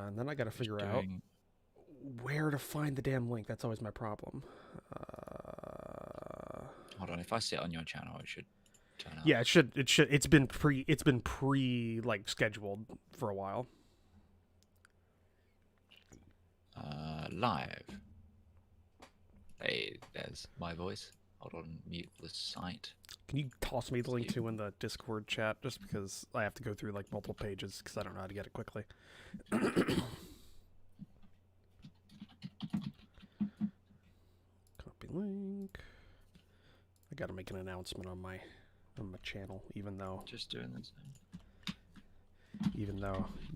And then I gotta figure out Doing... where to find the damn link. That's always my problem. Uh, Hold on, if I see it on your channel, it should turn up. yeah, it should. It should. It's been pre like scheduled for a while. Live. Hey, there's my voice. Hold on, mute the site. Can you toss me the link to in the Discord chat? Just because I have to go through like multiple pages because I don't know how to get it quickly. Copy link. I gotta make an announcement on my channel, even though Just doing this.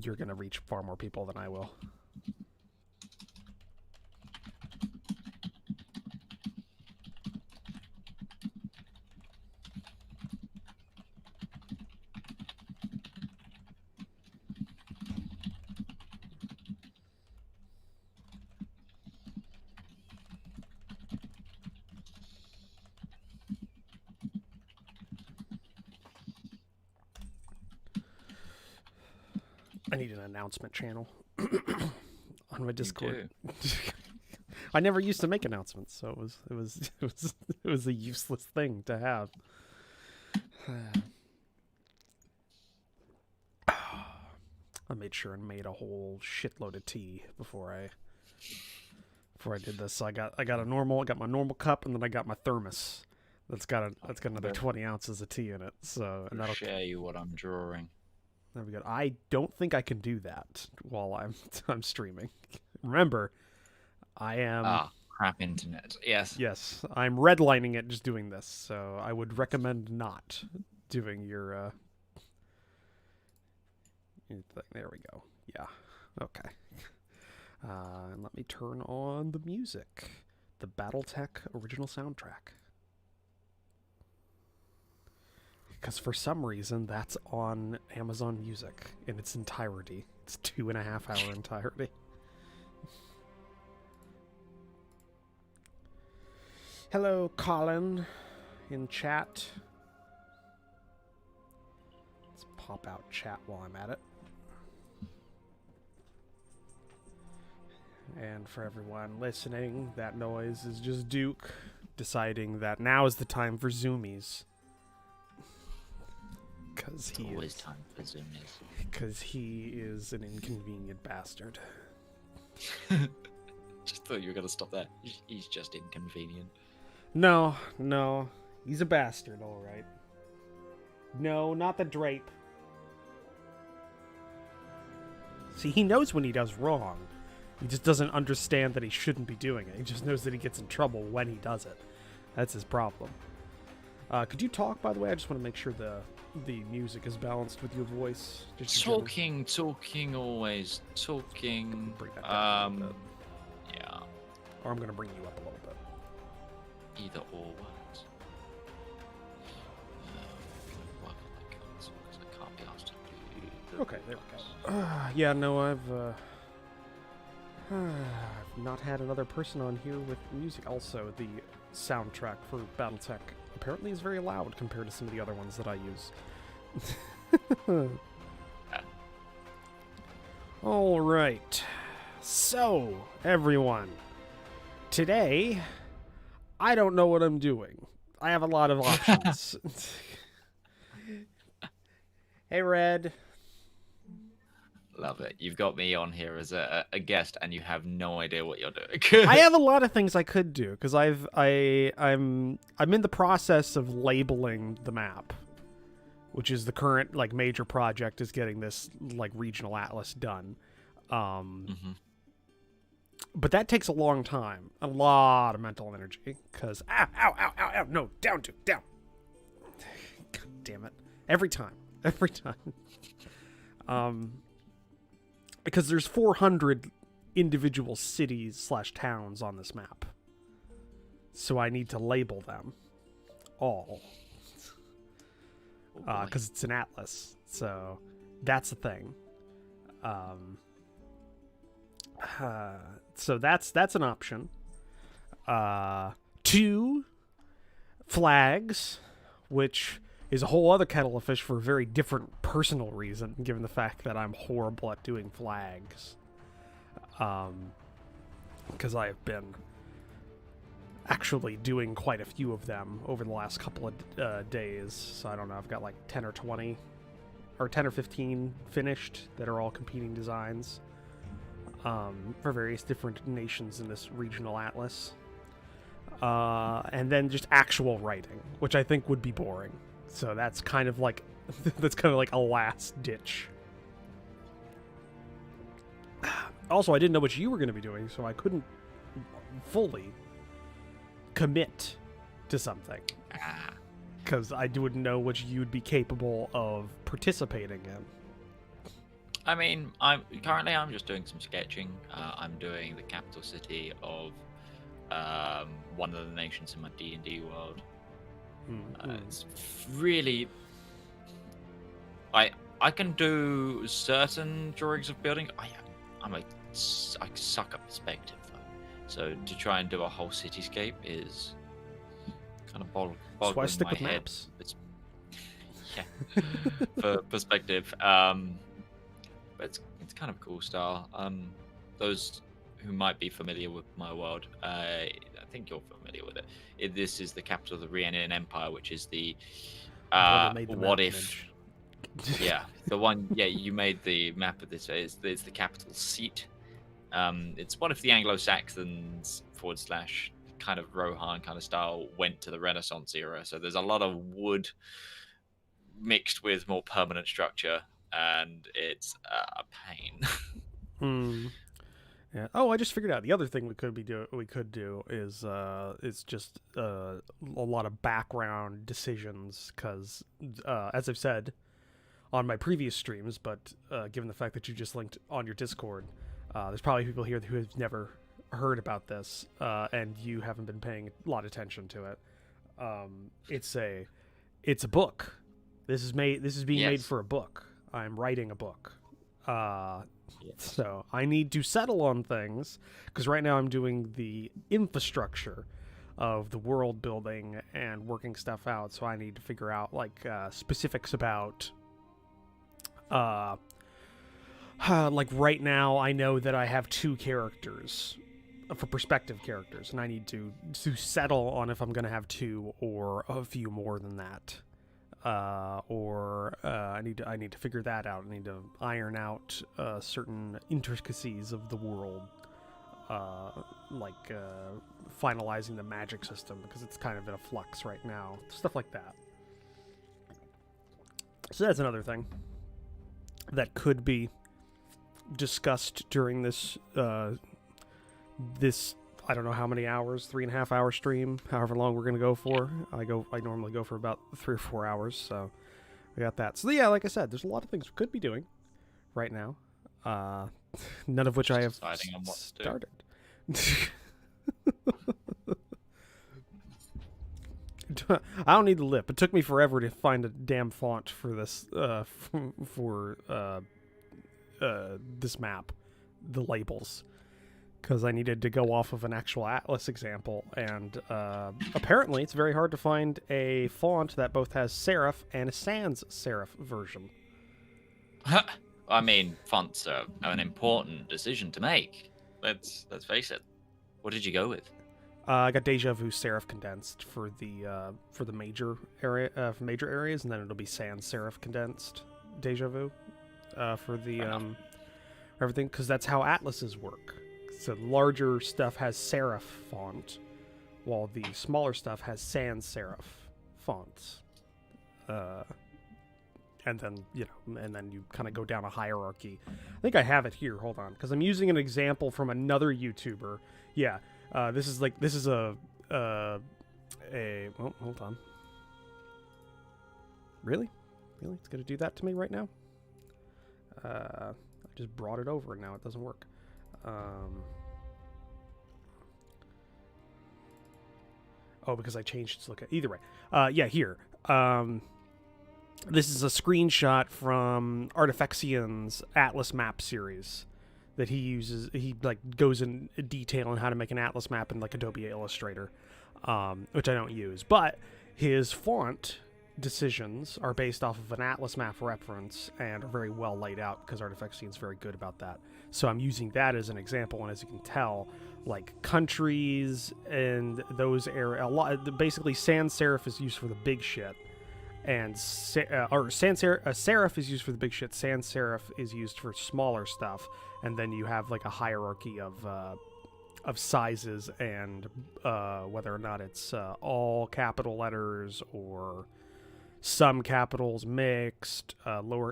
you're gonna reach far more people than I will. I need an announcement channel on my Discord. I never used to make announcements, so it was a useless thing to have. I made sure and made a whole shitload of tea before I did this. So I got my normal cup, and then I got my thermos. That's got another 20 ounces of tea in it. So and I'll share you what I'm drawing. There we go. I don't think I can do that while I'm streaming. Remember, I am crap internet. Yes. Yes, I'm redlining it just doing this. So I would recommend not doing your thing. There we go. Yeah. Okay. And let me turn on the music. The BattleTech original soundtrack. Because for some reason, that's on Amazon Music in its entirety. It's 2.5 hour entirety. Hello, Colin, in chat. Let's pop out chat while I'm at it. And for everyone listening, that noise is just Duke deciding that now is the time for zoomies. Because he always time for zoomies. Because he is an inconvenient bastard. Just thought you were going to stop there. He's just inconvenient. No. He's a bastard, all right. No, not the drape. See, he knows when he does wrong. He just doesn't understand that he shouldn't be doing it. He just knows that he gets in trouble when he does it. That's his problem. Could you talk, by the way? I just want to make sure the music is balanced with your voice. Just talking, always talking. Bring that down a little bit. Yeah. Or I'm going to bring you up a little bit. Either or works. Because I can't be asked to do. Okay, there we go. Yeah, no, I've not had another person on here with music. Also, the soundtrack for BattleTech apparently is very loud compared to some of the other ones that I use. All right. So, everyone, today, I don't know what I'm doing. I have a lot of options. Hey, Red. Love it. You've got me on here as a guest, and you have no idea what you're doing. I have a lot of things I could do because I'm in the process of labeling the map, which is the current like major project is getting this like regional atlas done. But that takes a long time, a lot of mental energy. Because ow, no, down. God damn it! Every time. Because there's 400 individual cities / towns on this map. So I need to label them all. Because it's an atlas. So that's the thing. So that's an option. 2 flags, which is a whole other kettle of fish for a very different personal reason, given the fact that I'm horrible at doing flags. Because I have been actually doing quite a few of them over the last couple of days. So I don't know, I've got like 10 or 20 or 10 or 15 finished that are all competing designs for various different nations in this regional atlas. And then just actual writing, which I think would be boring. So that's kind of like a last ditch. Also, I didn't know what you were going to be doing, so I couldn't fully commit to something because I wouldn't know what you'd be capable of participating in. I mean, I'm just doing some sketching. I'm doing the capital city of one of the nations in my D&D world. It's really, I can do certain drawings of building. I suck at perspective though, so to try and do a whole cityscape is kind of boggling So I stick my with head. maps. Yeah, for perspective. But it's kind of cool style. Those who might be familiar with my world, I think you're familiar with it. This is the capital of the Rhiannon Empire, which is the what if? Yeah, the one. Yeah, you made the map of this. It's the capital seat. It's what if the Anglo-Saxons / kind of Rohan kind of style went to the Renaissance era. So there's a lot of wood mixed with more permanent structure, and it's a pain. Yeah. Oh, I just figured out the other thing we could do is just a lot of background decisions because as I've said on my previous streams, but given the fact that you just linked on your Discord, there's probably people here who have never heard about this, and you haven't been paying a lot of attention to it. It's a book. This is being made for a book. I'm writing a book. So I need to settle on things because right now I'm doing the infrastructure of the world building and working stuff out. So I need to figure out like specifics about like right now I know that I have 2 characters for perspective characters, and I need to settle on if I'm going to have 2 or a few more than that. I need to figure that out. I need to iron out certain intricacies of the world, like finalizing the magic system because it's kind of in a flux right now. Stuff like that. So that's another thing that could be discussed during this I don't know how many hours, 3.5 hour stream, however long we're gonna go for. I normally go for about 3 or 4 hours, so we got that. So yeah, like I said, there's a lot of things we could be doing right now, none of which I have started. I don't need the lip. It took me forever to find a damn font for this for this map, the labels. Because I needed to go off of an actual Atlas example, and apparently it's very hard to find a font that both has serif and a sans serif version. I mean, fonts are an important decision to make. Let's face it. What did you go with? I got Deja Vu serif condensed for the major area for major areas, and then it'll be sans serif condensed Deja Vu for the everything, because that's how atlases work. So larger stuff has serif font, while the smaller stuff has sans serif fonts. And then you kind of go down a hierarchy. I think I have it here. Hold on, because I'm using an example from another YouTuber. Yeah, this is a oh, hold on. Really? It's gonna do that to me right now? I just brought it over and now it doesn't work. Because I changed its look. Either way, yeah, here. This is a screenshot from Artifexian's Atlas map series that he uses. He goes in detail on how to make an Atlas map in Adobe Illustrator, which I don't use. But his font decisions are based off of an atlas map reference and are very well laid out because Artifact Scene's very good about that. So I'm using that as an example, and as you can tell, like countries and those area, basically sans serif is used for the big shit, and serif is used for the big shit. Sans serif is used for smaller stuff, and then you have like a hierarchy of sizes and whether or not it's all capital letters or some capitals mixed, lower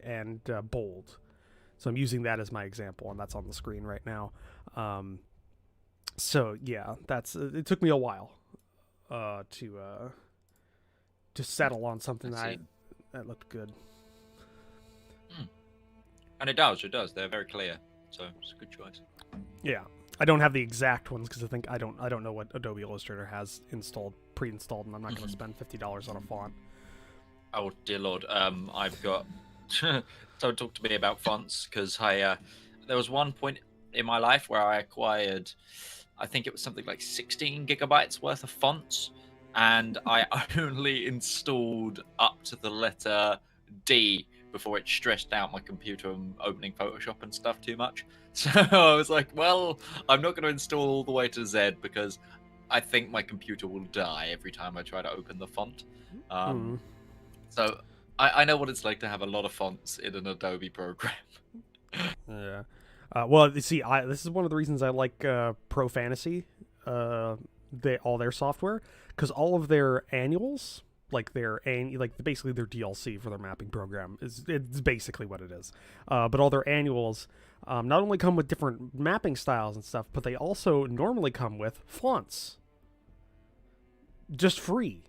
and bold. So I'm using that as my example, and that's on the screen right now. So yeah, it took me a while to settle on something that looked good. And it does. They're very clear, so it's a good choice. Yeah, I don't have the exact ones because I don't know what Adobe Illustrator has pre-installed, and I'm not going to spend $50 on a font. Oh dear Lord, I've got. Someone talked to me about fonts because there was one point in my life where I acquired, I think it was something like 16 gigabytes worth of fonts, and I only installed up to the letter D before it stressed out my computer and opening Photoshop and stuff too much. So I was like, well, I'm not going to install all the way to Z because I think my computer will die every time I try to open the font. So I know what it's like to have a lot of fonts in an Adobe program. Yeah. Well, you see, this is one of the reasons I like Pro Fantasy, all their software, because all of their annuals, basically their DLC for their mapping program, it's basically what it is. But all their annuals not only come with different mapping styles and stuff, but they also normally come with fonts, just free.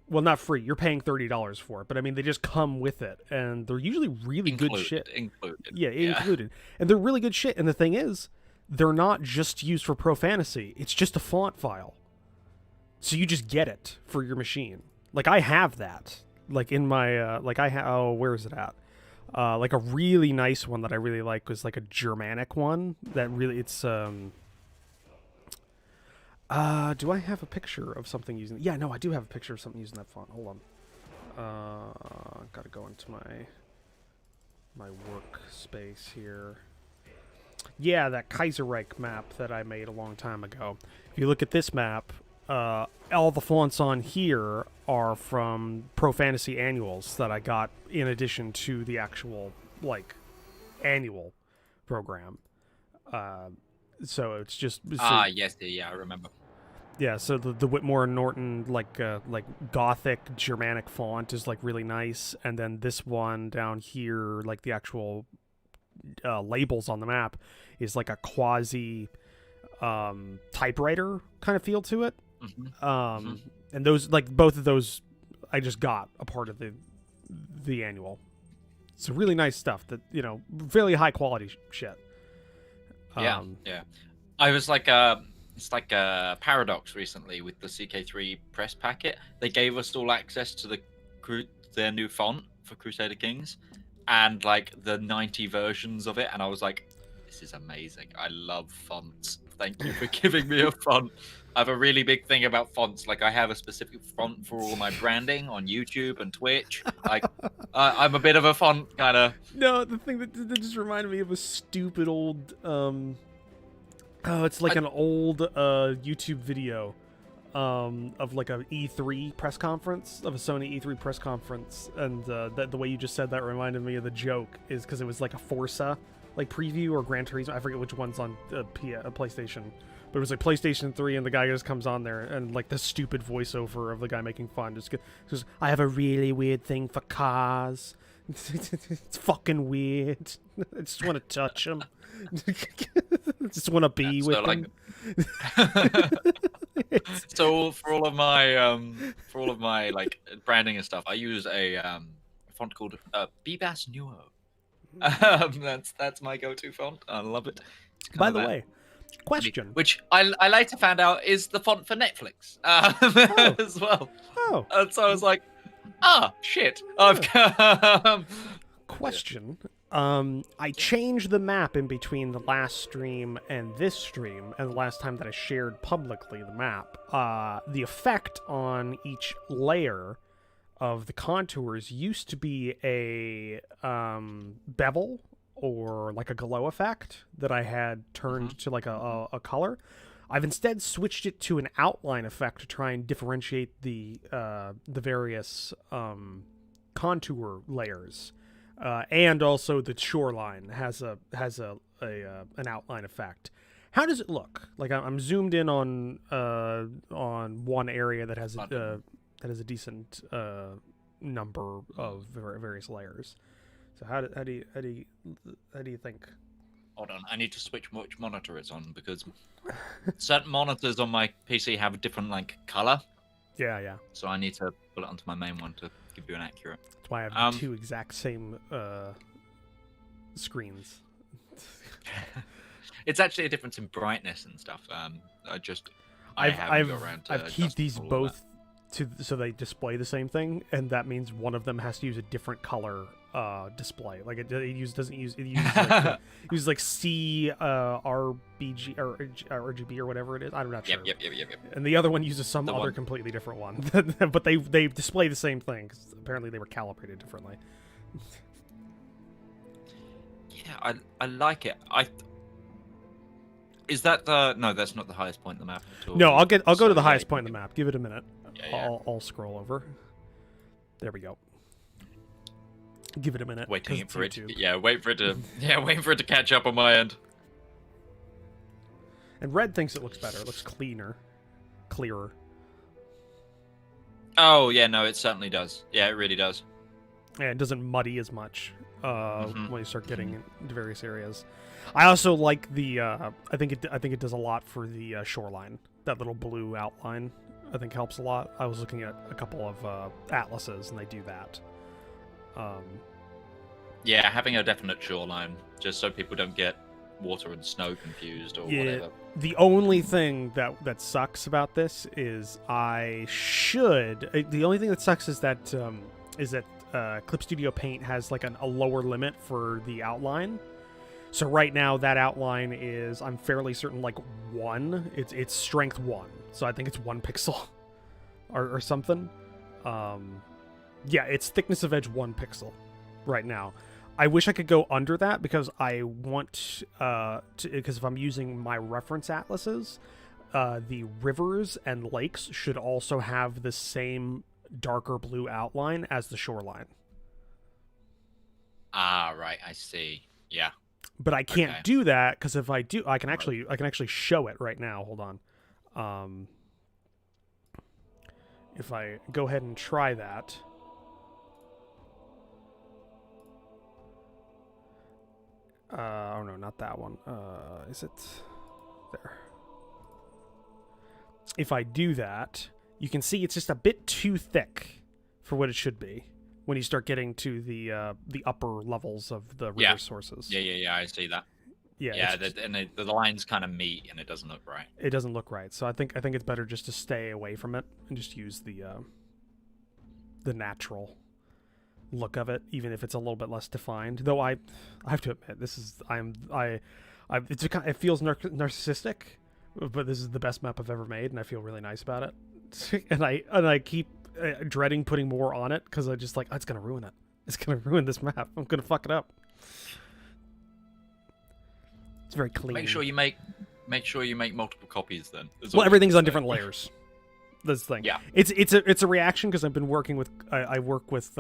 Well, not free. You're paying $30 for it, but I mean, they just come with it, and they're usually really good shit. Included. Yeah, included. And they're really good shit. And the thing is, they're not just used for Pro Fantasy. It's just a font file. So you just get it for your machine. Like, I have that. Like, in my, where is it at? Like, a really nice one that I really like was, like, a Germanic one that really, it's, do I have a picture of something using... Yeah, no, I do have a picture of something using that font. Hold on. Gotta go into my workspace here. Yeah, that Kaiserreich map that I made a long time ago. If you look at this map, all the fonts on here are from Pro Fantasy annuals that I got in addition to the actual, like, annual program. So it's just... Yes, yeah, I remember. Yeah, so the Whitmore and Norton, like Gothic Germanic font is, like, really nice. And then this one down here, like, the actual labels on the map is, like, a quasi typewriter kind of feel to it. And those, like, both of those I just got a part of the annual. It's really nice stuff that, fairly high quality shit. Yeah. I was like, it's like a paradox recently with the CK3 press packet. They gave us all access to their new font for Crusader Kings, and like the 90 versions of it. And I was like, this is amazing. I love fonts. Thank you for giving me a font. I have a really big thing about fonts. Like, I have a specific font for all my branding on YouTube and Twitch. Like, I'm a bit of a font kind of... No, the thing that just reminded me of a stupid old... it's like an old YouTube video of like a E3 press conference, of a Sony E3 press conference. And the way you just said that reminded me of the joke is because it was like a Forza like preview or Gran Turismo. I forget which one's on PlayStation. But it was like PlayStation 3, and the guy just comes on there, and like the stupid voiceover of the guy making fun just goes, I have a really weird thing for cars. It's fucking weird. I just want to touch them. I just want to be with them. So for all of my like branding and stuff, I use a font called Bebas Nuo. That's my go-to font. I love it. By the way, question, which I later found out is the font for Netflix as well. Oh, and so I was like, shit. Question. I changed the map in between the last stream and this stream, and the last time that I shared publicly the map. The effect on each layer of the contours used to be a bevel or like a glow effect that I had turned to like a color. I've instead switched it to an outline effect to try and differentiate the various contour layers, and also the shoreline has an outline effect. How does it look? Like I'm zoomed in on one area that has a decent number of various layers. So how do you think? Hold on, I need to switch which monitor it's on because certain monitors on my PC have a different like color. Yeah. So I need to put it onto my main one to give you an accurate. That's why I have the two exact same screens. It's actually a difference in brightness and stuff. I've keyed these both so they display the same thing, and that means one of them has to use a different color display. Like it uses like C RBG or RGB or whatever it is. I'm not sure. Yep. And the other one uses some other completely different one, but they display the same thing because apparently they were calibrated differently. Yeah, I like it. Is that the... No, that's not the highest point in the map at all. No, I'll go to the highest point in the map. Give it a minute. Yeah. I'll scroll over. There we go. Give it a minute. Waiting for it. Wait for it to catch up on my end. And Red thinks it looks better. It looks clearer. Oh yeah, no, it certainly does. Yeah, it really does. Yeah, it doesn't muddy as much when you start getting into various areas. I also like the. I think it does a lot for the shoreline. That little blue outline, I think, helps a lot. I was looking at a couple of atlases, and they do that. Yeah, having a definite shoreline, just so people don't get water and snow confused or whatever. The only thing that sucks about this is the only thing that sucks is that Clip Studio Paint has like a lower limit for the outline. So right now that outline is, I'm fairly certain, like 1. It's strength 1. So I think it's 1 pixel or something. Yeah, it's thickness of edge 1 pixel right now. I wish I could go under that because I want because if I'm using my reference atlases, the rivers and lakes should also have the same darker blue outline as the shoreline. Ah, right, I see. Yeah. But I can't do that because if I do, I can actually show it right now. Hold on. If I go ahead and try that. Oh no, not that one. Is it there? If I do that, you can see it's just a bit too thick for what it should be when you start getting to the upper levels of the river sources. Yeah, I see that. Yeah, the lines kind of meet, and it doesn't look right. It doesn't look right. So I think it's better just to stay away from it and just use the natural look of it, even if it's a little bit less defined. Though I have to admit, it feels narcissistic, but this is the best map I've ever made, and I feel really nice about it. and I keep dreading putting more on it because I just like, oh, it's gonna ruin it. It's gonna ruin this map. I'm gonna fuck it up. It's very clean. Make sure you make multiple copies then. Well, everything's on different layers. That's the thing. Yeah. It's a reaction because I've been working with I work with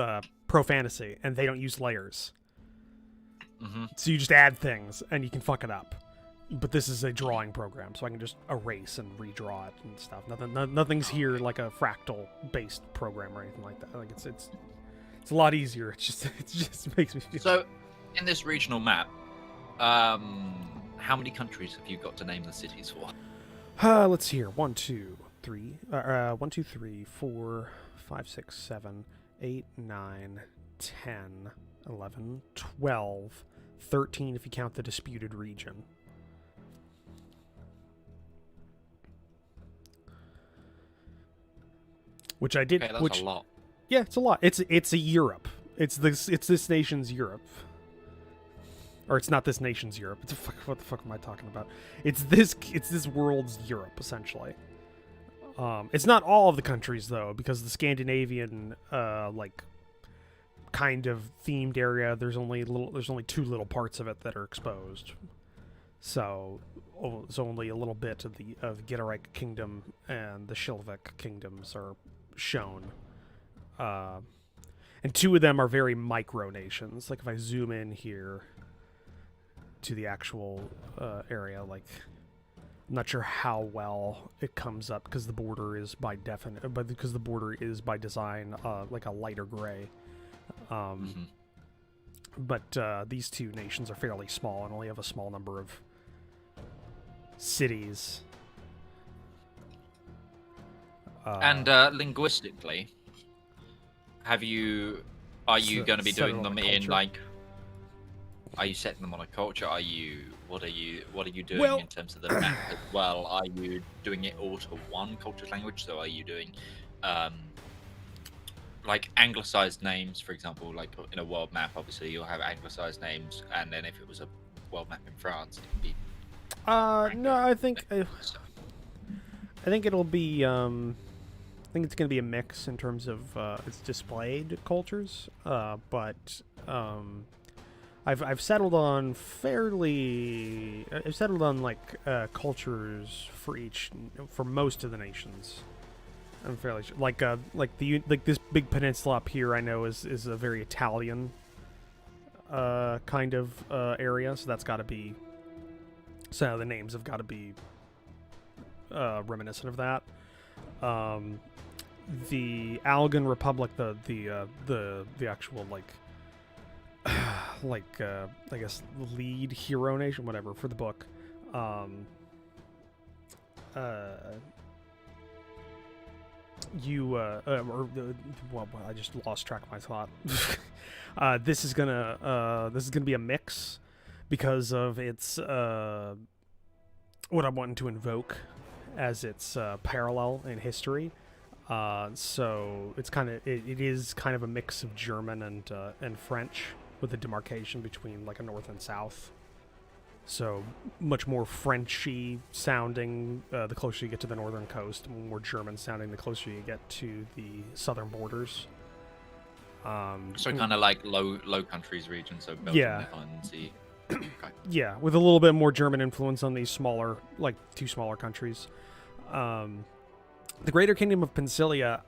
Pro Fantasy and they don't use layers. Mm-hmm. So you just add things and you can fuck it up. But this is a drawing program, so I can just erase and redraw it and stuff. Nothing's here like a fractal based program or anything like that. Like it's a lot easier. It just makes me feel. So, in this regional map, how many countries have you got to name the cities for? Let's see here. 1, 2, 3. 1, 2, 3, 4, 5, 6, 7, 8, 9, 10, 11, 12, 13 if you count the disputed region. Which I did. Okay, that's a lot. Yeah, it's a lot. It's a Europe. It's this nation's Europe. Or it's not this nation's Europe. What the fuck am I talking about? It's this world's Europe essentially. It's not all of the countries though, because the Scandinavian like kind of themed area, there's only two little parts of it that are exposed. So it's only a little bit of the Gitterreich Kingdom and the Shilvik kingdoms are shown. And two of them are very micro nations. Like if I zoom in here to the actual area, like I'm not sure how well it comes up because the border is by design like a lighter gray. But these two nations are fairly small and only have a small number of cities. And linguistically, are you going to be doing them in like? Are you setting them on a culture? What are you doing in terms of the map as well? Are you doing it all to one culture's language? So are you doing like anglicized names, for example, like in a world map? Obviously, you'll have anglicized names, and then if it was a world map in France, it'd be. No, I think it'll be. I think it's going to be a mix in terms of its displayed cultures, but I've settled on like cultures for most of the nations. I'm fairly sure. Like this big peninsula up here, I know is a very Italian kind of area, so that's got to be. So the names have got to be reminiscent of that. The Algan Republic, the actual I guess lead hero nation, whatever, for the book. I just lost track of my thought. This is gonna be a mix because of its what I'm wanting to invoke as its parallel in history. So it's it is kind of a mix of German and French, with the demarcation between like a north and south. So much more Frenchy sounding the closer you get to the northern coast, more German sounding the closer you get to the southern borders. So kind of like low countries region, so Belgium, Netherlands. Okay. Yeah, with a little bit more German influence on these two smaller countries. The Greater Kingdom of Pensilia,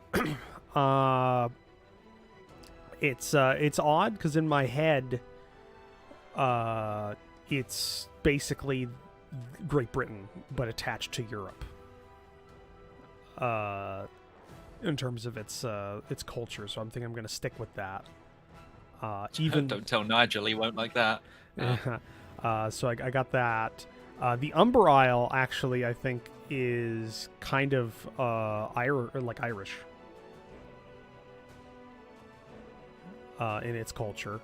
it's odd because in my head, it's basically Great Britain but attached to Europe. In terms of its culture, so I'm going to stick with that. Don't tell Nigel, he won't like that. So I got that. The Umber Isle, actually, I think, is kind of Irish in its culture.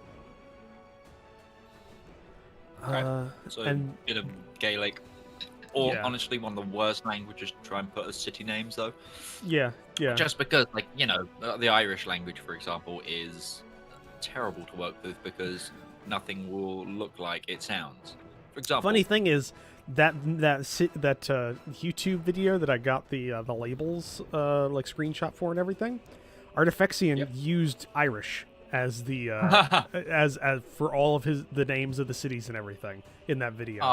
Okay. So a bit of Gaelic. Or honestly, one of the worst languages to try and put as city names, though. Yeah. Just because, the Irish language, for example, is terrible to work with because nothing will look like it sounds. For example, funny thing is that YouTube video that I got the labels screenshot for and everything, Artifexian used Irish as the as for all of the names of the cities and everything in that video.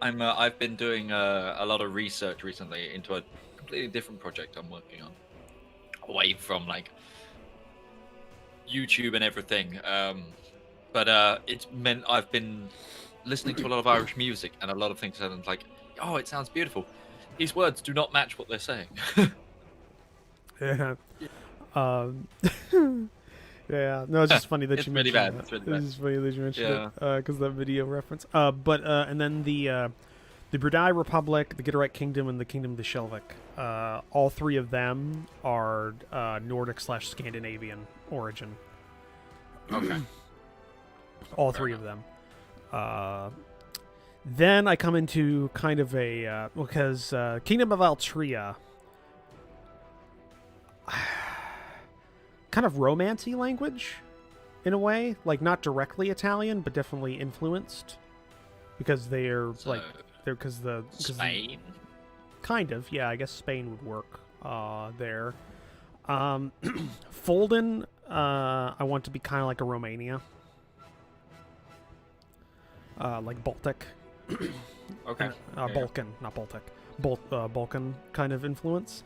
I've been doing a lot of research recently into a completely different project I'm working on, away from YouTube and everything. But it's meant I've been listening to a lot of Irish music, and a lot of things sound like, oh, it sounds beautiful. These words do not match what they're saying. Yeah. Yeah. No, it's just funny that you mentioned that. It's just funny that you mentioned it because that video reference. And then the Brunei Republic, the Gitterite Kingdom, and the Kingdom of the Shelvik. All three of them are Nordic/Scandinavian origin. Okay. All three of them. Then I come into kind of a because Kingdom of Altria, kind of romancy language, in a way, like not directly Italian, but definitely influenced, because they're Spain. Kind of, yeah. I guess Spain would work there. Folden, I want to be kind of like a Romania. Like Baltic. Okay. Yeah. Balkan, not Baltic. Balkan kind of influence.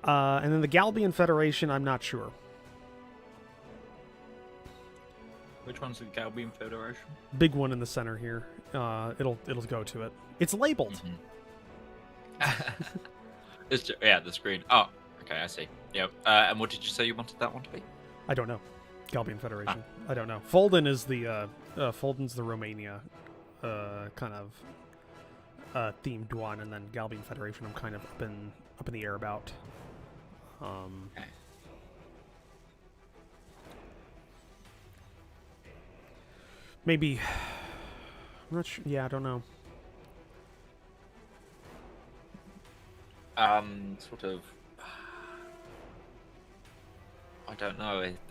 And then the Galbian Federation, I'm not sure. Which one's the Galbian Federation? Big one in the center here. It'll go to it. It's labeled. Yeah, the screen. Oh, okay, I see. Yep. And what did you say you wanted that one to be? I don't know. Galbian Federation. I don't know. Folden is the Folden's the Romania kind of themed one, and then Galbian Federation I'm kind of up in the air about. Okay. Maybe I'm not sure. Yeah, I don't know. Sort of. I don't know. It's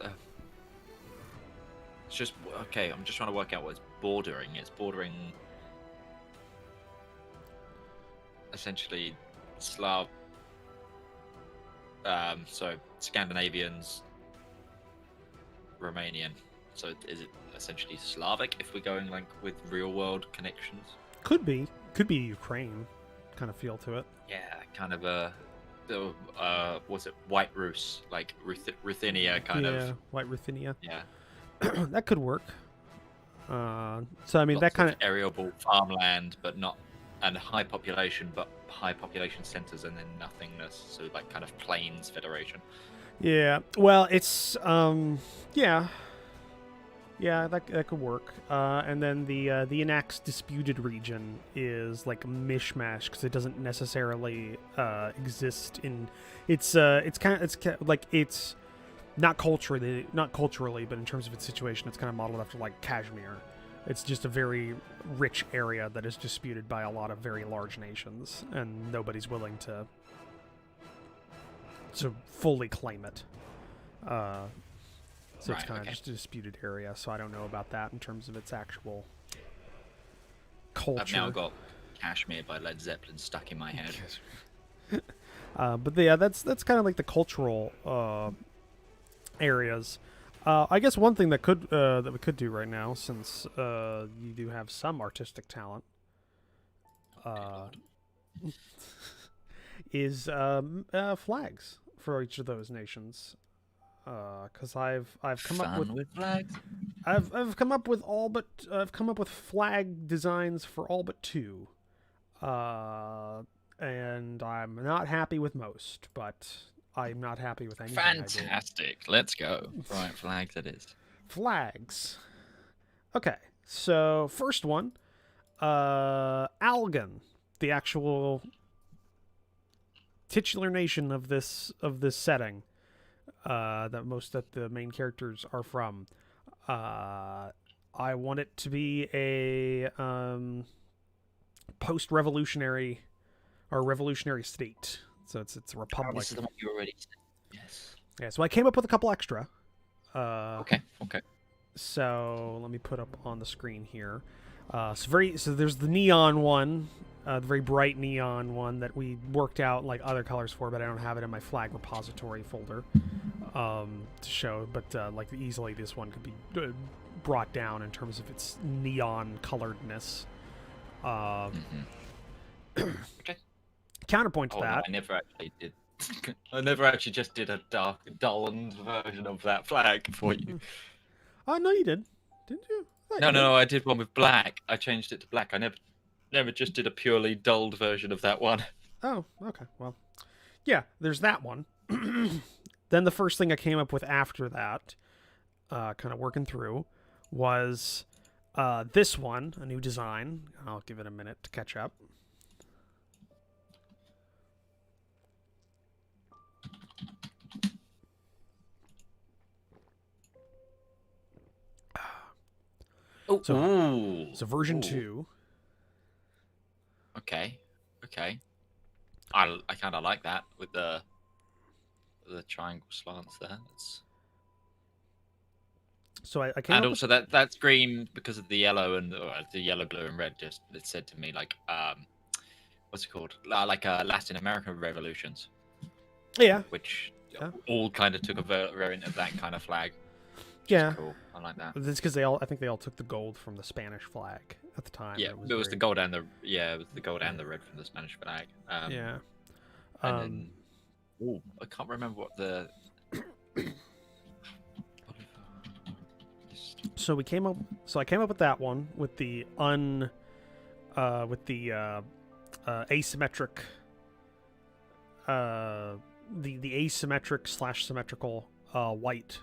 just okay. I'm just trying to work out what it's bordering. It's bordering essentially Slav. So Scandinavians, Romanian. So is it essentially Slavic if we're going like with real world connections? Could be Ukraine kind of feel to it. Yeah, kind of a. Was it White Rus, like Ruthenia kind of? Yeah, White Ruthenia. Yeah. That could work. So I mean, Lots that kind of arable farmland, but not, and high population, but high population centers, and then nothingness. So like kind of plains federation. Yeah. Well, it's yeah, that could work. And then the Inax disputed region is like a mishmash because it doesn't necessarily exist in. It's not culturally, but in terms of its situation, it's kind of modeled after like Kashmir. It's just a very rich area that is disputed by a lot of very large nations, and nobody's willing to fully claim it. So it's kind of just a disputed area, so I don't know about that in terms of its actual culture. I've now got Kashmir by Led Zeppelin stuck in my head. But yeah, that's kind of like the cultural areas. I guess one thing that we could do right now, since you do have some artistic talent, is flags for each of those nations. Because I've come up with flags. I've come up with flag designs for all but two, and I'm not happy with most, but I'm not happy with anything. Fantastic! Let's go. Right, flags it is. Flags. Okay, so first one, Algan, the actual titular nation of this setting. That the main characters are from. I want it to be a post-revolutionary or revolutionary state. So it's a republic. This is the one you already said. Yes. Yeah. So I came up with a couple extra. Okay. So let me put up on the screen here. So there's the neon one, the very bright neon one that we worked out like other colors for, but I don't have it in my flag repository folder to show. But like easily, this one could be brought down in terms of its neon coloredness. Okay. Counterpoint to that. No, I never actually did. I never actually just did a dark, dulled version of that flag for you. Oh no, you did, didn't you? No, I did one with black. I changed it to black. I never just did a purely dulled version of that one. Oh, okay. Well, yeah, there's that one. Then the first thing I came up with after that, kind of working through, was this one, a new design. I'll give it a minute to catch up. So version 2. Okay. I kind of like that with the triangle slants there. So I came and up also that's green because of the yellow and the yellow, blue, and red. Just it said to me like what's it called? Like Latin American revolutions. Yeah. which Yeah. all kind of took a variant of that kind of flag. Which Yeah. is cool. I like that. That's because I think they all took the gold from the Spanish flag at the time. Yeah, And it was very, the gold and the red from the Spanish flag. yeah. And then, I can't remember what the. So we came up. So I came up with that one with the asymmetric, the asymmetric / symmetrical white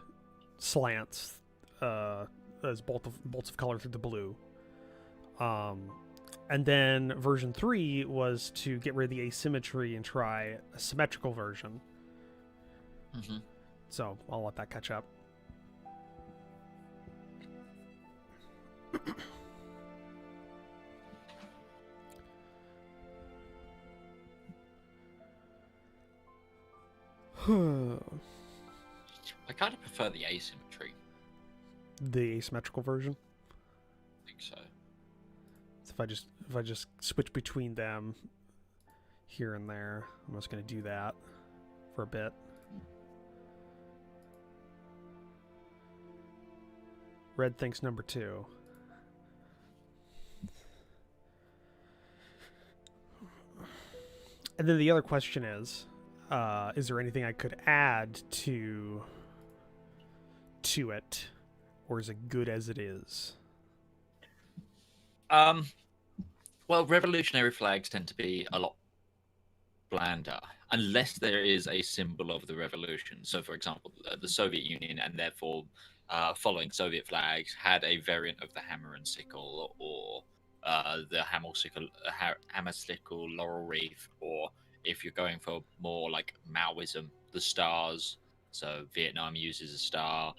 slants as bolts of color through the blue. And then version 3 was to get rid of the asymmetry and try a symmetrical version. Mm-hmm. So I'll let that catch up. I kind of prefer the asymmetry. The asymmetrical version. I think so. So if I just switch between them here and there, I'm just going to do that for a bit. Red thinks number 2. And then the other question is there anything I could add to it, or is it good as it is? Well, revolutionary flags tend to be a lot blander, unless there is a symbol of the revolution. So, for example, the Soviet Union and therefore following Soviet flags had a variant of the hammer and sickle, or the hammer sickle laurel wreath, or if you're going for more like Maoism, the stars. So Vietnam uses a star.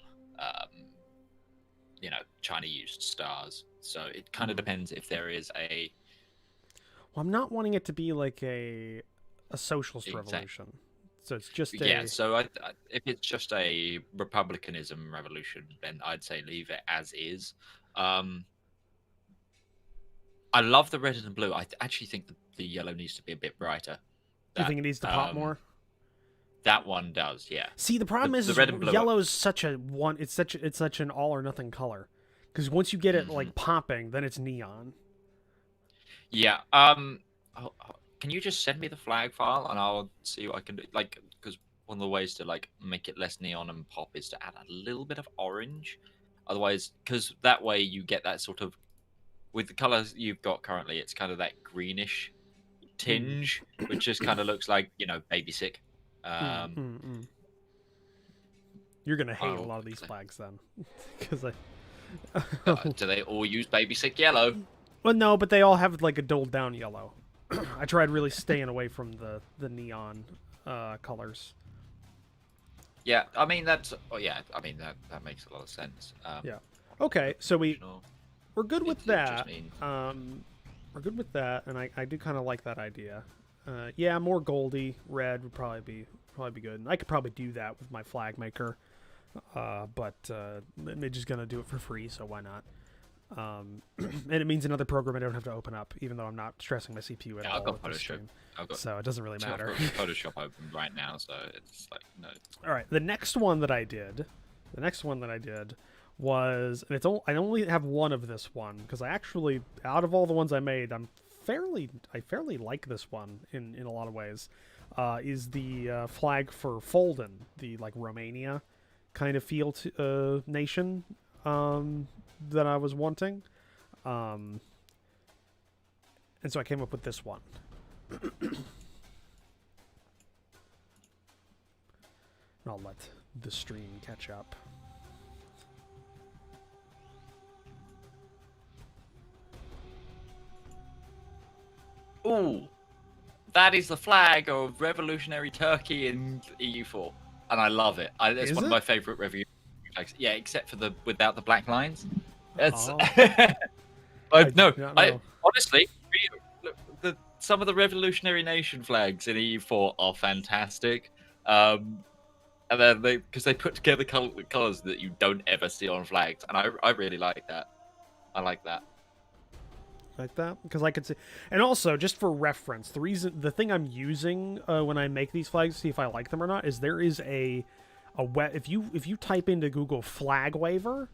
China used stars. So it kind of depends if there is a. Well, I'm not wanting it to be like a socialist revolution. So it's just So if it's just a republicanism revolution, then I'd say leave it as is. I love the red and blue. I actually think the yellow needs to be a bit brighter. Do you think it needs to pop more? That one does, yeah. See, the problem is red and blue yellow is such a one. It's such an all or nothing color. Because once you get it like popping, then it's neon. Yeah. Can you just send me the flag file and I'll see what I can do? Like, because one of the ways to like make it less neon and pop is to add a little bit of orange. Otherwise, because that way you get that sort of, with the colors you've got currently, it's kind of that greenish tinge, which just kind of looks like baby sick. You're gonna hate a lot of these flags then, because do they all use baby sick yellow? Well, no, but they all have like a dulled down yellow. I tried really staying away from the neon colors. Yeah, I mean that makes a lot of sense. Yeah. Okay, so we're good with that. We're good with that, and I do kind of like that idea. Yeah, more goldy red would probably be good. And I could probably do that with my flag maker, but I'm just gonna do it for free, so why not? And it means another program I don't have to open up, even though I'm not stressing my CPU at all. I've got Photoshop. So it doesn't really matter. I've got Photoshop open right now, so it's like no. All right, the next one that I did was, and I only have one of this one because I actually, out of all the ones I made, I fairly like this one in a lot of ways. Is the flag for Folden, the like Romania kind of feel nation that I was wanting, and so I came up with this one. I'll let the stream catch up. Ooh, that is the flag of revolutionary Turkey in EU4, and I love it. It's one of my favorite revolutionary flags. Yeah, except for without the black lines. It's honestly, some of the revolutionary nation flags in EU4 are fantastic. And then because they put together colors that you don't ever see on flags, and I really like that. I like that. like that, because I could see. And also, just for reference, the thing I'm using when I make these flags to see if I like them or not is there is a web. If you type into Google flag waver,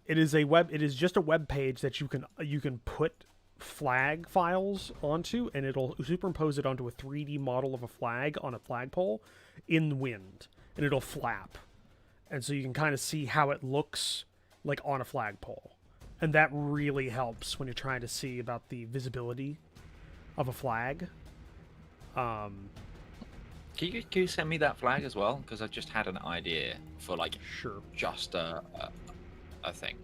it is just a web page that you can put flag files onto, and it'll superimpose it onto a 3D model of a flag on a flagpole in the wind, and it'll flap, and so you can kind of see how it looks like on a flagpole. And that really helps when you're trying to see about the visibility of a flag. Can you send me that flag as well? Because I just had an idea for like Sure. just a thing.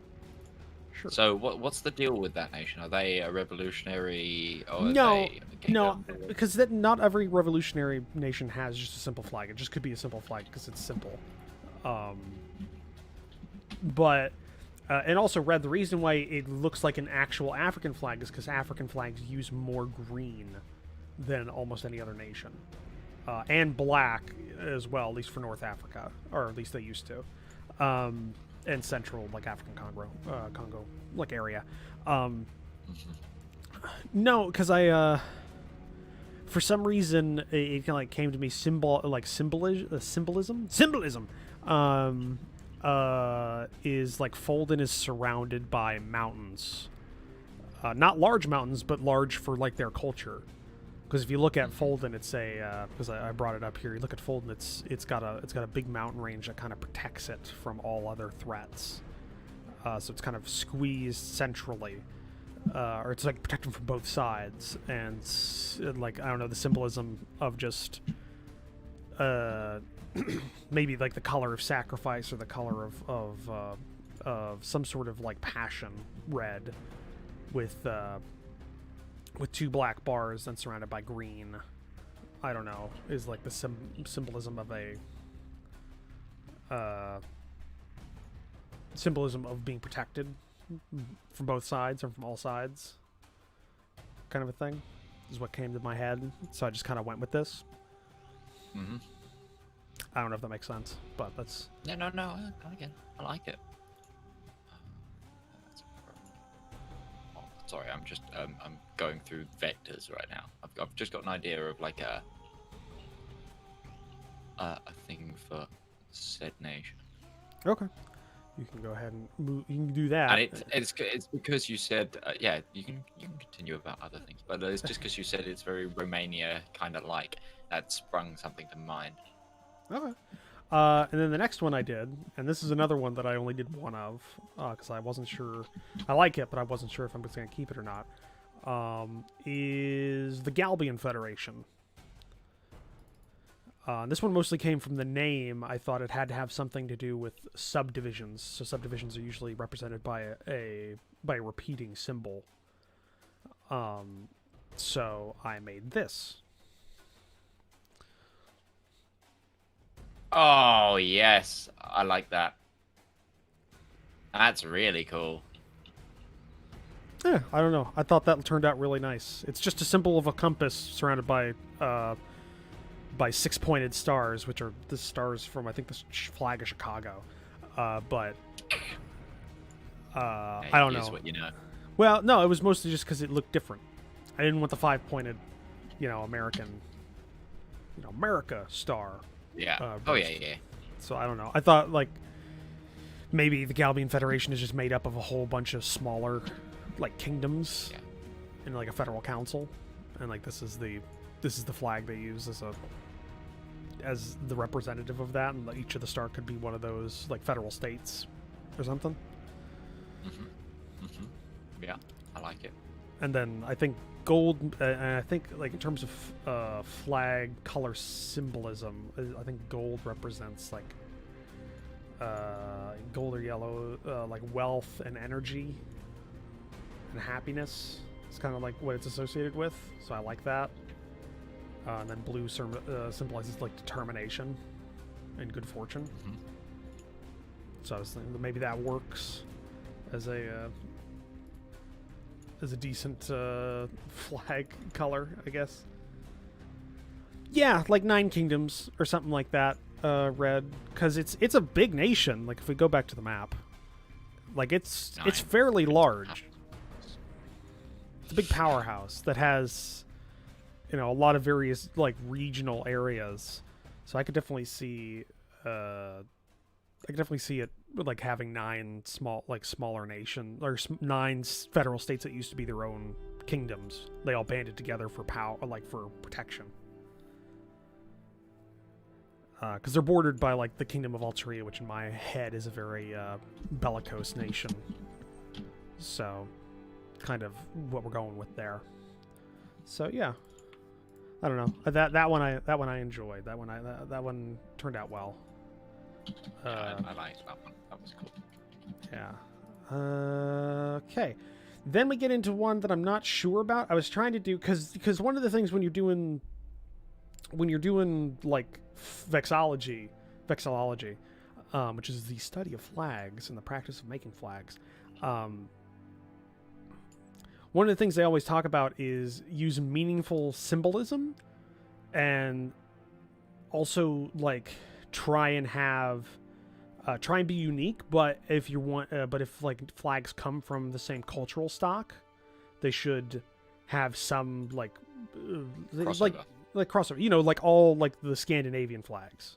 Sure. So what's the deal with that nation? Are they a revolutionary or No, are they a kingdom? because not every revolutionary nation has just a simple flag. It just could be a simple flag because it's simple. But and also, Red, the reason why it looks like an actual African flag is because African flags use more green than almost any other nation. And black as well, at least for North Africa, or at least they used to. And central, like African Congo, like area. No, because for some reason, it kind of like came to me symbolism. Is like Fulden is surrounded by mountains, not large mountains, but large for like their culture. Because if you look at Fulden, it's because I brought it up here. You look at Fulden, it's got a big mountain range that kind of protects it from all other threats. So it's kind of squeezed centrally, or it's like protected from both sides. And like I don't know, the symbolism of just maybe like the color of sacrifice or the color of some sort of like passion, red, with two black bars and surrounded by green. I don't know, is like the symbolism of symbolism of being protected from both sides or from all sides, kind of a thing, is what came to my head. So I just kind of went with this. Mm-hmm. I don't know if that makes sense, but that's... No. Again, I like it. Oh, sorry, I'm just I'm going through vectors right now. I've just got an idea of like a thing for said nation. Okay. You can go ahead and move. You can do that. And it's because you said yeah. You can continue about other things, but it's just because you said it's very Romania kind of like that sprung something to mind. Okay. And then the next one I did, and this is another one that I only did one of, because I wasn't sure. I like it, but I wasn't sure if I'm just going to keep it or not, is the Galbian Federation. This one mostly came from the name. I thought it had to have something to do with subdivisions. So subdivisions are usually represented by a repeating symbol. So I made this. Oh, yes. I like that. That's really cool. Yeah, I don't know. I thought that turned out really nice. It's just a symbol of a compass surrounded by 6-pointed stars, which are the stars from, I think, the flag of Chicago. But I don't know. What you know. Well, no, it was mostly just because it looked different. I didn't want the 5-pointed, American, America star. Yeah. Yeah. So I don't know. I thought like maybe the Galbian Federation is just made up of a whole bunch of smaller, like kingdoms, in like a federal council, and like this is the flag they use as the representative of that, and each of the star could be one of those like federal states or something. Yeah, I like it. And then I think gold, and I think like in terms of flag color symbolism, I think gold represents like gold or yellow, like wealth and energy and happiness. It's kind of like what it's associated with, so I like that. And then blue symbolizes like determination and good fortune. So I was thinking that maybe that works as a decent flag color, I guess. Yeah, like 9 kingdoms or something like that. Red, because it's a big nation. Like if we go back to the map, like it's fairly large. a big powerhouse that has, you know, a lot of various like regional areas. So I could definitely see, it like having 9 smaller nation or 9 federal states that used to be their own kingdoms. They all banded together for power, like for protection. Because they're bordered by like the Kingdom of Alteria, which in my head is a very bellicose nation. So, kind of what we're going with there. So yeah, I don't know. That one I enjoyed. That one turned out well. I liked that one. That was cool. Yeah. Okay. Then we get into one that I'm not sure about. I was trying to do because one of the things when you're doing like vexillology, which is the study of flags and the practice of making flags. One of the things they always talk about is use meaningful symbolism, and also like try and be unique. But if you want, if like flags come from the same cultural stock, they should have some like crossover. You know, like all like the Scandinavian flags.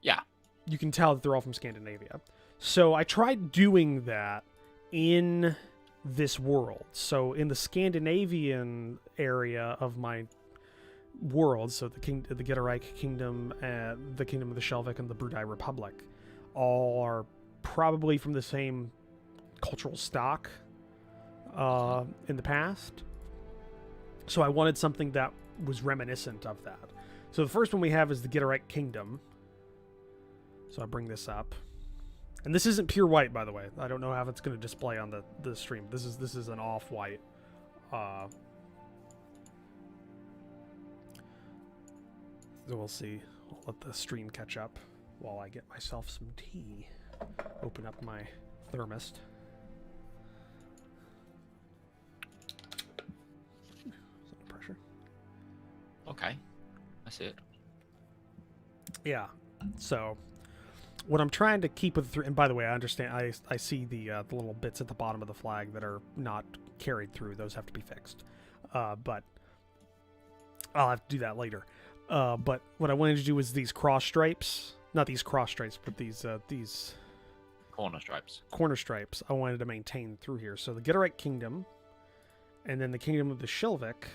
Yeah, you can tell that they're all from Scandinavia. So I tried doing that in this world. So in the Scandinavian area of my world, so the Gitterreich Kingdom, the Kingdom of the Shelvik, and the Brudai Republic, all are probably from the same cultural stock in the past. So I wanted something that was reminiscent of that. So the first one we have is the Gitterreich Kingdom. So I bring this up. And this isn't pure white, by the way. I don't know how it's going to display on the stream. This is an off-white. So we'll see. I'll let the stream catch up while I get myself some tea. Open up my thermos. Some pressure. Okay. I see it. Yeah. So what I'm trying to keep with and by the way, I understand. I see the little bits at the bottom of the flag that are not carried through. Those have to be fixed. But I'll have to do that later. But what I wanted to do was these cross stripes. Not these cross stripes, but these corner stripes. Corner stripes I wanted to maintain through here. So the Gitterreich Kingdom, and then the Kingdom of the Shelvik,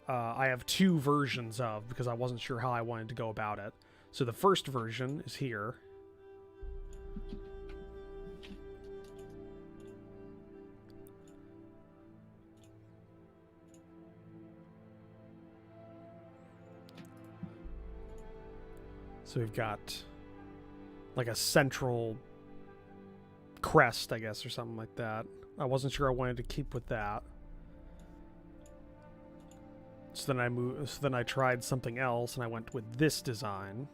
I have 2 versions of, because I wasn't sure how I wanted to go about it. So the first version is here. So we've got like a central crest, I guess, or something like that. I wasn't sure I wanted to keep with that. So then I tried something else, and I went with this design.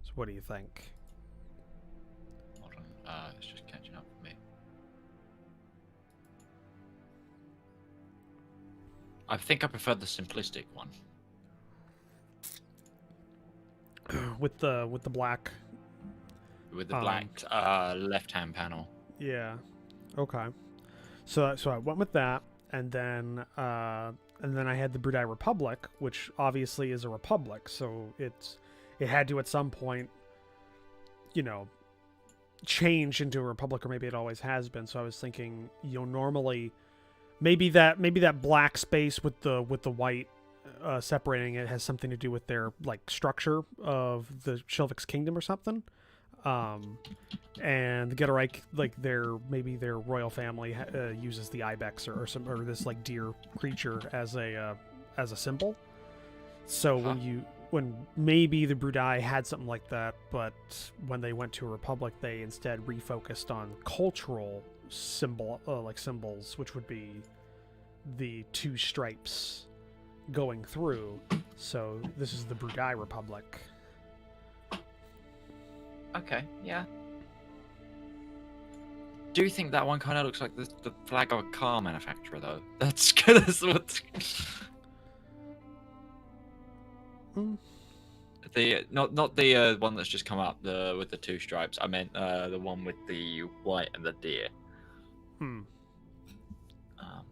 So what do you think? Hold on, it's just catching up for me. I think I prefer the simplistic one. with the black. With the black left-hand panel. Yeah. Okay. So I went with that, and then I had the Brudai Republic, which obviously is a republic, so it had to at some point, you know, change into a republic, or maybe it always has been. So I was thinking, you know, normally maybe that black space with the white separating it has something to do with their like structure of the Shelvik's kingdom or something. And the Gitterreich, like their royal family uses the ibex or this like deer creature as a symbol. So when maybe the Brudai had something like that, but when they went to a republic, they instead refocused on cultural symbols, which would be the 2 stripes going through. So this is the Brudai Republic. Okay, yeah. Do you think that one kind of looks like the flag of a car manufacturer, though? That's what. The not the one that's just come up, the with the two stripes. I meant the one with the white and the deer. Hmm. Um,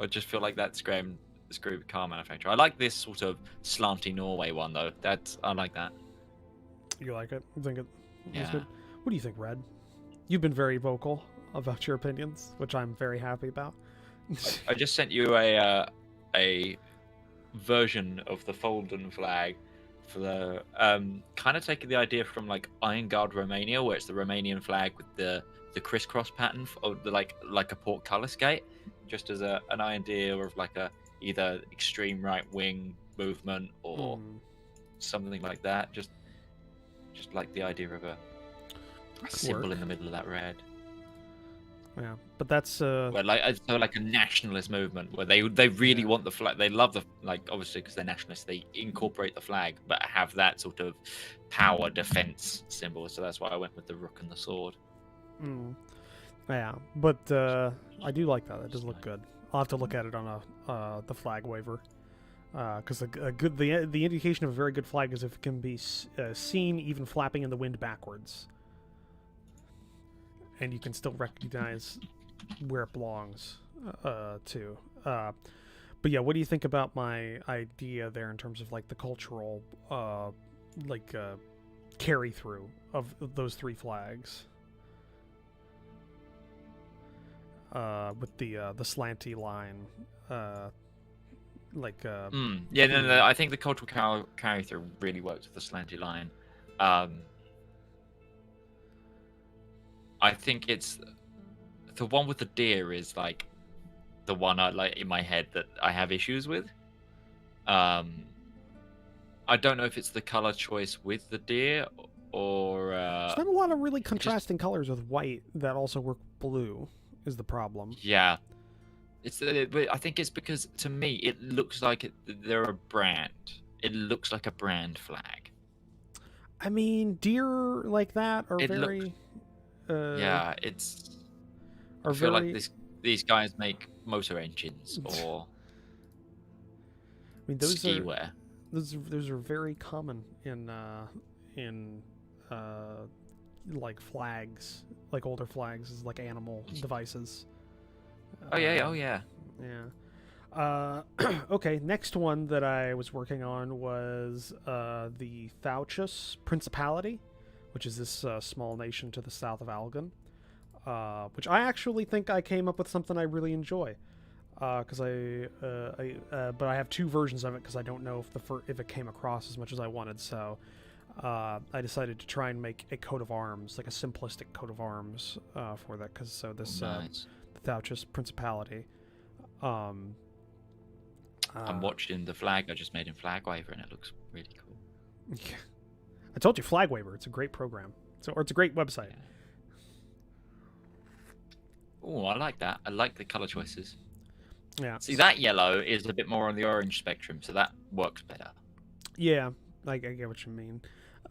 I just feel like that's screw car manufacturer. I like this sort of slanty Norway one though. I like that. You like it? You think it was Yeah. good? What do you think, Red? You've been very vocal about your opinions, which I'm very happy about. I just sent you a version of the Folden flag for the kind of taking the idea from like Iron Guard Romania, where it's the Romanian flag with the crisscross pattern of the like a portcullis gate, just as an idea of like a either extreme right wing movement or something like that. Just like the idea of a symbol in the middle of that red. Yeah, but that's Where like a nationalist movement where they really want the flag. They love the like obviously because they're nationalists. They incorporate the flag, but have that sort of power defense symbol. So that's why I went with the rook and the sword. Yeah, but I do like that. It does look good. I'll have to look at it on the flag waiver, because the indication of a very good flag is if it can be seen even flapping in the wind backwards, and you can still recognize where it belongs to. But yeah, what do you think about my idea there in terms of like the cultural carry through of those three flags? With the slanty line, Yeah, no, I think the cultural carry through really works with the slanty line. I think it's the one with the deer is like the one I like in my head that I have issues with. I don't know if it's the color choice with the deer or there's not a lot of really contrasting colors with white that also work blue. Is the problem? Yeah, but I think it's because to me it looks like they're a brand. It looks like a brand flag. I mean, deer like that are very. Yeah, it's. I feel like these guys make motor engines or. I mean, those ski are wear. Those are very common in like flags, like older flags, is like animal devices. Oh yeah. Yeah. Okay, next one that I was working on was the Thauchus Principality, which is this small nation to the south of Algon, which I actually think I came up with something I really enjoy. Because but I have two versions of it because I don't know if it came across as much as I wanted. So I decided to try and make a coat of arms, like a simplistic coat of arms for that. Nice. The Thauchus Principality. I'm watching the flag I just made in Flag Waiver, and it looks really cool. Yeah. I told you, Flag Waiver. It's a great program. It's a great website. Yeah. Oh, I like that. I like the color choices. Yeah. See, that yellow is a bit more on the orange spectrum, so that works better. Yeah, I get what you mean.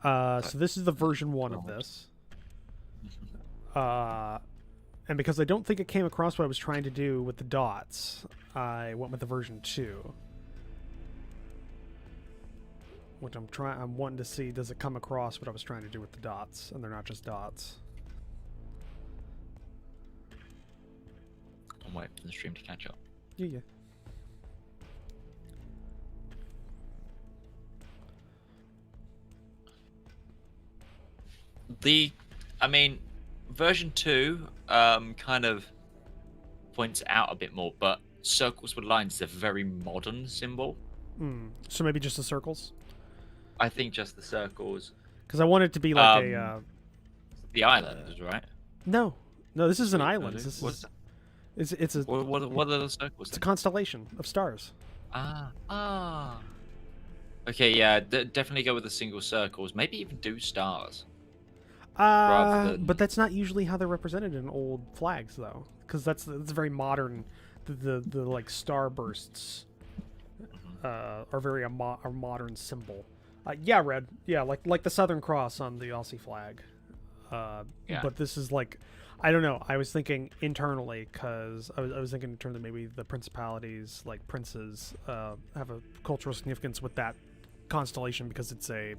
So this is the version 1 of this. And because I don't think it came across what I was trying to do with the dots, I went with the version 2. Which I'm wanting to see, does it come across what I was trying to do with the dots, and they're not just dots. I'm waiting for the stream to catch up. Yeah. Version 2 kind of points out a bit more, but circles with lines is a very modern symbol. So maybe just the circles? I think just the circles. Because I want it to be like the islands, right? No, this is an island. It's a. What are the circles? It's a constellation of stars. Okay, yeah, definitely go with the single circles. Maybe even do stars. But that's not usually how they're represented in old flags, though, because that's very modern. The like starbursts are very a modern symbol. Yeah, red. Yeah, like the Southern Cross on the Aussie flag. Yeah. But this is like, I don't know. I was thinking internally because I was thinking in terms of maybe the principalities, like princes, have a cultural significance with that constellation because it's a,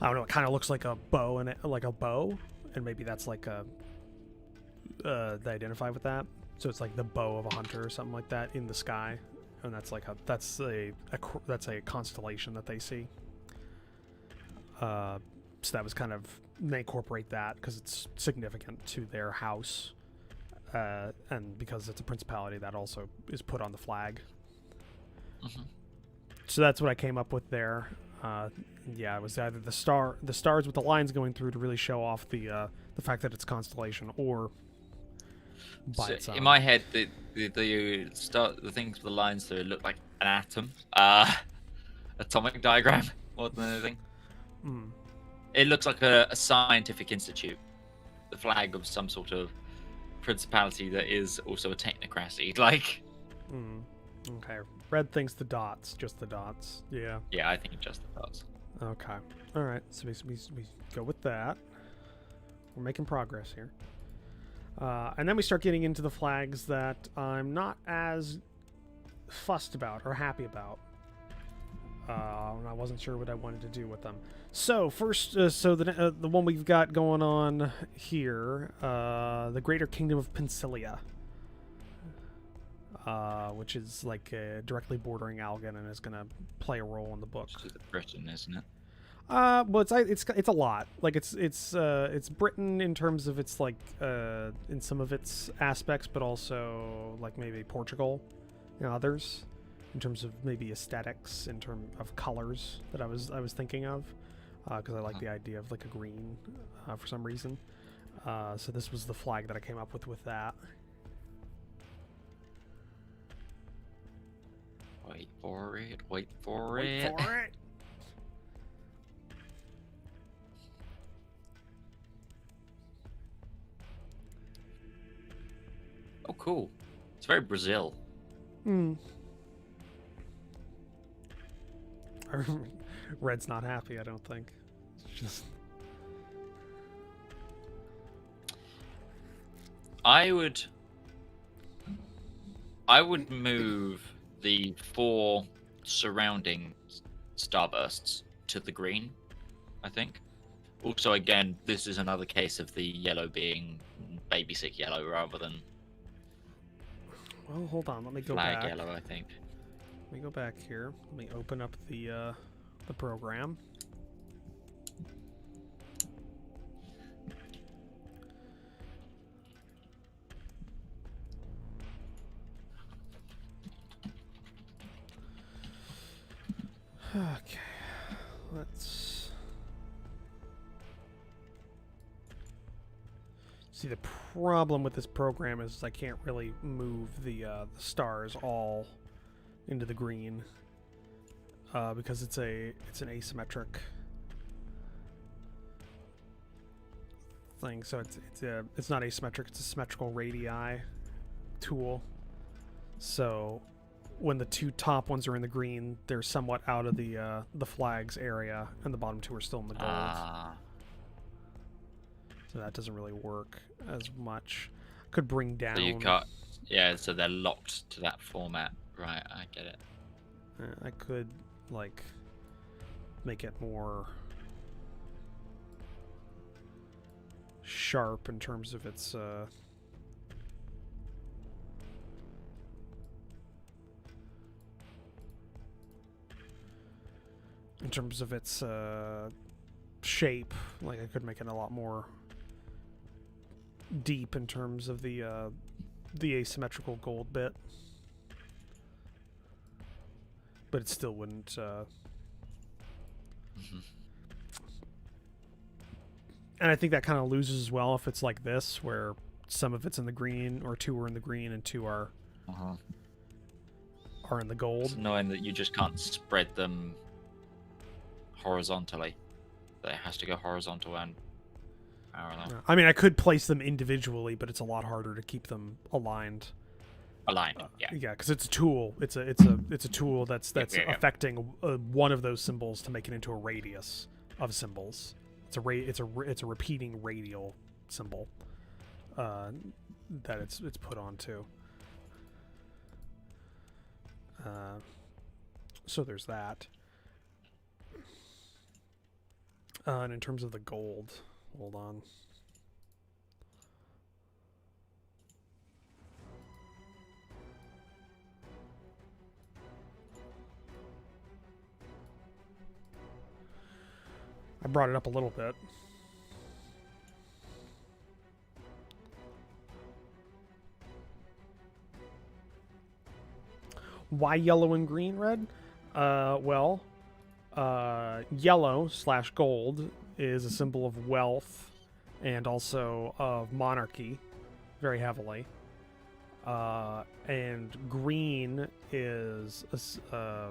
I don't know, it kind of looks like a bow and maybe that's like a they identify with that. So it's like the bow of a hunter or something like that in the sky, and that's like that's a constellation that they see. So that was kind of, they incorporate that because it's significant to their house, and because it's a principality that also is put on the flag. Mm-hmm. So that's what I came up with there. Yeah, it was either the stars with the lines going through to really show off the fact that it's constellation, or by So its own. in my head, the things with the lines there look like an atom, atomic diagram more than anything. Mm. It looks like a scientific institute, the flag of some sort of principality that is also a technocracy. Like, Okay, red thinks the dots, just the dots. Yeah. yeah, I think just the dots. Okay. All right. So we go with that. We're making progress here. And then we start getting into the flags that I'm not as fussed about or happy about. And I wasn't sure what I wanted to do with them. So first, the one we've got going on here, the Greater Kingdom of Pensilia, which is like directly bordering Algan and is going to play a role in the book. It's Britain, isn't it? Well, it's a lot. Like it's Britain in terms of its like in some of its aspects, but also like maybe Portugal and others in terms of maybe aesthetics, in terms of colors that I was thinking of, because I like the idea of like a green for some reason. So this was the flag that I came up with that. Wait for it. Wait for Wait it. for it. Oh, cool. It's very Brazil. Red's not happy, I don't think. It's just... I would move the 4 surrounding starbursts to the green, I think. Also, again, this is another case of the yellow being baby sick yellow rather than Well, hold on. Let me go flag back. yellow, I think. Let me go back here. Let me open up the program. Okay, let's see. The problem with this program is I can't really move the stars all into the green because it's an asymmetric thing. So it's not asymmetric. It's a symmetrical radii tool. So when the 2 top ones are in the green, they're somewhat out of the flags area, and the bottom 2 are still in the gold. So that doesn't really work as much. Could bring down. So you got, yeah. So they're locked to that format, right? I get it. I could like make it more sharp in terms of its. In terms of its shape, like I could make it a lot more deep in terms of the asymmetrical gold bit, but it still wouldn't. Mm-hmm. And I think that kind of loses as well if it's like this, where some of it's in the green, or 2 are in the green and 2 are in the gold. It's annoying that you just can't spread them horizontally. That it has to go horizontal and parallel. I mean, I could place them individually, but it's a lot harder to keep them aligned. Aligned, yeah. Yeah, because it's a tool. It's a tool that's affecting one of those symbols to make it into a radius of symbols. It's a repeating radial symbol that it's put onto. So there's that. And in terms of the gold, hold on. I brought it up a little bit. Why yellow and green, red? Well, yellow / gold is a symbol of wealth and also of monarchy, very heavily. And green is a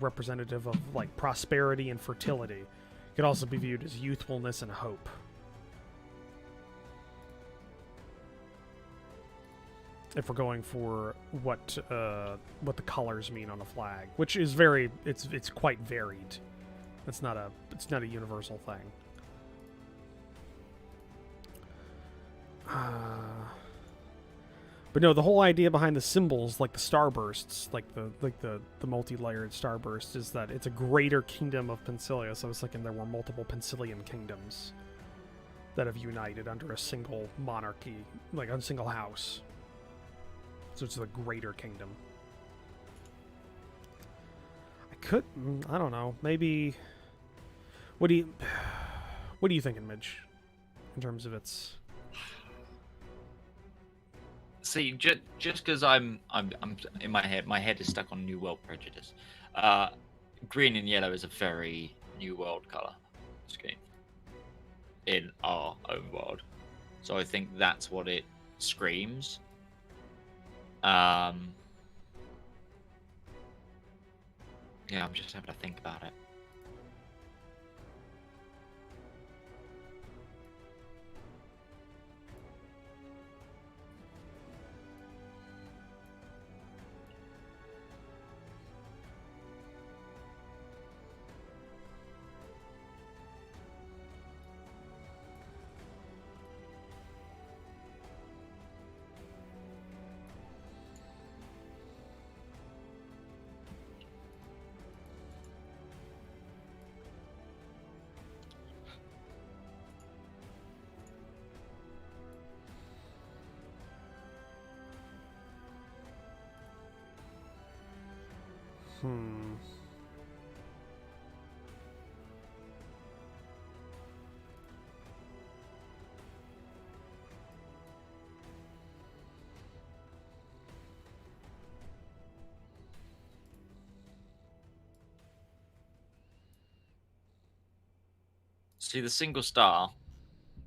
representative of like prosperity and fertility. It could also be viewed as youthfulness and hope. If we're going for what the colors mean on a flag, which is it's quite varied. It's not a universal thing. But no, the whole idea behind the symbols, like the starbursts, like the multi-layered starburst, is that it's a greater kingdom of Pensilia. So I was thinking there were multiple Pensilian kingdoms that have united under a single monarchy, like a single house. So it's the greater kingdom. I don't know. Maybe. What are you thinking, Midge? In terms of its. See, just because I'm in my head is stuck on New World prejudice. Green and yellow is a very New World color scheme in our own world, so I think that's what it screams. Yeah, I'm just having to think about it. See, the single star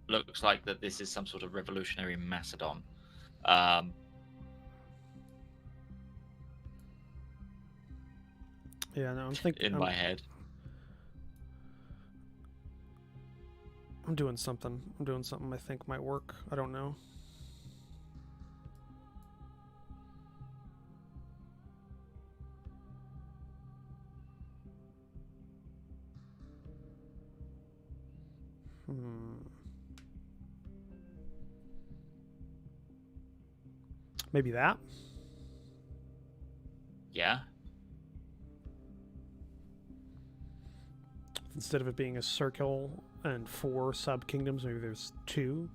looks like that this is some sort of revolutionary Macedon. Yeah, no, I'm thinking in my head. I'm doing something. I think might work. I don't know. Maybe that? Yeah. Instead of it being a circle and 4 sub-kingdoms, maybe there's 2.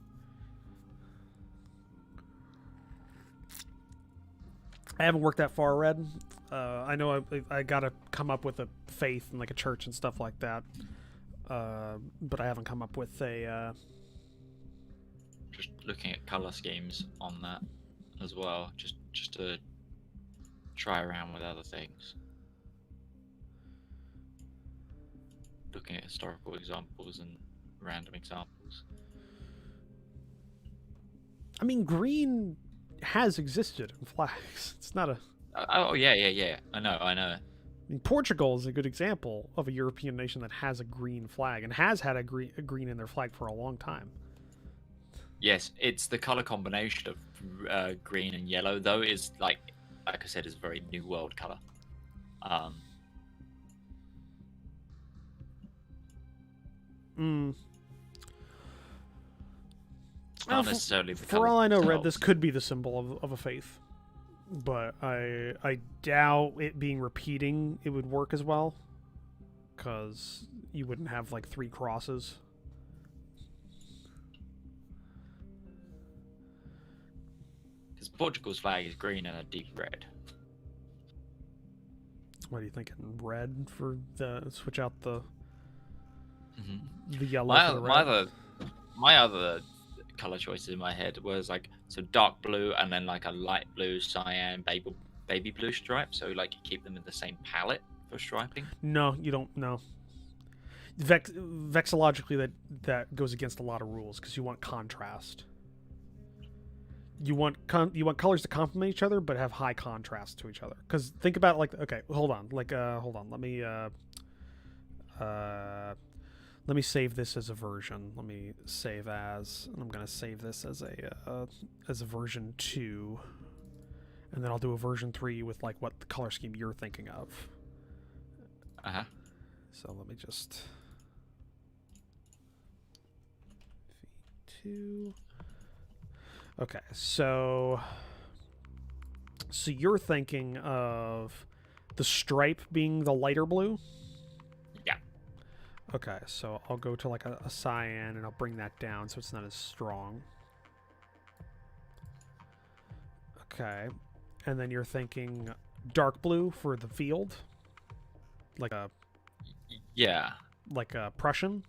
I haven't worked that far, Red. I know I gotta come up with a faith and like a church and stuff like that. But I haven't come up with a... Just looking at color schemes on that as well, just to try around with other things. Looking at historical examples and random examples. I mean, green has existed in flags. It's not a... Oh, yeah. I know. I mean, Portugal is a good example of a European nation that has a green flag and has had a green in their flag for a long time. Yes, it's the color combination of green and yellow, though, is like I said, is a very New World color. Not necessarily the for all I know, Red, this could be the symbol of a faith, but I doubt it being repeating it would work as well, because you wouldn't have like 3 crosses. Because Portugal's flag is green and a deep red. What are you thinking? Red for the switch out the Mm-hmm. yellow for the red? My other color choices in my head was like dark blue and then like a light blue, cyan, baby blue stripe. So like you keep them in the same palette for striping. No, you don't. No. Vexillogically, that goes against a lot of rules because you want contrast. You want colors to complement each other but have high contrast to each other. Because think about it like, okay, hold on, let me save this as a version. Let me save as, and I'm gonna save this as a version 2, and then I'll do a version 3 with like what the color scheme you're thinking of. So let me just V2. Okay, so you're thinking of the stripe being the lighter blue? Yeah. Okay, so I'll go to like a cyan and I'll bring that down so it's not as strong. Okay, and then you're thinking dark blue for the field? Like a Prussian?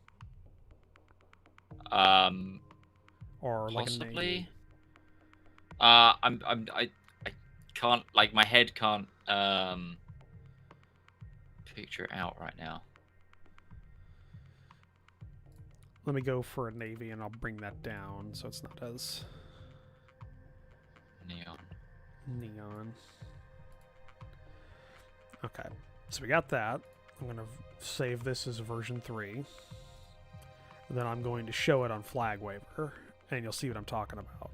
Or possibly. like a navy? I can't, like, my head can't picture it out right now. Let me go for a navy and I'll bring that down so it's not as neon. Okay, so we got that. I'm going to save this as a version 3. And then I'm going to show it on Flag Waver, and you'll see what I'm talking about.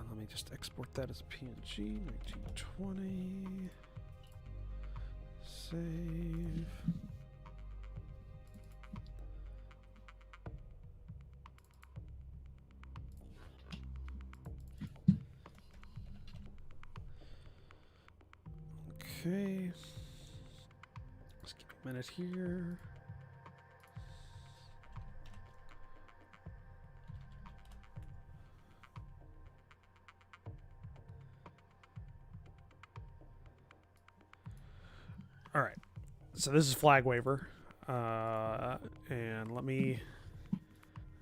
Let me just export that as a PNG. 1920. Save. Okay. Let's give it a minute here. All right. So this is Flag Waver. And let me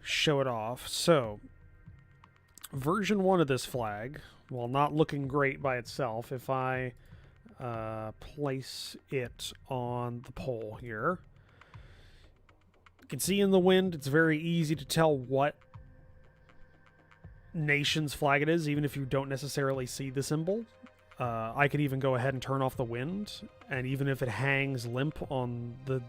show it off. So, version 1 of this flag, while not looking great by itself, if I place it on the pole here, you can see in the wind, it's very easy to tell what nation's flag it is, even if you don't necessarily see the symbol. I could even go ahead and turn off the wind, and even if it hangs limp on the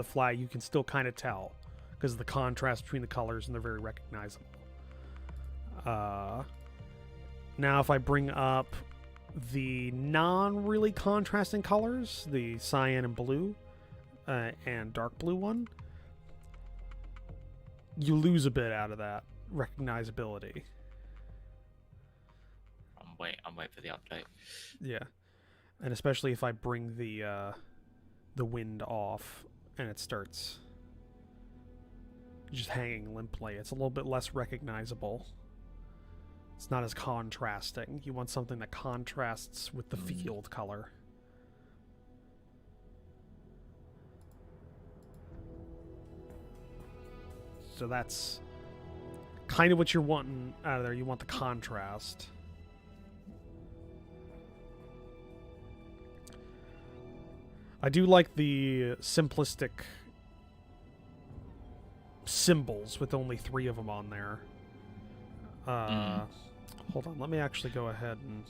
flag, you can still kind of tell because of the contrast between the colors, and they're very recognizable. Now, if I bring up the non-really contrasting colors, the cyan and blue, and dark blue one, you lose a bit out of that recognizability. I'm waiting for the update. Yeah, and especially if I bring the wind off and it starts just hanging limply, it's a little bit less recognizable. It's not as contrasting. You want something that contrasts with the field color. So that's kind of what you're wanting out of there. You want the contrast. I do like the simplistic symbols with only 3 of them on there. Hold on, let me actually go ahead and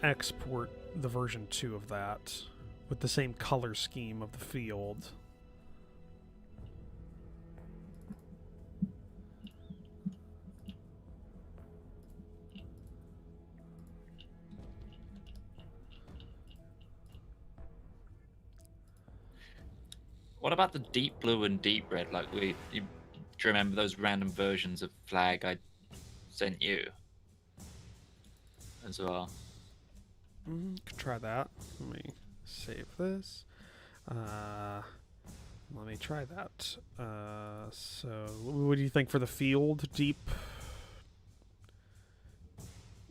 export the version 2 of that with the same color scheme of the field. What about the deep blue and deep red? Like do you remember those random versions of flag I sent you as well? Could try that. Let me save this. Let me try that. So, what do you think for the field? Deep?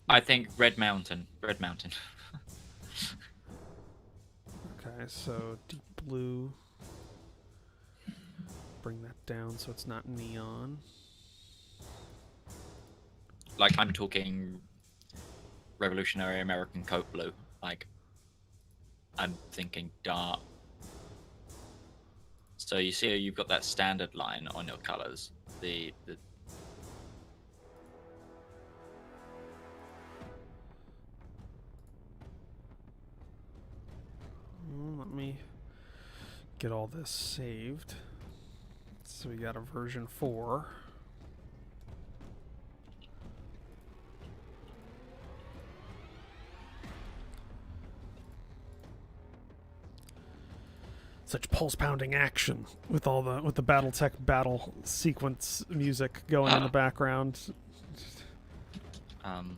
I think Red Mountain. Red Mountain. Okay, so deep blue. Bring that down so it's not neon. Like I'm talking Revolutionary American coat blue. Like I'm thinking dark. So you see, you've got that standard line on your colors. The Let me get all this saved. So we got a version 4. Such pulse pounding action with the BattleTech battle sequence music going in the background. um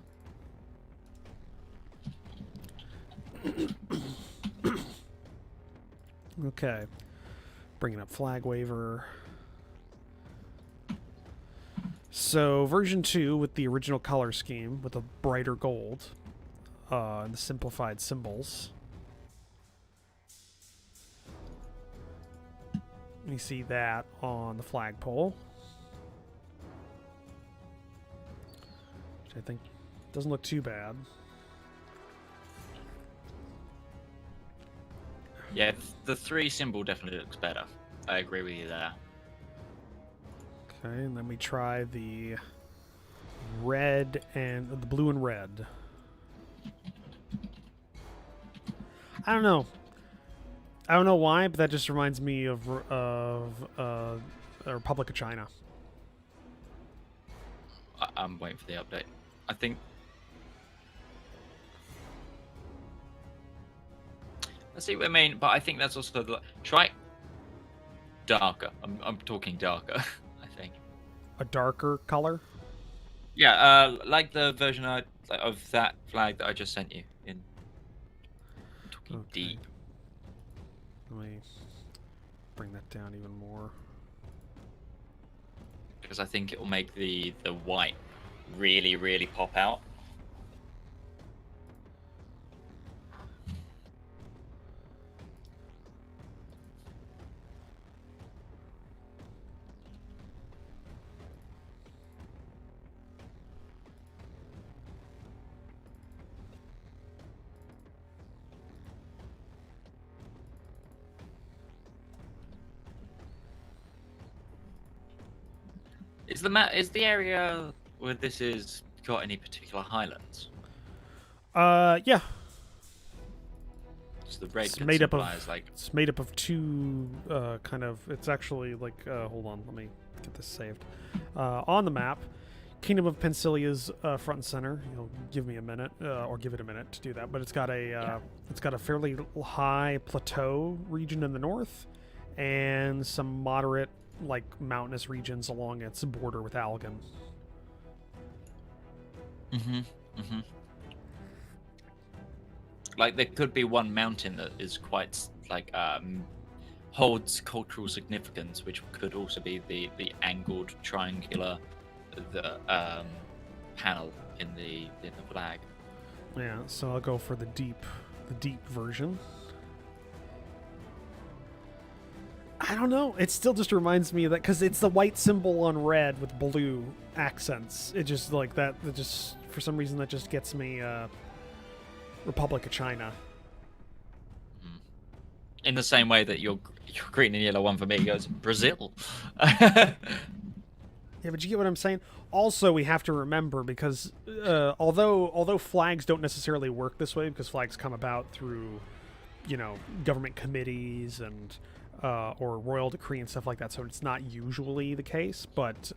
Okay. Bringing up Flag Waver. So, version 2 with the original color scheme with a brighter gold and the simplified symbols. You see that on the flagpole, which I think doesn't look too bad. Yeah, the 3 symbol definitely looks better. I agree with you there. Okay, and then we try the red and the blue and red. I don't know. I don't know why, but that just reminds me of the Republic of China. I'm waiting for the update. I think. I see what I mean, but I think that's also try darker. I'm talking darker. I think A darker color. Yeah, like the version of that flag that I just sent you. I'm talking deep. Let me bring that down even more. Because I think it will make the white really, really pop out. Is the area where this is got any particular highlands? Yeah. So the red It's made up of like it's made up of two kind of. It's actually like hold on, let me get this saved. On the map, Kingdom of Pensilia's front and center. You'll give me a minute, or give it a minute to do that. But it's got a fairly high plateau region in the north, and some moderate like mountainous regions along its border with Algan. Like there could be one mountain that is quite like holds cultural significance, which could also be the angled triangular panel in the flag. Yeah, so I'll go for the deep version. I don't know. It still just reminds me of that because it's the white symbol on red with blue accents. It just like that. That just for some reason that just gets me. Republic of China. In the same way that your green and yellow one for me goes Brazil. Yeah, but you get what I'm saying. Also, we have to remember because although flags don't necessarily work this way because flags come about through, government committees and or royal decree and stuff like that, so it's not usually the case. But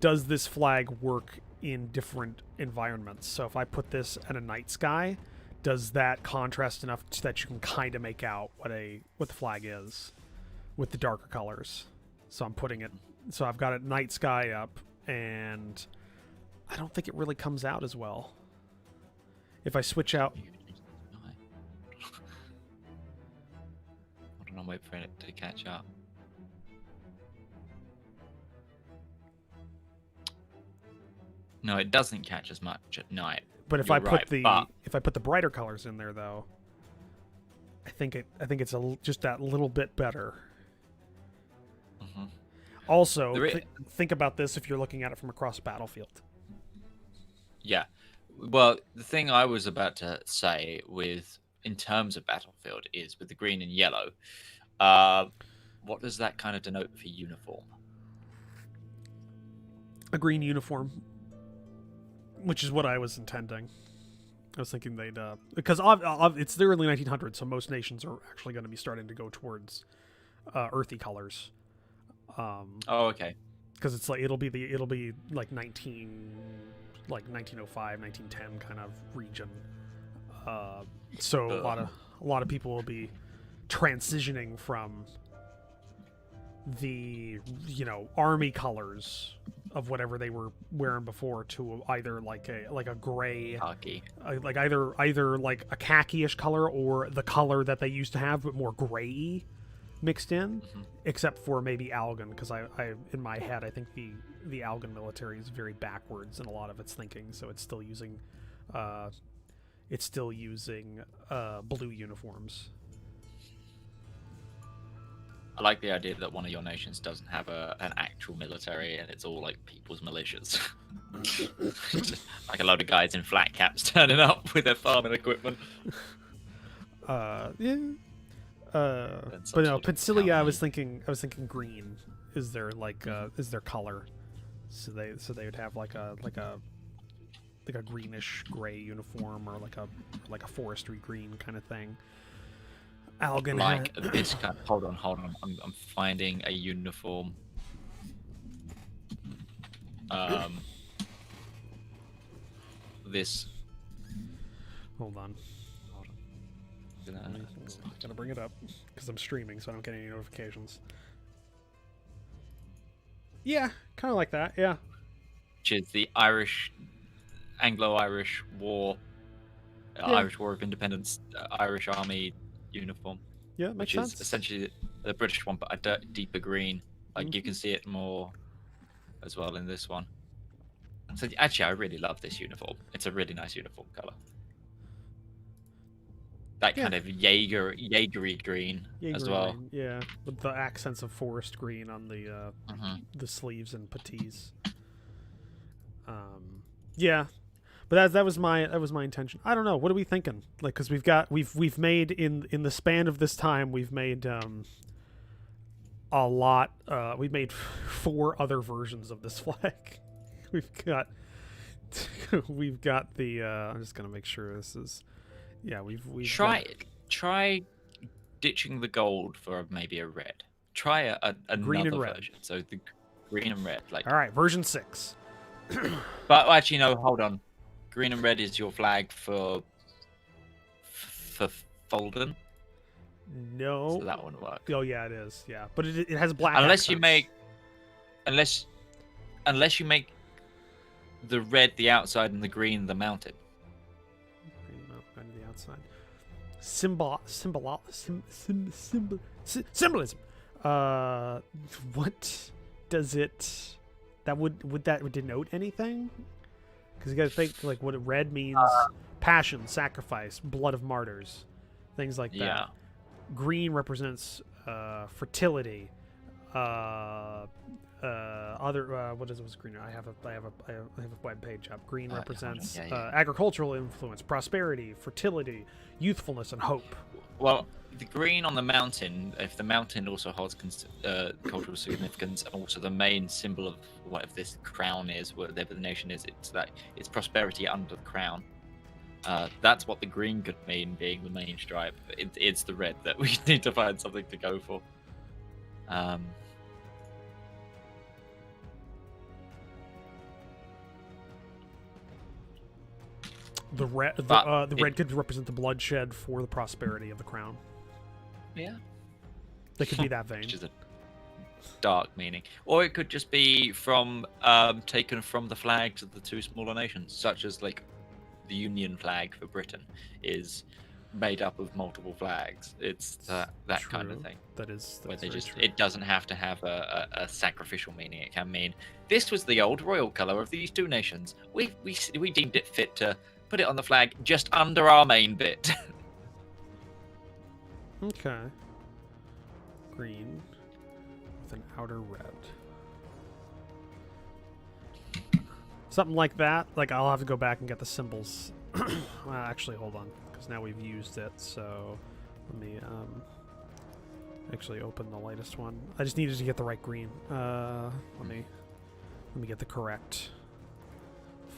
does this flag work in different environments? So if I put this in a night sky, does that contrast enough that you can kind of make out what the flag is with the darker colors. So I'm putting it. So I've got it night sky up, and I don't think it really comes out as well. If I switch out, Hold on, I'll wait for it to catch up. No, it doesn't catch as much at night. but if You're I put right, the but- if I put the brighter colors in there, though, I think it's just that little bit better. Mhm. Also, There i- think about this if you're looking at it from across a battlefield. Yeah. Well, the thing I was about to say in terms of battlefield is with the green and yellow, what does that kind of denote for uniform? A green uniform, which is what I was intending. I was thinking they'd because it's the early 1900s, so most nations are actually going to be starting to go towards earthy colors. Oh, okay. Because it's like it'll be like 1905, 1910 kind of region. So a lot of people will be transitioning from the army colors of whatever they were wearing before to either like a gray, Khaki. like either like a khaki-ish color or the color that they used to have but more gray mixed in, except for maybe Algon, because I in my head I think the Algon military is very backwards in a lot of its thinking, so it's still using blue uniforms. I like the idea that one of your nations doesn't have an actual military and it's all like people's militias. Like a load of guys in flat caps turning up with their farming equipment. Yeah. Then But some no, sort of Pensilia, I was county. thinking green is their is their color. So they would have like a greenish gray uniform or like a forestry green kind of thing. Algon Like this kind. Hold on. I'm finding a uniform. This. Hold on. I'm gonna bring it up because I'm streaming, so I don't get any notifications. Yeah, kind of like that. Yeah. Which is the Anglo-Irish War, Irish War of Independence, Irish Army uniform. Yeah, makes which sense. is essentially the British one, but a deeper green. Like you can see it more as well in this one. So actually, I really love this uniform. It's a really nice uniform color. That kind of Jaegery green as well. Green, yeah, with the accents of forest green on the sleeves and puttees. Yeah, but that was my intention. I don't know. What are we thinking? Like, because we've made in the span of this time, we've made a lot. We've made 4 other versions of this flag. we've got the. I'm just gonna make sure this is. Yeah, we've try ditching the gold for maybe a red. Try green another and red. version. So the green and red, like. All right, version 6. But actually, no. Hold on. Green and red is your flag for Folden. No. So that wouldn't work. Oh yeah, it is. Yeah, but it has black. Unless you accents. unless you make the red the outside and the green the mountain. Green mountain on the outside. Symbolism. What does it? Would that denote anything? Because you got to think like what red means: passion, sacrifice, blood of martyrs, things like that. Yeah. Green represents fertility. What is green? I have a web page up. Green represents agricultural influence, prosperity, fertility, youthfulness, and hope. Well, the green on the mountain, if the mountain also holds cultural significance, and also the main symbol of whatever this crown is, whatever the nation is, it's prosperity under the crown. That's what the green could mean, being the main stripe. It's the red that we need to find something to go for. The red, the red could represent the bloodshed for the prosperity of the crown. Yeah. They could be that vain. Which is a dark meaning, or it could just be from taken from the flags of the two smaller nations, such as like the Union flag for Britain is made up of multiple flags. It's that kind of thing. That's where they just true. it doesn't have to have a sacrificial meaning. It can mean this was the old royal color of these two nations. We deemed it fit to put it on the flag just under our main bit. Okay. Green with an outer red. Something like that. Like, I'll have to go back and get the symbols. Well, actually, hold on, because now we've used it. So let me actually open the latest one. I just needed to get the right green. Let me get the correct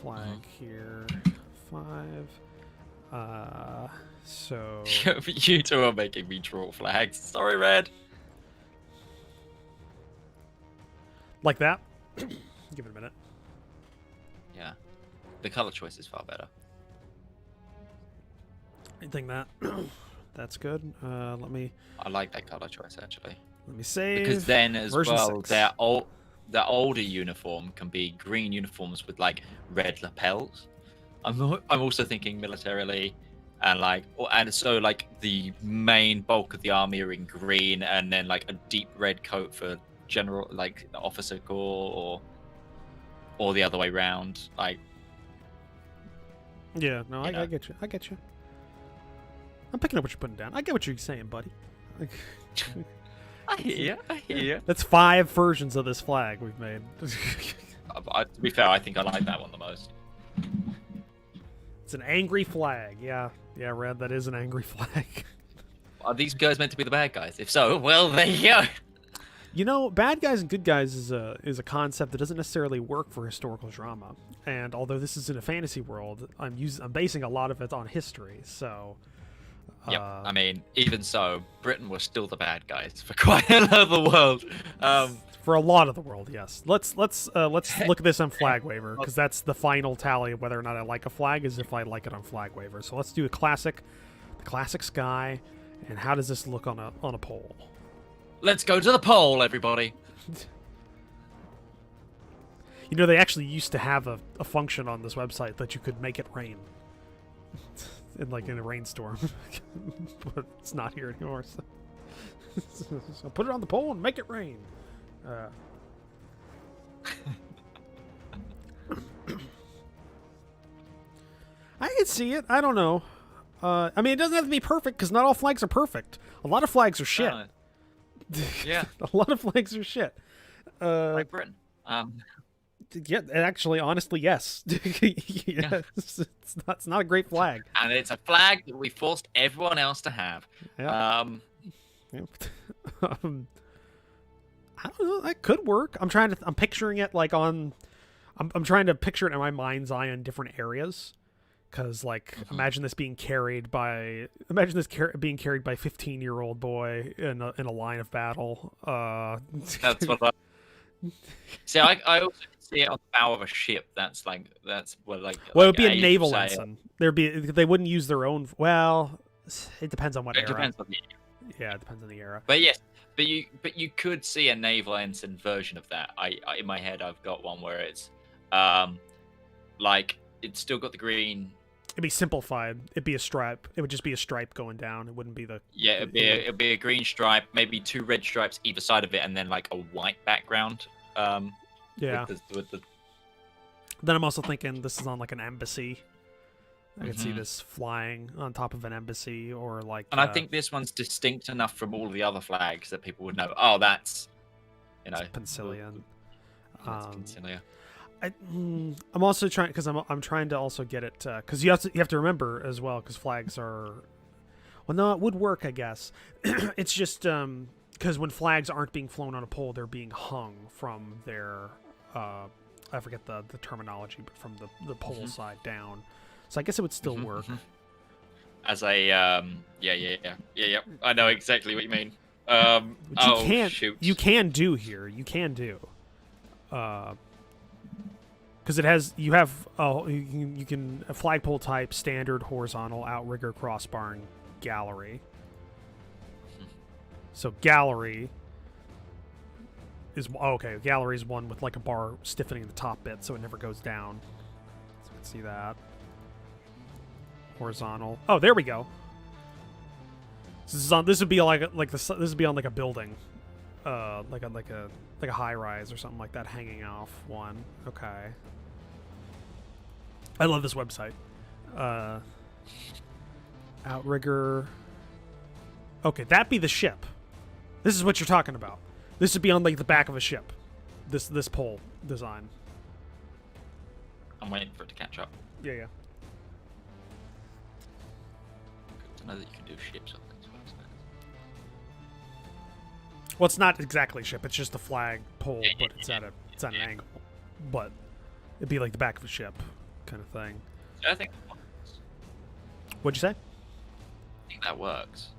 flag here. 5. So You two are making me draw flags. Sorry, Red. like that. Give it a minute. Yeah, the color choice is far better. I think that that's good. Let me I like that color choice actually. let me save. Because then as version well, 6. their older uniform can be green uniforms with like red lapels. I'm also thinking militarily, and so like the main bulk of the army are in green, and then like a deep red coat for general like officer corps, or the other way round. Like, Yeah, no, I get you. I get you. I'm picking up what you're putting down. I get what you're saying, buddy. I hear you. That's 5 versions of this flag we've made. To be fair, I think I like that one the most. It's an angry flag. Yeah, Red, that is an angry flag. Are these guys meant to be the bad guys? If so, well, there you go. You know, bad guys and good guys is a concept that doesn't necessarily work for historical drama. And although this is in a fantasy world, I'm basing a lot of it on history. So, yep. I mean, even so, Britain was still the bad guys for quite a lot of the world. For a lot of the world, yes. Let's look at this on Flag Waiver, because that's the final tally of whether or not I like a flag is if I like it on Flag Waiver. So let's do the classic sky, and how does this look on a poll? Let's go to the poll, everybody. You know, they actually used to have a function on this website that you could make it rain. in a rainstorm. But it's not here anymore, so put it on the poll and make it rain. I can see it. I don't know. I mean, it doesn't have to be perfect, because not all flags are perfect. A lot of flags are shit. Yeah. A lot of flags are shit. Like Britain. Yeah, actually, honestly, yes. Yes. It's not a great flag. And it's a flag that we forced everyone else to have. Yeah. I don't know. That could work. I'm picturing it like on. I'm trying to picture it in my mind's eye in different areas, because like imagine this being carried by 15-year-old boy in a line of battle. That's what. See, I also see it on the bow of a ship. Well, it would be a naval ensign. They wouldn't use their own. Well, it depends on what era. Depends on the era. Yeah, it depends on the era. But yes, but you could see a naval ensign version of that. I in my head I've got one where it's like it's still got the green. It'd be simplified. It'd be a stripe. It would just be a stripe going down. It wouldn't be the. Yeah, it'd be a green stripe, maybe 2 red stripes either side of it, and then like a white background. Yeah. With the... Then I'm also thinking this is on like an embassy. I could see this flying on top of an embassy, or like. And I think this one's distinct enough from all the other flags that people would know. Oh, that's, Pensilian. Pensilia. I'm also trying, because I'm trying to also get it, because you have to remember as well, because flags are, well, no, it would work, I guess. It's just because when flags aren't being flown on a pole, they're being hung from their I forget the terminology, but from the pole side down. So I guess it would still work. As a yeah. I know exactly what you mean. Shoot. You can do here. You can do. because it has you have you can a flagpole type, standard, horizontal, outrigger, crossbar, and gallery. So gallery is okay. Gallery is one with like a bar stiffening the top bit, so it never goes down. So you can see that. Horizontal. Oh, there we go. So this is on. This would be this would be on like a building, like a high rise or something like that, hanging off one. Okay. I love this website. Outrigger. Okay, that'd be the ship. This is what you're talking about. This would be on like the back of a ship. This pole design. I'm waiting for it to catch up. Yeah. Good to know that you can do ships on these websites. Well, it's not exactly a ship. It's just a flag pole, but it's at an angle. But it'd be like the back of a ship, kind of thing. I think that works. What'd you say? I think that works.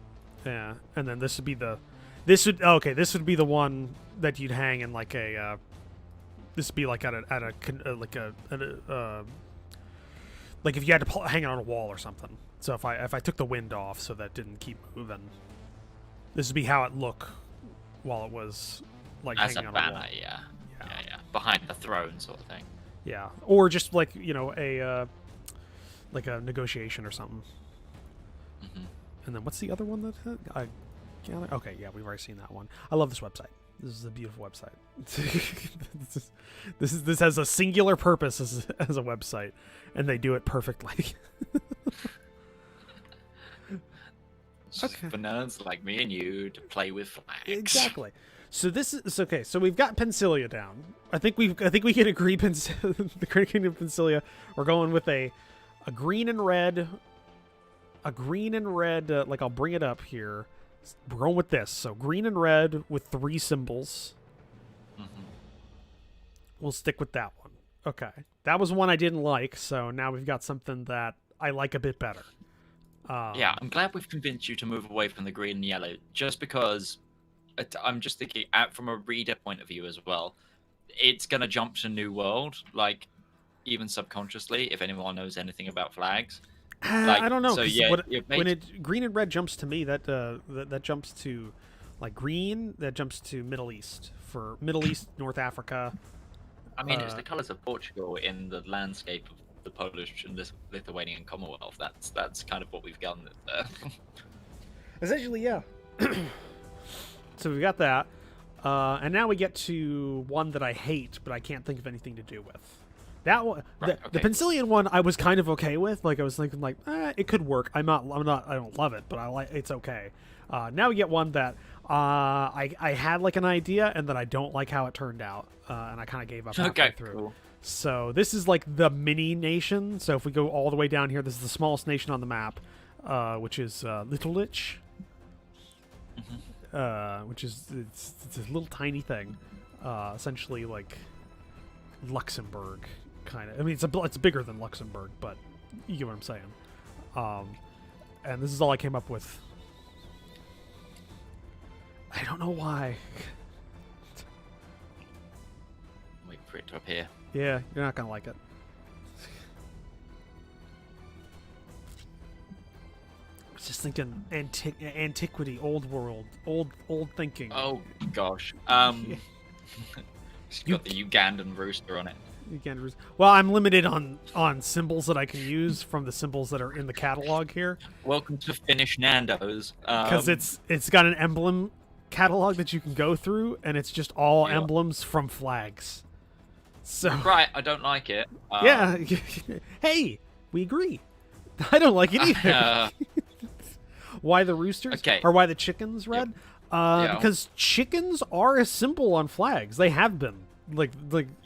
Yeah, and then this would be the. This would be the one that you'd hang in like a. This would be like like if you had to hang it on a wall or something. So if I took the wind off so that didn't keep moving, this would be how it look while it was like as hanging a on banner, a wall. yeah, behind the throne sort of thing. Yeah, or just like a like a negotiation or something. Mm-hmm. And then what's the other one that? Okay, yeah, we've already seen that one. I love this website. This is a beautiful website. This has a singular purpose as a website, and they do it perfectly. Okay. For nerds like me and you to play with flags. Exactly. So this is okay. So we've got Pensilia down. I think we can agree. The Great Kingdom of Pensilia. We're going with a green and red. A green and red. Like I'll bring it up here. We're going with this. So green and red with 3 symbols. Mm-hmm. We'll stick with that one. Okay. That was one I didn't like. So now we've got something that I like a bit better. Yeah, I'm glad we've convinced you to move away from the green and yellow, just because I'm just thinking out from a reader point of view as well. It's going to jump to New World, like, even subconsciously, if anyone knows anything about flags. I don't know. So, yeah, when green and red jumps to me, that jumps to, like, green, that jumps to Middle East. For Middle East, North Africa. I mean, it's the colours of Portugal in the landscape of the Polish and Lithuanian Commonwealth. That's kind of what we've gotten there. Essentially, yeah. So we've got that, and now we get to one that I hate, but I can't think of anything to do with. That one, right, the Pensilian one, I was kind of okay with. Like I was thinking, like, it could work. I don't love it, but I like it's okay. Now we get one that I had like an idea, and then I don't like how it turned out, and I kind of gave up halfway through. Cool. So this is like the mini nation. So if we go all the way down here, this is the smallest nation on the map, which is Little Lich. Mm-hmm. Which is it's a little tiny thing, essentially like Luxembourg kind of. I mean, it's bigger than Luxembourg, but you get what I'm saying. And this is all I came up with. I don't know why. Wait for it to appear. Yeah, you're not gonna like it. I was just thinking antiquity, old world, old thinking. Oh gosh. It's got the Ugandan rooster on it. Well, I'm limited on symbols that I can use from the symbols that are in the catalog here. Welcome to Finnish Nando's. Because it's got an emblem catalog that you can go through, and it's just all emblems from flags. So right, I don't like it. Yeah. Hey, we agree. I don't like it either. Why the roosters? Okay. Or why the chickens red? Yep. Because chickens are a symbol on flags. They have been. Like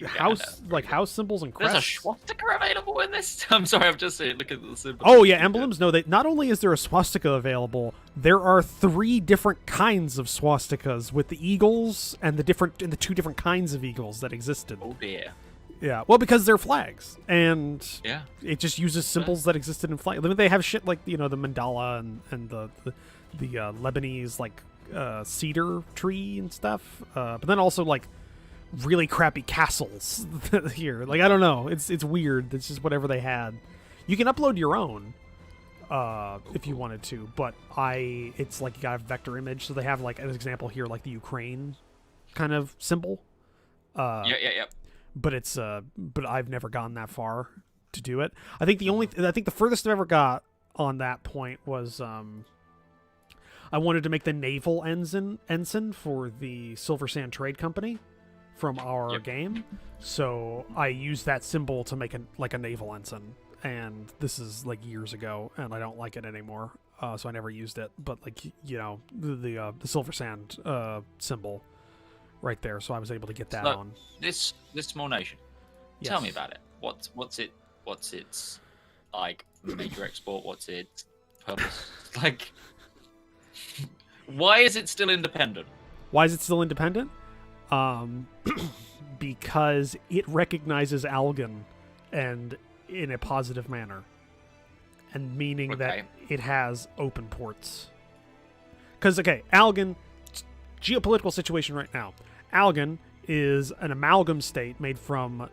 house symbols and crests. There's a swastika available in this. I'm sorry, I'm just looking at the symbol. Oh yeah, emblems. No, not only is there a swastika available, there are 3 different kinds of swastikas with the eagles and the 2 different kinds of eagles that existed. Oh dear. Yeah, well, because they're flags, and yeah, it just uses symbols that existed in flags. I mean, they have shit like the mandala and the Lebanese like cedar tree and stuff, but then also like really crappy castles here. Like, I don't know. It's weird. It's just whatever they had. You can upload your own if you wanted to, but it's like you got a vector image, so they have like an example here, like the Ukraine kind of symbol. Yeah. But but I've never gone that far to do it. I think the furthest I've ever got on that point was I wanted to make the naval ensign for the Silver Sand Trade Company from our game, so I used that symbol to make a naval ensign. And this is like years ago, and I don't like it anymore, so I never used it. But like, you know, the Silver Sand symbol right there, so I was able to get that on. This small nation. Yes. Tell me about it. What's its like major export? What's its purpose? Like, why is it still independent? Why is it still independent? Because it recognizes Algon and in a positive manner, and meaning that it has open ports. Because Algon, geopolitical situation right now. Algon is an amalgam state made from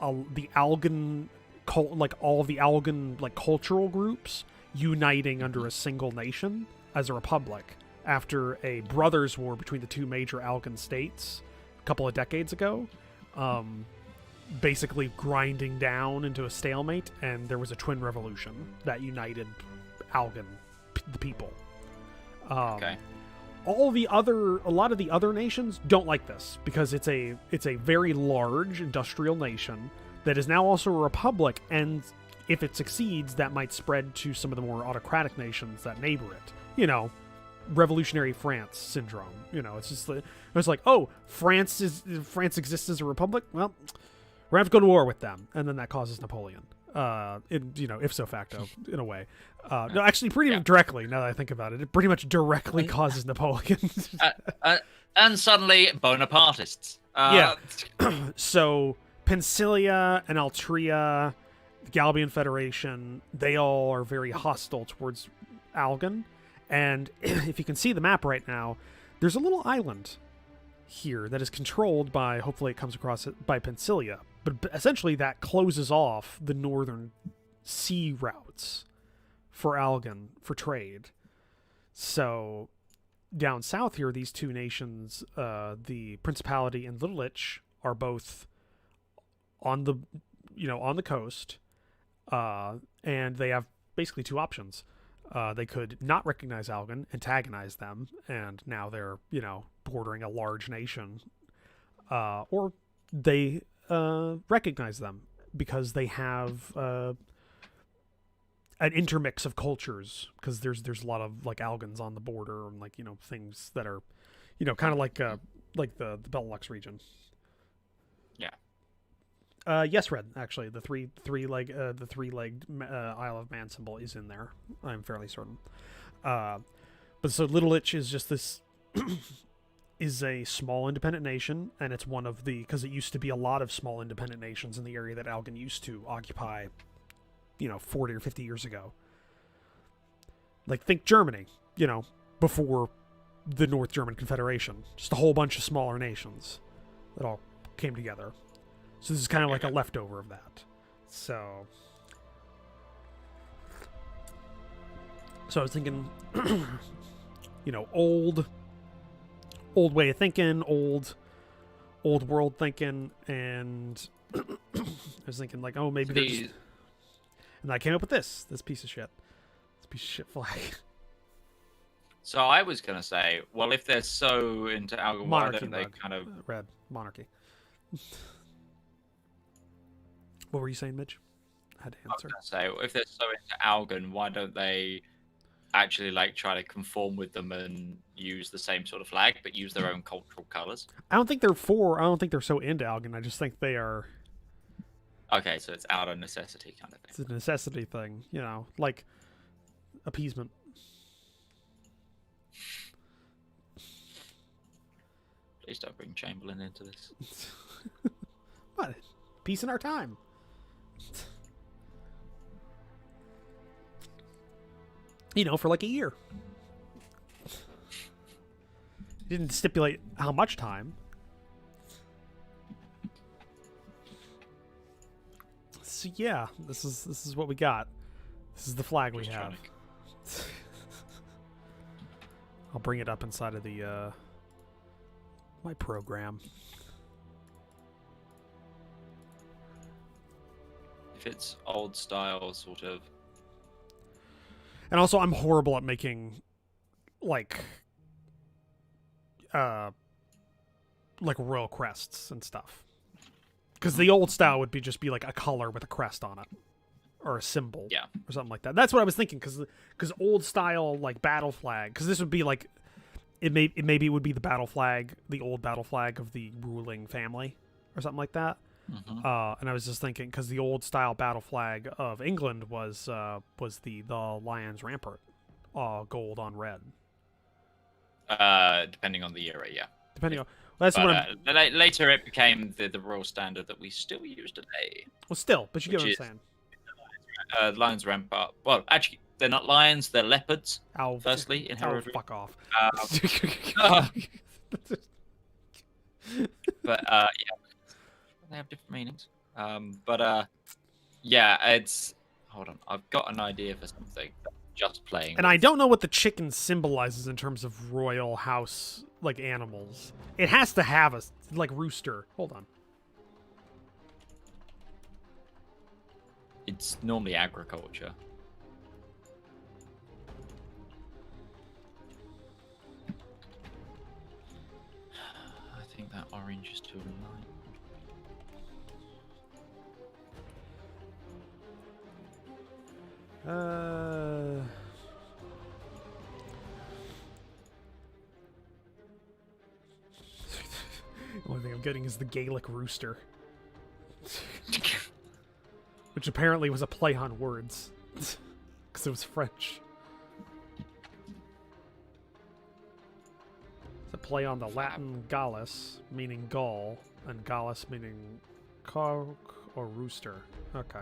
the Algon all of the Algon like cultural groups uniting under a single nation as a republic after a brothers' war between the two major Algon states a couple of decades ago. Basically grinding down into a stalemate, and there was a twin revolution that united Algon, the people. A lot of the other nations don't like this because it's a very large industrial nation that is now also a republic, and if it succeeds, that might spread to some of the more autocratic nations that neighbor it. You know, revolutionary France syndrome. You know, it's like, oh, France exists as a republic. Well, we're gonna have to go to war with them, and then that causes Napoleon. Ipso facto, in a way. No, actually, pretty directly. Now that I think about it, it pretty much directly causes Napoleon. And suddenly, Bonapartists. So Pensilia and Altria, the Galbian Federation, they all are very hostile towards Algon. And if you can see the map right now, there's a little island here that is controlled by, hopefully it comes across it, by Pensilia. But essentially that closes off the northern sea routes for Algon for trade. So down south here, these two nations, the Principality and Little Lich, are both on the coast, and they have basically two options. They could not recognize Algon, antagonize them, and now they're, bordering a large nation. Or they recognize them because they have an intermix of cultures, because there's a lot of like Algons on the border, and like, things that are, kind of like the Benelux region. Yes, Red. Actually, the three-legged Isle of Man symbol is in there. I'm fairly certain. But so Little Lich is just this is a small independent nation, and it's one of because it used to be a lot of small independent nations in the area that Algon used to occupy, 40 or 50 years ago. Like, think Germany, before the North German Confederation. Just a whole bunch of smaller nations that all came together. So this is kind of like a leftover of that. So I was thinking, old way of thinking, old world thinking, and I was thinking like, oh, maybe there's... And I came up with this piece of shit. This piece of shit flag. So I was going to say, well, if they're so into Algon, why don't they kind of... Red. Monarchy. What were you saying, Mitch? I had to answer. I was going to say, if they're so into Algon, why don't they actually like try to conform with them and use the same sort of flag, but use their own cultural colors? I don't think they're so into Algon. I just think they are... Okay, so it's out of necessity kind of thing. It's a necessity thing, like appeasement. Please don't bring Chamberlain into this. What? Peace in our time. For like a year. He didn't stipulate how much time. So yeah, this is what we got. This is the flag we have. I'll bring it up inside of the my program. If it's old style, sort of. And also, I'm horrible at making like royal crests and stuff. Because the old style would be just be like a color with a crest on it, or a symbol, or something like that. That's what I was thinking. Because old style like battle flag. Because this would be like maybe it would be the battle flag, the old battle flag of the ruling family, or something like that. Mm-hmm. And I was just thinking because the old style battle flag of England was the Lion's Rampart, gold on red. Depending on the era, yeah. Depending on that's but, what later it became the royal standard that we still use today. Well, still, but you get what I'm saying. Lion's Rampart. Well, actually, they're not lions; they're leopards. Firstly, in heraldry. Fuck off. But yeah, they have different meanings. Yeah, it's. Hold on, I've got an idea for something. Just playing. And I don't know what the chicken symbolizes in terms of royal house like animals. It has to have a like rooster. Hold on. It's normally agriculture. I think that orange is too light. The only thing I'm getting is the Gaelic rooster. Which apparently was a play on words. Because it was French. It's a play on the Latin Gallus, meaning Gaul, and Gallus meaning cock or rooster. Okay.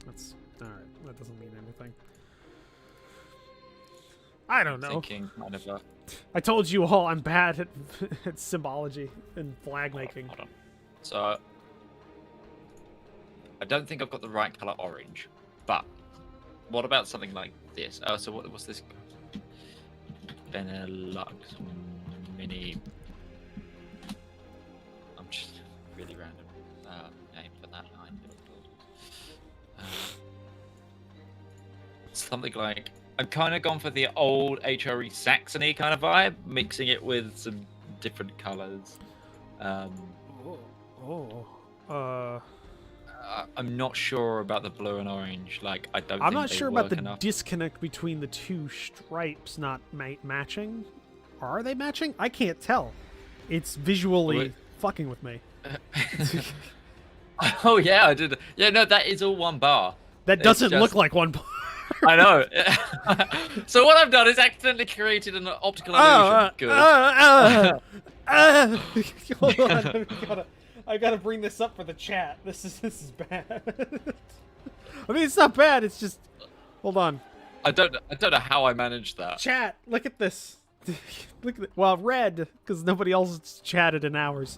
That's alright. That doesn't mean anything. I don't know. Thinking kind of a... I told you all I'm bad at symbology and flag making. Hold on. So, I don't think I've got the right color orange, but what about something like this? Oh, so what's this? Benelux mini. I'm just really random name for that line. Something like, I've kind of gone for the old HRE Saxony kind of vibe, mixing it with some different colors. I'm not sure about the blue and orange. Like, I don't. I'm not sure about the disconnect between the two stripes not matching. Are they matching? I can't tell. It's visually fucking with me. Oh yeah, I did. Yeah, no, that is all one bar. That doesn't look like one bar. I know. So what I've done is accidentally created an optical illusion. Good. Hold on, I gotta bring this up for the chat. This is bad. I mean, it's not bad. It's just, hold on. I don't know how I managed that. Chat, look at this. Look at it. Well, red because nobody else has chatted in hours.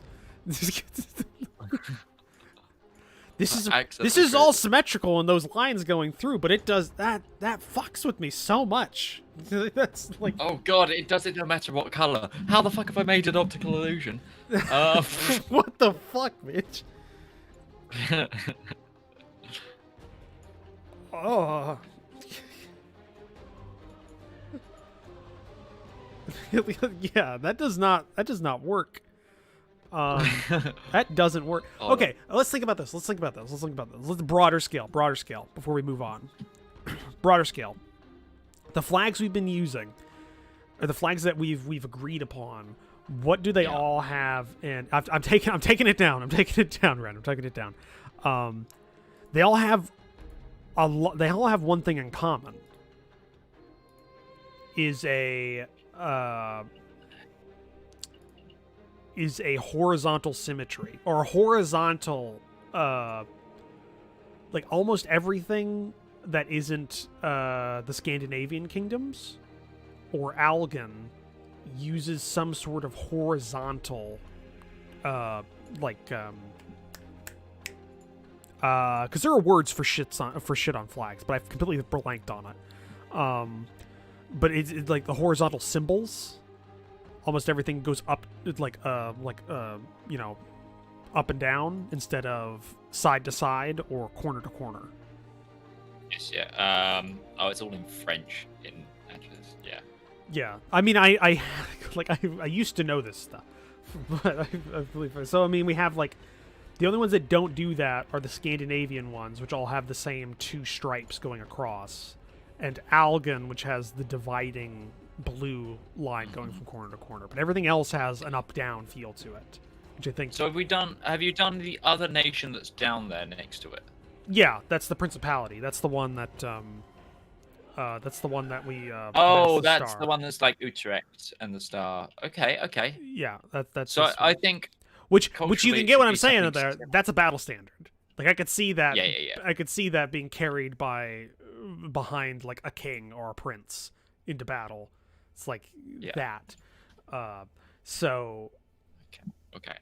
This is all symmetrical and those lines going through, but it does that fucks with me so much. That's like, oh god, it does it no matter what color. How the fuck have I made an optical illusion? What the fuck, bitch? Oh. Yeah, that does not work. That doesn't work. Okay, let's think about this. Let's broader scale before we move on. Broader scale. The flags we've been using, or the flags that we've agreed upon, what do they all have? And I'm taking it down. Ren. I'm taking it down. They all have one thing in common. Is a horizontal symmetry, or a horizontal, like almost everything that isn't the Scandinavian kingdoms or Algan uses some sort of horizontal because there are words for shit on flags, but I've completely blanked on it. But it's like the horizontal symbols. Almost everything goes up, you know, up and down instead of side to side or corner to corner. Yes, yeah. Oh, it's all in French in Atlas. Yeah. Yeah, I mean, I used to know this stuff, but I believe so. I mean, we have like the only ones that don't do that are the Scandinavian ones, which all have the same two stripes going across, and Algon, which has the dividing blue line going from corner to corner. But everything else has an up-down feel to it, which I think. So have you done the other nation that's down there next to it? Yeah, that's the Principality. That's the one that we. Oh, that's that's star. the one that's like Utrecht and the star. Okay, okay. Yeah, that's. So this I one. think. Which you Culturally, can it get should what I'm be saying something there. similar. That's a battle standard. Like I could see that. Yeah. I could see that being carried behind like a king or a prince into battle. It's like that. So. Okay.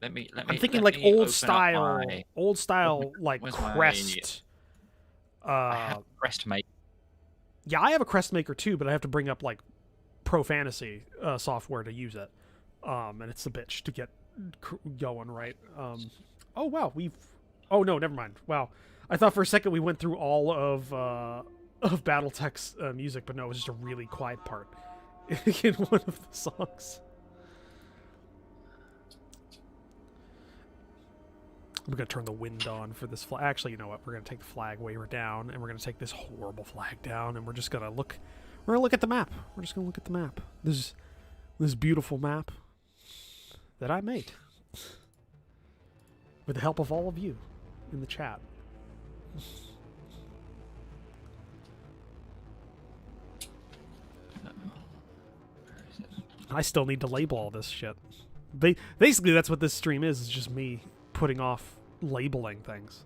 Let me. I'm thinking let like me old open style, up like where's crest. I have crest, mate. Yeah, I have a crest maker too, but I have to bring up like Pro Fantasy software to use it, and it's a bitch to get going right. Oh wow, oh no, never mind. Wow, I thought for a second we went through all of BattleTech's music, but no, it was just a really quiet part in one of the songs. We're gonna turn the wind on for this flag. Actually, you know what? We're gonna take the flag waver down, and we're gonna take this horrible flag down, and we're just gonna look. We're gonna look at the map. We're just gonna look at the map. This beautiful map that I made with the help of all of you in the chat. I still need to label all this shit. Basically, that's what this stream is just me putting off labeling things.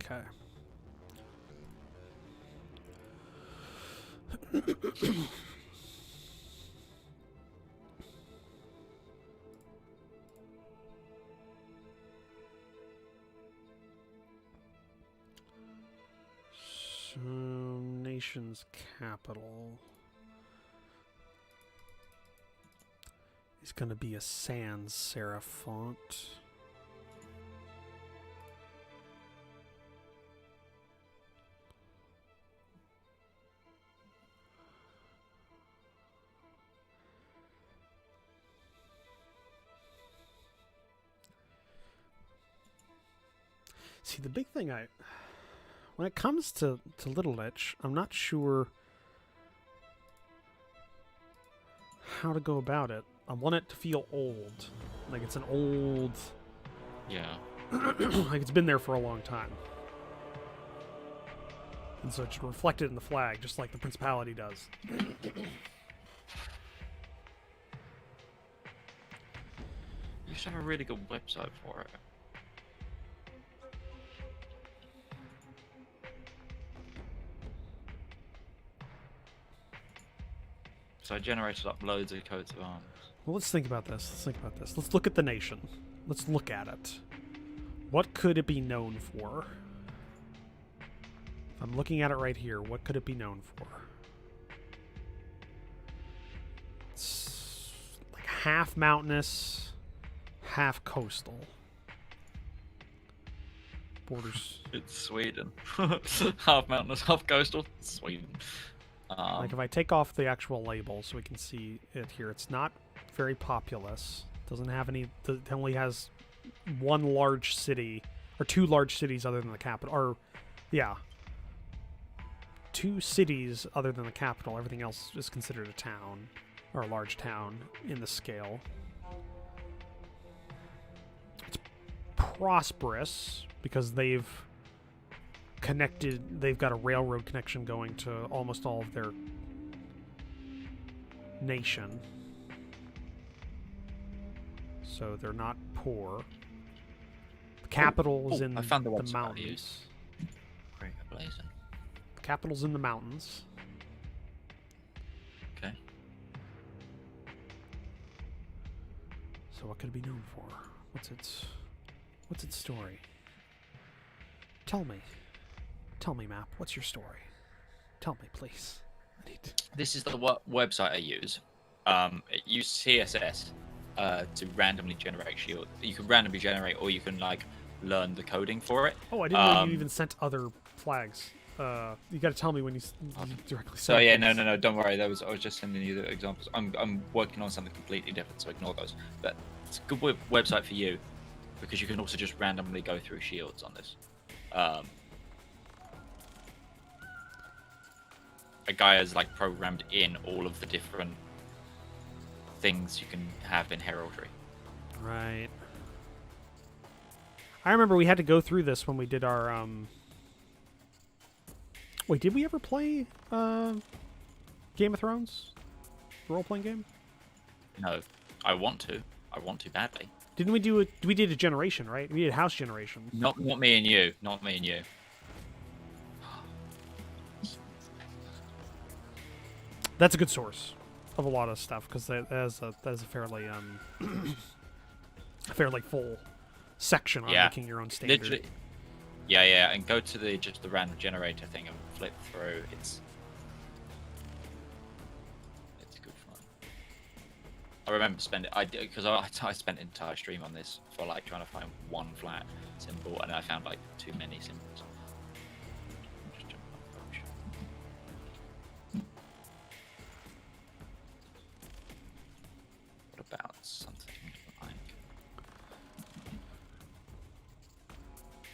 Okay. So, nation's capital is going to be a sans serif font. See, the big thing when it comes to Little Lich, I'm not sure how to go about it. I want it to feel old. Like it's an old... Yeah. like it's been there for a long time. And so it should reflect it in the flag, just like the Principality does. You should have a really good website for it. So I generated up loads of coats of arms. Well, let's think about this. Let's look at the nation. Let's look at it. What could it be known for? If I'm looking at it right here, what could it be known for? It's like half mountainous, half coastal. Borders. It's Sweden. Half mountainous, half coastal. Sweden. Like if I take off the actual label so we can see it here, it's not very populous. Doesn't have any. It only has one large city or two large cities other than the capital. Or, yeah, two cities other than the capital. Everything else is considered a town or a large town in the scale. It's prosperous because they've got a railroad connection going to almost all of their nation. So they're not poor. The capital is in I found the the website I mountains. used. Great blazing. The capital's in the mountains. Okay. So what could it be known for? What's its story? Tell me, Map. What's your story? Tell me, please. I need to... This is the website I use. It uses CSS to randomly generate shield. You can randomly generate, or you can like learn the coding for it. Oh, I didn't know you even sent other flags. You got to tell me when you directly send. So yeah, no, don't worry. I was just sending you the examples. I'm working on something completely different, so ignore those. But it's a good website for you because you can also just randomly go through shields on this. A guy has like programmed in all of the different things you can have in heraldry. Right. I remember we had to go through this when we did our Wait, did we ever play Game of Thrones? The role-playing game? No, I want to badly. Didn't we do it? We did a generation, right? We did House Generation. Not me and you. Not me and you. That's a good source of a lot of stuff because that is a fairly full section on making your own standard. Literally. Yeah, and go to the random generator thing and flip through. It's good fun. I remember spending I spent an entire stream on this for like trying to find one flat symbol, and I found like too many symbols. Just jump on Roach. What about something like?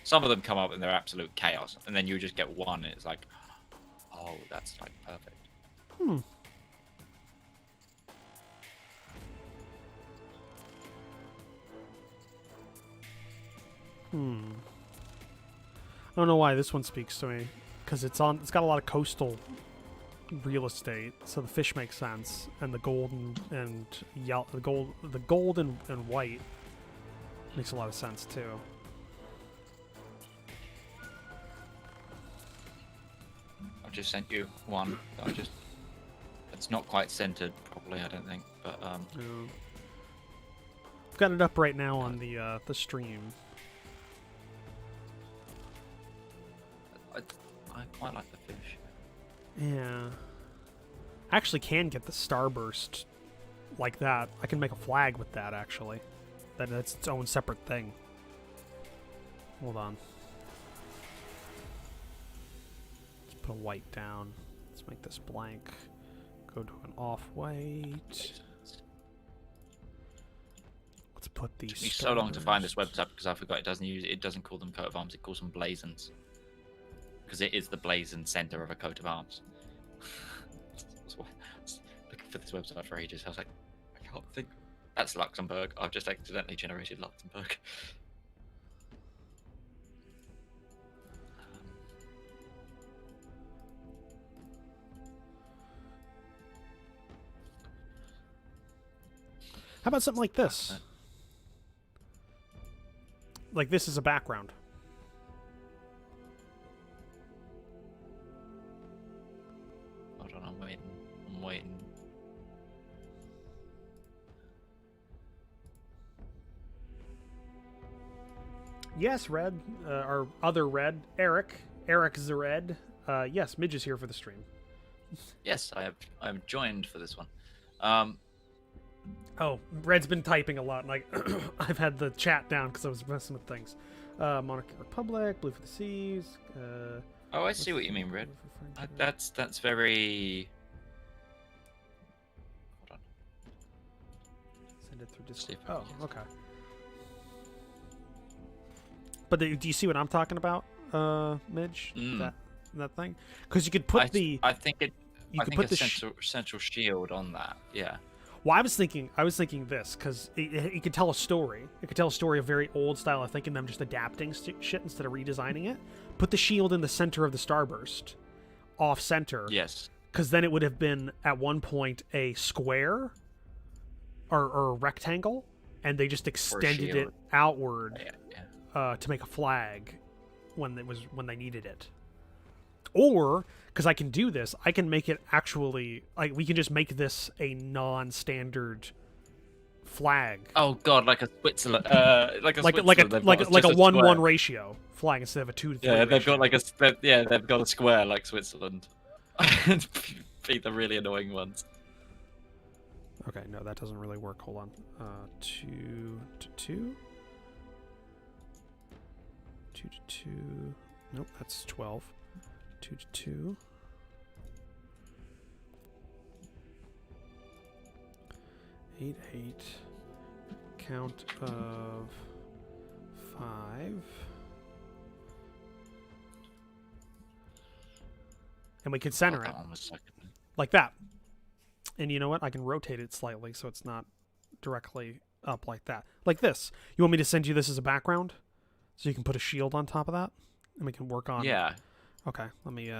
Some of them come up and they're absolute chaos, and then you just get one, and it's like, oh, that's like perfect. I don't know why this one speaks to me, because it's got a lot of coastal real estate, so the fish makes sense, and the gold and yellow, the gold and white makes a lot of sense too. I've just sent you one. It's not quite centered properly, I don't think, but I've got it up right now on the stream. I quite like the fish. Yeah. I actually can get the starburst like that. I can make a flag with that, actually. That's its own separate thing. Hold on. Let's put a white down. Let's make this blank. Go to an off-white. Let's put these. It took me so long to find this website because I forgot it doesn't call them coat of arms, it calls them blazons. Because it is the blazon center of a coat of arms. Looking for this website for ages, I was like, I can't think. That's Luxembourg. I've just accidentally generated Luxembourg. How about something like this? Like this is a background. Hold on, I'm waiting. Yes, Red. Our other Red, Eric. Eric Zered. Yes, Midge is here for the stream. Yes, I'm joined for this one. Oh, Red's been typing a lot, and I've had the chat down because I was messing with things. Monarchy Republic, Blue for the Seas. Oh, I see what you mean, Red. That's very. Hold on. Send it through See Discord. if I can Oh, okay. But do you see what I'm talking about, Midge? That thing? Because you could put I think it. You I could think put a the central shield on that. Yeah. Well, I was thinking this because it could tell a story. It could tell a story of very old style. I think in them just adapting shit instead of redesigning it. Put the shield in the center of the starburst, off center. Yes. Because then it would have been at one point a square or a rectangle, and they just extended it outward to make a flag when they needed it. Or because I can do this, I can make it actually like we can just make this a non-standard flag. Oh god, like a Switzerland, like a 1-1 ratio flag instead of a 2-3. Yeah, they've ratio. got they've got a square like Switzerland. Be the really annoying ones. Okay, no, that doesn't really work. Hold on, 2 to 2, 2 to 2. Nope, that's 12. 2 to 2. 8, 8. Count of 5. And we can center it like that. And you know what? I can rotate it slightly so it's not directly up like that. Like this. You want me to send you this as a background? So you can put a shield on top of that? And we can work on... Yeah. Okay, let me...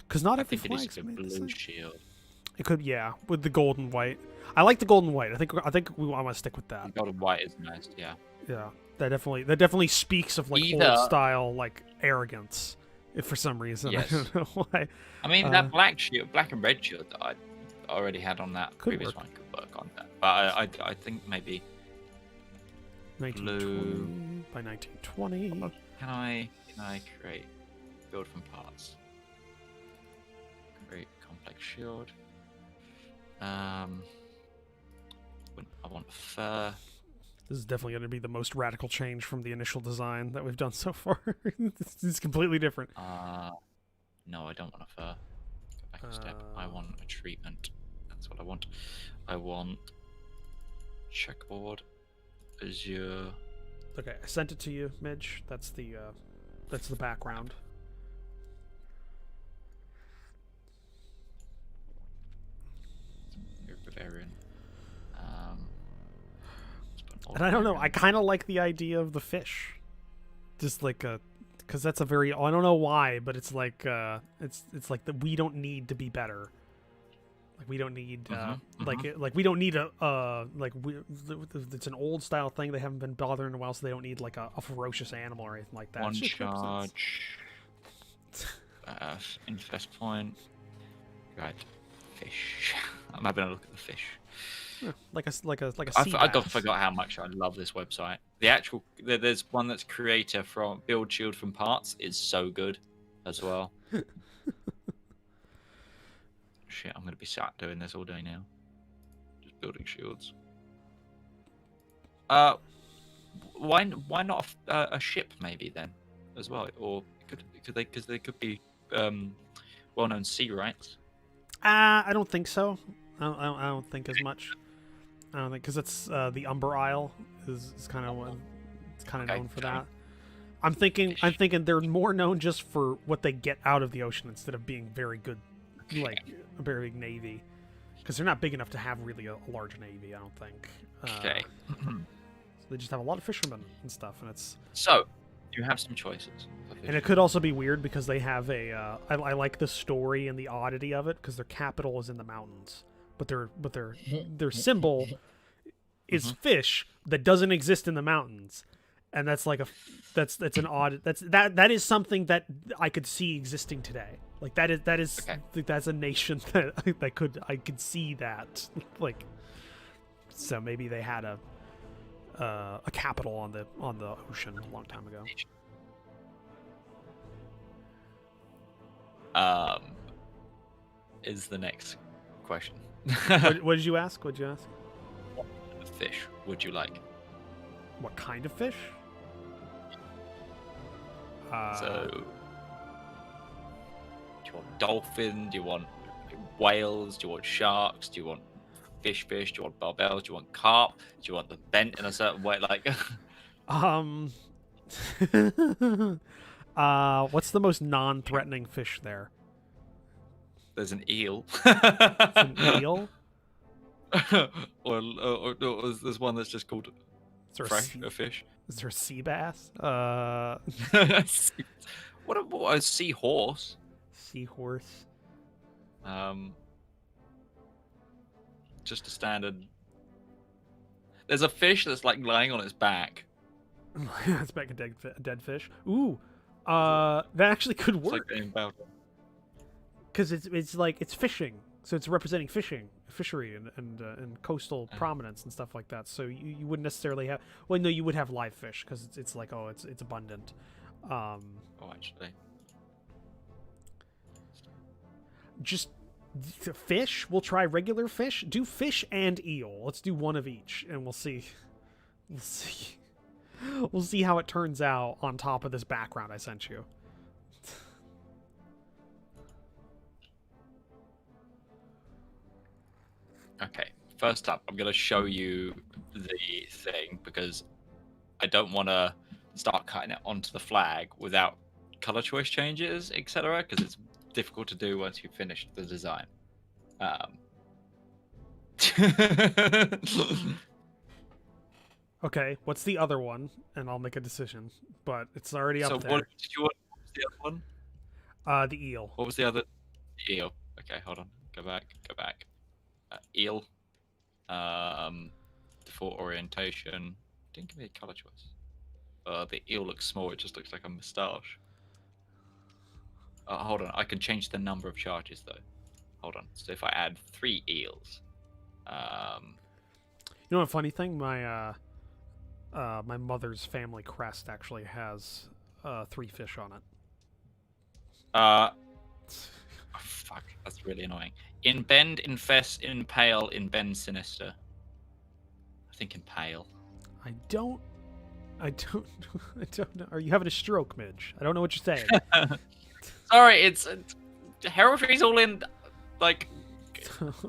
Because not every flag's made the same. Shield. It could, yeah, with the gold and white. I like the gold and white. I think I want to stick with that. The gold and white is nice, yeah. Yeah, that definitely speaks of like old style like arrogance. If for some reason, yes. I don't know why. I mean that black and red shield that I already had on that previous one could work on that, but I think maybe 1920 by 1920. Can I create build from parts? Create complex shield. I want fur. This is definitely going to be the most radical change from the initial design that we've done so far. This is completely different. No, I don't want a fur. Go back a step. I want a treatment. That's what I want. I want checkerboard, azure. Okay, I sent it to you, Midge. That's the background. Bavarian. And I don't know. I kind of like the idea of the fish, just like because that's a very I don't know why, but it's like it's like that we don't need to be better. Like we don't need like we don't need it's an old style thing. They haven't been bothering in a while, so they don't need like a ferocious animal or anything like that. One charge. Infest point. Right. Fish. I'm having a look at the fish. Yeah, like a sea I bass. forgot how much I love this website. There's one that's creator from Build Shield from Parts is so good as well. Shit, I'm gonna be sat doing this all day now, just building shields. Why not a ship maybe then as well, or could they because they could be well-known sea rights. I don't think so. I don't think as much. I don't think because it's the Umber Isle is kind of known for that. I'm thinking they're more known just for what they get out of the ocean instead of being very good, like a very big navy, because they're not big enough to have really a large navy. I don't think. Okay. So they just have a lot of fishermen and stuff, and it's so you have some choices. And it could also be weird because they have a. I like the story and the oddity of it because their capital is in the mountains, but their symbol is fish that doesn't exist in the mountains, and that's like that's an odd that is something that I could see existing today. Like that is okay. That's a nation that I could see that like. So maybe they had a capital on the ocean a long time ago. Is the next question. What did you ask? What fish would you like? What kind of fish? So, do you want dolphin? Do you want whales? Do you want sharks? Do you want fish? Do you want barbels? Do you want carp? Do you want them bent in a certain way? Like, what's the most non-threatening fish there? There's an eel. It's an eel. or there's one that's just called Is there a fish. is there a sea bass? What a seahorse? Seahorse. Just a standard. There's a fish that's like lying on its back. It's back a dead fish. Ooh, that actually could It's like work getting about it. because it's like it's fishing, so it's representing fishery, and coastal prominence and stuff like that. So you wouldn't necessarily have. Well, no, you would have live fish because it's like it's abundant. Oh, actually. Just fish. We'll try regular fish. Do fish and eel. Let's do one of each, and we'll see. We'll see. We'll see how it turns out on top of this background I sent you. Okay, first up, I'm going to show you the thing because I don't want to start cutting it onto the flag without color choice changes, etc., because it's difficult to do once you've finished the design. Okay, what's the other one? And I'll make a decision. But it's already up so there. what was the other one? The eel. What was the other? Eel. Okay, hold on. Go back. Eel. Default orientation. Didn't give me a color choice. The eel looks small. It just looks like a moustache. Hold on. I can change the number of charges though. Hold on. So if I add 3 eels. You know what? Funny thing, my mother's family crest actually has 3 fish on it. Oh, fuck, that's really annoying. In bend, infest, impale, in bend, sinister. I think impale. I don't know. Are you having a stroke, Midge? I don't know what you're saying. Sorry, it's heraldry's all in like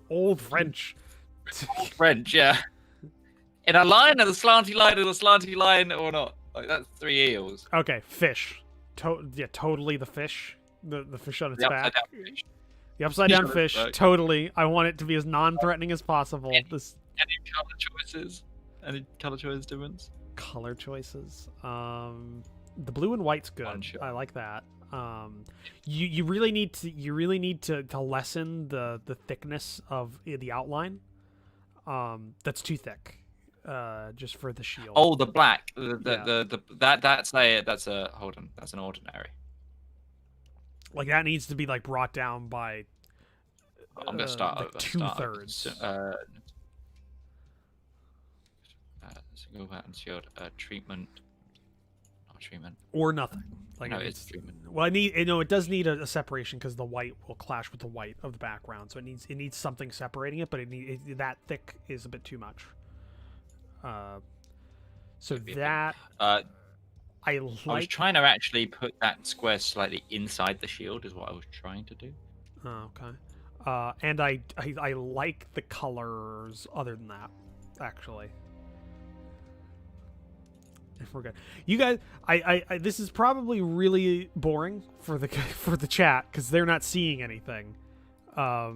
Old French. French, yeah. In a line, and a slanty line, or not. Like that's 3 eels. Okay, fish. Totally the fish. The fish on its back. Upside down fish. The upside down Fish on fish. its back. Totally. I want it to be as non-threatening as possible. Any This color choices? Any color choice difference? color choices. The blue and white's good. One shot. I like that. You really need to lessen the thickness of the outline. That's too thick. Just for the shield. Oh, the black. That's a hold on. That's an ordinary. Like that needs to be like brought down by. I'm gonna start like over. 2/3. Single pattern shield. Treatment. Not treatment. Or nothing. Like No, it's treatment. Well, it does need a separation because the white will clash with the white of the background. So it needs something separating it, but that thick is a bit too much. So that I was trying to actually put that square slightly inside the shield is what I was trying to do. Oh, okay. And I like the colors other than that, actually. If we're good, you guys, I this is probably really boring for the chat because they're not seeing anything. Yeah,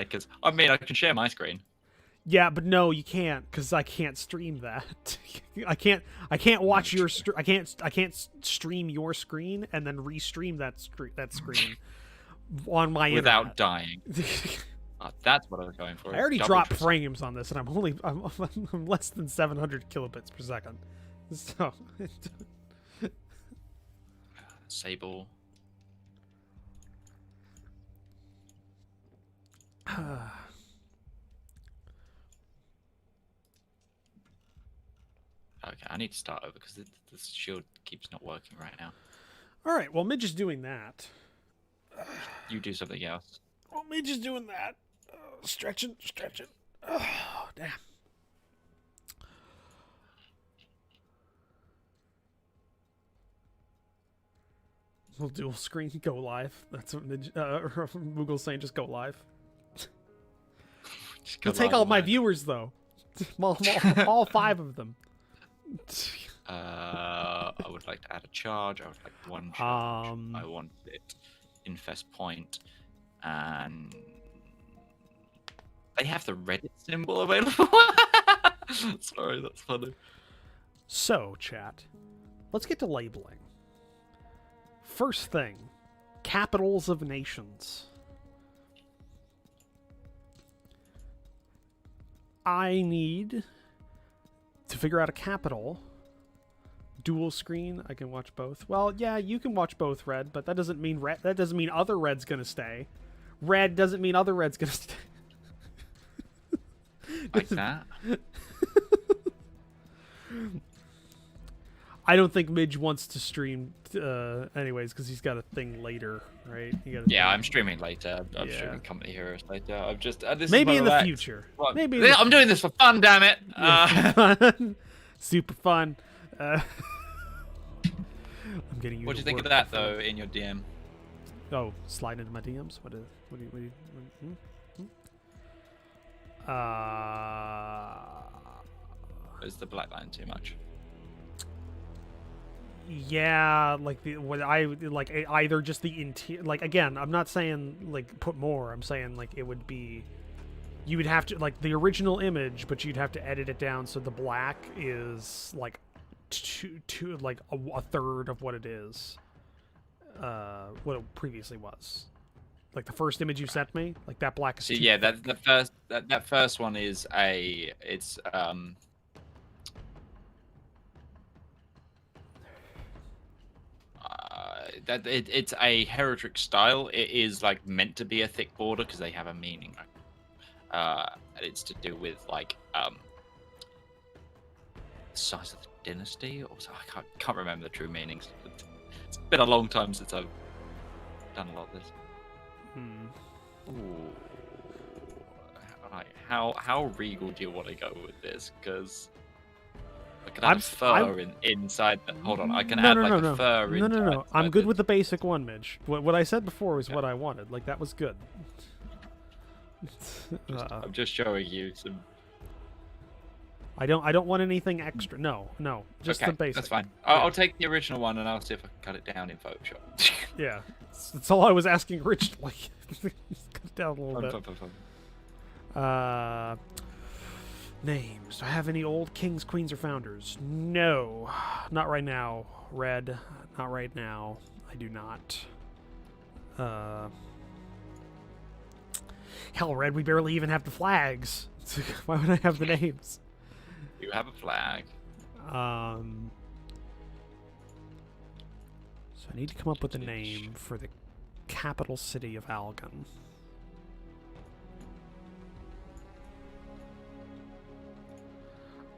because I mean I can share my screen. Yeah, but no, you can't because I can't stream that. I can't watch your I can't stream your screen and then restream that screen on my without internet. dying. That's what I was going for. I already Double dropped triple. frames on this, and I'm less than 700 kilobits per second. So Sable. Okay, I need to start over because the shield keeps not working right now. all right, well, Midge is doing that. You do something else. Well, Midge is doing that. Stretching. Oh, damn. We'll dual screen go live. That's what Moogle's saying. Just go live. You'll take all my viewers though. all 5 of them. I would like to add a charge. I would like 1 charge. I want it infest point, and they have the Reddit symbol available. Sorry, that's funny. So, chat, let's get to labeling. First thing, capitals of nations. I need to figure out a capital. Dual screen, I can watch both. Well, yeah, you can watch both, Red, but that doesn't mean other Red's gonna stay. Red doesn't mean other Red's gonna stay. Like that. I don't think Midge wants to stream anyways, because he's got a thing later, right? I'm streaming later. I'm streaming Company Heroes later. I'm just this maybe is in the future. Well, maybe I'm doing this for fun, damn it. Fun. Super fun. I'm getting you. What do you think of that though in your DM? Oh, slide into my DMs. What do you Is the black line too much? Yeah, like either just the interior. Like again, I'm not saying like put more. I'm saying like it would be. You would have to like the original image, but you'd have to edit it down so the black is like two like a third of what it is. What it previously was. Like the first image you sent me, like that black is. So yeah, that first one is it's it's a heraldic style. It is like meant to be a thick border because they have a meaning. And it's to do with like the size of the dynasty, or so. I can't remember the true meanings. It's been a long time since I've done a lot of this. Ooh. Right. How regal do you want to go with this? Because I can add fur inside. Hold on, I can add a fur. No. I'm good with the basic one, Midge. What I said before was what I wanted. Like that was good. I'm just showing you some. I don't want anything extra. No, just the basic. That's fine. I'll take the original one and I'll see if I can cut it down in Photoshop. Yeah, that's all I was asking originally. Cut it down a little bit. Names. Do I have any old kings, queens, or founders? No, not right now. Red, not right now. I do not. Hell, Red, we barely even have the flags. Why would I have the names? You have a flag. So I need to come up with a name for the capital city of Algon.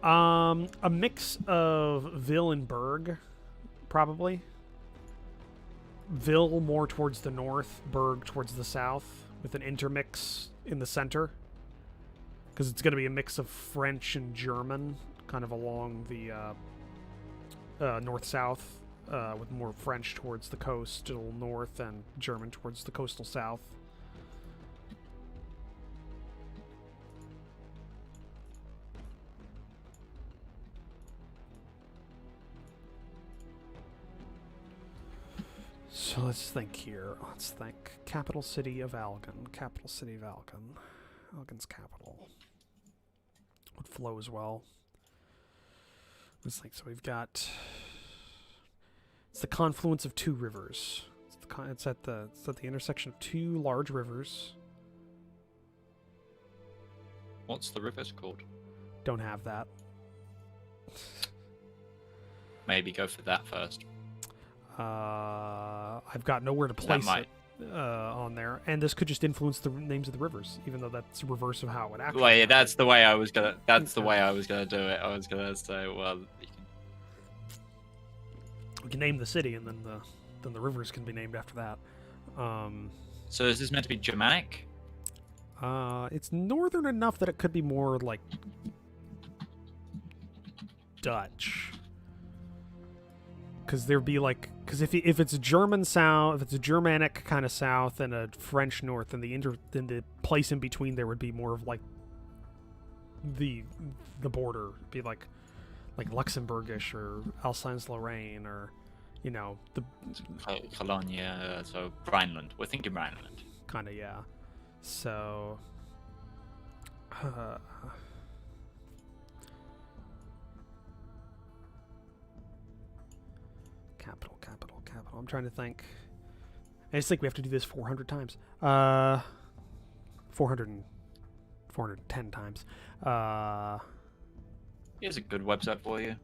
A mix of Ville and Berg, probably. Ville more towards the north, Berg towards the south, with an intermix in the center. Because it's going to be a mix of French and German, kind of along the north-south, with more French towards the coastal north and German towards the coastal south. So let's think here. Let's think. Capital city of Algon. Capital city of Algon. Algon's capital. Would flow as well. Let's think. So we've got. It's the confluence of two rivers. It's at the intersection of two large rivers. What's the river's called? Don't have that. Maybe go for that first. I've got nowhere to place it on there, and this could just influence the names of the rivers, even though that's the reverse of how it would actually. Well, yeah, that's the way I was gonna. That's the way I was gonna do it. I was gonna say, well, we can name the city, and then the rivers can be named after that. So is this meant to be Germanic? It's northern enough that it could be more like Dutch. Because there'd be like, because if it's a German south, if it's a Germanic kind of south and a French north, then the place in between there would be more of like the border, it'd be like Luxembourgish or Alsace-Lorraine or you know, the Colonia, so Rhineland. We're thinking Rhineland. kind of, yeah. So, capital, capital, capital. I'm trying to think. I just think we have to do this 400 times. 410 times. Here's a good website for you.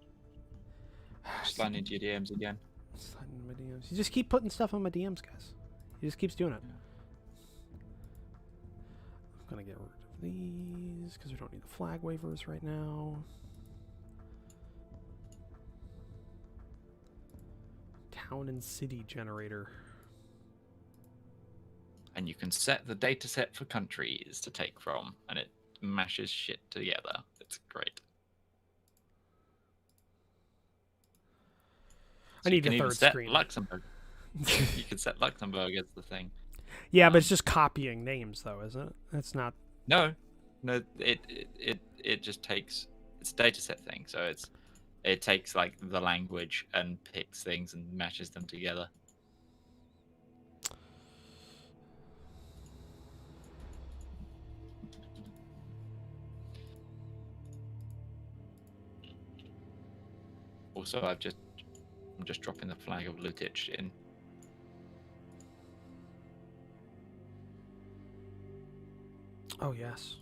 Slide into your DMs again. Slide into my DMs. You just keep putting stuff on my DMs, guys. He just keeps doing it. I'm gonna get rid of these because we don't need the flag waivers right now. Town and city generator. And you can set the data set for countries to take from, and it mashes shit together. It's great. I need a third screen. Luxembourg. You can set Luxembourg as the thing. Yeah, but it's just copying names, though, isn't it? It's not. No. It just takes. It's a data set thing, so it takes like the language and picks things and mashes them together. Also, I'm just dropping the flag of Lutich in. Oh yes,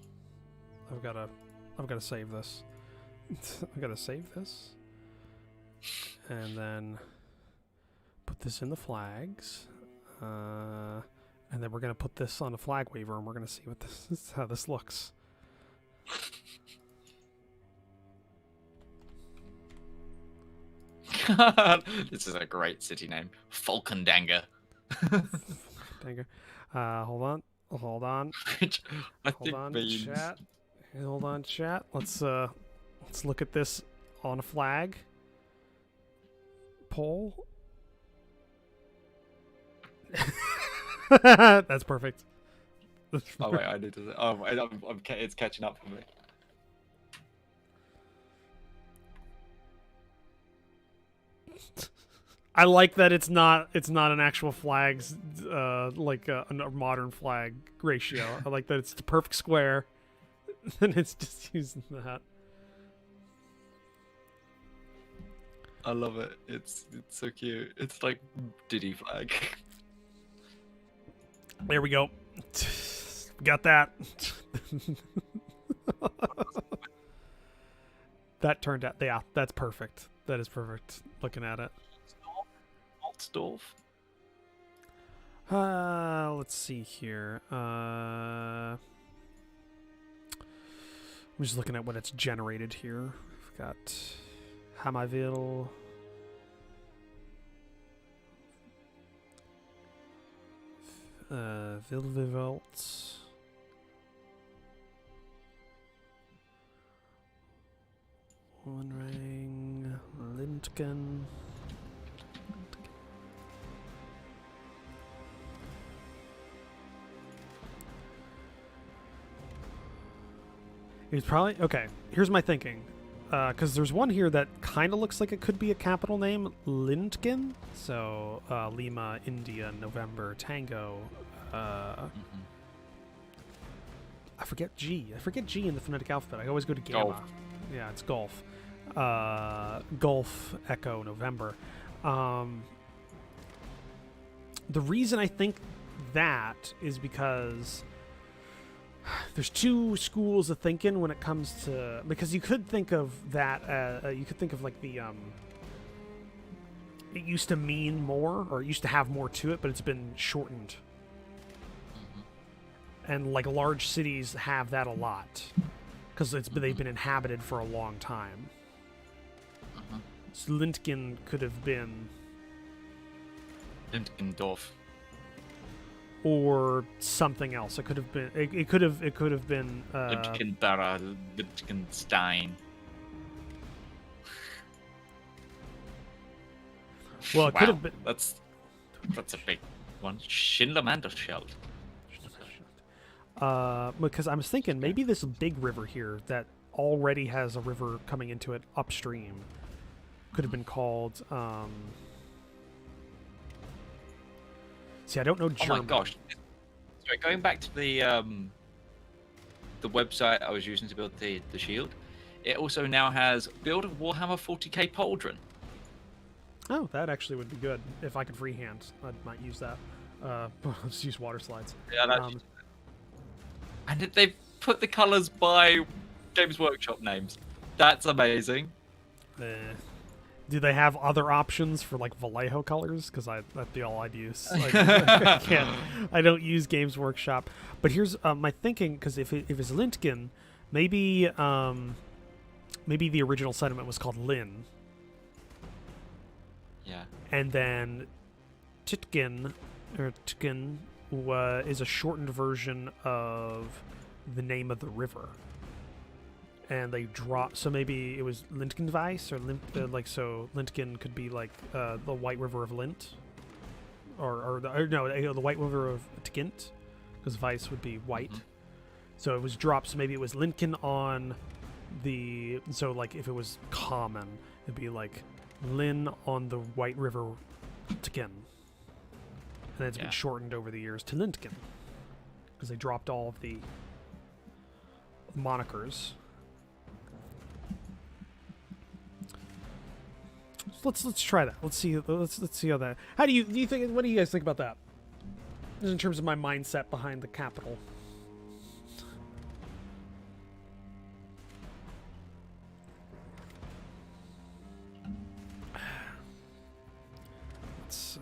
I've gotta save this. I've gotta save this, and then put this in the flags, and then we're gonna put this on a flag waiver, and we're gonna see what this is, how this looks. This is a great city name, Falkendanger. Hold on. Hold on, chat. Hold on, chat. Let's look at this on a flag. Poll. That's perfect. Oh wait, I need to. Oh, it's catching up for me. I like that it's not an actual flags like a modern flag ratio. I like that it's the perfect square, and it's just using that. I love it. It's so cute. It's like Diddy flag. There we go. Got that. That turned out. Yeah, that's perfect. That is perfect. Looking at it. Altdorf. Let's see here. I'm just looking at what it's generated here. We've got Hammerville. Vilvivalt. One ring. Lindgen. It's probably okay. Here's my thinking, because there's one here that kind of looks like it could be a capital name, Lindgen. So Lima, India, November, Tango. I forget G. I forget G in the phonetic alphabet. I always go to Gamma. Golf. Yeah, it's Golf. Golf, Echo, November. The reason I think that is because there's two schools of thinking when it comes to, because you could think of that you could think of like the it used to mean more, or it used to have more to it, but it's been shortened. And like large cities have that a lot because they've been inhabited for a long time. So Lindgen could have been Lindgendorf. Or something else. It could have been. It could have been. Lindgenbara, Lindgenstein. Well, it could have been. That's a big one. Schindler-Manderscheld. Because I was thinking maybe this big river here that already has a river coming into it upstream could have been called See, I don't know Oh German. my gosh! Sorry, going back to the website I was using to build the shield, it also now has build a Warhammer 40k pauldron. Oh, that actually would be good. If I could freehand, I might use that. I'll just use water slides. Yeah, that's and they've put the colors by Games Workshop names. That's amazing. Do they have other options for like Vallejo colors? Because that'd be all I'd use. I can't. I don't use Games Workshop. But here's my thinking. Because if it's Lintgen, maybe maybe the original sentiment was called Lin. Yeah. And then Titgen is a shortened version of the name of the river. And they drop, so maybe it was Lintgenweiss or so Lintgen could be like the White River of Lint, or the White River of Tgint, because Weiss would be white. Mm-hmm. So it was dropped. So maybe it was Lintgen on the. So like if it was common, it'd be like Lin on the White River Tgin, and then it's been shortened over the years to Lintgen, because they dropped all of the monikers. Let's try that. Let's see how that. How do you think? What do you guys think about that? Just in terms of my mindset behind the capital. Let's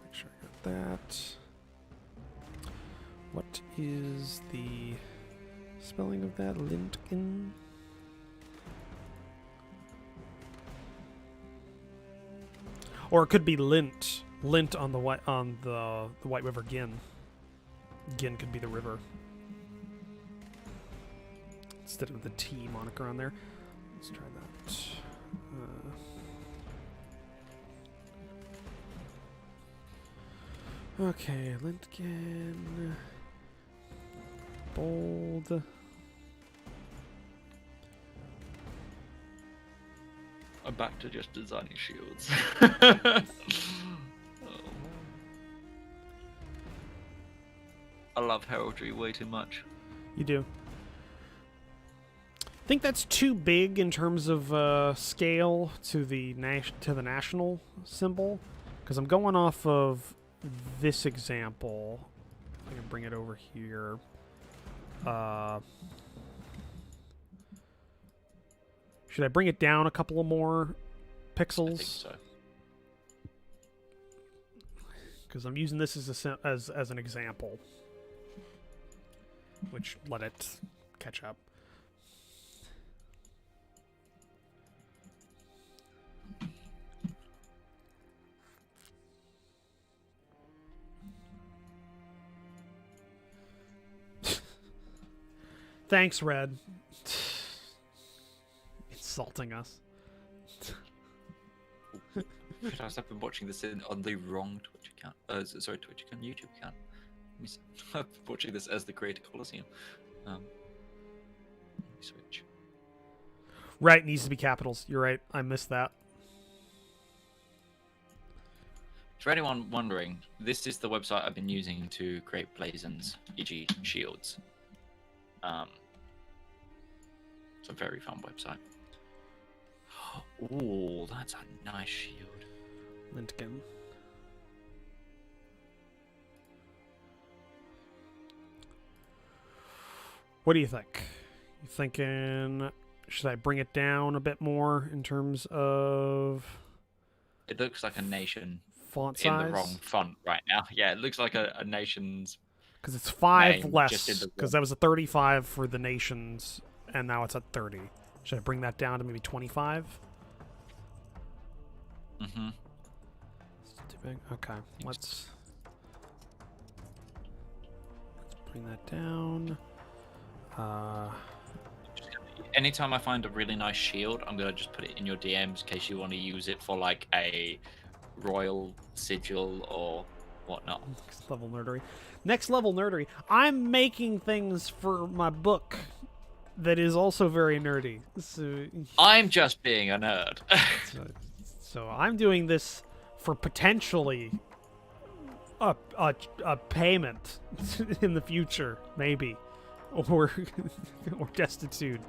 make sure I got that. What is the spelling of that? Lintgen. Or it could be Lint on the White River Gin. Gin could be the river instead of the T moniker on there. Let's try that. Okay, Lintgen. Bold. I'm back to just designing shields. I love heraldry way too much. You do. Think that's too big in terms of scale to the national symbol? Because I'm going off of this example. I can bring it over here. Should I bring it down a couple of more pixels? I think so. Because I'm using this as an example, which let it catch up. Thanks, Red. Insulting us. I've been watching this on the wrong Twitch account. Twitch account, YouTube account. I'm watching this as the Creator Coliseum. Let me switch. Right, needs to be capitals. You're right. I missed that. For anyone wondering, this is the website I've been using to create blazons, e.g. shields. It's a very fun website. Oh, that's a nice shield. Lintgen. What do you think? You thinking, should I bring it down a bit more in terms of... It looks like a nation font size? In the wrong font right now. Yeah, it looks like a nation's... Because it's 5 less, because that was a 35 for the nations, and now it's at 30. Should I bring that down to maybe 25? Mm-hmm. Too big? Okay, let's bring that down. Anytime I find a really nice shield, I'm going to just put it in your DMs in case you want to use it for like a royal sigil or whatnot. Next level nerdery. Next level nerdery. I'm making things for my book that is also very nerdy. So, I'm just being a nerd. so I'm doing this for potentially a payment in the future, maybe, or or destitute.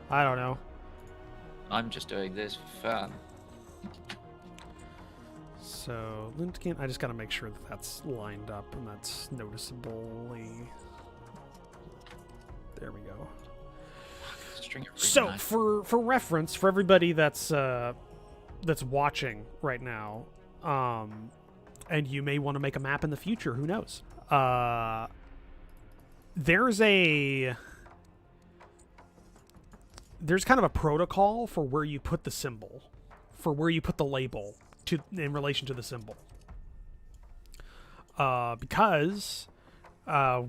I don't know. I'm just doing this for fun. So Lindkin, I just gotta make sure that that's lined up and that's noticeably. There we go. So for reference, for everybody that's watching right now, and you may want to make a map in the future, who knows? There's kind of a protocol for where you put the symbol, for where you put the label in relation to the symbol, because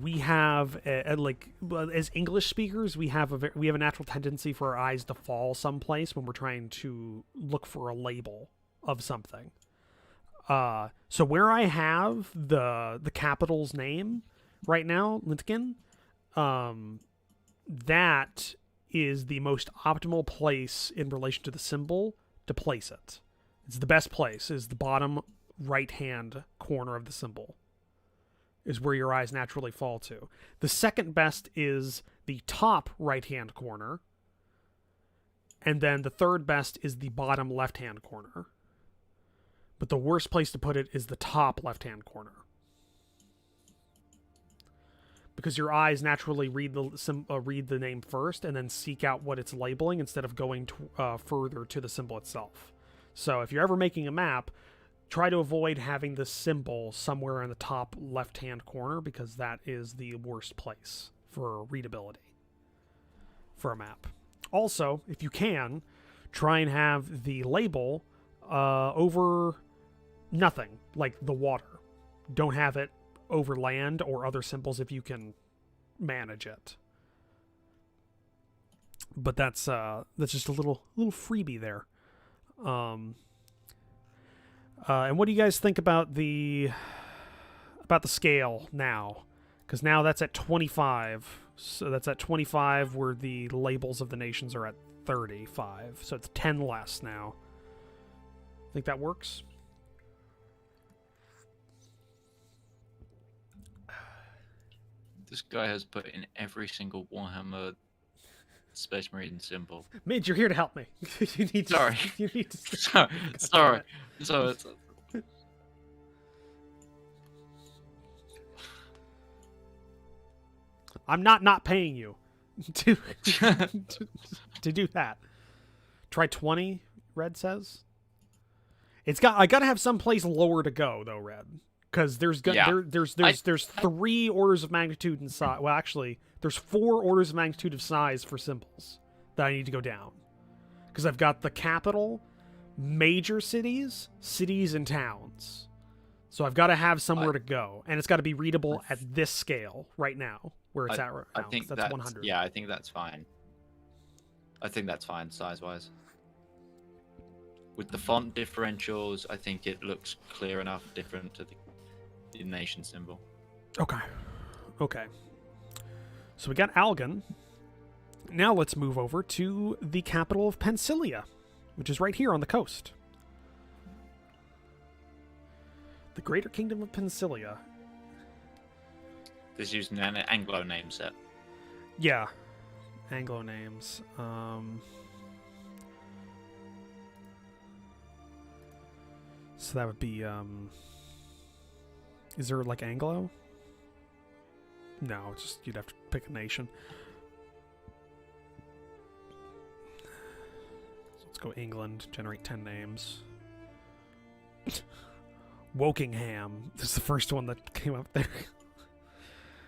we have as English speakers, we have a natural tendency for our eyes to fall someplace when we're trying to look for a label of something. So where I have the capital's name right now, Lindkin, that is the most optimal place in relation to the symbol to place it. It's the best place, is the bottom right-hand corner of the symbol, is where your eyes naturally fall to. The second best is the top right-hand corner, and then the third best is the bottom left-hand corner. But the worst place to put it is the top left-hand corner, because your eyes naturally read the name first and then seek out what it's labeling instead of going further to the symbol itself. So if you're ever making a map, try to avoid having the symbol somewhere in the top left-hand corner, because that is the worst place for readability for a map. Also, if you can, try and have the label over nothing, like the water. Don't have it over land or other symbols if you can manage it. But that's just a little freebie there. And what do you guys think about the scale now? Because now that's at 25. So that's at 25 where the labels of the nations are at 35. So it's 10 less now. Think that works? This guy has put in every single Warhammer Space Marine symbol. Midge, you're here to help me. You need to. Sorry. You need to. Sorry. So it's. I'm not paying you to do that. Try 20. Red says. I gotta have some place lower to go though, Red, because there's 3 orders of magnitude in size. Well, actually, there's 4 orders of magnitude of size for symbols that I need to go down, because I've got the capital, major cities, and towns. So I've got to have somewhere to go, and it's got to be readable at this scale right now, where it's at right now. I think that's 100. Yeah, I think that's fine. I think that's fine size-wise. With the font differentials, I think it looks clear enough, different to the nation symbol. Okay. So we got Algon. Now let's move over to the capital of Pensilia, which is right here on the coast. The Greater Kingdom of Pensilia. This is using an Anglo name set. Yeah. Anglo names. So that would be, is there like Anglo? No, it's just you'd have to pick a nation. So let's go England, generate 10 names. Wokingham. This is the first one that came up there.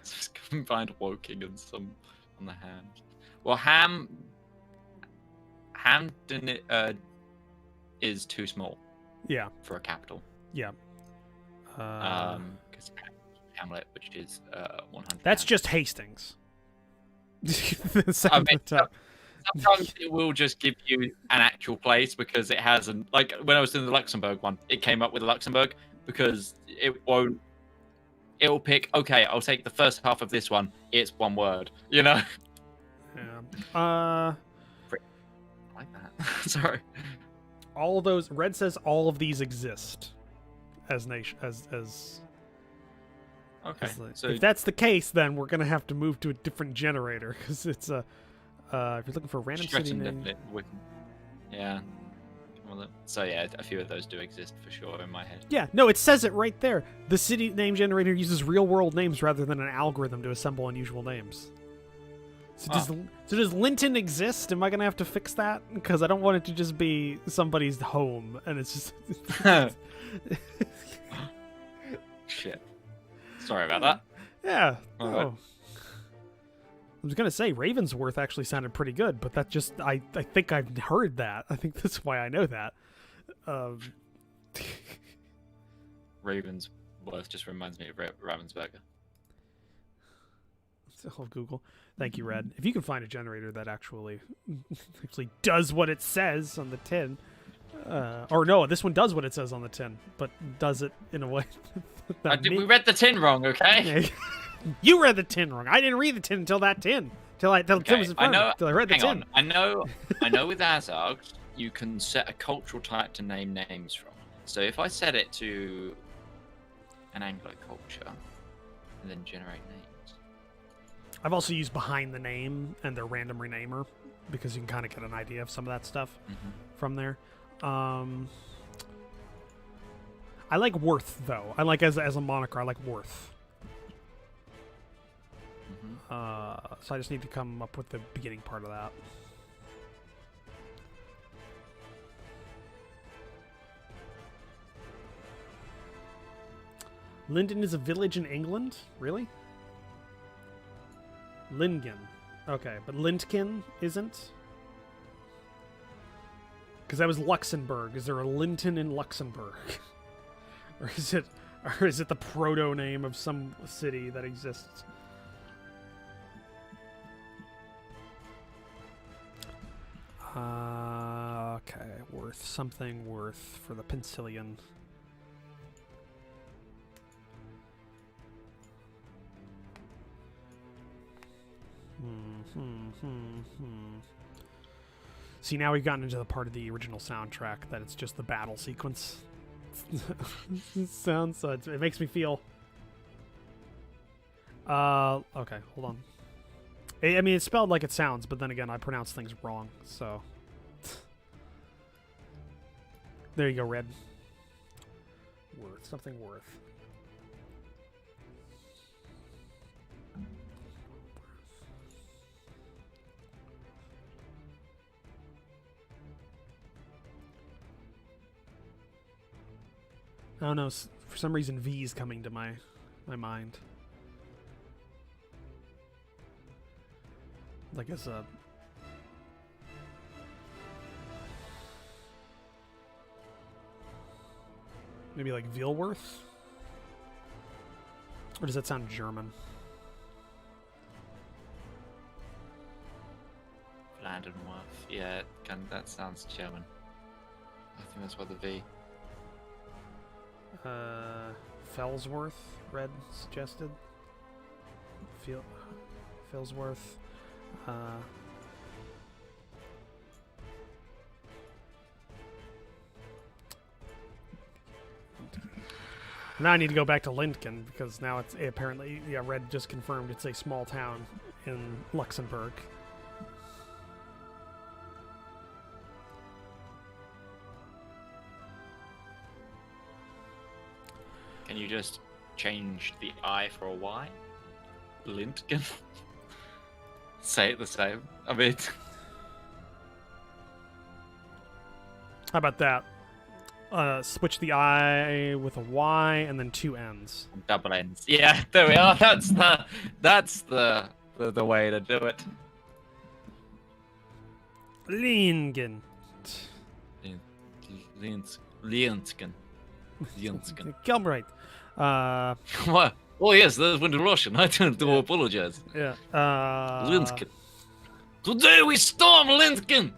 Just combined Woking and some on the hand. Well, Hampton is too small. Yeah. For a capital. Yeah. Because Hamlet, which is 100. That's just Hastings. I mean, sometimes it will just give you an actual place because it hasn't. Like when I was doing the Luxembourg one, it came up with Luxembourg because it won't. It will pick. Okay, I'll take the first half of this one. It's one word. You know. Yeah. I like that. Sorry. All of those. Red says all of these exist as nation as Okay. So If that's the case, then we're gonna have to move to a different generator because it's a. If you're looking for a random city stretching name, yeah. Well, so yeah, a few of those do exist for sure in my head. yeah, no, it says it right there. The city name generator uses real-world names rather than an algorithm to assemble unusual names. So does Linton exist? Am I gonna have to fix that? Because I don't want it to just be somebody's home, and it's just. Shit. Sorry about that. Yeah. My Oh. bad. I was gonna say Ravensworth actually sounded pretty good, but that just I think I've heard that. I think that's why I know that. Ravensworth just reminds me of Ravensburger. I'll Google. Thank you, Red. If you can find a generator that actually does what it says on the tin, or no, this one does what it says on the tin, but does it in a way. We read the tin wrong, okay? You read the tin wrong. I didn't read the tin until that tin. Till the tin was in front of me. Till I read the tin. I know with Azog, you can set a cultural type to name names from. So if I set it to an Anglo culture and then generate names. I've also used behind the name and their random renamer because you can kind of get an idea of some of that stuff from there. I like Worth though. I like as a moniker. I like Worth. So I just need to come up with the beginning part of that. Linden is a village in England? Really? Lingen. Okay, but Lintkin isn't? Because that was Luxembourg. Is there a Linton in Luxembourg? Or is it the proto name of some city that exists? Okay, Worth for the Penicillian. See, now we've gotten into the part of the original soundtrack that it's just the battle sequence. Sounds so it makes me feel. Okay, hold on. I mean, it's spelled like it sounds, but then again, I pronounce things wrong, so. There you go, Red. Something worth. I don't know, for some reason V is coming to my mind. Like as a... Maybe like Vilworth? Or does that sound German? Landenworth. Yeah, that sounds German. I think that's why the V. Fellsworth, Red suggested. Fellsworth. Now I need to go back to Lindkin because now it's apparently, yeah, Red just confirmed it's a small town in Luxembourg. Can you just change the I for a Y? Lindgen? Say it the same. I mean... How about that? Switch the I with a Y and then two N's. Double N's. Yeah, there we are. That's the way to do it. Lingen. Liensken. Come right. What? Oh yes, that went to Russian. I don't do apologize. Yeah. Linsken. Today we storm Linsken.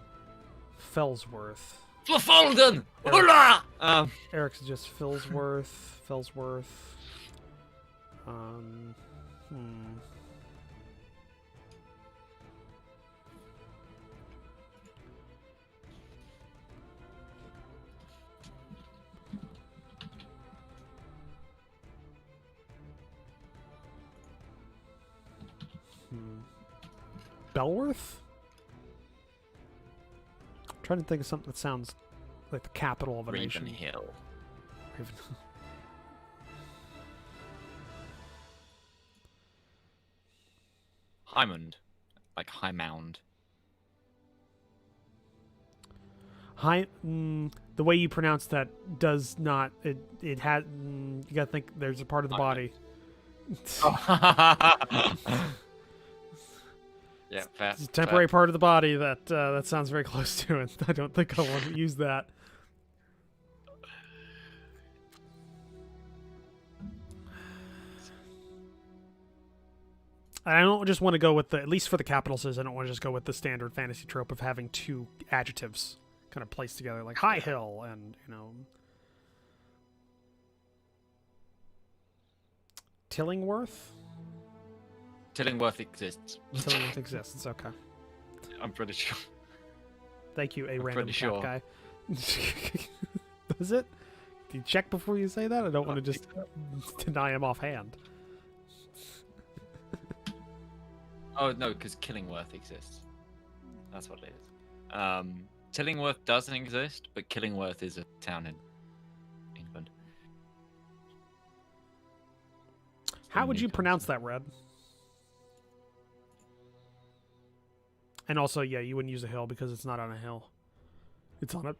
Fellsworth. Verfolgen. Hola. Eric's just Fellsworth. Belworth? I'm trying to think of something that sounds like the capital of a nation. Ravenhill. Raven- Hymond. Like High Mound. The way you pronounce that does not. It had. You gotta think there's a part of the body. Yeah, fair. It's a temporary part of the body that sounds very close to it. I don't think I want to use that. I don't just want to go with at least for the capital cities, I don't want to just go with the standard fantasy trope of having two adjectives kind of placed together, like High Hill and, Tillingworth? Tillingworth exists. Tillingworth exists, okay. I'm pretty sure. Thank you, I'm random pretty cat sure. guy. Does it? Do you check before you say that? I don't want to just deny him offhand. Oh, no, because Killingworth exists. That's what it is. Tillingworth doesn't exist, but Killingworth is a town in England. How would you pronounce that, Red? And also, yeah, you wouldn't use a hill because it's not on a hill. It's on a...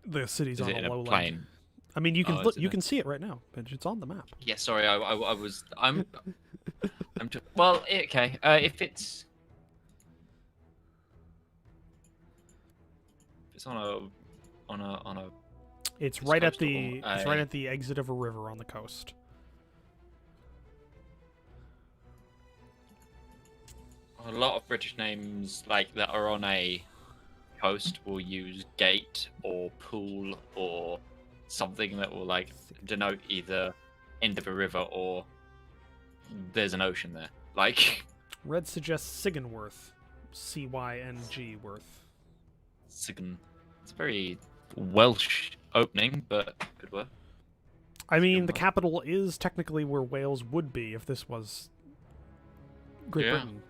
The city's Is on it in a a lowland. plain? I mean, you can Oh, look, is it you a- can see it right now, but it's on the map. Yeah, sorry, I'm just... Well, okay, if it's on a It's It's right at coastal, the it's right at the exit of a river on the coast. a lot of British names like that are on a coast will use gate or pool or something that will like denote either end of a river or there's an ocean there. Like Red suggests Sigenworth, C-Y-N-G worth. Sigan. It's very Welsh opening, but good work. I mean, the Sigenworth. capital is technically where Wales would be if this was Great Yeah. Britain.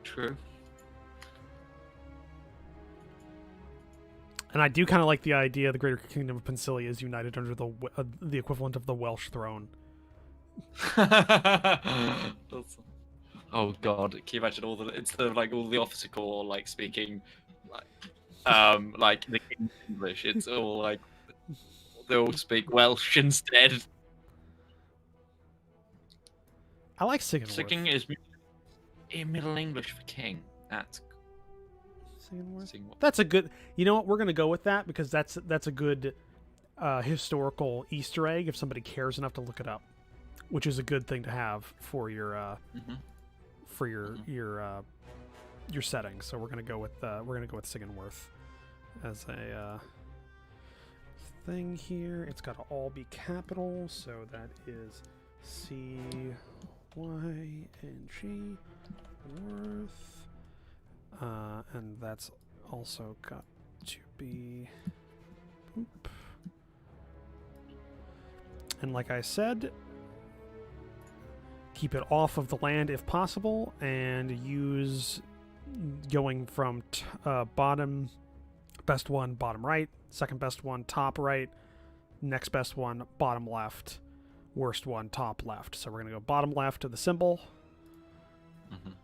True. And I do kind of like the idea the Greater Kingdom of Pensilia is united under the equivalent of the Welsh throne. Oh god, can you imagine all the officer corps like speaking like the King's English. It's all like they all speak Welsh instead. I like Sigenworth. Singing is in Middle English for king. That's Sigenworth? sing- That's a good. You know what? We're gonna go with that because that's a good historical Easter egg if somebody cares enough to look it up, which is a good thing to have for your Mhm. for your setting. So we're gonna go with Sigenworth as a thing here. It's got to all be capital, so that is C-Y-N-G Worth, and that's also got to be. Boop. And like I said, keep it off of the land if possible, and use going from bottom best one bottom right, second best one top right, next best one bottom left, worst one top left. So we're gonna go bottom left of the symbol Mhm.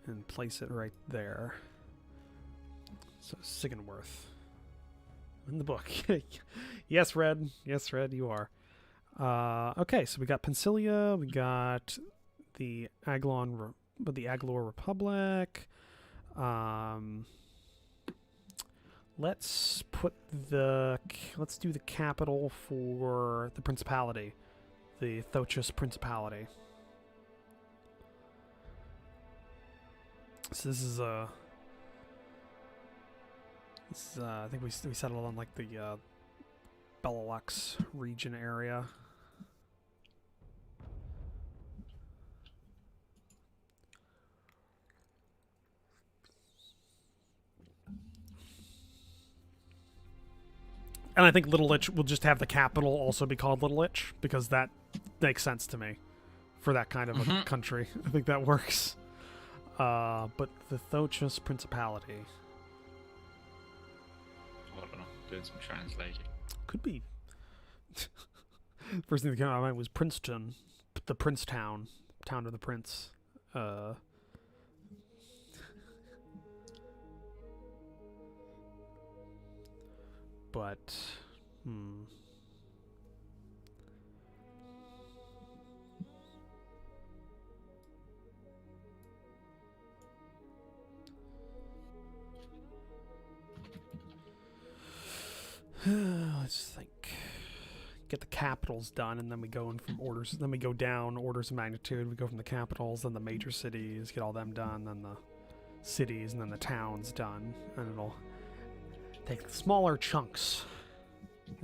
and place it right there. So Sigenworth in the book. Yes, Red. Yes, Red, you are. Okay, so we got Pensilia, we got the Aglor Republic. Let's do the capital for the principality, the Thochus Principality. So this is I think we settled on like the Benelux region area. And I think Little Lich will just have the capital also be called Little Lich because that makes sense to me for that kind of a country. I think that works. But the Thochus Principality Hold on, I'm doing some translating. could be. First thing that came to my mind was Princeton, the Prince Town, town of the Prince. But, let's think. Get the capitals done, and then we go in from orders. Then we go down orders of magnitude. We go from the capitals, then the major cities, get all them done, then the cities, and then the towns done, and it'll take smaller chunks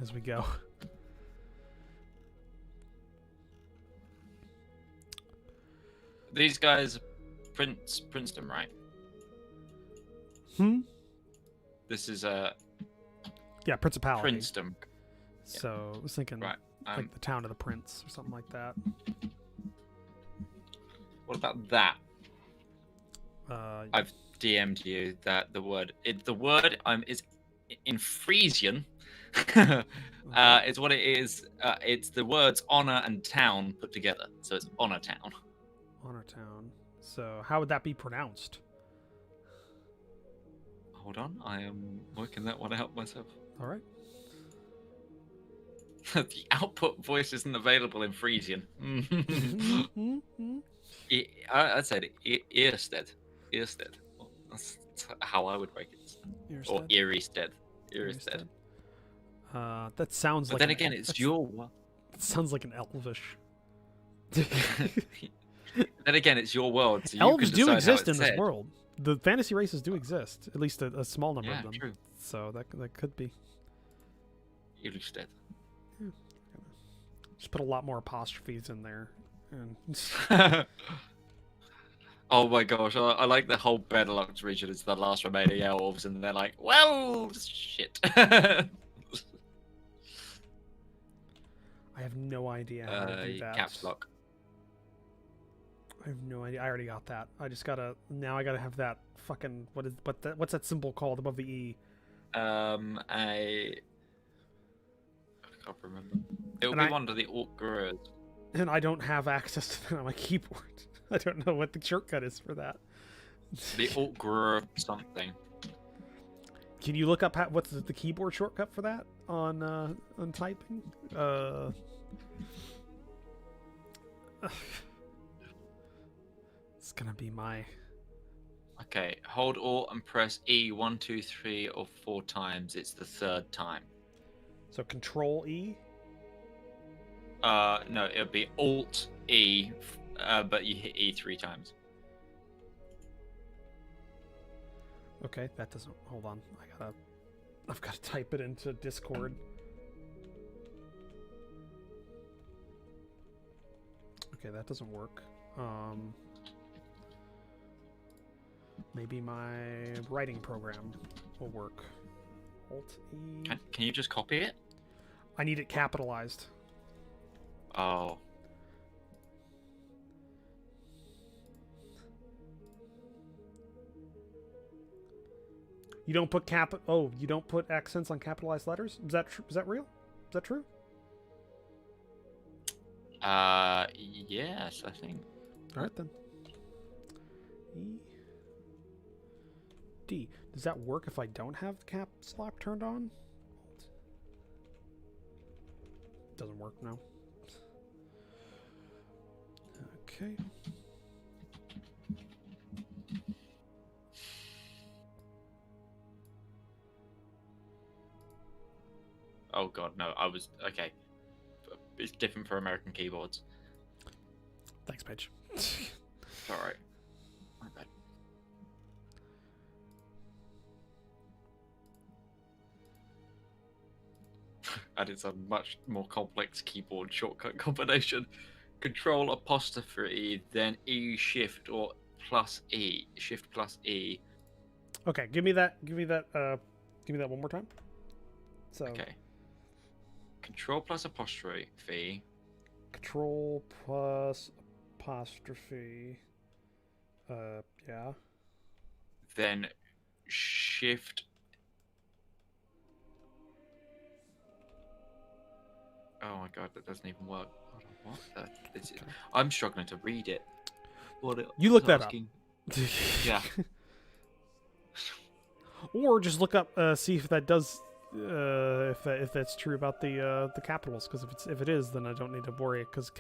as we go. These guys, Princeton, right? This is a Yeah, Principality. Princeton. So I was thinking Right. like the town of the prince or something like that. What about that? Uh, I've DM'd you that the word is in Frisian. It's what it is. It's the words honor and town put together. So it's honor town. Honor town. So how would that be pronounced? Hold on, I am working that one out myself. All right. The output voice isn't available in Frisian. I said Earsted. Earsted. That's how I would break it. Or Earistead. Earistead. That sounds But like. then again, it's your. It sounds like an elvish. Then again, it's your world. So Elves do exist in this this world. The fantasy races do exist, at least a small number of them. True. So that could be. Earsted. Just put a lot more apostrophes in there. And Oh my gosh, I like the whole Benelux region is the last remaining elves, and they're like, well, shit. I have no idea how to do that. Caps lock. I have no idea. I already got that. I just gotta I gotta have that fucking what's that symbol called above the E? I can't remember. It'll be one of the orc gurus. And I don't have access to that on my keyboard. I don't know what the shortcut is for that. The orc guru something. Can you look up what's the keyboard shortcut for that on typing? It's gonna be my. Okay, hold Alt and press E 1, 2, 3, or 4 times. It's the third time. So Control E. No, it'll be Alt E, but you hit E 3 times. Okay, that doesn't. Hold on, I've got to type it into Discord. Okay, that doesn't work. Maybe my writing program will work. Alt E. Can you just copy it? I need it capitalized. Oh. You don't put you don't put accents on capitalized letters? Is that is that real? Is that true? Yes, I think. All right then. E D. Does that work if I don't have the caps lock turned on? Doesn't work now. Okay. Oh god, no, okay. It's different for American keyboards. Thanks, Paige. Alright. My bad. And it's a much more complex keyboard shortcut combination. Control apostrophe, then E shift or plus E. Shift plus E. Okay, give me that one more time. So Okay. Control plus apostrophe. Control plus apostrophe. Yeah. Then shift. Oh my god, that doesn't even work. Hold on, what? This is, Okay. I'm struggling to read it. What it You look was that asking. up. Yeah. Or just look up, see if that does, if that's true about the capitals. Because if it is, then I don't need to worry. Because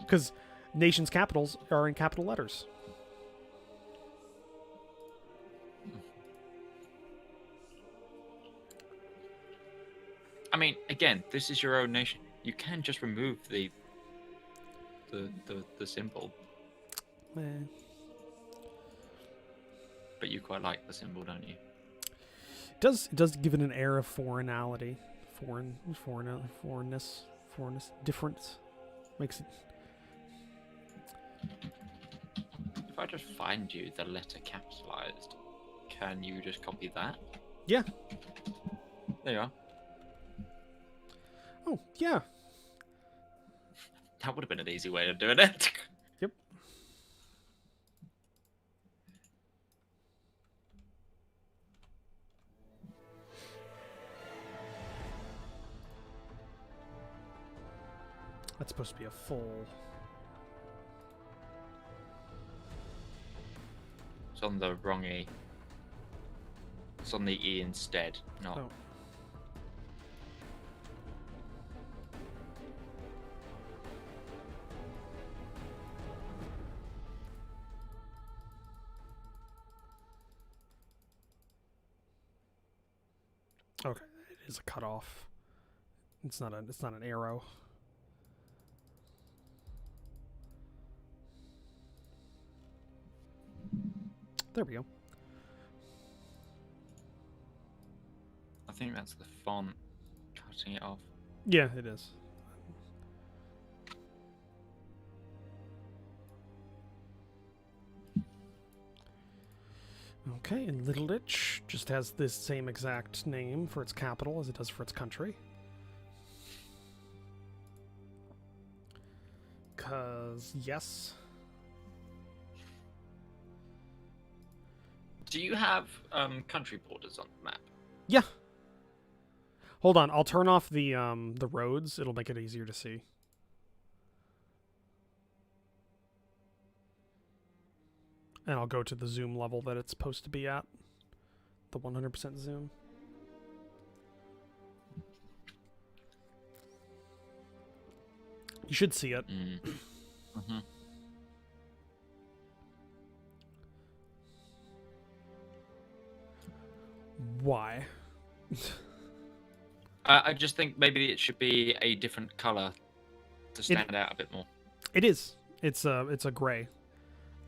because nations' capitals are in capital letters. I mean, again, this is your own nation. You can just remove the symbol, Eh. but you quite like the symbol, don't you? It does give it an air of foreignality, foreignness, difference. Makes it. If I just find you the letter capitalized, can you just copy that? Yeah. There you are. Oh yeah. That would have been an easy way of doing it. Yep. That's supposed to be a full. It's on the wrong E. It's on the E instead, not. Oh. Okay, it is a cutoff. It's not an arrow. There we go. I think that's the font cutting it off. Yeah, it is. Okay, and Littleditch just has this same exact name for its capital as it does for its country. Cause yes. Do you have country borders on the map? Yeah. Hold on, I'll turn off the roads. It'll make it easier to see. And I'll go to the zoom level that it's supposed to be at. The 100% zoom. You should see it. Mm-hmm. Why? I just think maybe it should be a different color to stand out a bit more. It is. It's a gray.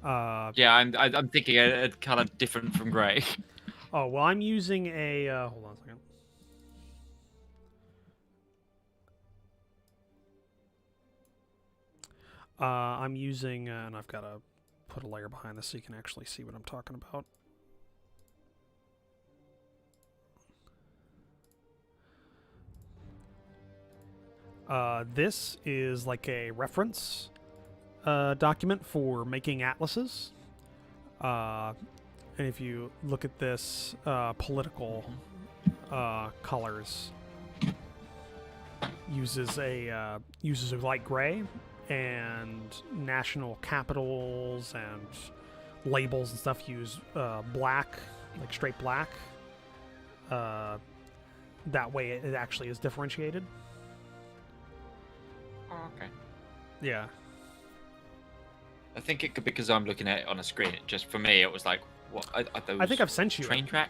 Yeah, I'm thinking a color different from gray. Oh well, I'm using a. Hold on a second. I'm using, and I've got to put a layer behind this so you can actually see what I'm talking about. This is like a reference document for making atlases. And if you look at this, political colors uses a light gray, and national capitals and labels and stuff use black, like straight black. That way, it actually is differentiated. Oh, okay. Yeah. I think it could be because I'm looking at it on a screen. Just for me, it was like, what? Are those I think I've sent you train track?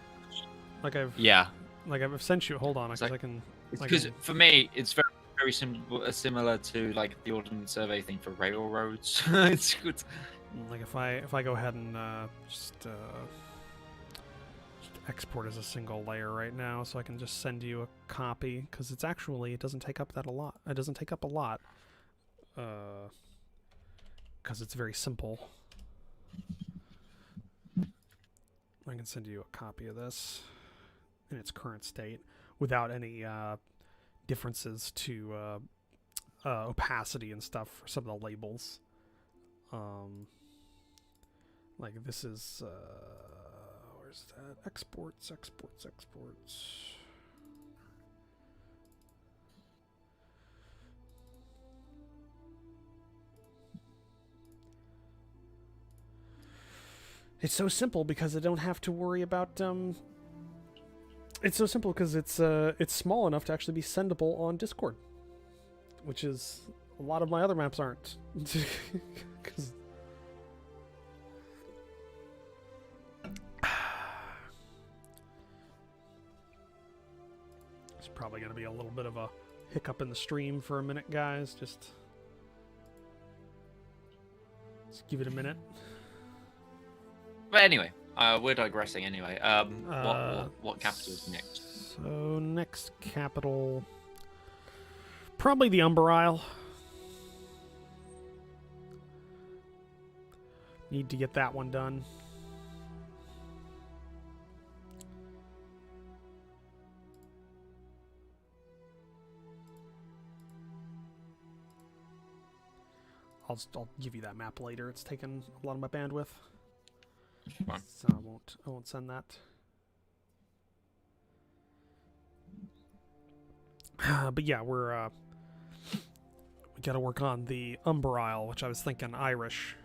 Like I've sent you. Hold on, because I can. Because for me, it's very similar to like the Ordnance Survey thing for railroads. It's good. Like if I go ahead and just export as a single layer right now, so I can just send you a copy, because it doesn't take up a lot. It doesn't take up a lot, because it's very simple. I can send you a copy of this in its current state without any differences to opacity and stuff for some of the labels. Like this is where's that? Exports. It's so simple because I don't have to worry about It's so simple because it's small enough to actually be sendable on Discord, which is a lot of my other maps aren't. 'Cause it's probably gonna be a little bit of a hiccup in the stream for a minute, guys. Just give it a minute. But anyway, we're digressing anyway. What capital is next? So next capital, probably the Umber Isle. Need to get that one done. I'll give you that map later. It's taken a lot of my bandwidth. Fine. So I won't send that. But yeah, we got to work on the Umber Isle, which I was thinking Irish.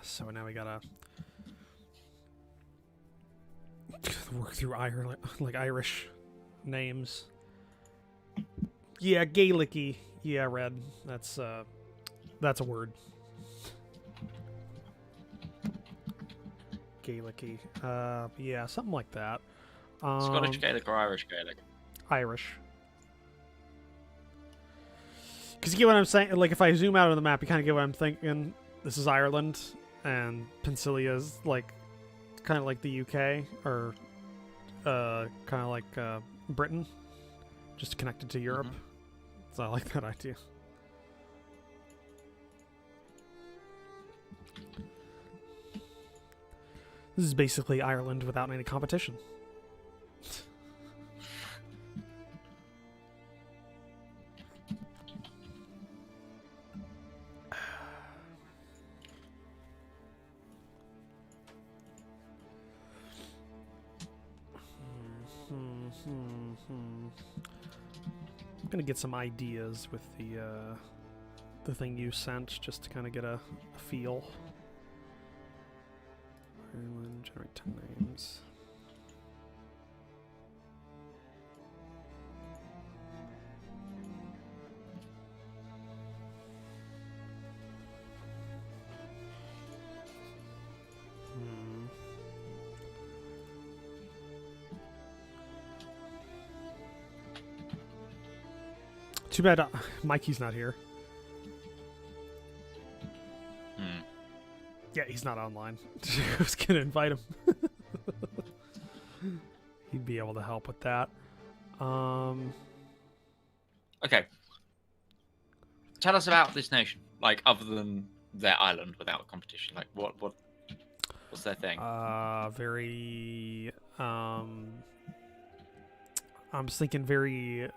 So now we gotta work through Ireland, like Irish names. Yeah, Gaelic-y. Yeah, Red. That's a word. Gaelic-y. Yeah, something like that. Scottish Gaelic or Irish Gaelic? Irish. Because you get what I'm saying? Like, if I zoom out on the map, you kind of get what I'm thinking. This is Ireland, and Pensilia is, like, kind of like the UK, or kind of like Britain, just connected to Europe. Mm-hmm. So I like that idea. This is basically Ireland without any competition. I'm gonna get some ideas with the thing you sent, just to kind of get a feel. Ireland, generate 10 names. Too bad Mikey's not here. Yeah, he's not online. I was gonna invite him. He'd be able to help with that. Okay. Tell us about this nation. Like, other than their island without competition. Like, what's their thing? Very. I'm just thinking very.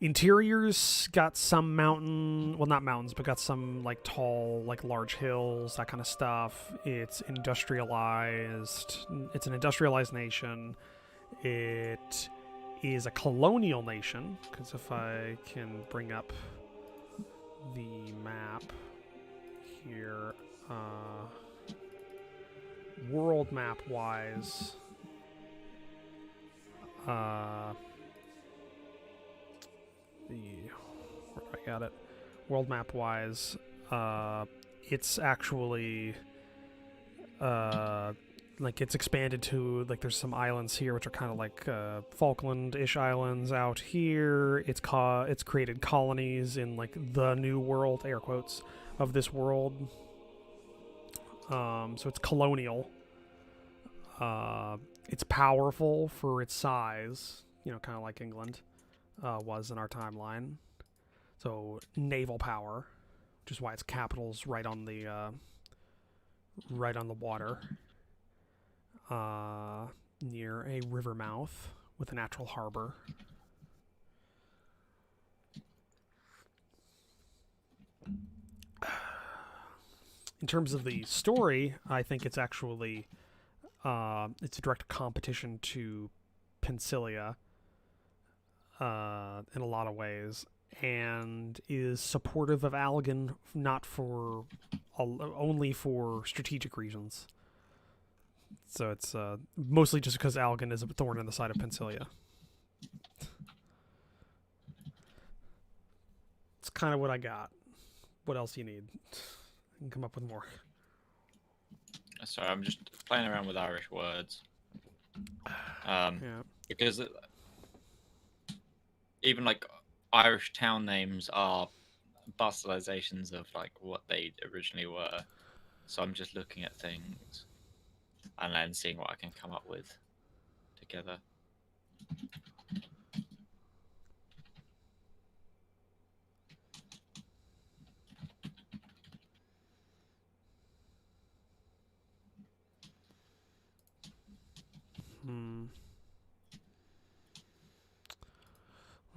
Interiors got some mountain, well, not mountains, but got some like tall, like large hills, that kind of stuff. It's industrialized. It's an industrialized nation. It is a colonial nation, because if I can bring up the map here, world map wise, where do I got it? World map wise, it's actually like it's expanded to, like, there's some islands here which are kind of like Falkland-ish islands out here. It's created colonies in like the new world, air quotes, of this world. So it's colonial. It's powerful for its size, kind of like England was in our timeline. So naval power, which is why its capital's right on the right on the water, near a river mouth with a natural harbor. In terms of the story, I think it's actually it's a direct competition to Pensilia in a lot of ways, and is supportive of Allegan, not for only for strategic reasons. So it's mostly just because Allegan is a thorn in the side of Pensilia. It's kind of what I got. What else do you need? I can come up with more. Sorry, I'm just playing around with Irish words. Yeah. Because even like Irish town names are bastardizations of like what they originally were. So I'm just looking at things and then seeing what I can come up with together.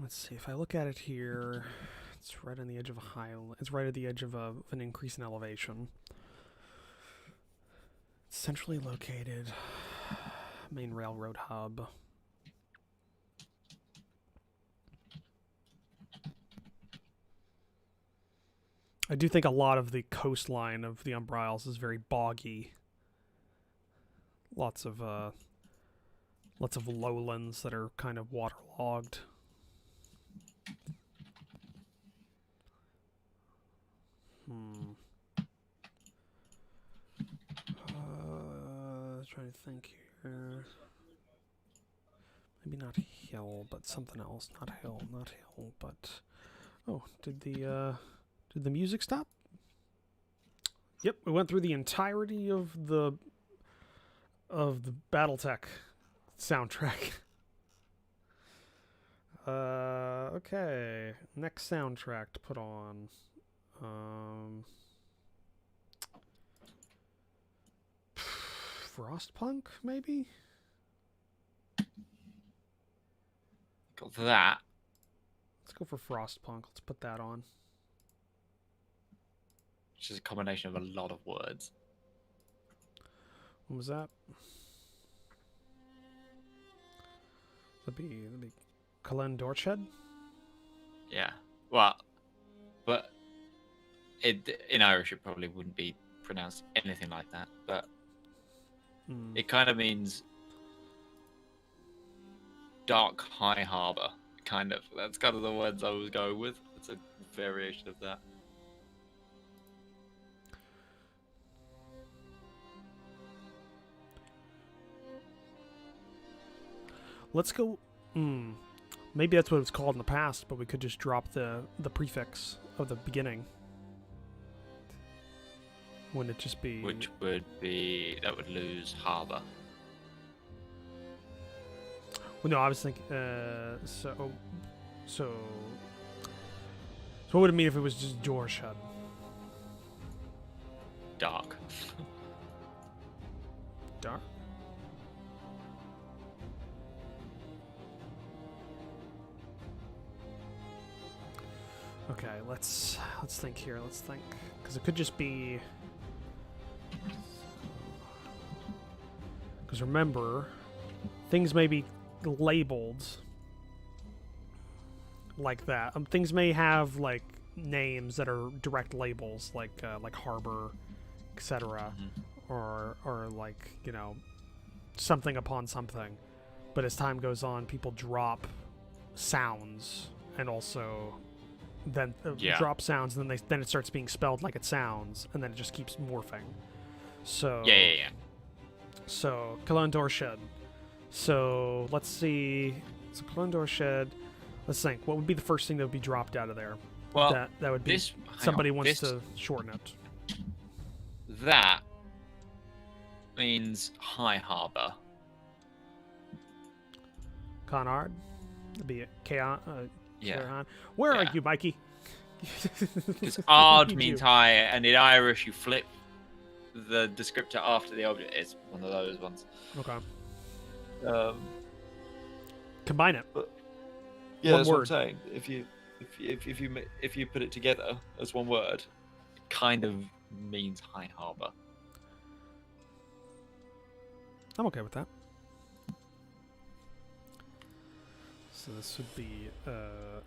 Let's see. If I look at it here, it's right on the edge of a highland. It's right at the edge of an increase in elevation. It's centrally located. Main railroad hub. I do think a lot of the coastline of the Umbrials is very boggy. Lots of lowlands that are kind of waterlogged. Trying to think here. Maybe not hill, but something else. Not hill, but oh, did the music stop? Yep, we went through the entirety of the BattleTech soundtrack. Okay. Next soundtrack to put on. Frostpunk, maybe? Got that. Let's go for Frostpunk. Let's put that on. Which is a combination of a lot of words. What was that? That'd be Cullen Dorched? Yeah. Well, but in Irish it probably wouldn't be pronounced anything like that. But it kind of means dark high harbour. Kind of. That's kind of the words I was going with. It's a variation of that. Let's go. Maybe that's what it's called in the past, but we could just drop the prefix of the beginning. Wouldn't it just be? Which would be that would lose harbour. Well, no, I was thinking. So what would it mean if it was just Dorshad? Dark. Dark. Okay, let's think here. Let's think, because it could just be. Because remember, things may be labeled like that. Things may have like names that are direct labels, like harbor, etc., or like, you know, something upon something. But as time goes on, people drop sounds and also then drop sounds, and then it starts being spelled like it sounds, and then it just keeps morphing. So Yeah. So Cullen Dorched. So let's see. So Cullen Dorched. Let's think. What would be the first thing that would be dropped out of there? Well, that would be somebody wants to shorten it. That means high harbour. Conard. That'd be it. Yeah. Where are you, Mikey? Because ard means high, and in Irish you flip the descriptor after the object is one of those ones. Okay. Um, Combine it. but yeah, One that's word. what I'm saying. If you put it together as one word, it kind of means High Harbor. I'm okay with that. So this would be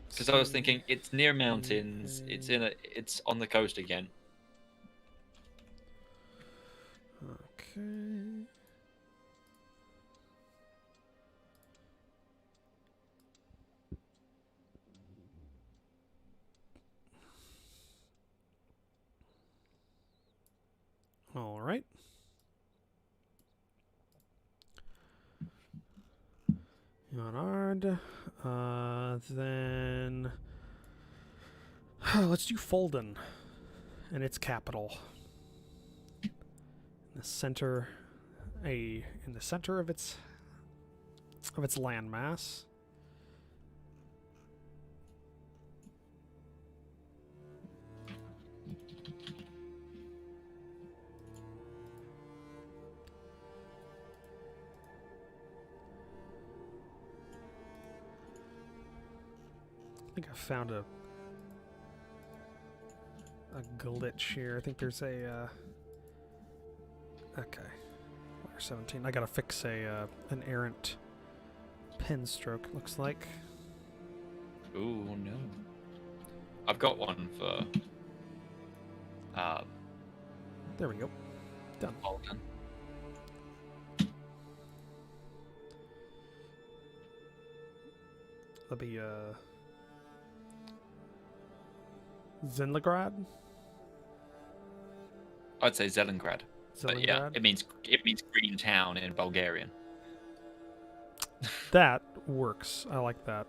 Because I was thinking it's near mountains. It's on the coast again. Okay. All right. Yonard. Then let's do Fulden and its capital. In the center, in the center of its landmass. I think I found a glitch here. I think there's a okay. Layer 17. I gotta fix an errant pen stroke. Looks like. Ooh no! I've got one for. There we go. Done. Alton. That'll be Zenlegrad? I'd say Zelengrad. But yeah, Zelengrad? it means green town in Bulgarian. That works. I like that.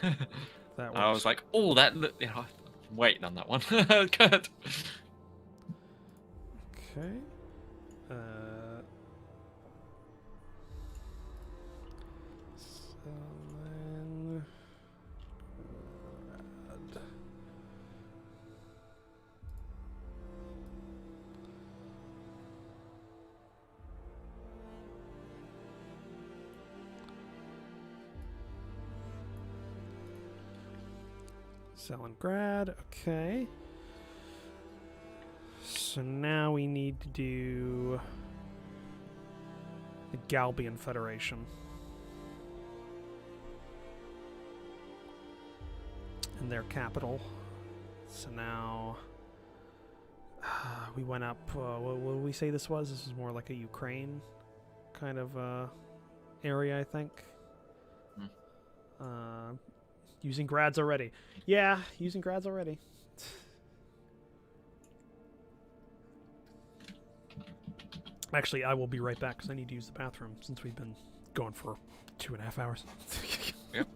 That works. I was like, oh, that. You know, I'm waiting on that one. Good. Okay. Zelengrad, okay. So now we need to do the Galbian Federation. And their capital. So now we went up, what did we say this was? This is more like a Ukraine kind of area, I think. Using grads already. Yeah, using grads already. Actually, I will be right back because I need to use the bathroom since we've been going for 2.5 hours. Yep.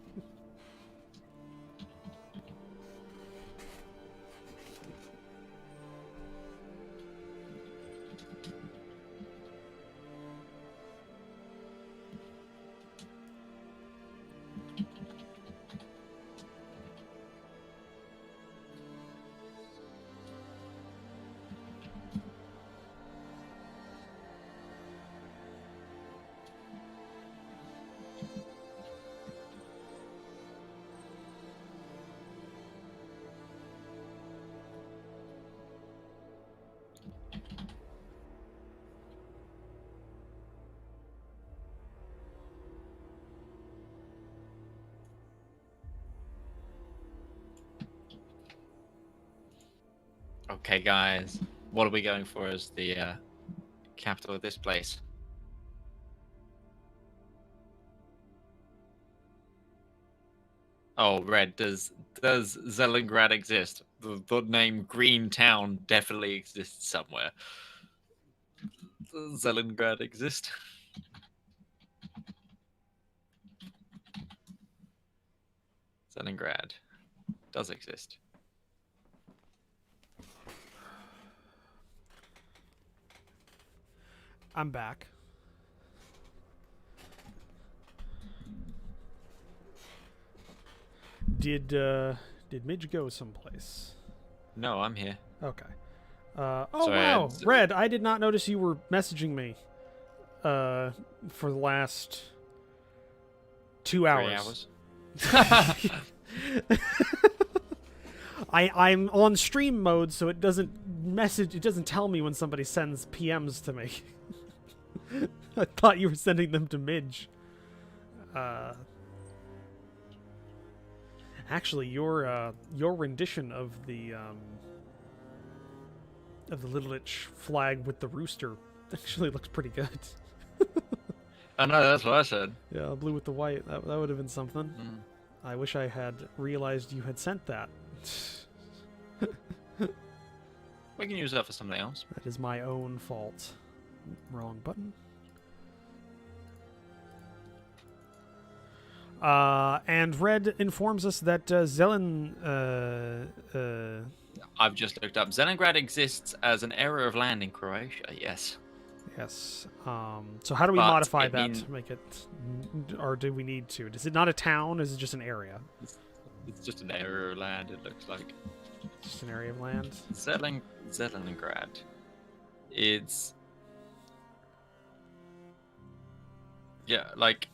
Okay, guys, what are we going for as the capital of this place? Oh, Red, does Zelengrad exist? The name Green Town definitely exists somewhere. Does Zelengrad exist? Zelengrad does exist. I'm back. Did Midge go someplace? No, I'm here. Okay. Oh So wow, it's Red! I did not notice you were messaging me. For the last 2 3 hours. hours. I'm on stream mode, so it doesn't message. It doesn't tell me when somebody sends PMs to me. I thought you were sending them to Midge. Actually, your rendition of the Little Itch flag with the rooster actually looks pretty good. I know, that's what I said. Yeah, blue with the white. That would have been something. Mm. I wish I had realized you had sent that. We can use that for something else. That is my own fault. Wrong button. And Red informs us that Zelen. I've just looked up. Zelengrad exists as an area of land in Croatia. Yes. Yes. So how do we But modify it that mean- to make it, or do we need to? Is it not a town? Is it just an area? It's just an area of land. It looks like Just an area of land. Zelengrad. It's like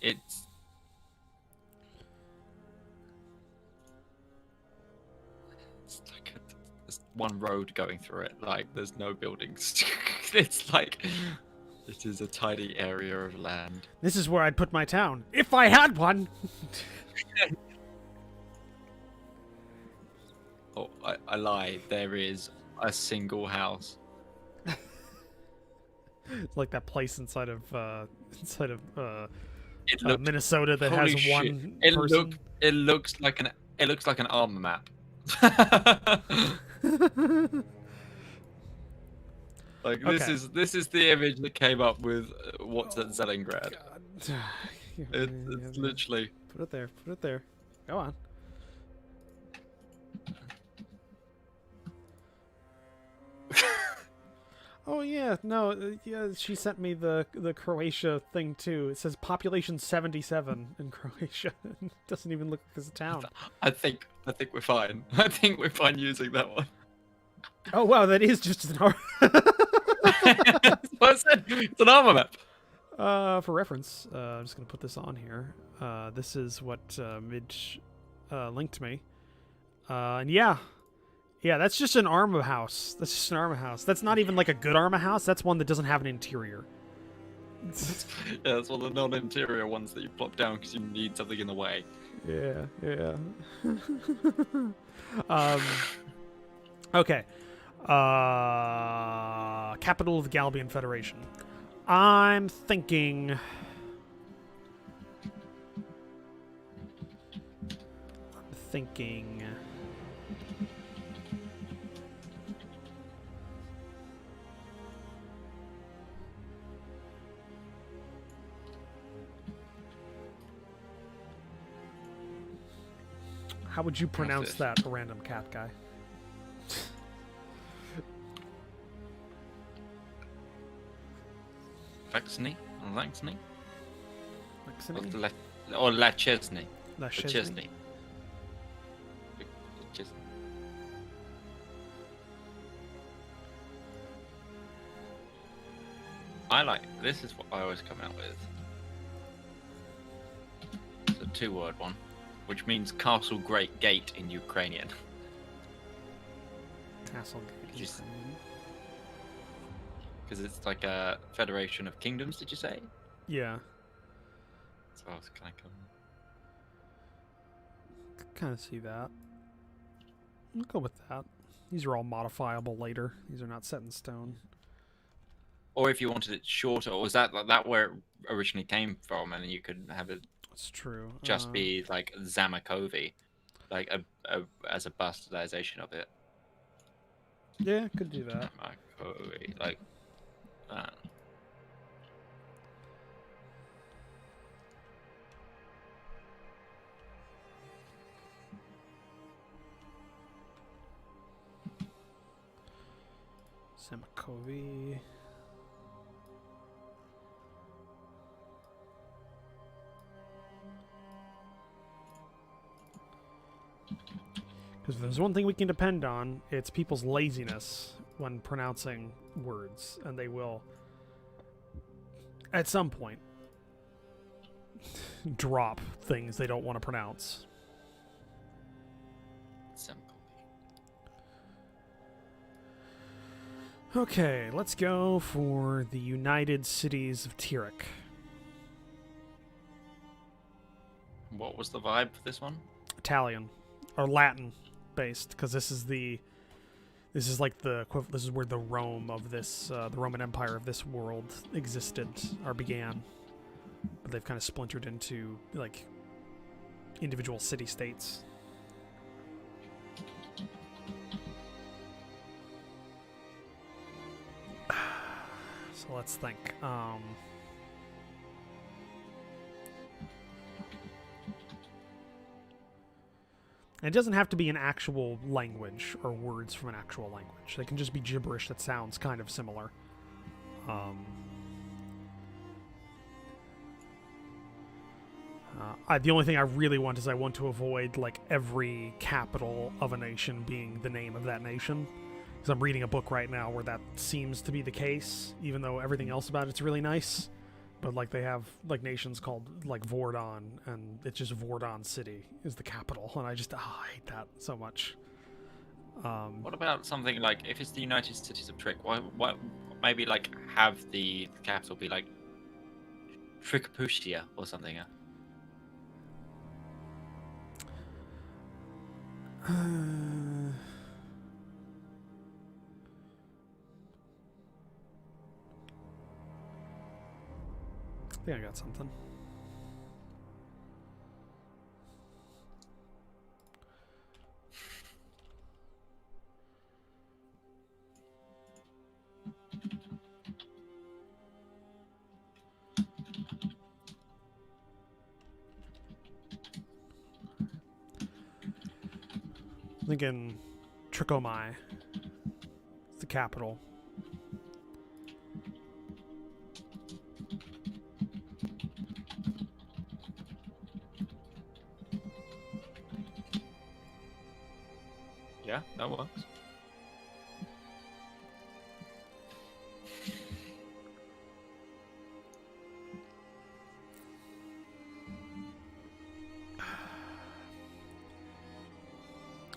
it's like there's one road going through it. Like there's no buildings. It's like it is a tiny area of land. This is where I'd put my town if I had one. Oh, I lied. There is a single house. It's like that place inside of It looks Minnesota that holy has shit. one It person. It looks like an armor map. Like Okay. this is the image that came up with what's at Zelengrad. God. It's literally Put it there. Put it there. Go on. Oh yeah, no, yeah. She sent me the Croatia thing too. It says population 77 in Croatia. It doesn't even look like it's a town. I think we're fine. I think we're fine using that one. Oh wow, that is just an That's what I said. It's an armor map. for reference, I'm just gonna put this on here. This is what Midge linked me. And yeah, that's just an armor house. That's just an armor house. That's not even like a good armor house. That's one that doesn't have an interior. Yeah, that's one of the non-interior ones that you plop down because you need something in the way. Yeah. Okay. Capital of the Galbian Federation. I'm thinking. How would you pronounce that, random cat guy? Laxny? Laxny? Laxny? Or Lachesny. Lachesny? I like this is what I always come out with. It's a 2-word one, which means Castle Great Gate in Ukrainian. Castle Gate. Because it's like a federation of kingdoms, did you say? Yeah. So I was kind of see that. I'll go with that. These are all modifiable later. These are not set in stone. Or if you wanted it shorter, or was that where it originally came from, and you could have it That's true. just be like Zamakovi, like as a bastardization of it. Yeah, could do that. Zamakovi, like that. Zamakovi. Because if there's one thing we can depend on, it's people's laziness when pronouncing words, and they will, at some point, drop things they don't want to pronounce. Simple. Okay, let's go for the United Cities of Tyrek. What was the vibe for this one? Italian or Latin based, because this is like this is where the Rome of this the Roman Empire of this world existed or began, but they've kind of splintered into like individual city states. So let's think. It doesn't have to be an actual language or words from an actual language. They can just be gibberish that sounds kind of similar. The only thing I really want is I want to avoid like every capital of a nation being the name of that nation. Because I'm reading a book right now where that seems to be the case, even though everything else about it's really nice. But like they have like nations called like Vordon, and it's just Vordon City is the capital, and I hate that so much. What about something like if it's the United Cities of Trick? Why maybe like have the capital be like Trickaputia or something? I think I got something. I'm thinking Trichomai. It's the capital. Yeah, that works.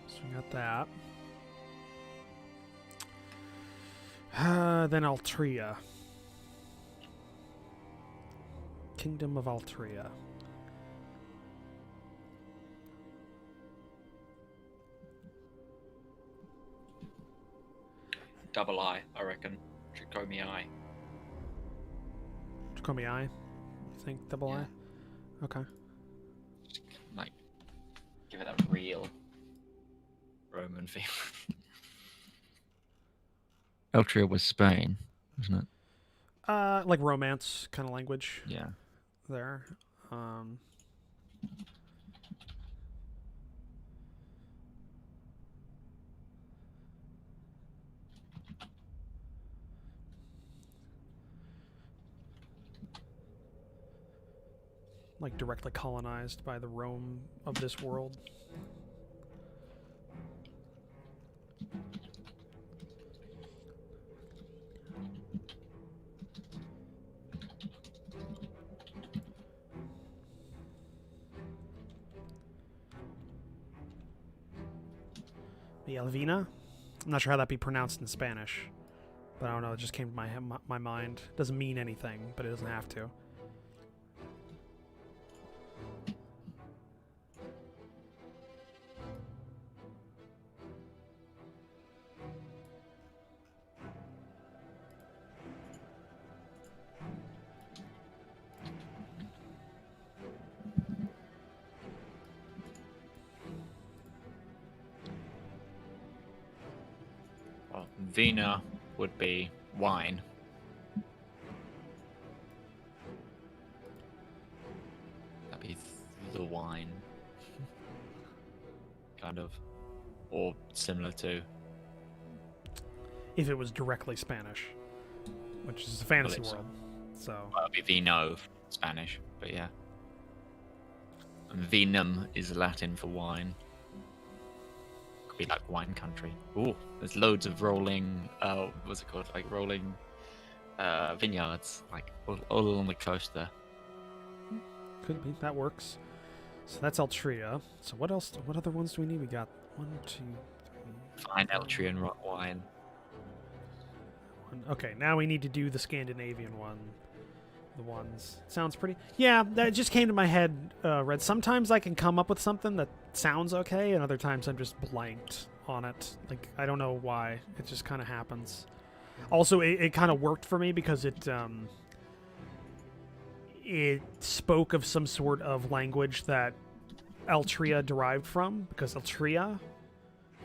So we got that. Then Altria. Kingdom of Altria. Double I reckon. Tricomii. Tricomii? You think double Yeah. I? Okay. Just, like, give it a real Roman feel. Altria was Spain, wasn't it? Like romance kind of language. Yeah. There. Like directly colonized by the Rome of this world. Elvina? I'm not sure how that'd be pronounced in Spanish. But I don't know, it just came to my mind. Doesn't mean anything, but it doesn't have to. Well, Vina would be wine. That'd be the wine. Kind of. Or similar to. If it was directly Spanish. Which is a fantasy Well, world. So. Well, it'd be vino, Spanish, but yeah. And vinum is Latin for wine. be like wine country. Ooh, there's loads of rolling. What's it called? Like rolling vineyards, like all along the coast there. Could be. That works. So that's Altria. So what else? What other ones do we need? We got 1, 2, 3. Fine Eltrian wine. Okay, now we need to do the Scandinavian one. The ones. Sounds pretty... Yeah, that just came to my head, Red. Sometimes I can come up with something that sounds okay, and other times I'm just blanked on it. Like, I don't know why. It just kind of happens. Also, it kind of worked for me because it spoke of some sort of language that Altria derived from, because Altria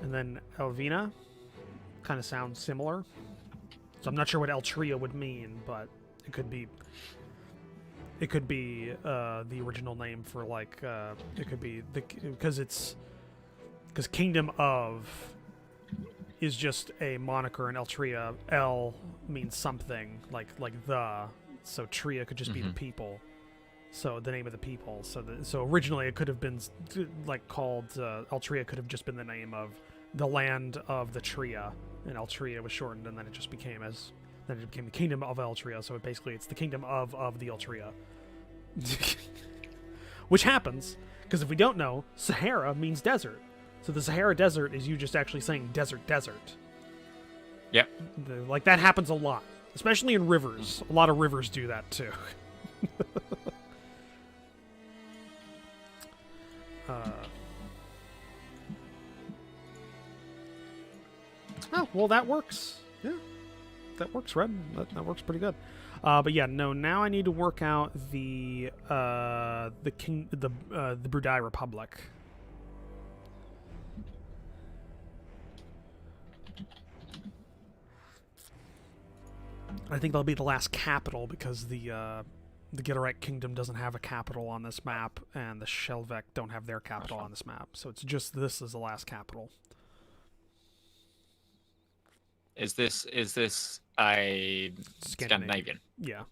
and then Elvina kind of sound similar. So I'm not sure what Altria would mean, but it could be the original name for like it could be because Kingdom of is just a moniker, and Altria, L means something like the, so Tria could just be the people, so the name of the people. So originally it could have been like called Altria could have just been the name of the land of the Tria, and Altria was shortened, and then it just became the Kingdom of Altria. So it's the Kingdom of the Altria. Which happens, because if we don't know, Sahara means desert. So the Sahara Desert is you just actually saying desert. Yep. Like, that happens a lot. Especially in rivers. A lot of rivers do that, too. Oh, well, that works. Yeah. That works, Red. That works pretty good. But yeah, no. Now I need to work out the Brudai Republic. I think that'll be the last capital, because the Gitterite Kingdom doesn't have a capital on this map, and the Shelvek don't have their capital on this map. So it's just this is the last capital. Is this a Scandinavian? Yeah.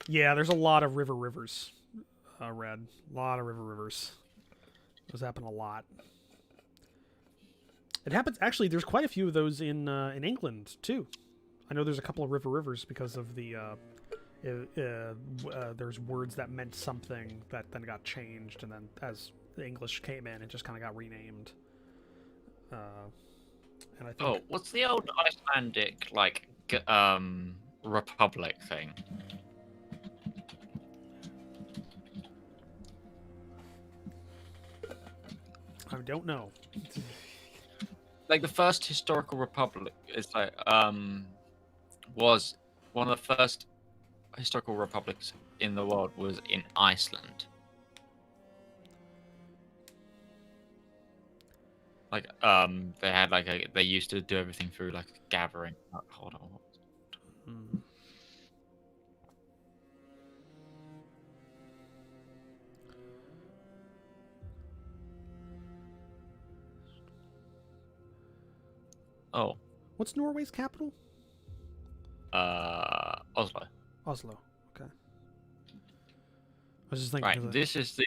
Yeah, there's a lot of rivers, Red. A lot of rivers. Those happen a lot. It happens, actually, there's quite a few of those in England, too. I know there's a couple of rivers because of the... there's words that meant something that then got changed, and then as the English came in, it just kind of got renamed. And I think... Oh, what's the old Icelandic, like, republic thing? I don't know. Like, the first historical republic is like was one of the first historical republics in the world was in Iceland. Like they had like they used to do everything through like a gathering. Hold on. Oh. What's Norway's capital? Oslo. Oslo. Okay. I was just thinking. Right. This is the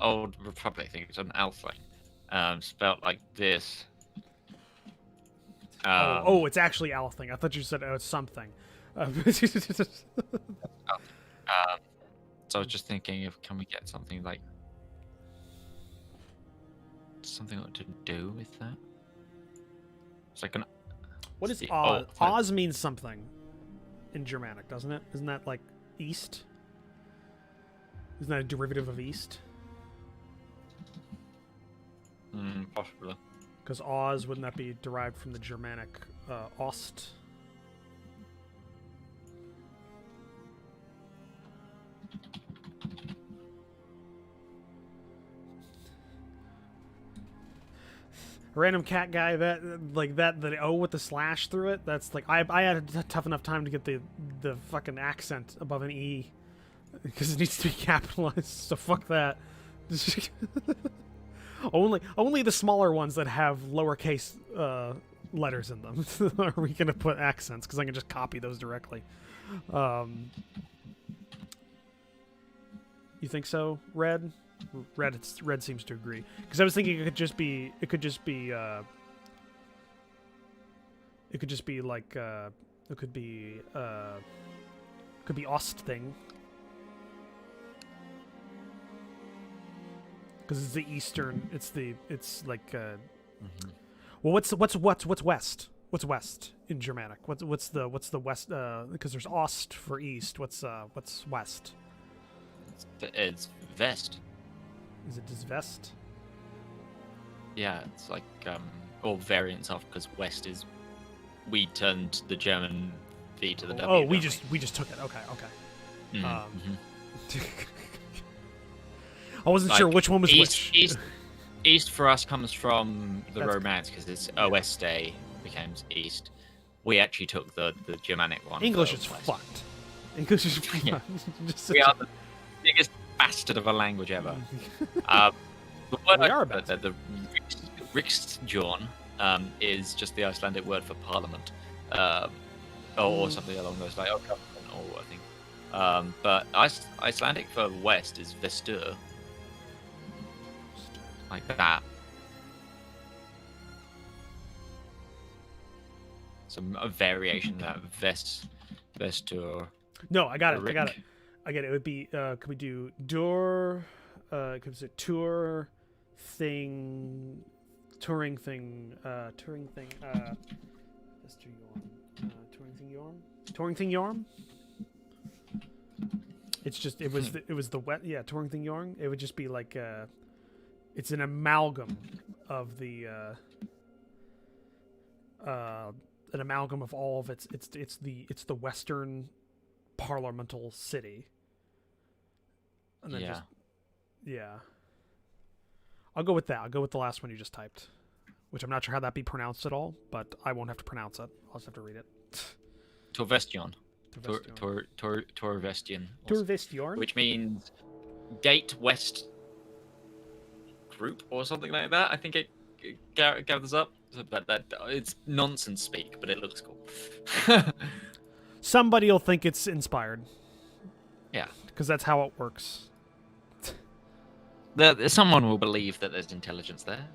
old republic thing. It's an L thing. Spelled like this. Oh, it's actually Al thing. I thought you said it's something. So I was just thinking, if can we get something like something to do with that? It's like an. What is Oz? Oz means something in Germanic, doesn't it? Isn't that like east? Isn't that a derivative of east? Possibly. Because Oz, wouldn't that be derived from the Germanic Ost? Random cat guy, the O with the slash through it, that's like I had a tough enough time to get the fucking accent above an E because it needs to be capitalized, so fuck that. only the smaller ones that have lowercase letters in them are we gonna put accents, because I can just copy those directly. You think so, Red? Red seems to agree. Because I was thinking it could just be like it could be Ost thing. Because it's the eastern. It's like. Well, what's west? What's west in Germanic? What's the west? Because there's Ost for east. What's west? It's West. Is it just West? Yeah, it's like all variants of, because West is, we turned the German V to the W. Oh, we just took it. Okay. I wasn't sure which one was which. East for us comes from the Romance, because it's Oeste becomes East. We actually took the Germanic one. English is fucked. English is fucked. Yeah. We are the biggest bastard of a language ever. The word the Riksdagen is just the Icelandic word for parliament, or something along those lines. Government, or I think. But Icelandic for west is Vestur, like that. Some variation of that Vestur. No, I got it. It would be. Could we do Dur? Could we say tour thing? Touring thing. Touring thing. Vestur Yorm. Touring thing Yorm. It's just. It was the wet. Yeah, touring thing Yorm. It would just be like. It's an amalgam of the. An amalgam of all of it's the western parliamental city. And then I'll go with that. I'll go with the last one you just typed, which I'm not sure how that be pronounced at all, but I won't have to pronounce it. I'll just have to read it. Torvestion. Torvestion. Torvestion. Which means Gate West Group or something like that. I think it gathers up. But that it's nonsense speak, but it looks cool. Somebody will think it's inspired. Yeah, because that's how it works. Someone will believe that there's intelligence there.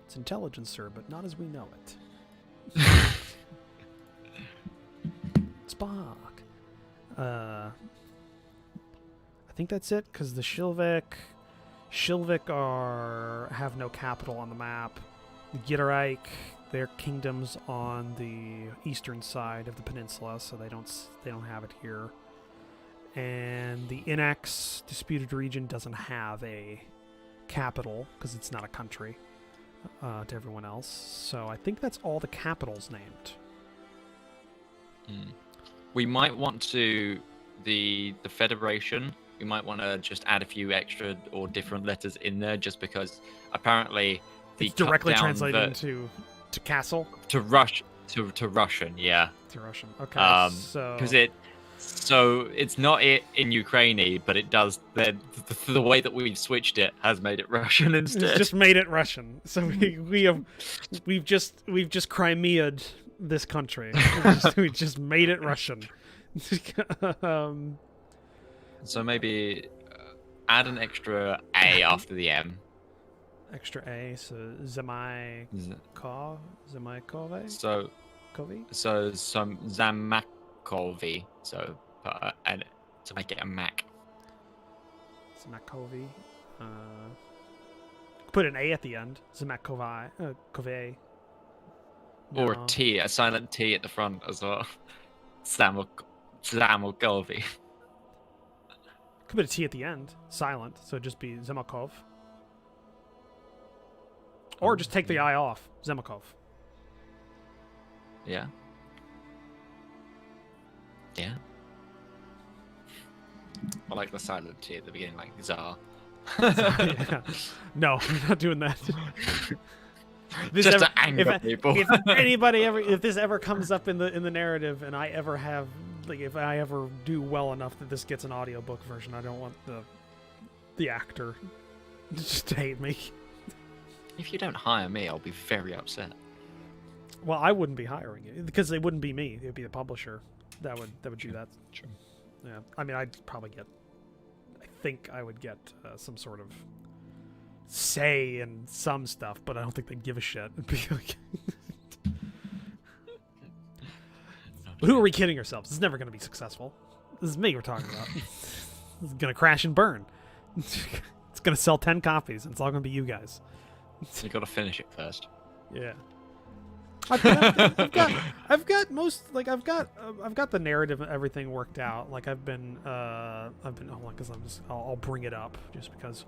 It's intelligence, sir, but not as we know it. Spock. I think that's it, because the Shilvik have no capital on the map. The Gitterreich, their kingdom's on the eastern side of the peninsula, so they don't have it here. And the Inax disputed region doesn't have a capital because it's not a country to everyone else. So I think that's all the capitals named. We might want to the Federation. We might want to just add a few extra or different letters in there, just because apparently it's directly translated to castle to Russian. Yeah, to Russian. Okay, so it's not in Ukrainian, but it does. The way that we've switched it has made it Russian instead. It's just made it Russian. So we've just Crimea'd this country. we just made it Russian. So maybe add an extra A after the M. Extra A, so Zemaikove? So some Zamakovi. So and to make it a Mac. Zamakovi. Put an A at the end. Zamakovi. Kove. No. Or a T, a silent T at the front as well. Zamakovi. Could put a T at the end, silent, so it'd just be Zemakov. Or just take the I off, Zemakov. Yeah. Yeah. I like the silent T at the beginning, like Tsar. Yeah. No, I'm not doing that. Just to anger people. If this ever comes up in the narrative, and I ever have, like, if I ever do well enough that this gets an audiobook version, I don't want the actor just to hate me. If you don't hire me, I'll be very upset. Well, I wouldn't be hiring it because it wouldn't be me; it would be the publisher that would do that. True. Yeah, I mean, I'd probably get. I think I would get some sort of say in some stuff, but I don't think they'd give a shit. It'd be like, who are we kidding ourselves? This is never going to be successful. This is me we're talking about. This is going to crash and burn. It's going to sell 10 copies, and it's all going to be you guys. You got to finish it first. Yeah. I've got the narrative and everything worked out. Like I've been hold on, because I'll bring it up just because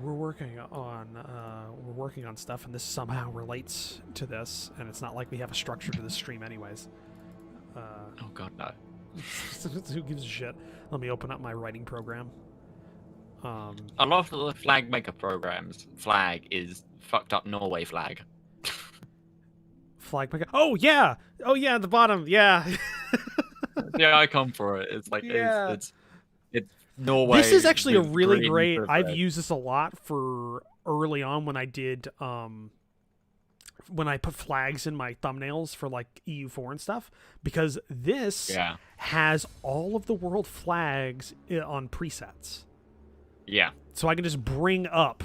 we're working on stuff, and this somehow relates to this, and it's not like we have a structure to this stream anyways. Oh god, no. Who gives a shit? Let me open up my writing program. I love the flag maker programs. Flag is fucked up Norway flag. Flag maker. Oh yeah, at the bottom. Yeah. The icon for it. It's like it's Norway. This is actually a really green great. for I've red. used this a lot for early on when I did when I put flags in my thumbnails for like EU4 and stuff, because this has all of the world flags on presets. Yeah. So I can just bring up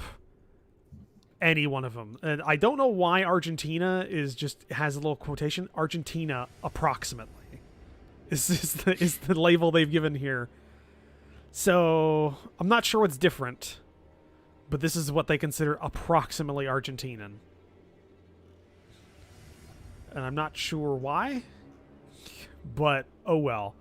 any one of them. And I don't know why Argentina has a little quotation. Argentina approximately is the label they've given here. So I'm not sure what's different, but this is what they consider approximately Argentinian. And I'm not sure why, but oh well.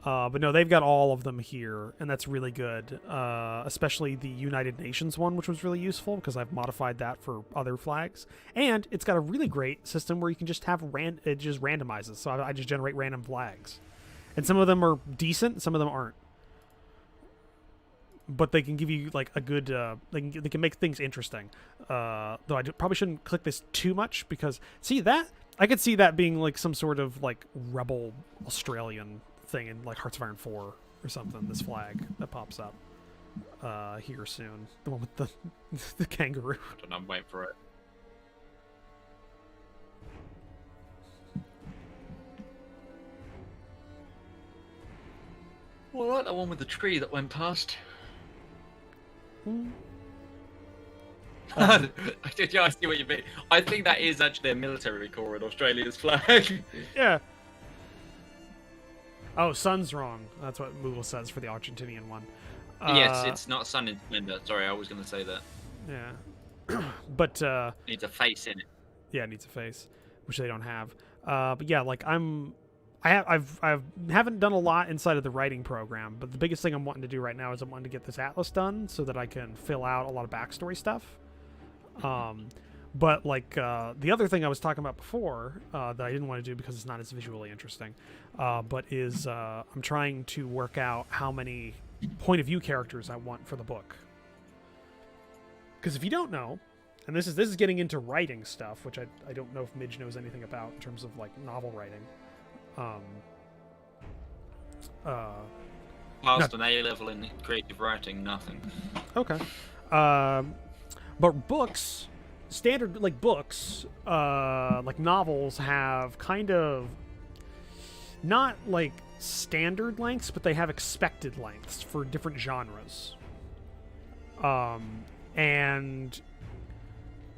But no, they've got all of them here, and that's really good. Especially the United Nations one, which was really useful because I've modified that for other flags. And it's got a really great system where you can just have it just randomizes. So I just generate random flags, and some of them are decent, some of them aren't. But they can give you like a good. They can make things interesting. Though I probably shouldn't click this too much because see that I could see that being like some sort of like rebel Australian thing in like Hearts of Iron 4 or something. This flag that pops up here soon, the one with the kangaroo. I don't know, I'm waiting for it. Well, I like that one with the tree that went past. I see what you mean. I think that is actually a military corps in Australia's flag. Yeah. Oh, sun's wrong. That's what Moogle says for the Argentinian one. Yes, it's not sun in splendor. Sorry, I was going to say that. Yeah. But it needs a face in it. Yeah, it needs a face, which they don't have. But yeah, like I haven't done a lot inside of the writing program, but the biggest thing I'm wanting to do right now is I'm wanting to get this atlas done so that I can fill out a lot of backstory stuff. But like the other thing I was talking about before that I didn't want to do because it's not as visually interesting, but is I'm trying to work out how many point of view characters I want for the book. Because if you don't know, and this is getting into writing stuff, which I don't know if Midge knows anything about in terms of like novel writing. Past an A level in creative writing, nothing. Okay. But books, standard like books, like novels have kind of not like standard lengths, but they have expected lengths for different genres. And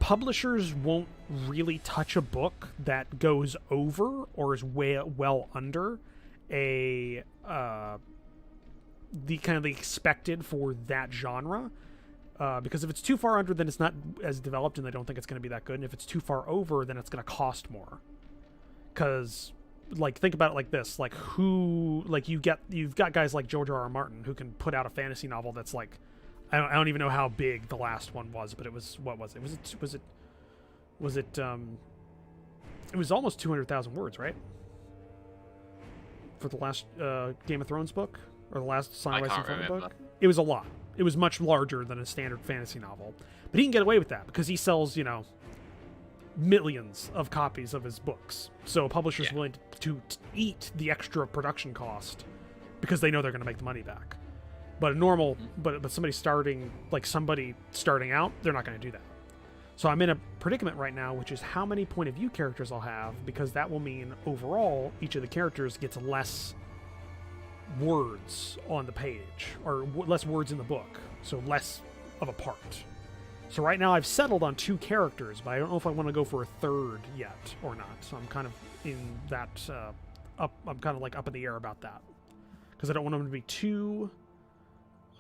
publishers won't really touch a book that goes over or is well under the kind of the expected for that genre. Because if it's too far under, then it's not as developed, and they don't think it's going to be that good. And if it's too far over, then it's going to cost more. Because, like, think about it like this: like, you've got guys like George R.R. Martin who can put out a fantasy novel that's like, I don't even know how big the last one was, but it was what was it? It was almost 200,000 words, right? For the last Game of Thrones book or the last Song of Ice and Fire book, it was a lot. It was much larger than a standard fantasy novel. But he can get away with that because he sells, millions of copies of his books. So a publisher's willing to eat the extra production cost because they know they're going to make the money back. But but somebody starting out, they're not going to do that. So I'm in a predicament right now, which is how many point of view characters I'll have, because that will mean overall each of the characters gets less words on the page, or less words in the book, so less of a part. So right now I've settled on 2 characters, but I don't know if I want to go for a third yet or not. So I'm kind of in that I'm kind of like up in the air about that, because I don't want them to be too.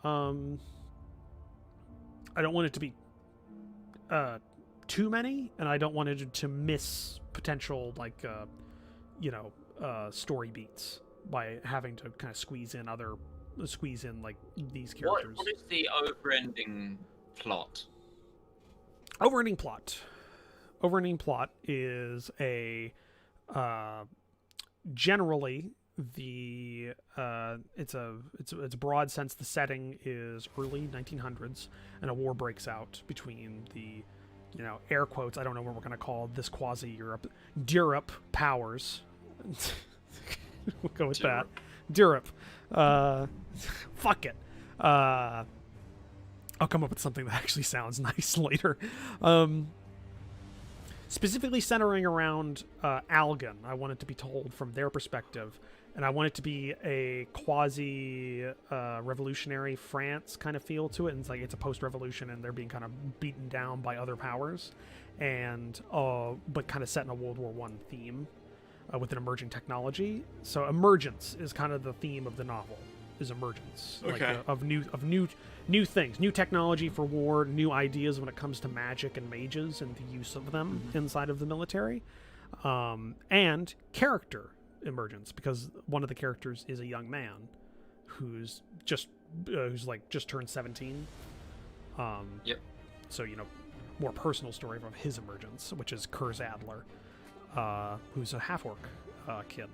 I don't want it to be too many, and I don't want it to miss potential story beats by having to kind of squeeze in like these characters. What is the overending plot? Overending plot is a generally the it's a broad sense. The setting is early 1900s, and a war breaks out between the air quotes, I don't know what we're going to call this quasi Europe powers. We'll go with that. Europe. Fuck it. I'll come up with something that actually sounds nice later. Specifically centering around Algon. I want it to be told from their perspective, and I want it to be a quasi-revolutionary France kind of feel to it. And it's a post-revolution, and they're being kind of beaten down by other powers, and but kind of set in a World War I theme with an emerging technology. So emergence is kind of the theme of the novel. Is emergence, okay. of new things, new technology for war, new ideas when it comes to magic and mages and the use of them inside of the military, and character emergence, because one of the characters is a young man who's just turned 17. Yep. So more personal story of his emergence, which is Kurz Adler, who's a half-orc kid.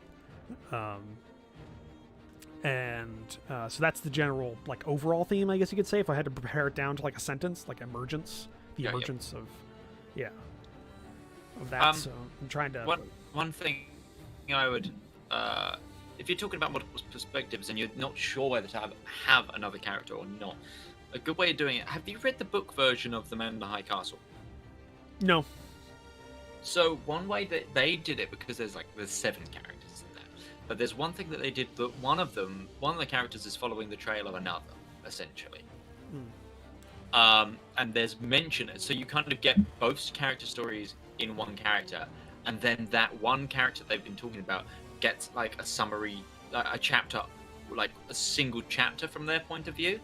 So that's the general overall theme, I guess you could say, if I had to prepare it down to a sentence, emergence, the emergence of that. So I'm trying to. One thing I would, if you're talking about multiple perspectives and you're not sure whether to have another character or not, a good way of doing it. Have you read the book version of The Man in the High Castle? No. So one way that they did it, because there's 7 characters. But there's one thing that they did, that one of the characters is following the trail of another, essentially. And there's mention, so you kind of get both character stories in one character, and then that one character they've been talking about gets a summary, a chapter, a single chapter from their point of view,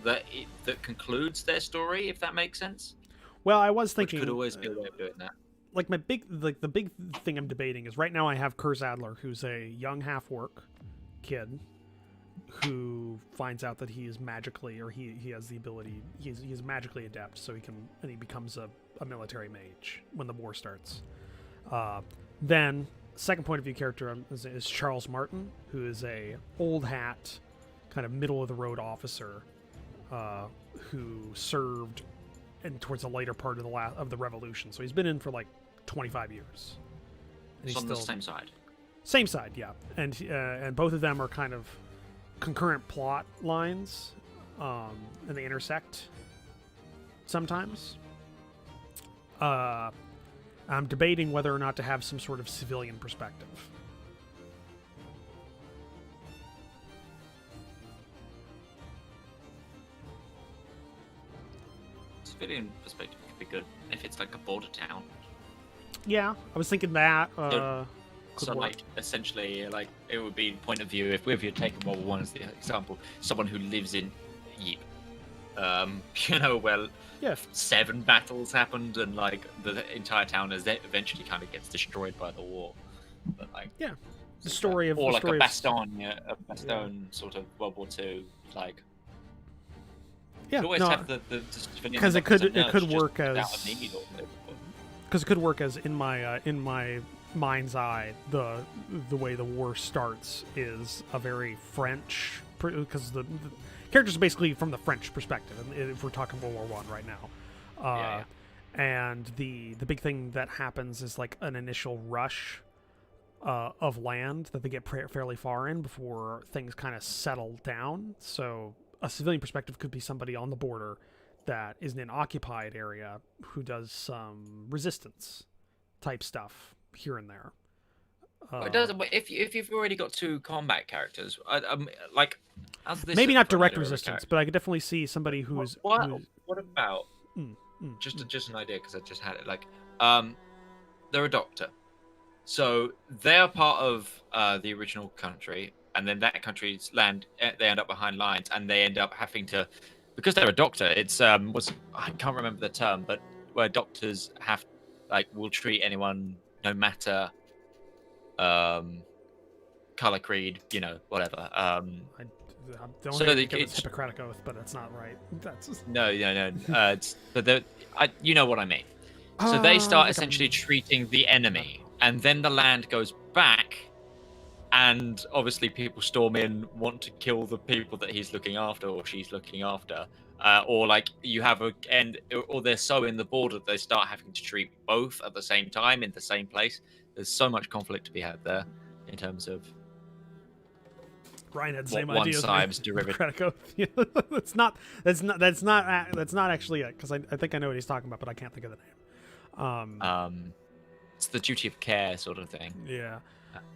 that concludes their story, if that makes sense. Well, I was thinking, which could always be a way of doing that. The big thing I'm debating is right now I have Kurz Adler, who's a young half-orc kid who finds out that he is magically, or he has the ability, he's magically adept, so he becomes a military mage when the war starts. Then second point of view character is Charles Martin, who is a old hat, kind of middle of the road officer who served towards the later part of the revolution. So he's been in for 25 years. And he's on the same side. Same side, yeah. And both of them are kind of concurrent plot lines, and they intersect sometimes. I'm debating whether or not to have some sort of civilian perspective. Civilian perspective could be good if it's a border town. Yeah, I was thinking that. So essentially, it would be point of view, if you're taking World War I as the example, someone who lives in Yip, where 7 battles happened, and the entire town eventually kind of gets destroyed by the war. But the story of or the story a Bastogne sort of World War II, Yeah, you always have the because it could work as in my mind's eye, the way the war starts is a very French, because the characters are basically from the French perspective, if we're talking World War I right now. And the big thing that happens is an initial rush of land that they get fairly far in before things kind of settle down. So a civilian perspective could be somebody on the border that is in an occupied area who does some resistance type stuff here and there. Well, it doesn't. But if you've already got two combat characters, like as this Maybe not for direct neither of a resistance, character. but I could definitely see somebody who's What about mm, just an idea because I just had it like they're a doctor, so they're part of the original country, and then that country's land they end up behind lines, and they end up having to because they're a doctor. It's what's I can't remember the term, but where doctors have like will treat anyone no matter color, creed, whatever. I don't So think it's Hippocratic Oath, but that's not right. That's no. But you know what I mean. So they start essentially treating the enemy, and then the land goes back, and obviously people storm in, want to kill the people that he's looking after or she's looking after, or like you have or they're so in the border that they start having to treat both at the same time in the same place. There's so much conflict to be had there in terms of Ryan had the same one idea side's as derivative. Hippocratic Oath. Yeah, that's not actually it, because I think I know what he's talking about, but I can't think of the name. It's the duty of care sort of thing. Yeah.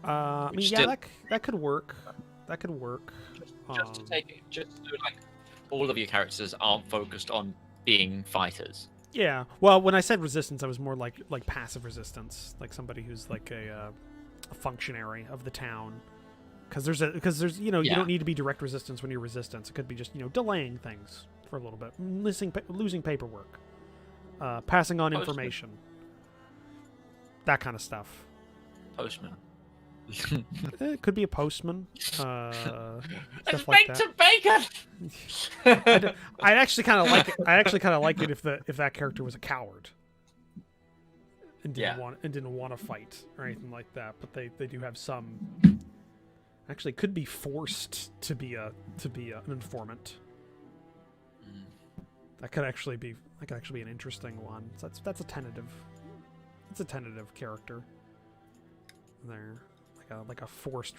I mean, yeah, still, that could work. That could work. Just so like all of your characters aren't focused on being fighters. Yeah. Well, when I said resistance, I was more like passive resistance, like somebody who's like a functionary of the town. Because there's you don't need to be direct resistance when you're resistance. It could be just delaying things for a little bit, losing paperwork, passing on information, that kind of stuff. Postman. It could be a postman. Stuff Let's like make that. some bacon. I actually kind of like it. I actually kind of like it if that character was a coward and didn't want to fight or anything like that. But they do have some. Actually, could be forced to be an informant. That could actually be an interesting one. So that's a tentative. It's a tentative character. There, like a forced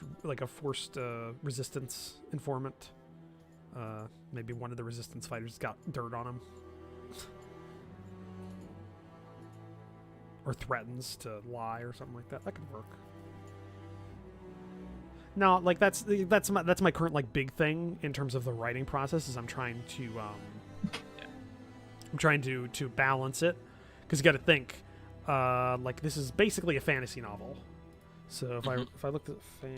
resistance informant. Maybe one of the resistance fighters got dirt on him, or threatens to lie or something like that. That could work. No, like that's my current like big thing in terms of the writing process is I'm trying to balance it, because you got to think like this is basically a fantasy novel. So if I looked at fantasy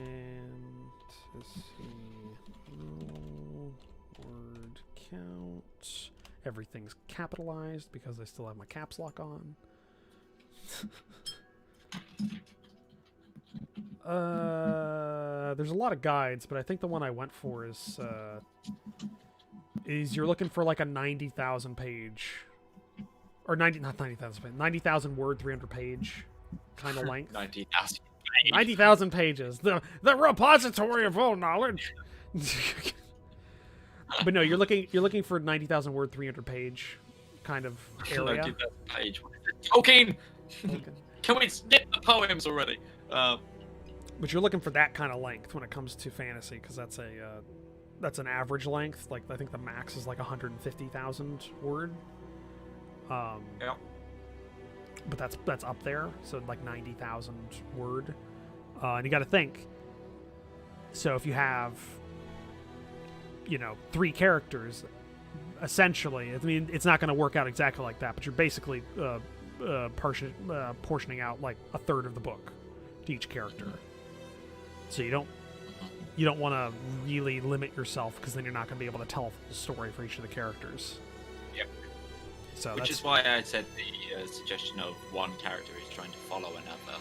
word count, everything's capitalized because I still have my caps lock on. There's a lot of guides, but I think the one I went for is you're looking for like a 90,000 page, or 90,000 word, 300 page kind of length. 90,000 pages. The repository of all knowledge. But no, you're looking for 90,000 word, 300 page kind of area. 90,000 page. Tolkien. Can we skip the poems already? But you're looking for that kind of length when it comes to fantasy, because that's an average length. Like I think the max is like 150,000 word. Yeah. But that's up there, so like 90,000 word. And you got to think. So if you have, 3 characters, essentially, I mean, it's not going to work out exactly like that, but you're basically portioning out like a third of the book to each character. So you don't want to really limit yourself, because then you're not going to be able to tell a full story for each of the characters. Yep. So which is why I said the suggestion of one character is trying to follow another.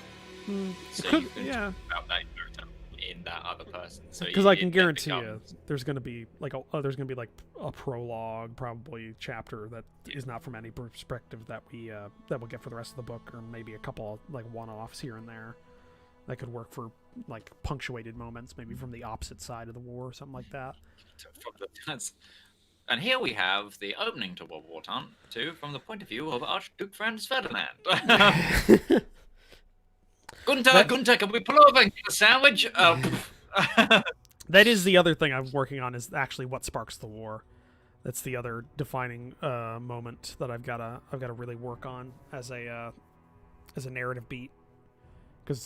So you can talk about that character in that other person. Because I can guarantee you, there's going to be like a prologue, probably chapter that is not from any perspective that we'll get for the rest of the book, or maybe a couple like one-offs here and there. That could work for like punctuated moments, maybe from the opposite side of the war or something like that. And here we have the opening to World War II from the point of view of Archduke Franz Ferdinand. Gunther, can we pull over and get a sandwich? That is the other thing I'm working on, is actually what sparks the war. That's the other defining moment that I've got to really work on as a narrative beat. because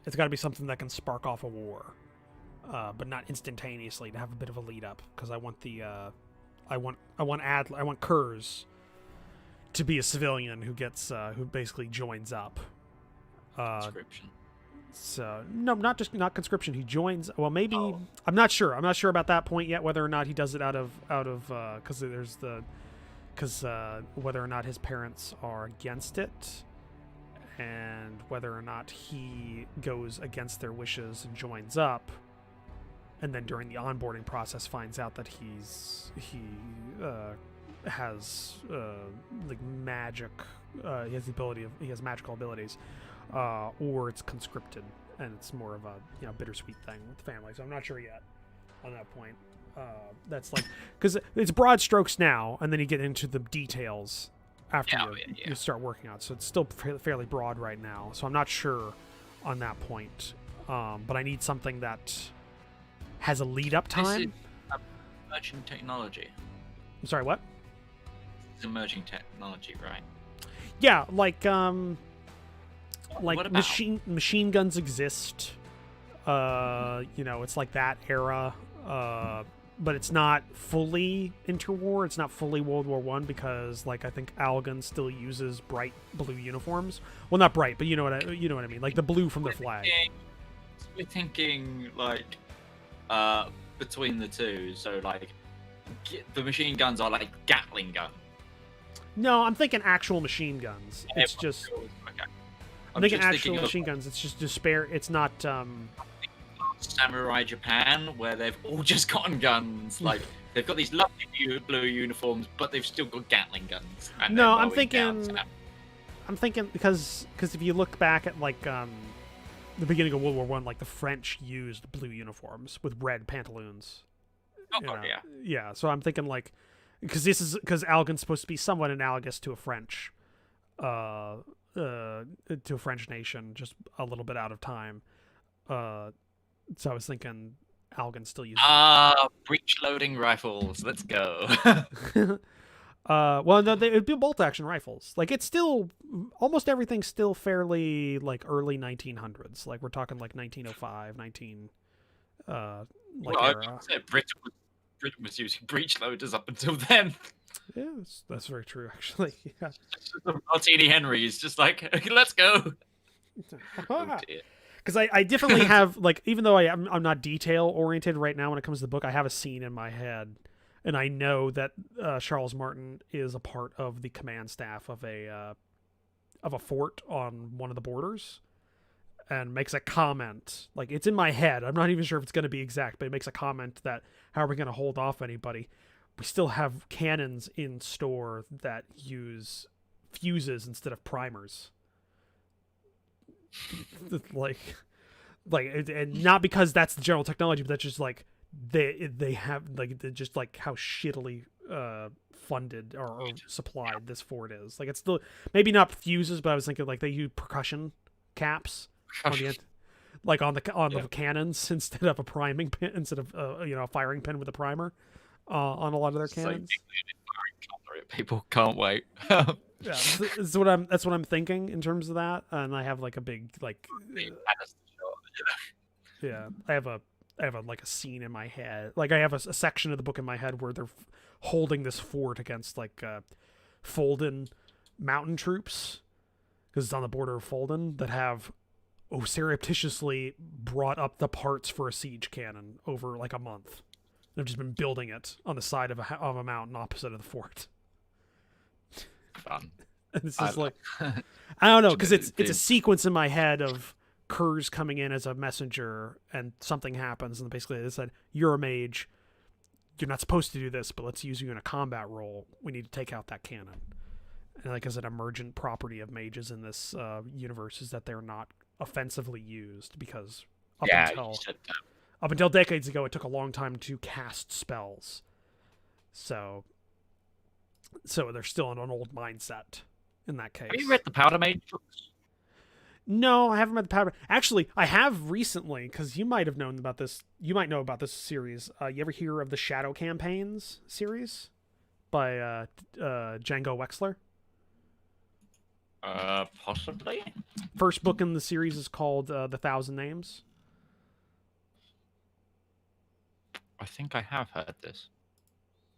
it's gotta be something that can spark off a war, but not instantaneously, to have a bit of a lead up. Because I want I want Kurz to be a civilian who gets who basically joins up. Conscription. So no, not conscription. He joins. Well, maybe Oh. I'm not sure. I'm not sure about that point yet. Whether or not he does it out of because whether or not his parents are against it, and whether or not he goes against their wishes and joins up, and then during the onboarding process finds out that he has like magic. He has the ability of he has magical abilities. Or it's conscripted, and it's more of a bittersweet thing with the family. So I'm not sure yet on that point. That's like because it's broad strokes now, and then you get into the details after you start working on it. So it's still fairly broad right now. So I'm not sure on that point. But I need something that has a lead up time. This is emerging technology. I'm sorry, what? It's emerging technology, right? Yeah, like What about? machine guns exist. It's like that era. But it's not fully interwar. It's not fully World War One because, like, I think Algon still uses bright blue uniforms. Well, not bright, but you know what I mean. Like the blue from the flag. We're thinking like between the two. So like the machine guns are like Gatling guns. No, I'm thinking actual machine guns. It's just. Okay. I'm thinking actual machine guns. It's just despair. It's not. Samurai Japan, where they've all just gotten guns. Like they've got these lovely blue uniforms, but they've still got Gatling guns. And No, I'm thinking because if you look back at like the beginning of World War One, like the French used blue uniforms with red pantaloons. Yeah. So I'm thinking like because Algon's supposed to be somewhat analogous to a French. To a French nation, just a little bit out of time. So I was thinking Algon still uses breech loading rifles. Let's go. Well, no, it'd be bolt action rifles. Like it's still almost everything's still fairly like early 1900s. Like we're talking like 1905, era. Britain was using breech loaders up until then. Yeah, that's very true, actually. Yeah. Martini Henry is just like, let's go. Because I definitely have, like, even though I'm not detail oriented right now when it comes to the book, I have a scene in my head, and I know that Charles Martin is a part of the command staff of a fort on one of the borders, and makes a comment. Like, it's in my head. I'm not even sure if it's going to be exact, but it makes a comment that how are we going to hold off anybody? We still have cannons in store that use fuses instead of primers. And not because that's the general technology, but that's just like they have like just like how shittily funded or supplied this fort is. Like it's still maybe not fuses, but I was thinking like they use percussion caps on the end, like on the cannons instead of a priming pin, instead of a firing pin with a primer on a lot of their cannons. People can't wait. Yeah, that's what I'm thinking in terms of that, and I have like a big like yeah, I have a like a scene in my head, like I have a section of the book in my head where they're holding this fort against like Fulden mountain troops because it's on the border of Fulden that have surreptitiously brought up the parts for a siege cannon over like a month. They've just been building it on the side of a mountain opposite of the fort. Fun. And it's just like I don't know, because it's a sequence in my head of Kurz coming in as a messenger and something happens and basically they said, you're a mage, you're not supposed to do this, but let's use you in a combat role. We need to take out that cannon. And like as an emergent property of mages in this universe is that they're not offensively used because up until decades ago it took a long time to cast spells. So they're still in an old mindset in that case. Have you read the Powder Mage books? No, I haven't read the Powder. Actually, I have recently, because you might have known about this. You might know about this series. You ever hear of the Shadow Campaigns series by Django Wexler? Possibly. First book in the series is called The Thousand Names. I think I have heard this.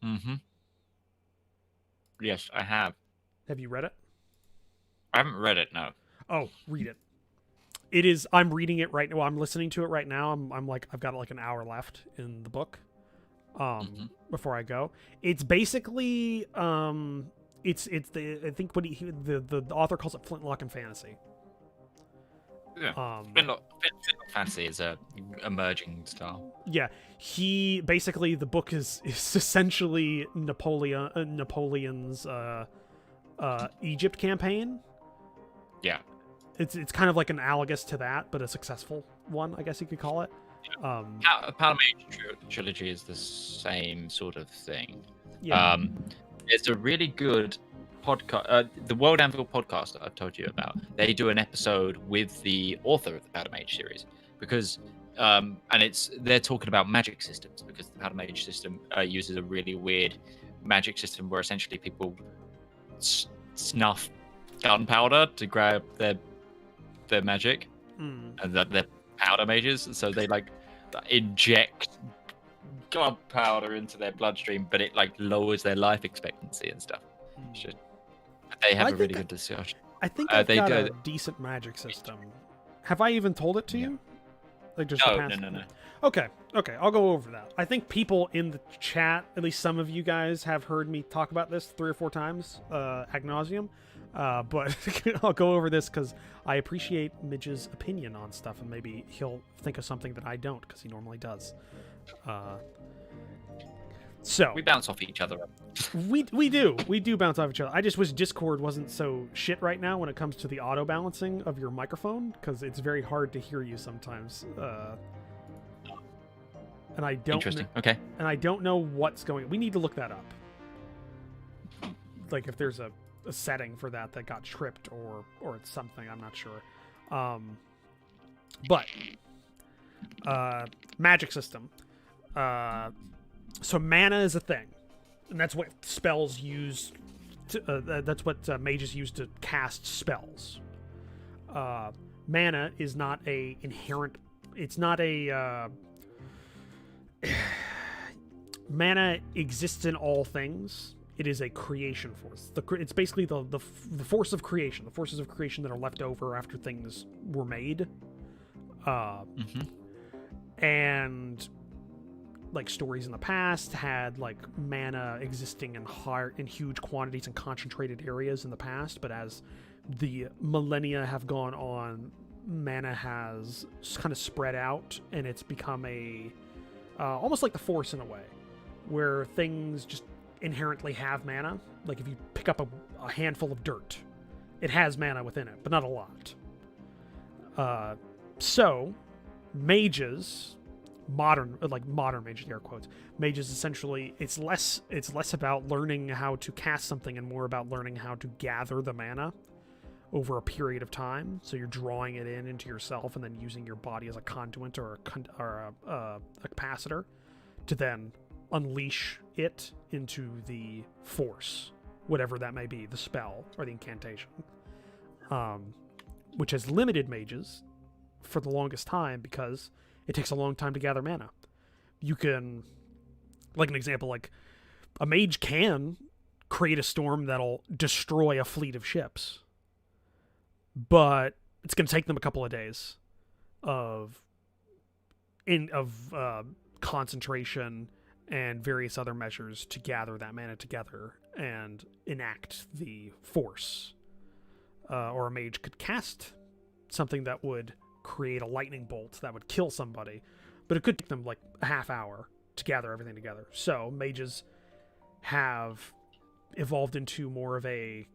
Mm-hmm. Yes, I have. Have you read it? I haven't read it, no. Oh, read it. It is. I'm reading it right now. Well, I'm listening to it right now. I'm like, I've got like an hour left in the book. Before I go, it's basically it's the I think what the author calls it flintlock and fantasy. Yeah. Flintlock Fantasy is a emerging style. Yeah, he basically the book is essentially Napoleon's Egypt campaign. Yeah. It's kind of like analogous to that, but a successful one, I guess you could call it. Palamage trilogy is the same sort of thing. Yeah. It's a really good podcast. The World Anvil podcast that I've told you about. They do an episode with the author of the Palamage series because, and they're talking about magic systems because the Palamage system uses a really weird magic system where essentially people snuff gunpowder to grab their magic, and that they're powder mages, so they like inject gunpowder into their bloodstream, but it like lowers their life expectancy and stuff. They have a really good discussion. I think I've got a decent magic system. Have I even told it to you? Like just No. Okay, I'll go over that. I think people in the chat, at least some of you guys, have heard me talk about this 3 or 4 times ad nauseum. But I'll go over this because I appreciate Midge's opinion on stuff, and maybe he'll think of something that I don't, because he normally does. So we bounce off each other. we do bounce off each other. I just wish Discord wasn't so shit right now when it comes to the auto balancing of your microphone, because it's very hard to hear you sometimes. And I don't. Interesting. Okay. And I don't know what's going. We need to look that up. Like if there's a setting for that got tripped or it's something, I'm not sure. But magic system. So mana is a thing, and that's what spells use. That's what mages use to cast spells. Mana is not a inherent. It's not a. Mana exists in all things. It is a creation force. It's basically the force of creation. The forces of creation that are left over after things were made. And like stories in the past had like mana existing in huge quantities and concentrated areas in the past, but as the millennia have gone on, mana has kind of spread out, and it's become a almost like the Force in a way, where things just inherently have mana. Like if you pick up a handful of dirt, it has mana within it, but not a lot. So mages, modern mages, air quotes, mages, essentially it's less about learning how to cast something and more about learning how to gather the mana over a period of time. So you're drawing it into yourself and then using your body as a conduit or a capacitor to then unleash it into the force, whatever that may be, the spell or the incantation, which has limited mages for the longest time because it takes a long time to gather mana. You can, like an example, like a mage can create a storm that'll destroy a fleet of ships, but it's going to take them a couple of days of concentration and various other measures to gather that mana together and enact the force. Or a mage could cast something that would create a lightning bolt that would kill somebody, but it could take them like a half hour to gather everything together. So mages have evolved into more of a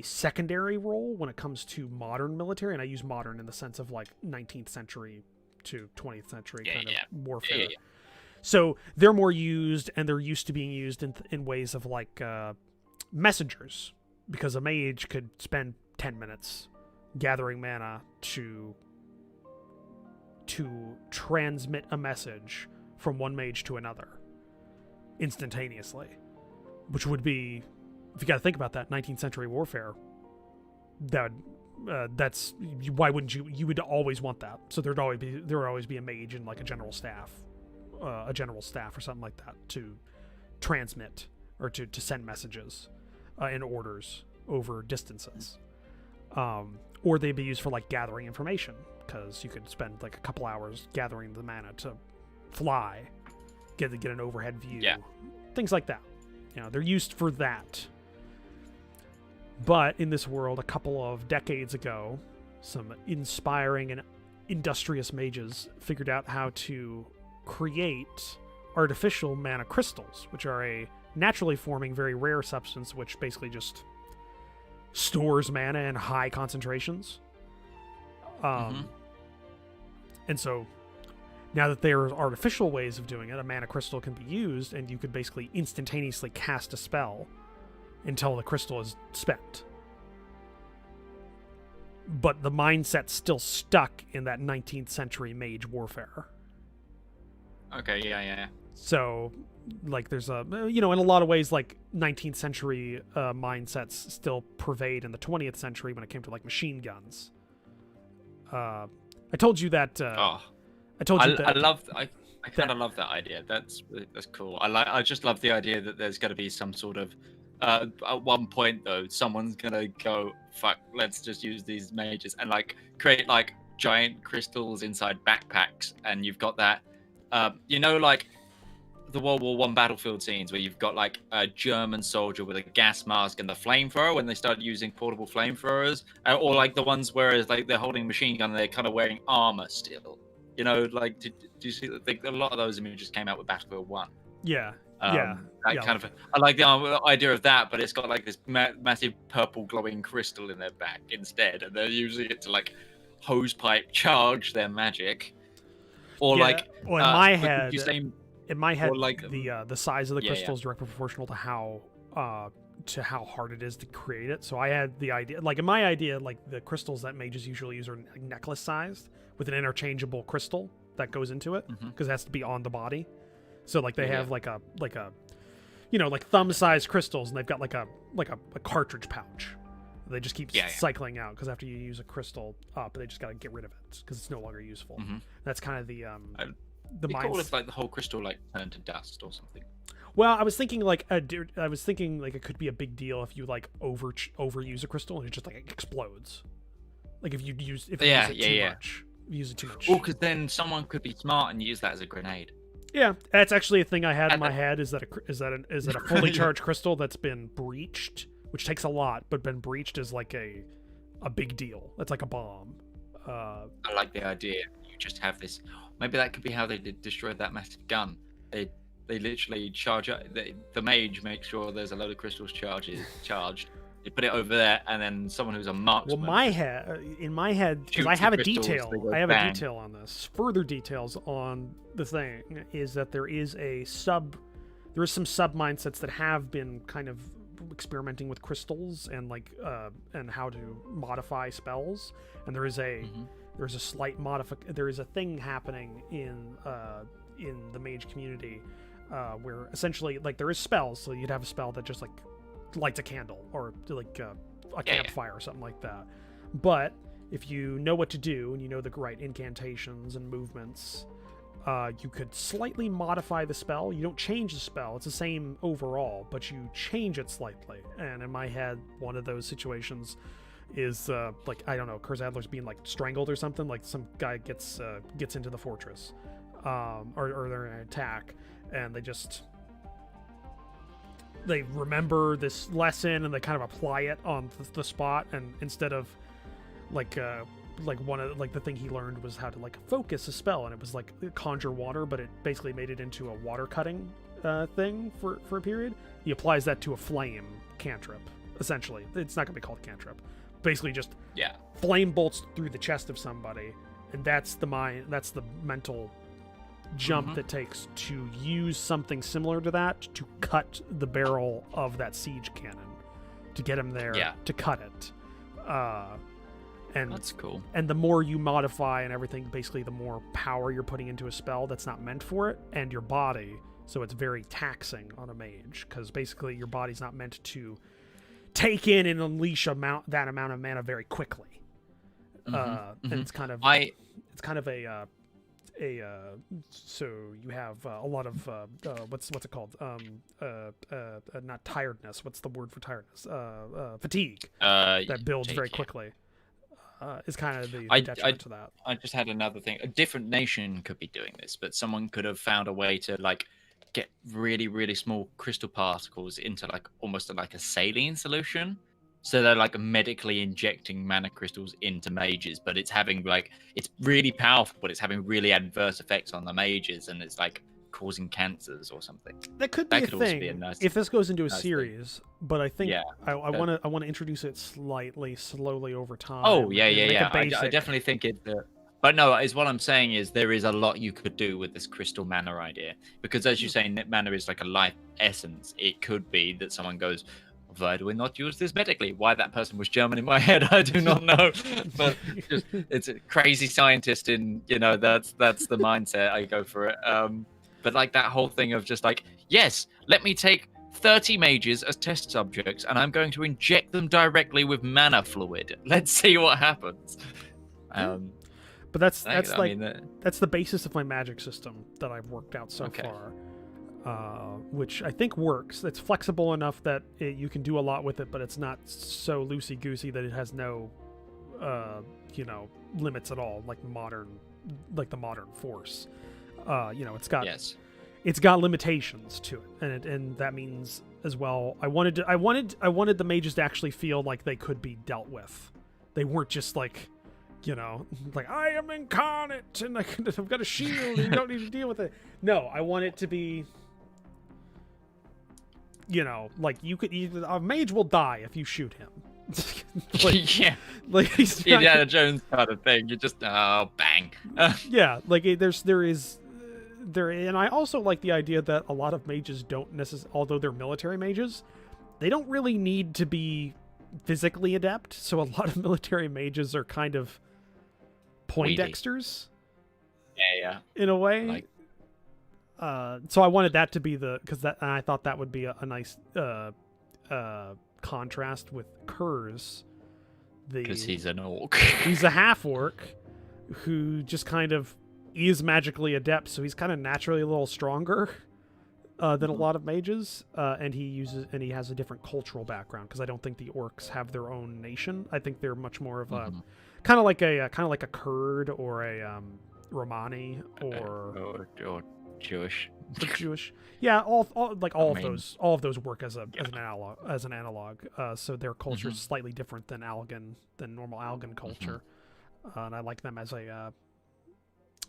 secondary role when it comes to modern military, and I use modern in the sense of like 19th century to 20th century kind of warfare. Yeah. So they're more used, and they're used to being used in ways of like messengers, because a mage could spend 10 minutes gathering mana to transmit a message from one mage to another instantaneously, which would be if you got to think about that, 19th century warfare, that's why wouldn't you would always want that. So there would always be a mage and like a general staff or something like that to transmit or to send messages and orders over distances. Or they'd be used for like gathering information, because you could spend like a couple hours gathering the mana to fly, get an overhead view, things like that. They're used for that. But in this world, a couple of decades ago, some inspiring and industrious mages figured out how to create artificial mana crystals, which are a naturally forming, very rare substance which basically just stores mana in high concentrations. And so now that there are artificial ways of doing it, a mana crystal can be used, and you could basically instantaneously cast a spell until the crystal is spent. But the mindset's still stuck in that 19th century mage warfare. Okay, yeah. So, like, there's in a lot of ways, like, 19th century mindsets still pervade in the 20th century when it came to, like, machine guns. I told you that. I kind of love that idea. That's cool. I just love the idea that there's going to be some sort of. At one point, though, someone's gonna go, "Fuck, let's just use these mages and like create like giant crystals inside backpacks." And you've got that, like the World War One battlefield scenes where you've got like a German soldier with a gas mask and the flamethrower when they started using portable flamethrowers, or like the ones where like they're holding a machine gun and they're kind of wearing armor still. Like, do you see that? A lot of those images came out with Battlefield 1. Yeah. I like the idea of that, but it's got like this massive purple glowing crystal in their back instead, and they're using it to like hose pipe charge their magic, or in my head, like the size of the crystal is directly proportional to how hard it is to create it. So I had the idea, like in my idea, like the crystals that mages usually use are necklace sized with an interchangeable crystal that goes into it, because it has to be on the body. So like they have like thumb-sized crystals, and they've got like a cartridge pouch. They just keep cycling out, because after you use a crystal up, they just got to get rid of it because it's no longer useful. That's kind of the cool if like the whole crystal like turned to dust or something. Well, I was thinking like it could be a big deal if you like overuse a crystal and it just like explodes. Like if you use it too much. Use it too much. Oh, because then someone could be smart and use that as a grenade. Yeah, that's actually a thing I had in my head. Is that a fully charged crystal that's been breached, which takes a lot, but been breached is like a big deal. That's like a bomb. I like the idea. You just have this. Maybe that could be how they destroyed that massive gun. They literally charge up. The mage makes sure there's a load of crystals charged. You put it over there, and then someone who's a marksman. Well, in my head, because I have a detail. I have a detail on this. Further details on the thing is that there is some sub mindsets that have been kind of experimenting with crystals and like and how to modify spells. And there is a slight there is a thing happening in the mage community where essentially like there is spells. So you'd have a spell that just like lights a candle or like a campfire or something like that. But if you know what to do and you know the right incantations and movements, you could slightly modify the spell. You don't change the spell. It's the same overall, but you change it slightly. And in my head, one of those situations is like, I don't know, Kurz Adler's being like strangled or something. Like some guy gets into the fortress or they're in an attack, and they remember this lesson and they kind of apply it on the spot, and instead of like one of like the thing he learned was how to like focus a spell, and it was like conjure water, but it basically made it into a water cutting thing for a period. He applies that to a flame cantrip. Essentially, it's not gonna be called cantrip. Basically, just flame bolts through the chest of somebody, and that's the mental jump that takes to use something similar to that to cut the barrel of that siege cannon to get him there to cut it. And that's cool. And the more you modify and everything, basically the more power you're putting into a spell that's not meant for it, and your body. So it's very taxing on a mage, because basically your body's not meant to take in and unleash that amount of mana very quickly. And it's kind of so you have a lot of what's it called? Not tiredness. What's the word for tiredness? Fatigue. That builds very quickly. Is kind of the detriment to that. I just had another thing. A different nation could be doing this, but someone could have found a way to like get really, really small crystal particles into like almost like a saline solution. So they're like medically injecting mana crystals into mages, but it's having like it's really powerful, but it's having really adverse effects on the mages, and it's like causing cancers or something. That could be a thing if this goes into a series, but I think I want to introduce it slowly over time. Oh yeah. I definitely think it. But no, is what I'm saying is there is a lot you could do with this crystal mana idea, because as you say, mana is like a life essence. It could be that someone goes, why do we not use this medically? Why that person was German in my head, I do not know. But it's a crazy scientist in, that's the mindset. I go for it. But like that whole thing of just like, yes, let me take 30 mages as test subjects and I'm going to inject them directly with mana fluid. Let's see what happens. But that's the basis of my magic system that I've worked out so far. Which I think works. It's flexible enough that you can do a lot with it, but it's not so loosey-goosey that it has no, limits at all, like the modern force. It's got limitations to it, and that means as well. I wanted the mages to actually feel like they could be dealt with. They weren't just like, like I am incarnate and I've got a shield and you don't need to deal with it. No, I want it to be. Like a mage will die if you shoot him. Like he's Indiana Jones kind of thing. You just bang. Yeah, like and I also like the idea that a lot of mages don't necessarily, although they're military mages, they don't really need to be physically adept. So a lot of military mages are kind of Poindexters. Yeah. In a way. So I wanted that to be and I thought that would be a nice contrast with Kurz. Because he's an orc. He's a half-orc who just kind of is magically adept, so he's kind of naturally a little stronger than a lot of mages, and he has a different cultural background, because I don't think the orcs have their own nation. I think they're much more of a kind of like a Kurd or a Romani or Jewish. Yeah, all of those work as an analog. So their culture is slightly different than normal Algan culture, and I like them as a.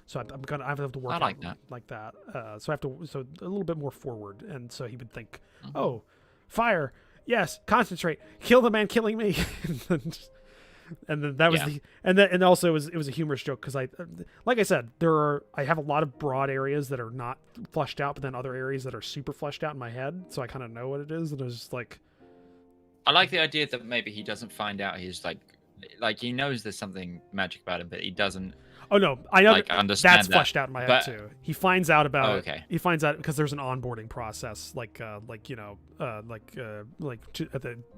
So I have to work like that. So I have to a little bit more forward, and so he would think, oh, fire, yes, concentrate, kill the man killing me. And then that was and also it was a humorous joke, because like I said, I have a lot of broad areas that are not fleshed out, but then other areas that are super fleshed out in my head, so I kind of know what it is, and I was just like, I like the idea that maybe he doesn't find out he's like he knows there's something magic about him, but he doesn't. Oh no, I know understand that's fleshed out in my head too. He finds out about it. He finds out because there's an onboarding process, at the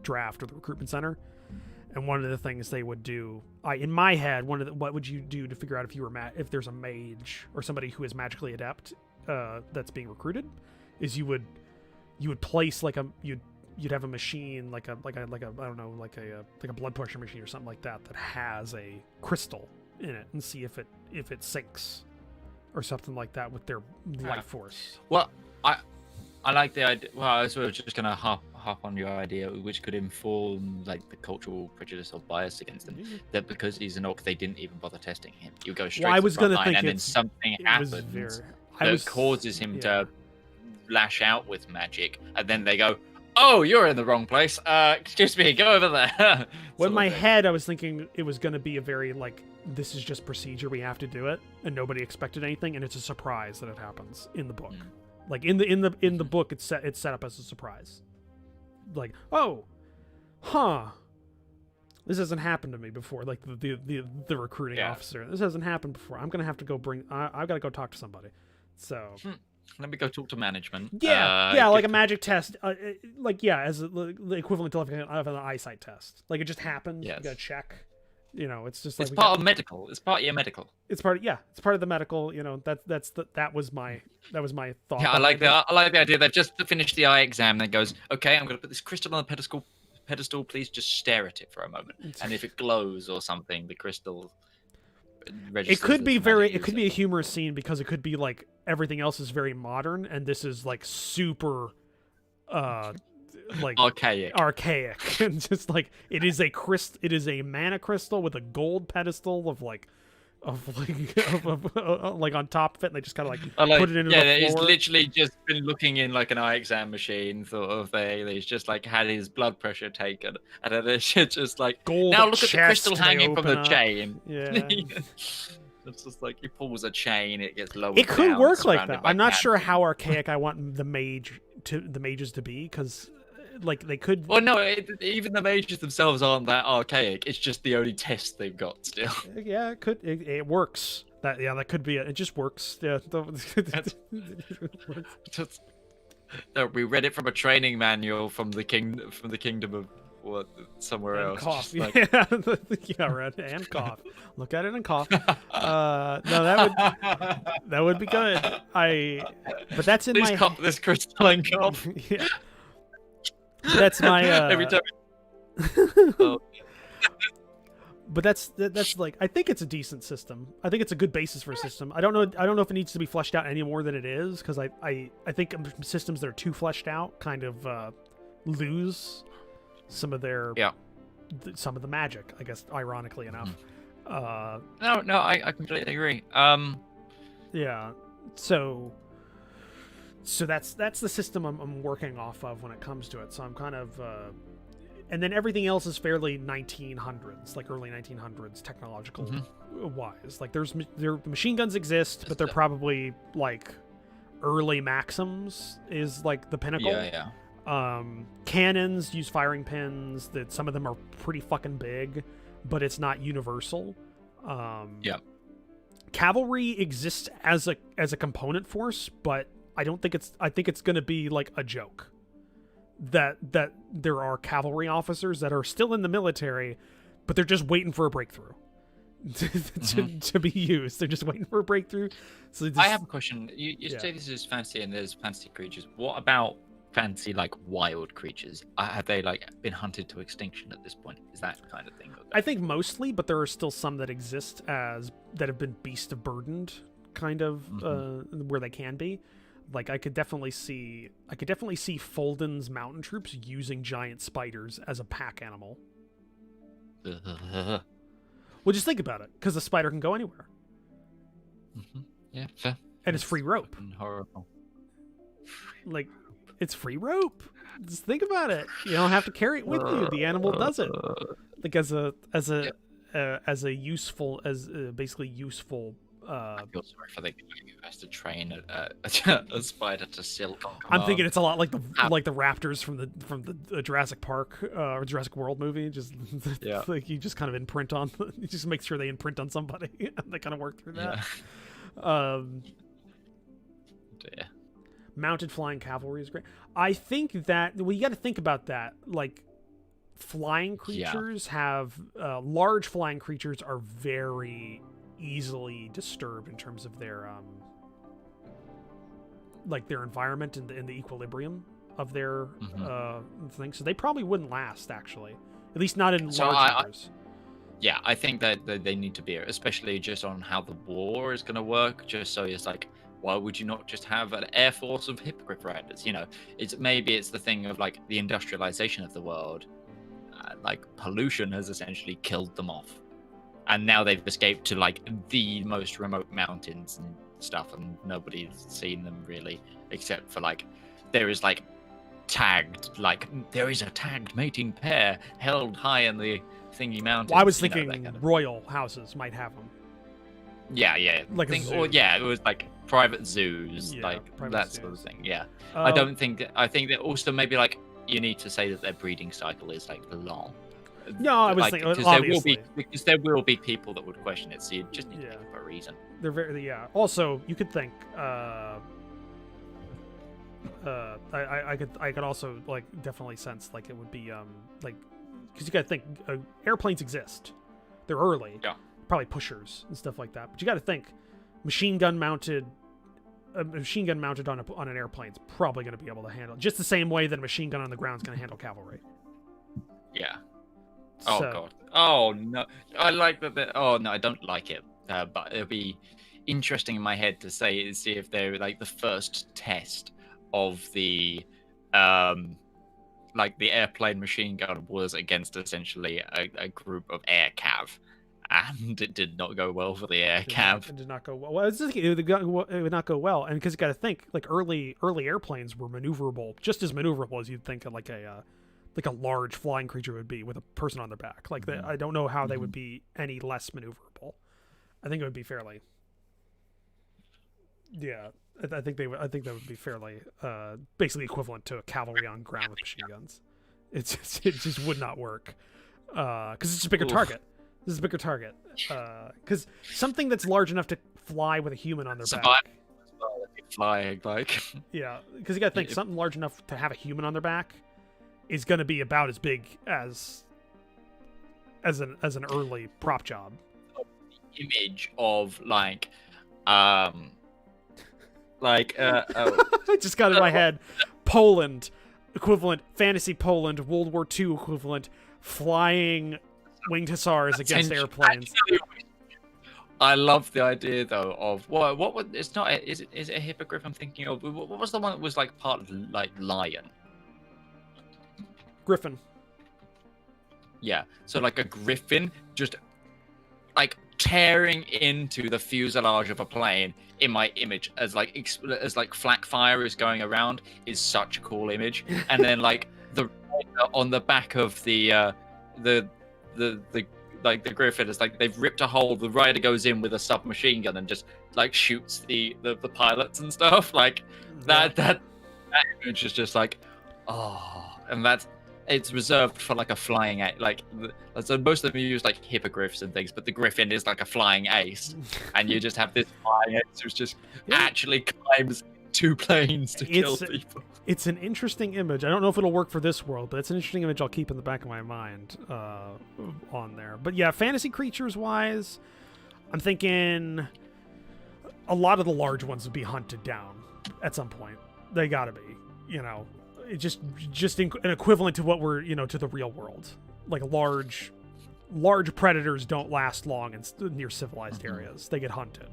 draft or the recruitment center. And one of the things they would do, in my head, what would you do to figure out if there's a mage or somebody who is magically adept that's being recruited, is you would place you'd have a machine like a I don't know, like a blood pressure machine or something like that has a crystal in it, and see if it syncs or something like that with their life force. Well, I like the idea. Well, I was just gonna hop on your idea, which could inform like the cultural prejudice or bias against them. That because he's an orc, they didn't even bother testing him. You go straight to the front line, and then something happens that causes him to lash out with magic, and then they go, "Oh, you're in the wrong place. Excuse me, go over there." Well, in my head, I was thinking it was going to be a very this is just procedure. We have to do it, and nobody expected anything, and it's a surprise that it happens in the book. Like in the book, it's set up as a surprise. Like, oh, this hasn't happened to me before. Like the recruiting officer, this hasn't happened before. I'm gonna have to go I've got to go talk to somebody. So Let me go talk to management. Yeah, like a Give- magic test, as the equivalent to of an eyesight test. Like it just happened. You Yes. gotta check. It's just like It's we part got, of medical. It's part of your medical. it's part of, it's part of the medical. That was my thought. Yeah, I like behind it. I like the idea that just to finish the eye exam, then goes, okay, I'm going to put this crystal on the pedestal. Please just stare at it for a moment, and if it glows or something, the crystal registers. It could be as magic it could be user. a humorous scene because it could be like everything else is very modern and this is like super like archaic and just like it is a mana crystal with a gold pedestal of like like on top of it, and they just kind of like put it into the he's floor. literally just been looking in like an eye exam machine sort of thing. He's just like had his blood pressure taken, and then it's just like Gold now look at the chest, crystal they hanging from open the up. chain. Yeah. It's just like he pulls a chain, it gets lowered. It could down, work like surrounded that. by I'm not cats. sure how archaic I want the mages to be, because like they could. Well, no, even the mages themselves aren't that archaic. It's just the only test they've got still. Yeah, it could. It works. That could be it. It just works. Yeah. Just, no, we read it from a training manual from the kingdom of what somewhere And else. cough. Just like, Yeah, right. And cough. Look at it and cough. No, that would be good. But that's in please my. cop this crystal and cough. Yeah. That's my. Every time. Oh, But that's like, I think it's a decent system. I think it's a good basis for a system. I don't know if it needs to be fleshed out any more than it is, because I think systems that are too fleshed out kind of lose some of their some of the magic, I guess, ironically enough. no, I completely agree. Yeah. So that's the system I'm working off of when it comes to it. So I'm kind of and then everything else is fairly 1900s, like early 1900s technological wise. Like the machine guns exist, but they're probably like early Maxims is like the pinnacle. Yeah. Cannons use firing pins. That some of them are pretty fucking big, but it's not universal. Cavalry exists as a component force, but I think it's going to be like a joke that there are cavalry officers that are still in the military, but they're just waiting for a breakthrough to be used. They're just waiting for a breakthrough. So I have a question. You say this is fantasy and there's fantasy creatures. What about fantasy like wild creatures? Have they like been hunted to extinction at this point? Is that kind of thing? I think mostly, but there are still some that exist that have been beast of burdened, kind of where they can be. Like I could definitely see Folden's mountain troops using giant spiders as a pack animal. Well, just think about it, because the spider can go anywhere. Yeah, fair. And it's free rope. Horrible. Like, it's free rope. Just think about it. You don't have to carry it with you. The animal does it. Like basically useful. I feel sorry for the guy who has to train a spider to silk. I'm thinking it's a lot like the raptors from the Jurassic Park or Jurassic World movie. Just like you just kind of imprint on. You just make sure they imprint on somebody. They kind of work through that. Yeah. Mounted flying cavalry is great. I think that you got to think about that. Like flying creatures have large flying creatures are very easily disturbed in terms of their their environment and the equilibrium of their thing. So they probably wouldn't last, actually, at least not in large numbers. Yeah, I think that they need to be, especially just on how the war is going to work. Just so it's like, why would you not just have an air force of hippogriff riders? You know, it's the thing of like the industrialization of the world. Like pollution has essentially killed them off. And now they've escaped to like the most remote mountains and stuff, and nobody's seen them really, except for like there is a tagged mating pair held high in the thingy mountains. Well, I was thinking royal houses might have them. Yeah. Like a zoo. Or it was like private zoos, private sort of thing. Yeah. I think that also maybe like you need to say that their breeding cycle is like long. No, I was thinking obviously because there will be people that would question it, so you just need to give a reason. They're very Also, you could think I could also like definitely sense like it would be like because you got to think airplanes exist, they're early, Yeah. probably pushers and stuff like that. But you got to think machine gun mounted. A machine gun mounted on an airplane is probably going to be able to handle it, just the same way that a machine gun on the ground is going to handle cavalry. Yeah. Oh So, god. Oh no. I like that. Oh no, I don't like it. But it'll be interesting in my head to see if they're like the first test of the like the airplane machine gun was against essentially a group of air cav, and it did not go well for the air cav. It did not go well. Well, it would not go well, and because you got to think, like early airplanes were maneuverable, just as maneuverable as you'd think of like a large flying creature would be with a person on their back. Like I don't know how they would be any less maneuverable. I think it would be fairly. Yeah, I think that would be fairly basically equivalent to a cavalry on ground with machine guns. It just would not work because it's just a bigger target. This is a bigger target because something that's large enough to fly with a human on their back. Flying like yeah, because you got to think something large enough to have a human on their back is going to be about as big as an early prop job. Image of I just got in my head Poland equivalent, fantasy Poland, World War II equivalent, flying winged hussars against airplanes. I love the idea though of what it's not is it a hippogriff I'm thinking of? What was the one that was like part of like lion? Griffin. Yeah, so like a griffin just like tearing into the fuselage of a plane in my image as like flak fire is going around is such a cool image. And then like the rider on the back of the griffin is like they've ripped a hole, the rider goes in with a submachine gun and just like shoots the pilots and stuff like that image is just like and it's reserved for like a flying so most of them use like hippogriffs and things, but the griffin is like a flying ace and you just have this flying ace who's just actually climbs 2 planes to kill people. It's an interesting image. I don't know if it'll work for this world, but it's an interesting image I'll keep in the back of my mind on there. But yeah, fantasy creatures wise, I'm thinking a lot of the large ones would be hunted down at some point. They gotta be, just an equivalent to what we're, to the real world. Like large predators don't last long in near civilized areas. They get hunted.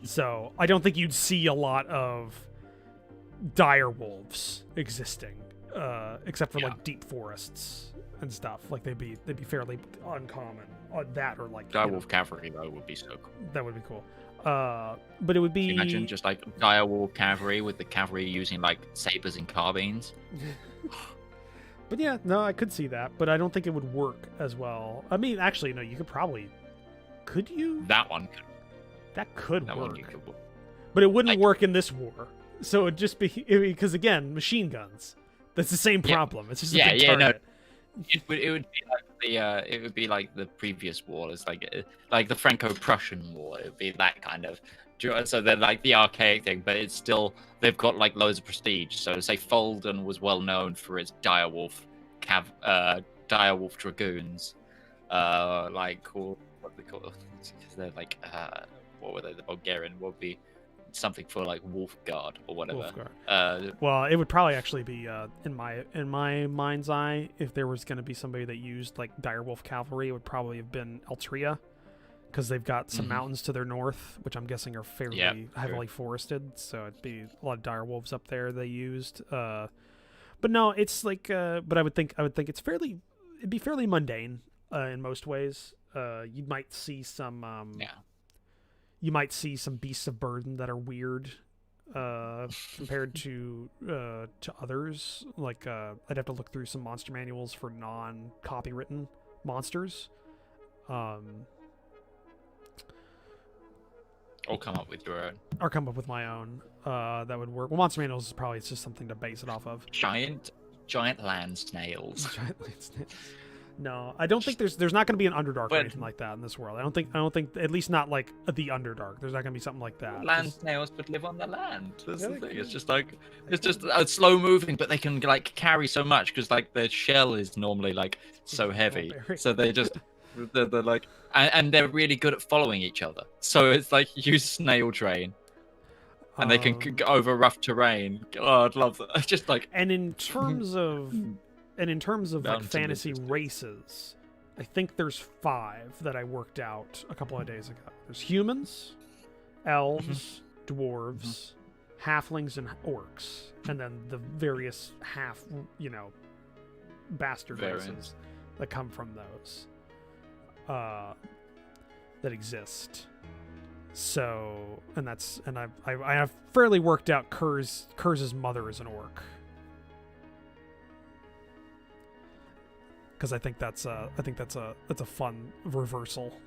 So I don't think you'd see a lot of dire wolves existing, except for like deep forests and stuff. Like they'd be fairly uncommon. That or like dire wolf cavalry though would be so cool. That would be cool. But it would be. Can you imagine just like dire wolf cavalry with the cavalry using like sabers and carbines. But yeah, no, I could see that, but I don't think it would work as well. I mean, actually, no, you could probably. Could you? That one could. That could that work. One you could work. But it wouldn't work in this war. So it'd just be because again, machine guns. That's the same problem. It's just a big target. No. It would be like the previous war. It's like the Franco-Prussian war. It would be that kind of. So they're like the archaic thing, but it's still they've got like loads of prestige. So say Fulden was well known for its direwolf dragoons, like what they call they're like what were they? The Bulgarian would be something for like Wolf Guard or whatever. Well, it would probably actually be in my mind's eye, if there was going to be somebody that used like direwolf cavalry, it would probably have been Eltria, because they've got some mountains to their north, which I'm guessing are fairly heavily forested. So it'd be a lot of direwolves up there they used. But no, it's like but I would think it'd be fairly mundane in most ways. You might see some you might see some beasts of burden that are weird compared to others. Like I'd have to look through some monster manuals for non-copywritten monsters. Or come up with your own. Or come up with my own. That would work. Well, monster manuals is probably just something to base it off of. Giant land snails. Giant land snails. No, I don't think there's not going to be an Underdark or But anything like that in this world. I don't think at least not like the Underdark. There's not going to be something like that. land snails could live on the land. That's Yeah, the they thing. could. It's just like it's just slow moving, but they can like carry so much because like their shell is normally like so heavy. very- So they just they're like and they're really good at following each other. So it's like use snail train. And they can go over rough terrain. Oh, I'd love that. Just like And in terms of like Mountain fantasy resistance. races, I think there's 5 that I worked out a couple of days ago. There's humans, elves, dwarves, halflings, and orcs, and then the various half, bastard Variants. races that come from those that exist. So, and I have fairly worked out Kurz's mother is an orc. Because I think that's a fun reversal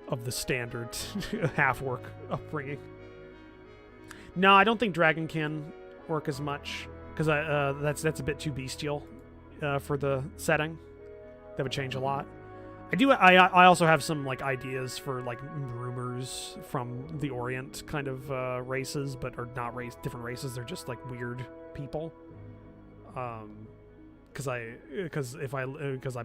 of the standard half orc upbringing. No, I don't think dragon can work as much because that's a bit too bestial for the setting. That would change a lot. I also have some like ideas for like rumors from the Orient kind of races, but are not different races. They're just like weird people. Because I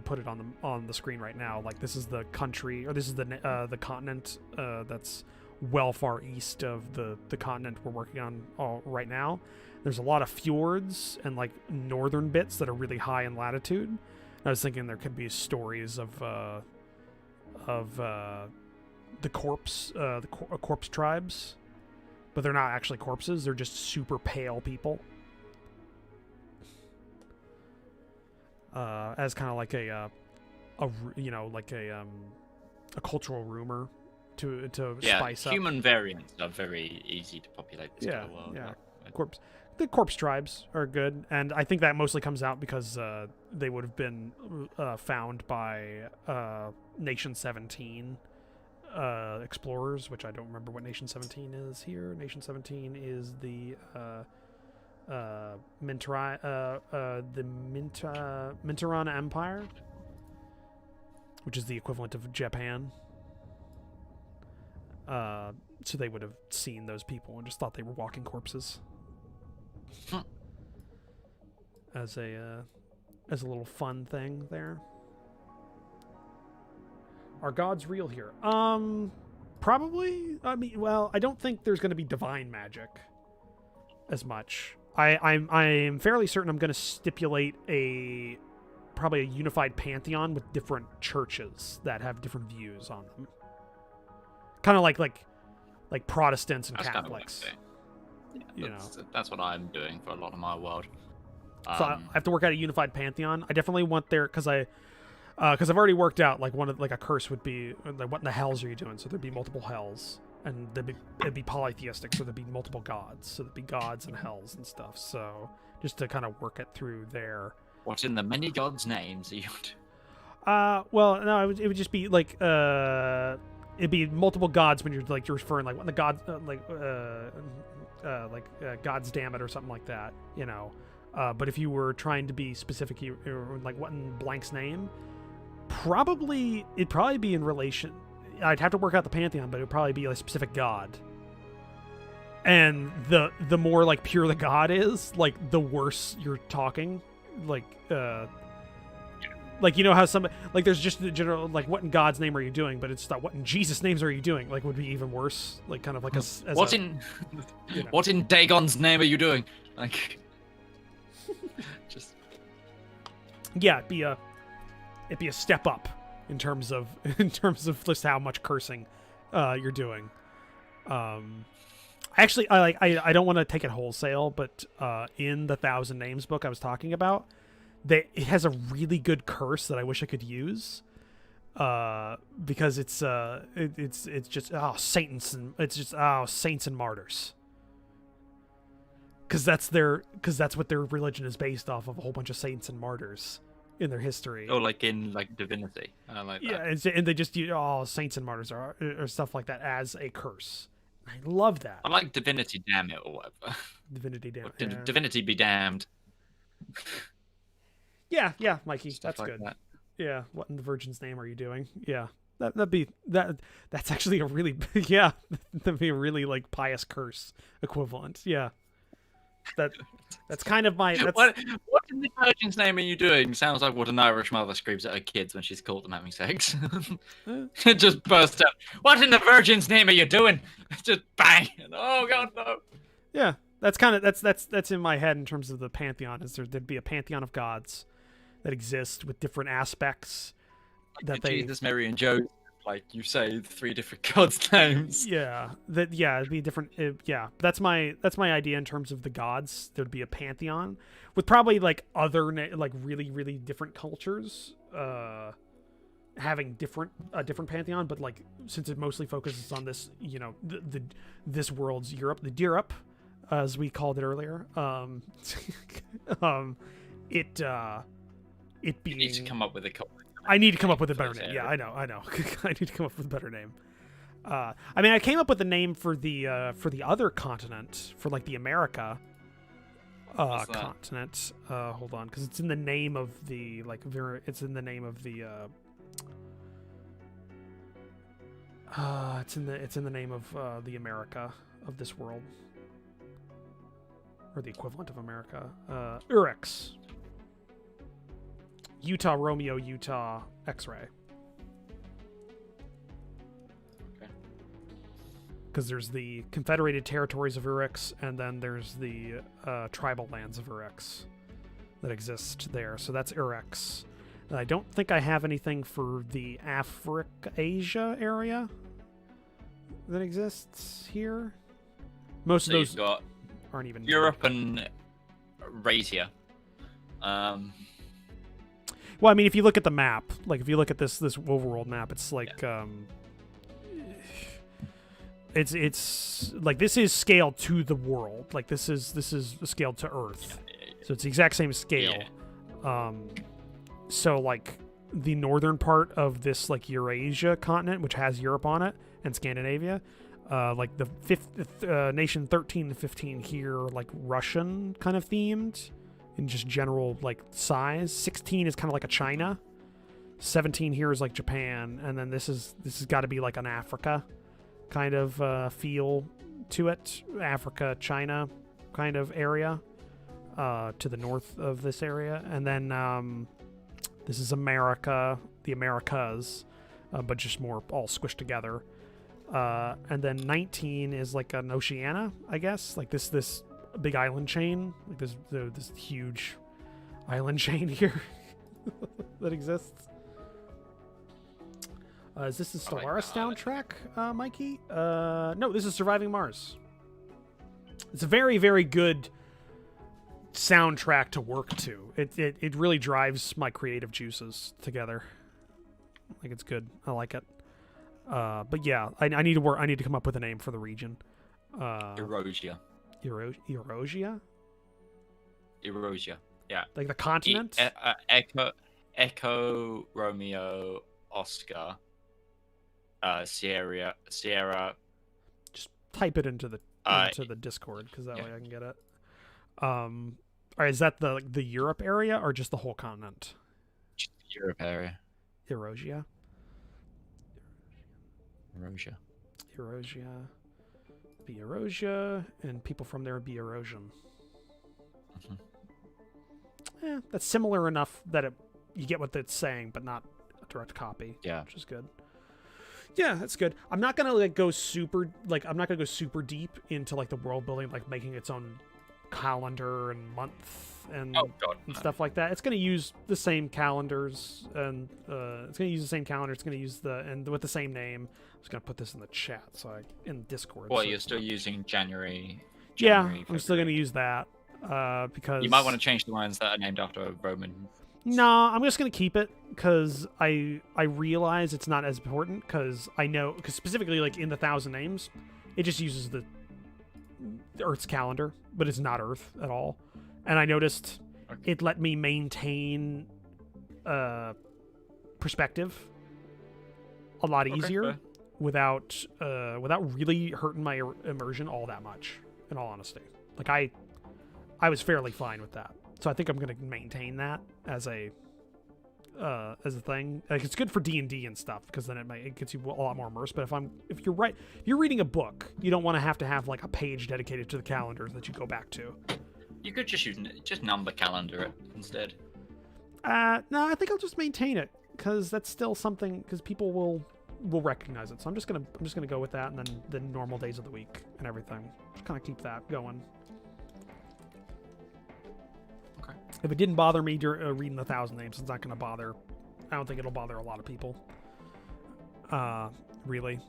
put it on the screen right now. Like this is the country, or this is the continent that's well far east of the continent we're working on right now. There's a lot of fjords and like northern bits that are really high in latitude. I was thinking there could be stories of the corpse tribes, but they're not actually corpses. They're just super pale people. As kind of like a cultural rumor to spice up. Human variants are very easy to populate this kind of world. Yeah. Right? The corpse tribes are good, and I think that mostly comes out because they would have been found by Nation 17 explorers, which I don't remember what Nation 17 is here. Nation 17 is the Mintarana Empire, which is the equivalent of Japan. So they would have seen those people and just thought they were walking corpses. As a little fun thing there. Are gods real here? Probably. I mean, well, I don't think there's going to be divine magic as much. I'm fairly certain I'm going to stipulate probably a unified pantheon with different churches that have different views on them. Kind of like Protestants and That's Catholics. Kind of that's what I'm doing for a lot of my world. So I have to work out a unified pantheon. I definitely want there because I've already worked out like a curse would be like, what in the hells are you doing? So there'd be multiple hells, and it'd be polytheistic, so there'd be multiple gods. So there'd be gods and hells and stuff. So just to kind of work it through there. What in the many gods' names are you? Well, no, it would just be like it'd be multiple gods when you're referring like what the gods God's damn it or something like that, you know. But if you were trying to be specific, or like what in blank's name, it'd probably be in relation. I'd have to work out the pantheon, but it would probably be a specific god. And the more like pure the god is, like the worse you're talking. Like you know how like there's just the general like what in God's name are you doing, but it's not what in Jesus' names are you doing, like would be even worse. Like kind of like what in Dagon's name are you doing? Like just yeah, it'd be a step up in terms of just how much cursing you're doing. Actually, I don't want to take it wholesale, but in the 1,000 Names book I was talking about, it has a really good curse that I wish I could use, because it's just saints and martyrs. Because that's what their religion is based off of, a whole bunch of saints and martyrs in their history. Oh, like in Divinity. I like that. Yeah, and they just use saints and martyrs or stuff like that as a curse. I love that. I like Divinity, damn it, or whatever. Divinity, damn it. Divinity be damned. Yeah, Mikey, stuff that's like good. that. Yeah, what in the Virgin's name are you doing? Yeah, that'd be that. That's actually a really yeah, that'd be a really like pious curse equivalent. Yeah, that that's kind of my that's What in the Virgin's name are you doing? Sounds like what an Irish mother screams at her kids when she's caught them having sex. eh, It just bursts out. What in the Virgin's name are you doing? Just bang! Oh God, no! yeah. That's kind of that's in my head in terms of the pantheon. Is there'd be a pantheon of gods that exist with different aspects that they Jesus, Mary, and Joseph, like you say, 3 different gods' names. it'd be different. Yeah, that's my idea in terms of the gods. There'd be a pantheon with probably like other like really different cultures having different pantheon, but like since it mostly focuses on this, this world's Europe, the Europe, as we called it earlier. It being. You need to come up with a couple. I need to come up with a better name. Yeah, I know. I need to come up with a better name. I mean, I came up with a name for the other continent, for like the America continent. Hold on, because it's in the name of the it's in the name of the it's in the name of the America of this world, or the equivalent of America. Urix. Utah Romeo Utah X-ray. Okay. Because there's the Confederated Territories of Urix, and then there's the tribal lands of Urix that exist there. So that's Urix. And I don't think I have anything for the Asia area that exists here. Most So of you've those got aren't even Europe and Rasia. Well, I mean, if you look at the map, like if you look at this overworld map, it's like it's like this is scaled to the world. Like this is scaled to Earth, so it's the exact same scale. Yeah. So like the northern part of this like Eurasia continent, which has Europe on it and Scandinavia, like the fifth nation 13 and 15 here, are like Russian kind of themed. In just general like size. 16 is kind of like a China. 17 here is like Japan, and then this has got to be like an Africa kind of feel to it. Africa, China kind of area to the north of this area, and then this is America, the Americas, but just more all squished together. And then 19 is like an Oceania, I guess, like this big island chain, like this huge island chain here that exists. Is this the Stellaris soundtrack, Mikey? No, this is Surviving Mars. It's a very, very good soundtrack to work to. It really drives my creative juices together. Like it's good. I like it. But yeah, I need to come up with a name for the region. Erosia. Erosia? Erosia. Yeah. Like the continent? Echo Romeo Oscar Sierra. Just type it into the Discord, because that way I can get it. All right, is that the Europe area or just the whole continent? Just the Europe area. Erosia. Be Erosia, and people from there be erosion. Mm-hmm. That's similar enough that you get what it's saying, but not a direct copy. Yeah, which is good. Yeah, that's good. I'm not gonna go super deep into like the world building, like making its own calendar and month and stuff like that. It's gonna use the same calendars, and it's gonna use the with the same name. I'm just gonna put this in the chat, in Discord. Well, you're still using January. Yeah, I'm still gonna use that because you might want to change the ones that are named after a Roman. No, I'm just gonna keep it because I realize it's not as important, because specifically like in the 1,000 names, it just uses the Earth's calendar, but it's not Earth at all. And I noticed it let me maintain perspective a lot easier without really hurting my immersion all that much. In all honesty, like I was fairly fine with that. So I think I'm going to maintain that as a thing. Like, it's good for D&D and stuff because then it gets you a lot more immersed. But if you're reading a book, you don't want to have like a page dedicated to the calendars that you go back to. You could just number calendar it instead. No, I think I'll just maintain it because that's still something, because people will recognize it. So I'm just gonna go with that, and then the normal days of the week and everything. Just kind of keep that going. Okay. If it didn't bother me reading the 1,000 names, it's not gonna bother. I don't think it'll bother a lot of people. Really.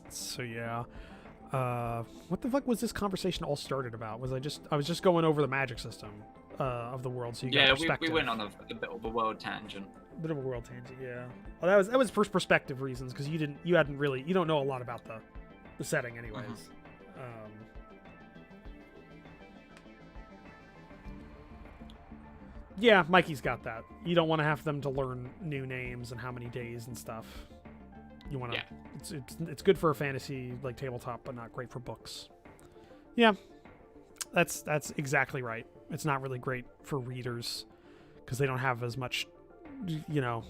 So yeah. What the fuck was this conversation all started about? I was just going over the magic system of the world, so you got perspective. We went on a bit of a world tangent. Bit of a world tangent, yeah. Well, that was for perspective reasons, because you don't know a lot about the setting, anyways. Yeah, Mikey's got that. You don't want to have them to learn new names and how many days and stuff. You want to. Yeah. It's good for a fantasy like tabletop, but not great for books. Yeah, that's exactly right. It's not really great for readers because they don't have as much, they don't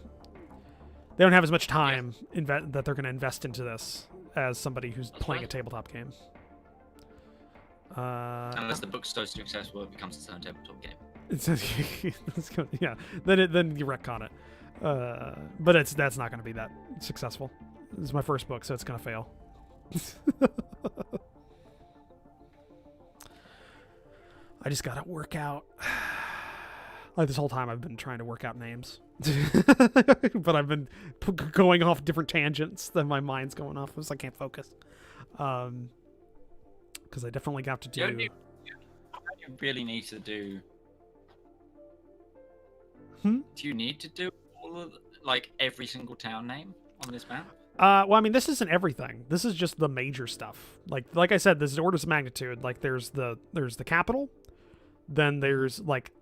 have as much time that they're going to invest into this as somebody who's playing a tabletop game. Unless the book's so successful, it becomes its own tabletop game. Yeah. Then you retcon it. But that's not going to be that successful. This is my first book, so it's going to fail. I just got to work out. Like, this whole time I've been trying to work out names. But I've been going off different tangents that my mind's going off, so I can't focus. Because I definitely got to do... You really need to do... Do you need to do all of, like, every single town name on this map? Well, I mean, this isn't everything. This is just the major stuff. Like I said, this is orders of magnitude. Like, there's the capital, then there's like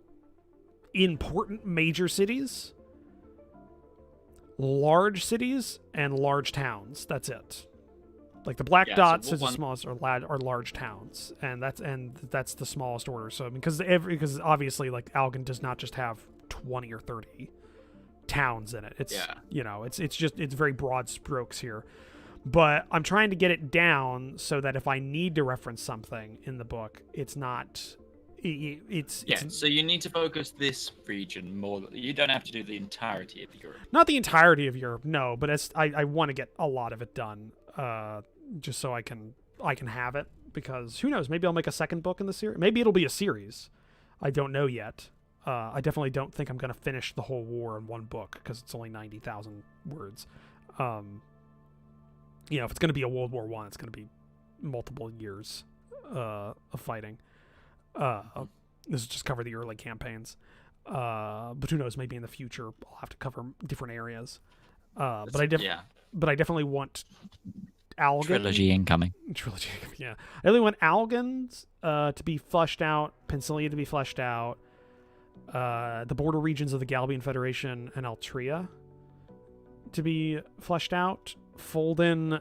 important major cities, large cities, and large towns. That's it. Like, the black dots is the smallest are large towns, and that's the smallest order. So because obviously, like, Algon does not just have 20 or 30 towns in it. It's it's very broad strokes here. But I'm trying to get it down so that if I need to reference something in the book, it's not so you need to focus this region more. You don't have to do the entirety of Europe. Not the entirety of Europe, no, but I want to get a lot of it done, just so I can have it, because who knows, maybe I'll make a second book in the series. Maybe it'll be a series. I don't know yet. I definitely don't think I'm going to finish the whole war in one book, because it's only 90,000 words. If it's going to be a World War I, it's going to be multiple years of fighting. This will just cover the early campaigns. But who knows, maybe in the future I'll have to cover different areas. But I definitely want Algon. Trilogy incoming, yeah. I really want Algon's to be fleshed out, Pensilia to be fleshed out, the border regions of the Galbian Federation and Altria to be fleshed out, Folden,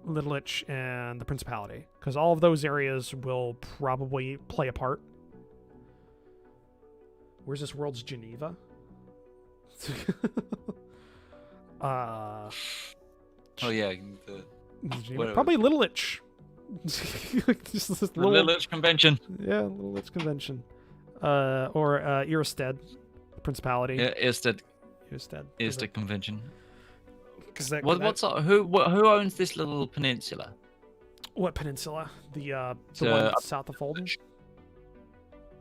Littlich, and the Principality, because all of those areas will probably play a part. Where's this world's Geneva? Oh yeah, probably Littlich. Just this Littlich Convention. Yeah, Littlich Convention. Or Iristed, Principality. Yeah, Iristed Convention. Who owns this little peninsula? What peninsula? The one south of Folden?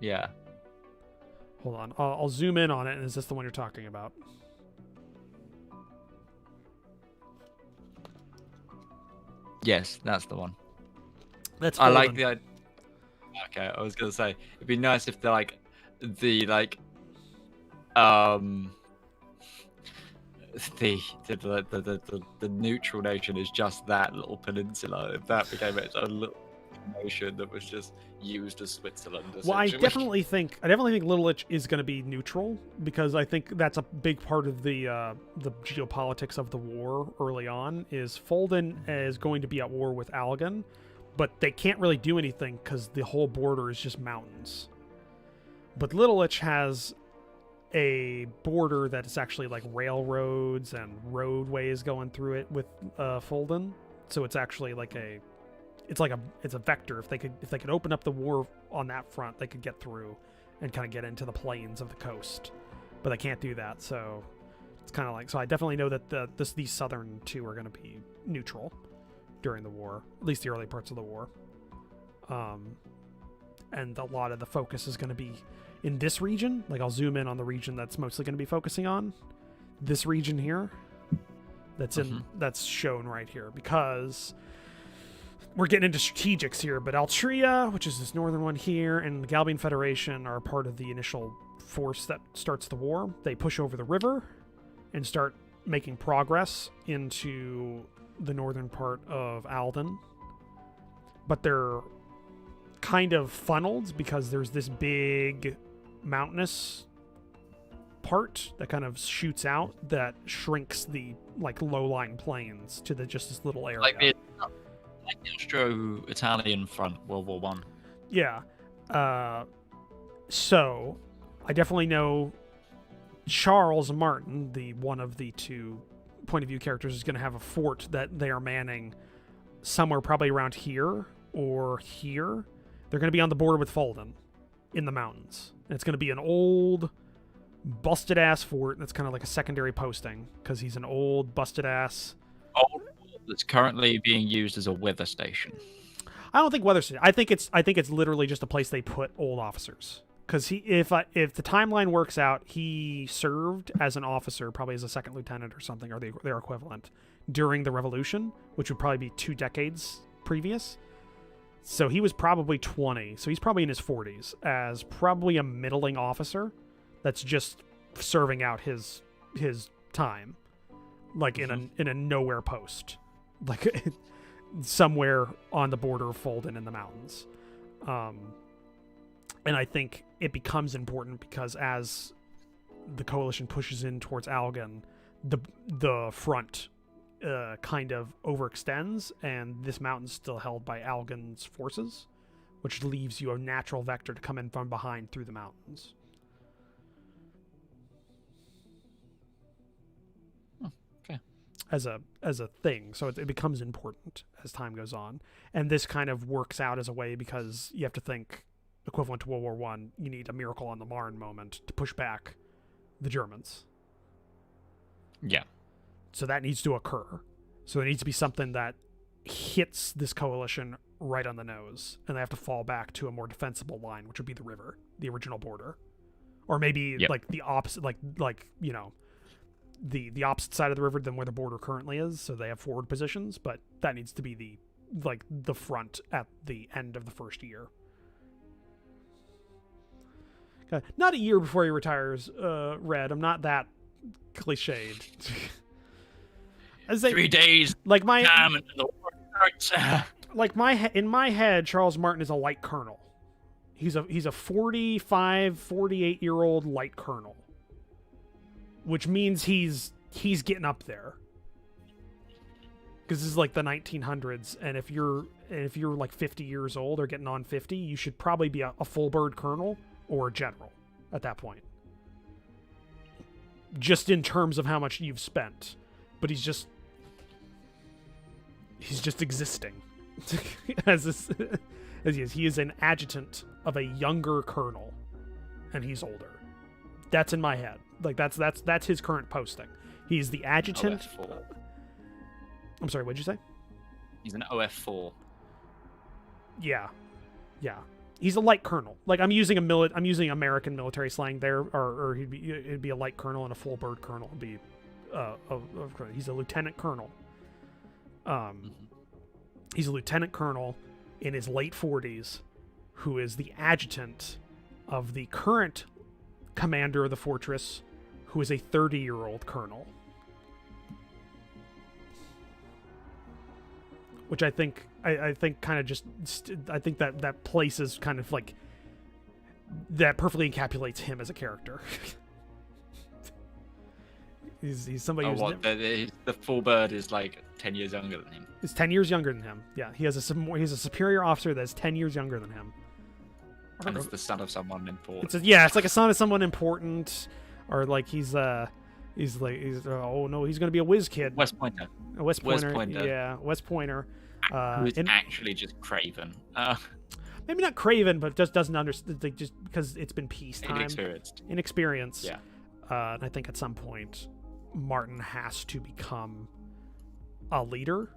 Yeah. Hold on, I'll zoom in on it. And is this the one you're talking about? Yes, that's the one. That's. I like the idea. Okay, I was gonna say it'd be nice if the neutral nation is just that little peninsula. If that became its own little nation that was just used as Switzerland. Well, I definitely think Littlich is going to be neutral, because I think that's a big part of the geopolitics of the war early on. Is Folden is going to be at war with Algon, but they can't really do anything because the whole border is just mountains. But Littleich has a border that is actually like railroads and roadways going through it with Fulden. So it's actually like it's a vector. If they could open up the war on that front, they could get through and kind of get into the plains of the coast. But they can't do that, so it's kind of like, so I definitely know that these southern two are going to be neutral during the war, at least the early parts of the war. And a lot of the focus is going to be in this region. Like, I'll zoom in on the region that's mostly going to be focusing on this region here. That's shown right here, because we're getting into strategics here. But Altria, which is this northern one here, and the Galbian Federation are part of the initial force that starts the war. They push over the river and start making progress into the northern part of Alden. But they're kind of funneled because there's this big mountainous part that kind of shoots out that shrinks the like low-lying plains to just this little area. Like the Austro-Italian front, World War One. Yeah. So I definitely know Charles Martin, the one of the two point of view characters, is going to have a fort that they are manning somewhere probably around here or here. They're going to be on the border with Fulden in the mountains. And it's going to be an old, busted-ass fort that's kind of like a secondary posting because he's an old, busted-ass... Old that's currently being used as a weather station. I don't think weather station. I think it's literally just a place they put old officers. Because if the timeline works out, he served as an officer, probably as a second lieutenant or something, or their equivalent, during the Revolution, which would probably be 2 decades previous. So he was probably 20. So he's probably in his 40s as probably a middling officer that's just serving out his time, like in a nowhere post, like somewhere on the border of Fulden in the mountains. And I think it becomes important because as the coalition pushes in towards Algan, the front kind of overextends, and this mountain's still held by Algan's forces, which leaves you a natural vector to come in from behind through the mountains. Okay. As a thing, so it becomes important as time goes on, and this kind of works out as a way because you have to think equivalent to World War One. You need a miracle on the Marne moment to push back the Germans. Yeah. So that needs to occur. So there needs to be something that hits this coalition right on the nose, and they have to fall back to a more defensible line, which would be the river, the original border, or maybe like the opposite, like you know, the opposite side of the river than where the border currently is. So they have forward positions, but that needs to be the front at the end of the first year. Not a year before he retires, Red. I'm not that cliched. As 3 days. Like my time in the in my head, Charles Martin is a light colonel. He's a 45, 48-year-old light colonel, which means he's getting up there. Because this is like the 1900s, and if you're like 50 years old or getting on 50, you should probably be a full bird colonel or a general at that point. Just in terms of how much you've spent. But he's just existing. as he is. He is an adjutant of a younger colonel, and he's older. That's in my head. Like that's his current posting. He's the adjutant. OF4. I'm sorry, what'd you say? He's an OF4. Yeah. He's a light colonel. Like I'm using American military slang there, or it'd be a light colonel, and a full bird colonel would be he's a lieutenant colonel. He's a lieutenant colonel in his late 40s who is the adjutant of the current commander of the fortress, who is a 30-year-old colonel. Which I think kind of I think that place is kind of like that perfectly encapsulates him as a character. he's somebody who's the full bird is like 10 years younger than him. He's 10 years younger than him. Yeah, he's a superior officer that's 10 years younger than him. And it's the son of someone important. It's like a son of someone important, or like he's oh no, he's gonna be a whiz kid. West Pointer. A West Pointer. West Pointer. Yeah, West Pointer. Who's actually just craven. Maybe not craven, but just doesn't understand. Like, just because it's been peacetime. Inexperienced. Yeah. And I think at some point, Martin has to become a leader.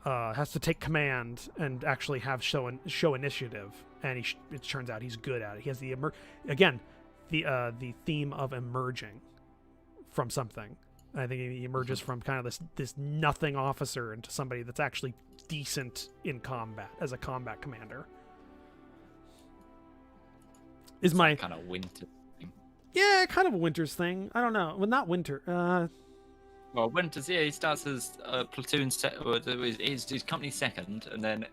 Has to take command and actually have show initiative. And it turns out he's good at it. He has the theme of emerging from something. I think he emerges from kind of this nothing officer into somebody that's actually decent in combat as a combat commander. Is my kind of winter thing. Yeah, kind of a Winter's thing. I don't know. Well, not Winter. Well, Winter's, yeah, he starts as a platoon his company second, and then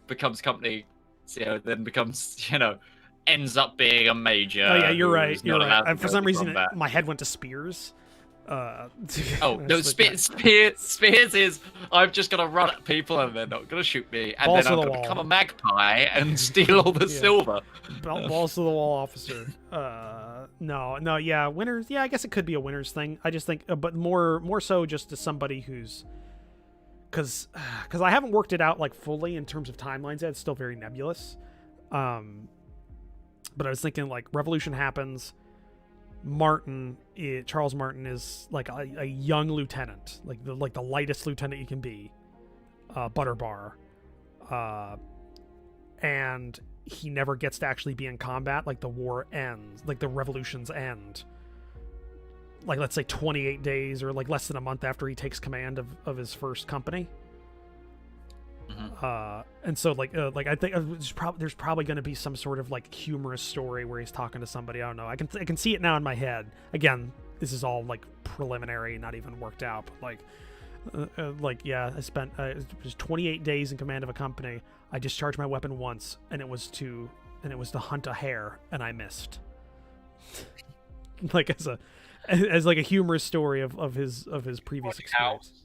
becomes company, then becomes, ends up being a major. Oh yeah, you're right. You're right. For some reason, my head went to Spears. No, Spears is I'm just gonna run at people and they're not gonna shoot me, and then I'm gonna become a magpie and steal all the silver. Balls to the wall officer. No, yeah, Winters. Yeah, I guess it could be a Winters thing. I just think, but more so just to somebody who's, because I haven't worked it out like fully in terms of timelines yet. It's still very nebulous. But I was thinking like Revolution happens. Charles Martin is like a young lieutenant, like the lightest lieutenant you can be, Butterbar, and he never gets to actually be in combat. Like the war ends, like the revolutions end, like let's say 28 days or like less than a month after he takes command of his first company. And so like I think there's probably going to be some sort of like humorous story where he's talking to somebody. I don't know. I can see it now in my head. Again, this is all like preliminary, not even worked out. But I spent it was 28 days in command of a company. I discharged my weapon once, and it was to hunt a hare, and I missed. Like as like a humorous story of his previous experience.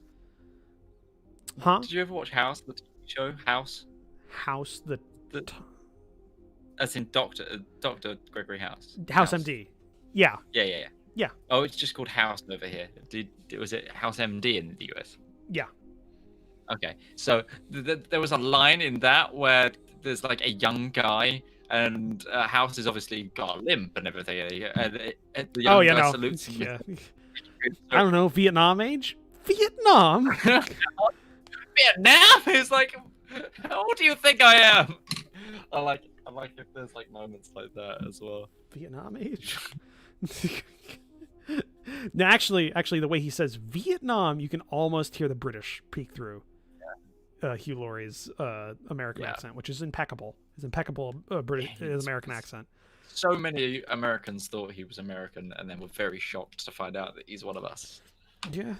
Huh? Did you ever watch House, the TV show House? House, as in Doctor Gregory House. House MD. Yeah. Yeah. Oh, it's just called House over here. Was it House MD in the US? Yeah. Okay, so there was a line in that where there's like a young guy, and House has obviously got a limp and everything. And the young guy salutes him. Yeah. I don't know, Vietnam age? Vietnam? Vietnam is like, how old do you think I am? I like if there's like moments like that as well. Vietnam age. No, actually, the way he says Vietnam, you can almost hear the British peek through. Hugh Laurie's American accent, which is impeccable. His impeccable his American accent. So many Americans thought he was American, and then were very shocked to find out that he's one of us. Yeah.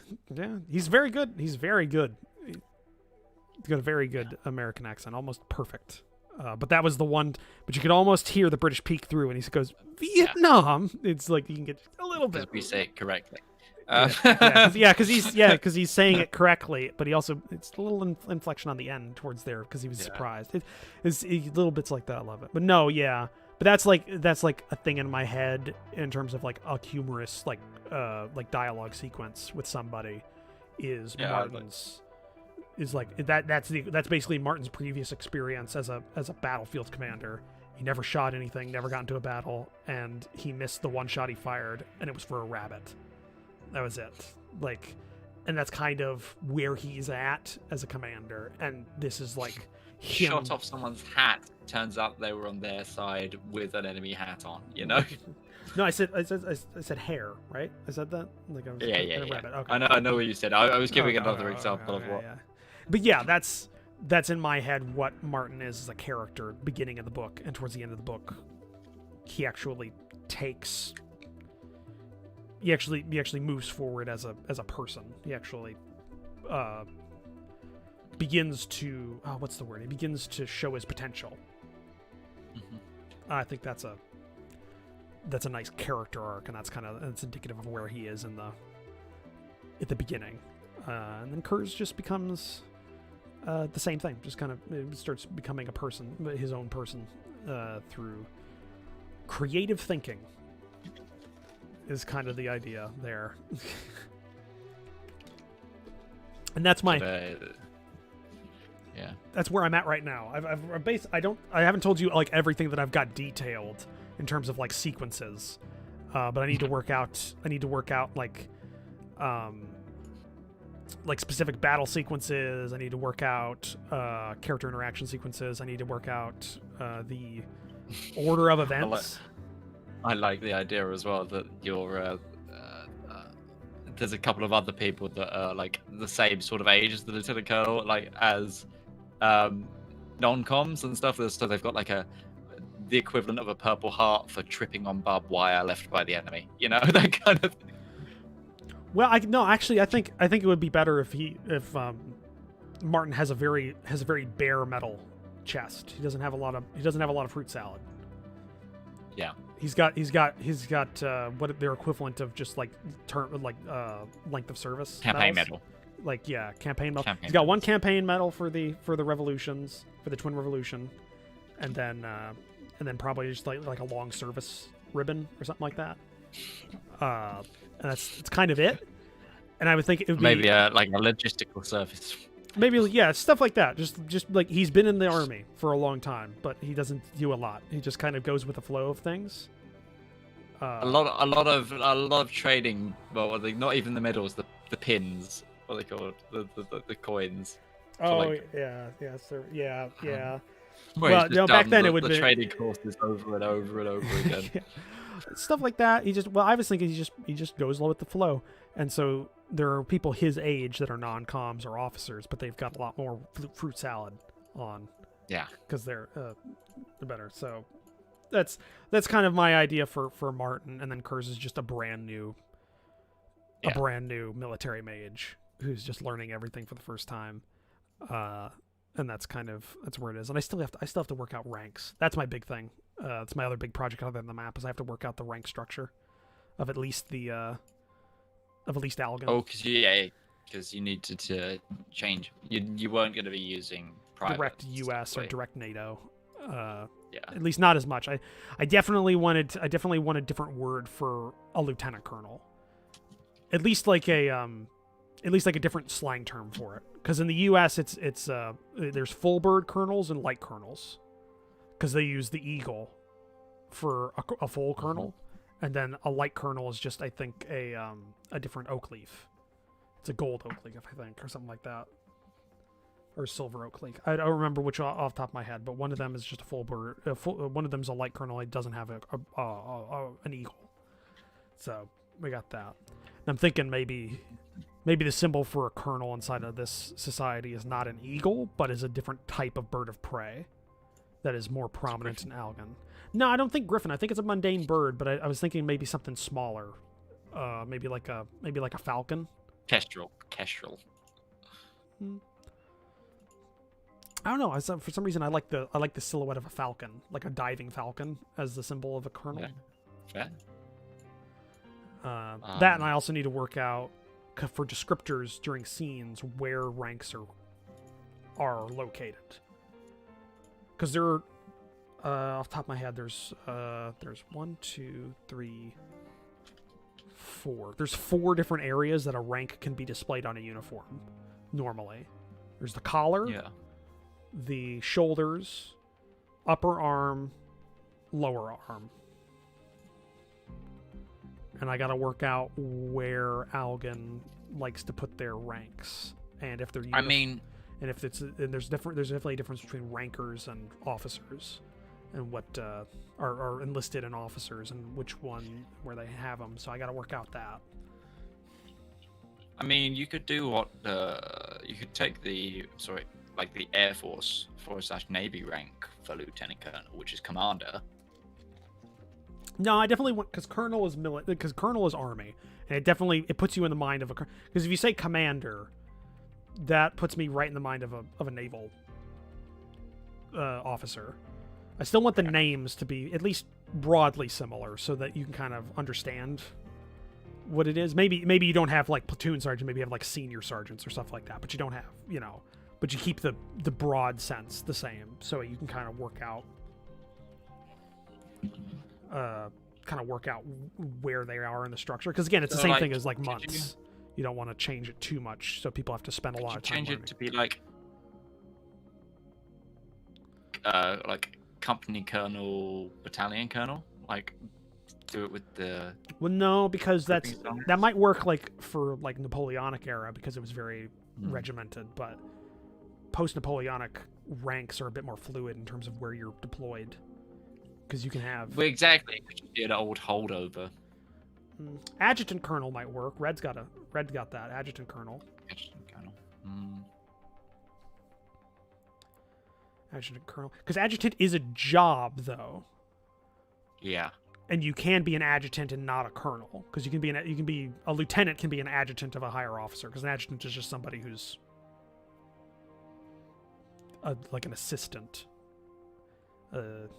He's very good. He's got a very good American accent, almost perfect. But that was the one. But you could almost hear the British peek through, and he goes Vietnam. It's like you can get a little bit. Because we say it correctly. Because he's saying it correctly, but he also it's a little inflection on the end towards there because he was surprised. It's little bits like that. I love it. But no, yeah. But that's like a thing in my head in terms of like a humorous like dialogue sequence with somebody is Martin's. Is like that's basically Martin's previous experience as a battlefield commander. He never shot anything, never got into a battle, and he missed the one shot he fired, and it was for a rabbit. That was it. Like, and that's kind of where he's at as a commander. And this is like him. Shot off someone's hat. Turns out they were on their side with an enemy hat on. No, I said hair, right? I said that. Like I was rabbit. Okay. I know what you said. I was giving another example of what. Yeah. But yeah, that's in my head what Martin is as a character, beginning of the book, and towards the end of the book, he actually moves forward as a person. He actually begins to what's the word? He begins to show his potential. Mm-hmm. I think that's a nice character arc, and that's indicative of where he is at the beginning. And then Kurz just becomes The same thing. Just kind of it starts becoming a person, his own person, through creative thinking. Is kind of the idea there. And that's my. Yeah. That's where I'm at right now. I haven't told you like everything that I've got detailed in terms of like sequences, but I need to work out. Like specific battle sequences. I need to work out character interaction sequences. I need to work out the order of events. I like the idea as well that you're. There's a couple of other people that are like the same sort of age as the Lieutenant Colonel, like as non-coms and stuff. So they've got like the equivalent of a Purple Heart for tripping on barbed wire left by the enemy. You know, that kind of thing. Well, I think it would be better if Martin has a very bare metal chest. He doesn't have a lot of fruit salad. Yeah. He's got what their equivalent of just like length of service Campaign medals. medal. Campaign medal. Campaign He's got one medals. campaign medal for the revolutions, for the Twin Revolution, and then probably just like a long service ribbon or something like that. And it's kind of it. And I would think it would be Maybe like a logistical service. maybe, yeah, stuff like that. Just like he's been in the army for a long time, but he doesn't do a lot. He just kind of goes with the flow of things. A lot of trading. Well, not even the medals, the pins. What are they called? The coins. Oh, like, yeah, sir. Yeah. Where Well, he's just no, back done then the, it would the be trading courses over and over and over again. Yeah. Stuff like that. I was thinking he just goes low with the flow, and so there are people his age that are non-coms or officers, but they've got a lot more fruit salad on. Yeah, because they're better. So that's kind of my idea for Martin, and then Kurz is just a brand new military mage who's just learning everything for the first time. And that's where it is. And I still have to work out ranks. That's my big thing. That's my other big project other than the map, is I have to work out the rank structure of at least Algan. Oh, because you needed to change. You weren't going to be using private direct US or direct NATO. Yeah. At least not as much. I definitely wanted a different word for a lieutenant colonel. At least like a different slang term for it. Because in the US it's there's full bird colonels and light colonels. Because they use the eagle for a full colonel, and then a light colonel is just, I think, a different oak leaf. It's a gold oak leaf, I think, or something like that, or silver oak leaf. I don't remember which off the top of my head, but one of them is just a full bird. One of them's a light colonel. It doesn't have an eagle. So we got that. And I'm thinking maybe the symbol for a colonel inside of this society is not an eagle, but is a different type of bird of prey that is more prominent in Algan. No, I don't think griffin. I think it's a mundane bird, but I was thinking maybe something smaller. Maybe like a falcon. Kestrel. I don't know. For some reason I like the silhouette of a falcon, like a diving falcon, as the symbol of a colonel. Yeah. That, and I also need to work out for descriptors during scenes where ranks are located. Because there are, off the top of my head, there's 1, 2, 3, 4. There's 4 different areas that a rank can be displayed on a uniform, normally. There's the collar, the shoulders, upper arm, lower arm. And I gotta work out where Algan likes to put their ranks. And if they're and if there's definitely a difference between rankers and officers, and what are enlisted and officers, and which one where they have them. So I got to work out that. I mean, you could do what you could take the Air Force / Navy rank for Lieutenant Colonel, which is Commander. No, I definitely want, because Colonel is Army, and it puts you in the mind of because if you say Commander, that puts me right in the mind of a naval officer. I still want the names to be at least broadly similar, so that you can kind of understand what it is. Maybe you don't have like platoon sergeant, maybe you have like senior sergeants or stuff like that, but you don't have but you keep the broad sense the same, so you can kind of work out where they are in the structure. Because again, it's the same thing as like months. You don't want to change it too much, so people have to spend a lot of time change learning. it to be like company colonel, battalion colonel, like do it with the. Well, no, because that might work like for like Napoleonic era because it was very regimented, but post-Napoleonic ranks are a bit more fluid in terms of where you're deployed, because you can have. Well, exactly, an old holdover. Adjutant colonel might work. Red's got that adjutant colonel. Adjutant colonel. Adjutant colonel, because adjutant is a job though. Yeah. And you can be an adjutant and not a colonel, because you can be a lieutenant can be an adjutant of a higher officer, because an adjutant is just somebody who's like an assistant, in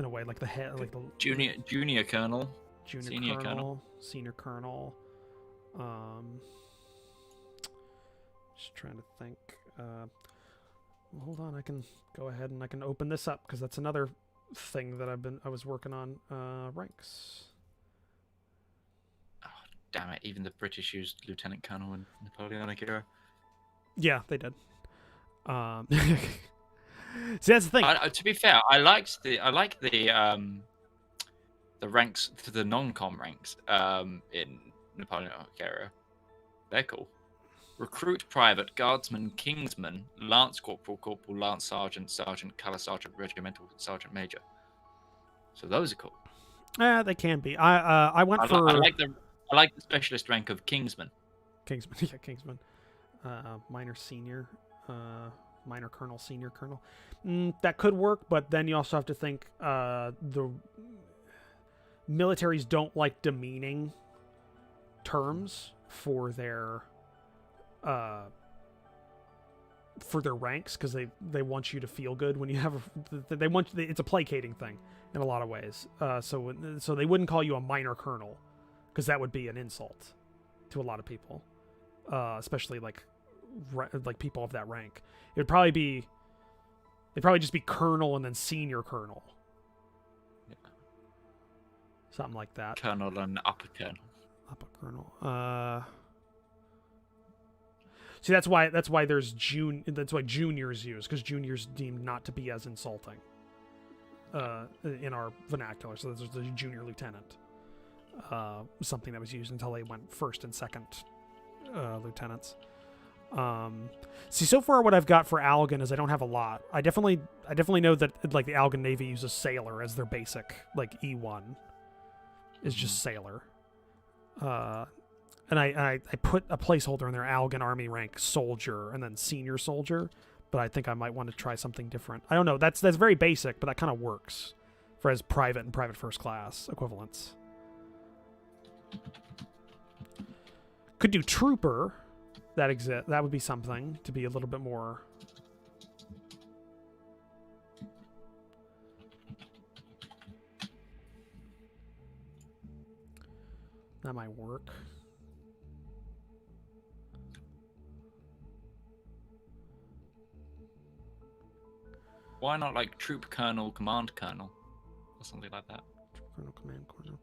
a way, like the head, like the junior colonel, senior colonel. Just trying to think. Hold on, I can go ahead and I can open this up, because that's another thing that I was working on. Ranks. Oh, damn it! Even the British used lieutenant colonel in Napoleonic era. Yeah, they did. See, that's the thing. To be fair, I like the ranks to the non-com ranks in Napoleonic era. They're cool. Recruit, private, guardsman, kingsman, lance corporal, corporal, lance sergeant, sergeant, colour sergeant, regimental sergeant major. So those are cool. They can be. I went for. I like the specialist rank of kingsman. Kingsman, yeah, kingsman. Minor senior, minor colonel, senior colonel. That could work, but then you also have to think the militaries don't like demeaning terms for their ranks, because they want you to feel good when you have it's a placating thing in a lot of ways. So they wouldn't call you a minor colonel, because that would be an insult to a lot of people, especially like people of that rank. It'd probably just be colonel and then senior colonel. Yeah. Something like that. Colonel and upper colonel. Upper colonel. See, that's why there's that's why juniors use, because juniors deemed not to be as insulting in our vernacular. So there's the junior lieutenant, something that was used until they went first and second lieutenants. See, so far what I've got for Algan is I don't have a lot. I definitely know that like the Algan Navy uses sailor as their basic, like E1 is just sailor. And I put a placeholder in their Algan Army rank soldier and then senior soldier, but I think I might want to try something different. I don't know. That's very basic, but that kind of works for as private and private first class equivalents. Could do trooper. That would be something to be a little bit more. That might work. Why not like troop colonel, command colonel, or something like that? Troop colonel, command colonel.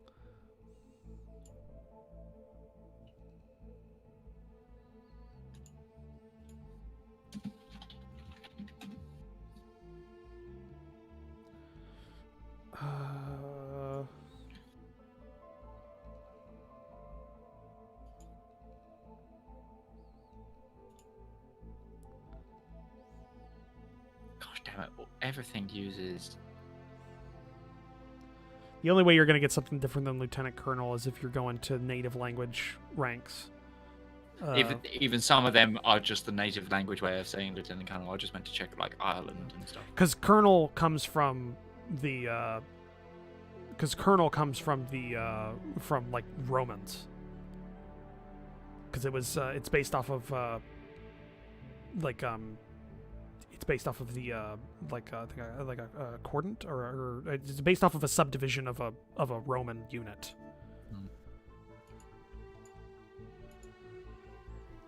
Gosh damn it! Everything uses. The only way you're going to get something different than lieutenant colonel is if you're going to native language ranks. Even some of them are just the native language way of saying lieutenant colonel. I just meant to check like Ireland and stuff. Because colonel comes from from like Romans. Because it's based off of it's based off of the like a cordant, or it's based off of a subdivision of a Roman unit.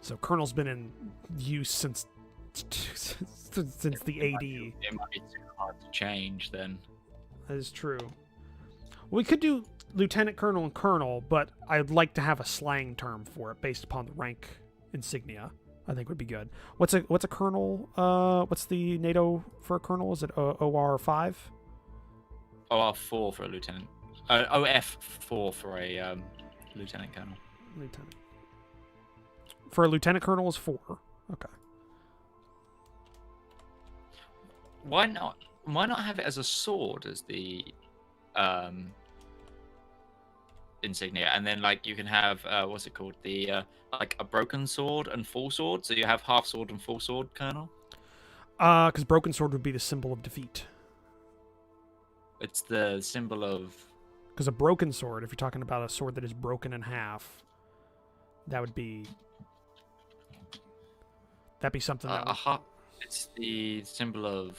So colonel's been in use since since the AD. It might be too hard to change then. That is true. We could do lieutenant colonel and colonel, but I'd like to have a slang term for it based upon the rank insignia. I think would be good. What's a colonel? What's the NATO for a colonel? Is it OR5? OR4 for a lieutenant. OF4 for a lieutenant colonel. Lieutenant. For a lieutenant colonel is 4. Okay. Why not? Why not have it as a sword as the insignia, and then like you can have what's it called, the like a broken sword and full sword, so you have half sword and full sword colonel. Because broken sword would be the symbol of defeat. It's the symbol of. Because a broken sword, if you're talking about a sword that is broken in half, that'd be something that. It's the symbol of.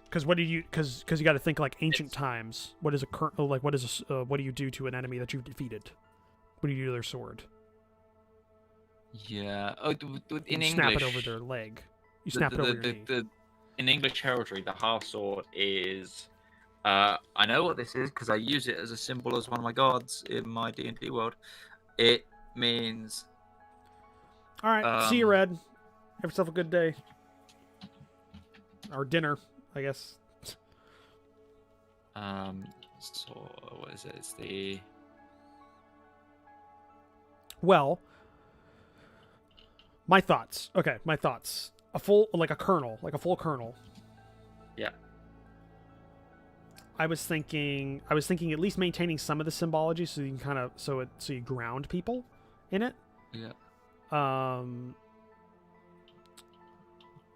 Because what do you? Because you got to think like ancient times. What is a what do you do to an enemy that you've defeated? What do you do to their sword? Yeah. In you English, snap it over their leg. You snap it over your knee. In English heraldry, the half sword is. I know what this is because I use it as a symbol as one of my gods in my D&D world. It means. All right. See you, Red. Have yourself a good day. Or dinner, I guess. So what is it? It's the. Well, my thoughts. Okay, my thoughts. A full colonel. Yeah. I was thinking at least maintaining some of the symbology so you can so you ground people in it. Yeah.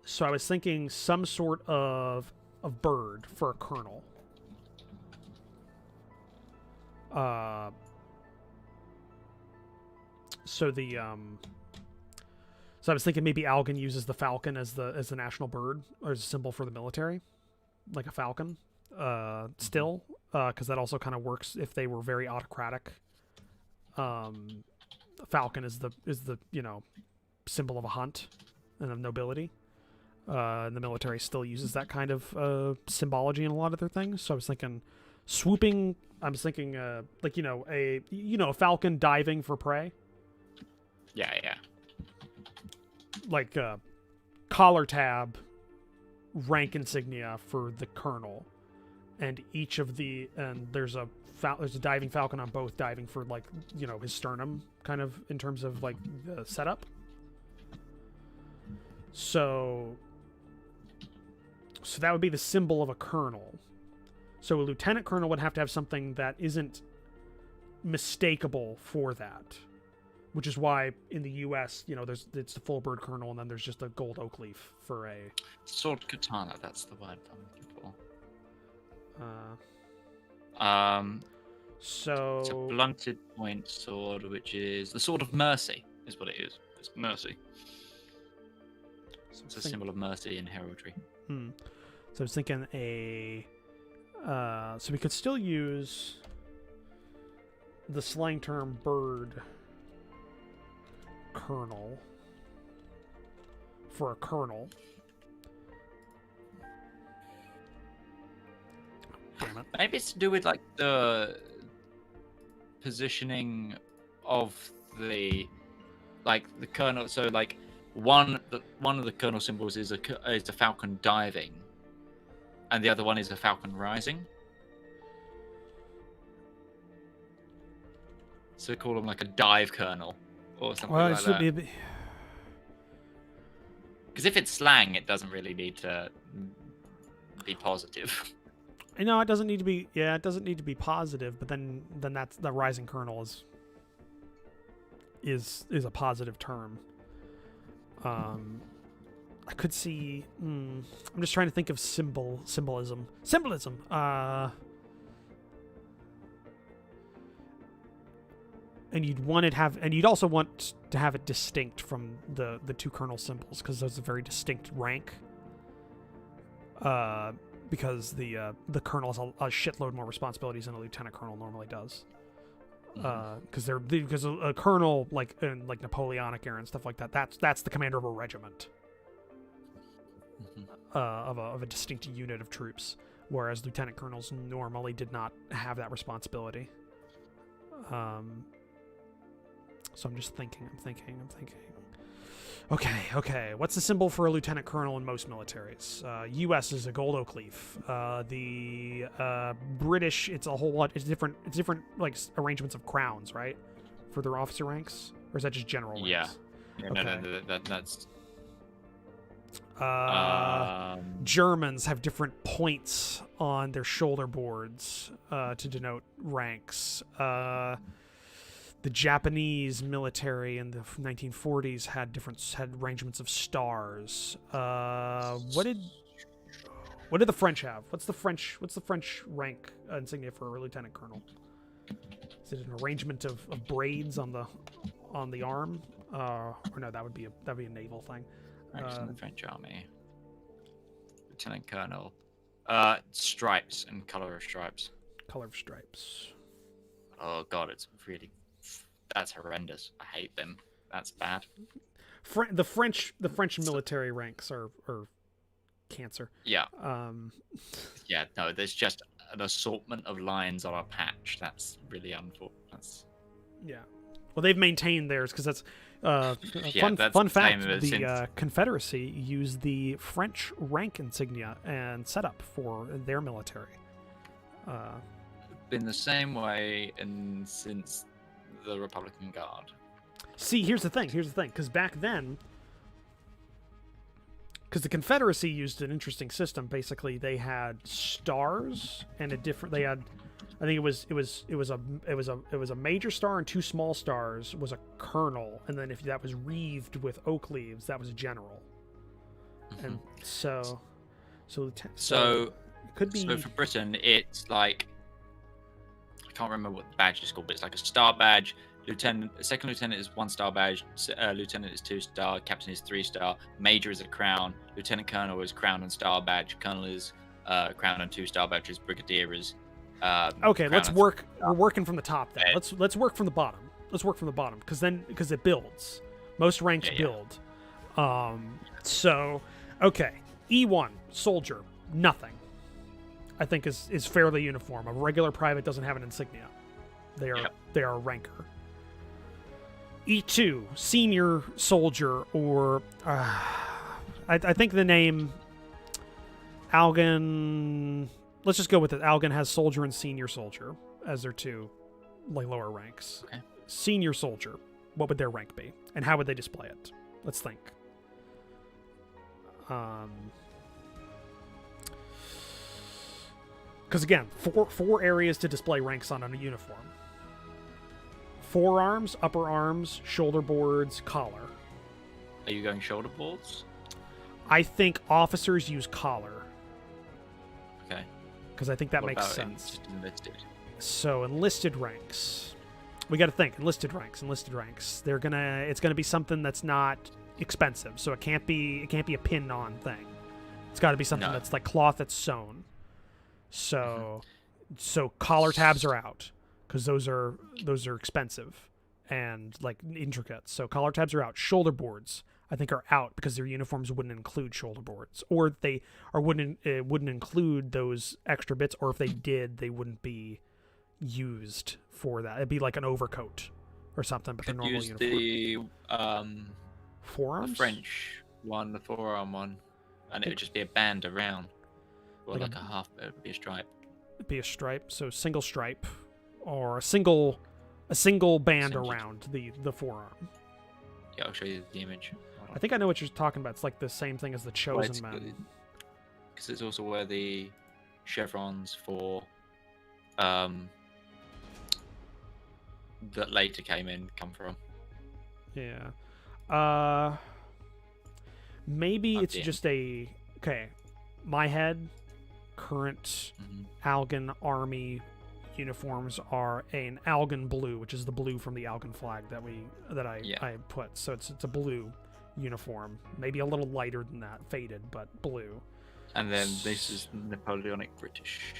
So I was thinking some sort of bird for a colonel. So I was thinking maybe Algan uses the falcon as the national bird or as a symbol for the military, like a falcon. Still, because that also kind of works if they were very autocratic. Falcon is the symbol of a hunt and of nobility. And the military still uses that kind of symbology in a lot of their things. So I was thinking swooping. I was thinking a falcon diving for prey. Yeah. Like collar tab, rank insignia for the colonel, and there's a diving falcon on both, diving for his sternum, kind of in terms of like the setup. So that would be the symbol of a colonel. So a lieutenant colonel would have to have something that isn't mistakable for that, which is why in the U.S., it's the full bird colonel, and then there's just a gold oak leaf for a sword katana. That's the word I'm looking for. So it's a blunted point sword, which is the sword of mercy, is what it is. It's mercy. It's a symbol of mercy in heraldry. So I was thinking so we could still use the slang term bird colonel for a colonel. Damn it. Maybe it's to do with like the positioning of the colonel. So like one of the colonel symbols is a falcon diving, and the other one is a falcon rising. So call them like a dive colonel or something like that. Because if it's slang, it doesn't really need to be positive. No, it doesn't need to be. Yeah, it doesn't need to be positive. But then that's the rising colonel is a positive term. I could see. I'm just trying to think of symbolism. And you'd also want to have it distinct from the two colonel symbols, because those are very distinct rank. Because the colonel has a shitload more responsibilities than a lieutenant colonel normally does. because a colonel like in like Napoleonic era and stuff like that. That's the commander of a regiment, of a distinct unit of troops, whereas lieutenant colonels normally did not have that responsibility. So I'm just thinking. Okay. What's the symbol for a lieutenant colonel in most militaries? U.S. is a gold oak leaf. The British, it's a whole lot. It's different like arrangements of crowns, right, for their officer ranks, or is that just general ranks? Yeah. Okay. No, that's. Germans have different points on their shoulder boards to denote ranks. The Japanese military in the 1940s had arrangements of stars. What did the French have? What's the French rank insignia for a lieutenant colonel? Is it an arrangement of braids on the arm? Or no, that'd be a naval thing. In the French army. Lieutenant colonel. Stripes and color of stripes. Color of stripes. Oh god, that's horrendous. I hate them. That's bad. The French military ranks are cancer. Yeah. Yeah. No, there's just an assortment of lines on a patch. That's really unfortunate. Yeah. Well, they've maintained theirs because that's that's fun fact. The Confederacy used the French rank insignia and setup for their military. Been the same way since the Republican Guard. See, here's the thing, because back then, because the Confederacy used an interesting system. Basically, they had stars and they had, I think it was a major star and two small stars was a colonel, and then if that was wreathed with oak leaves, that was a general. Mm-hmm. And so it could be. So for Britain, it's like, I can't remember what the badge is called, but it's like a star badge. Second lieutenant is 1-star badge. Lieutenant is 2-star. Captain is 3-star. Major is a crown. Lieutenant colonel is crown and star badge. Colonel is crown and 2-star badges. Brigadier is. Okay, let's work. We're working from the top then. Let's work from the bottom. Because it builds. Most ranks build. So, okay, E1 soldier, nothing. I think is fairly uniform. A regular private doesn't have an insignia. They are a ranker. E2 senior soldier, or I think the name Algan. Let's just go with it. Algan has soldier and senior soldier as their two lower ranks. Okay. Senior soldier, what would their rank be, and how would they display it? Let's think. Because again, four areas to display ranks on a uniform: forearms, upper arms, shoulder boards, collar. Are you going shoulder boards? I think officers use collar. Okay. Because I think that makes sense. Enlisted? So enlisted ranks, we got to think enlisted ranks. It's gonna be something that's not expensive. So it can't be a pin-on thing. It's got to be something that's like cloth that's sewn. So collar tabs are out because those are expensive and like intricate. So collar tabs are out. Shoulder boards I think are out because their uniforms wouldn't include shoulder boards, or wouldn't include those extra bits, or if they did, they wouldn't be used for that. It'd be like an overcoat or something, but the normal uniform. The forearms? The French one, the forearm one, and it would just be a band around, or like a half. It would be a stripe. It'd be a stripe, so single stripe, or a single band around the forearm. Yeah, I'll show you the image. I think I know what you're talking about. It's like the same thing as the Chosen Men. Because it's also where the chevrons for that later come from. Yeah. Maybe it's just a... Okay. My head, current Algan Army uniforms are an Algan blue, which is the blue from the Algan flag that I put. So it's a blue uniform, maybe a little lighter than that, faded, but blue. And then this is Napoleonic British.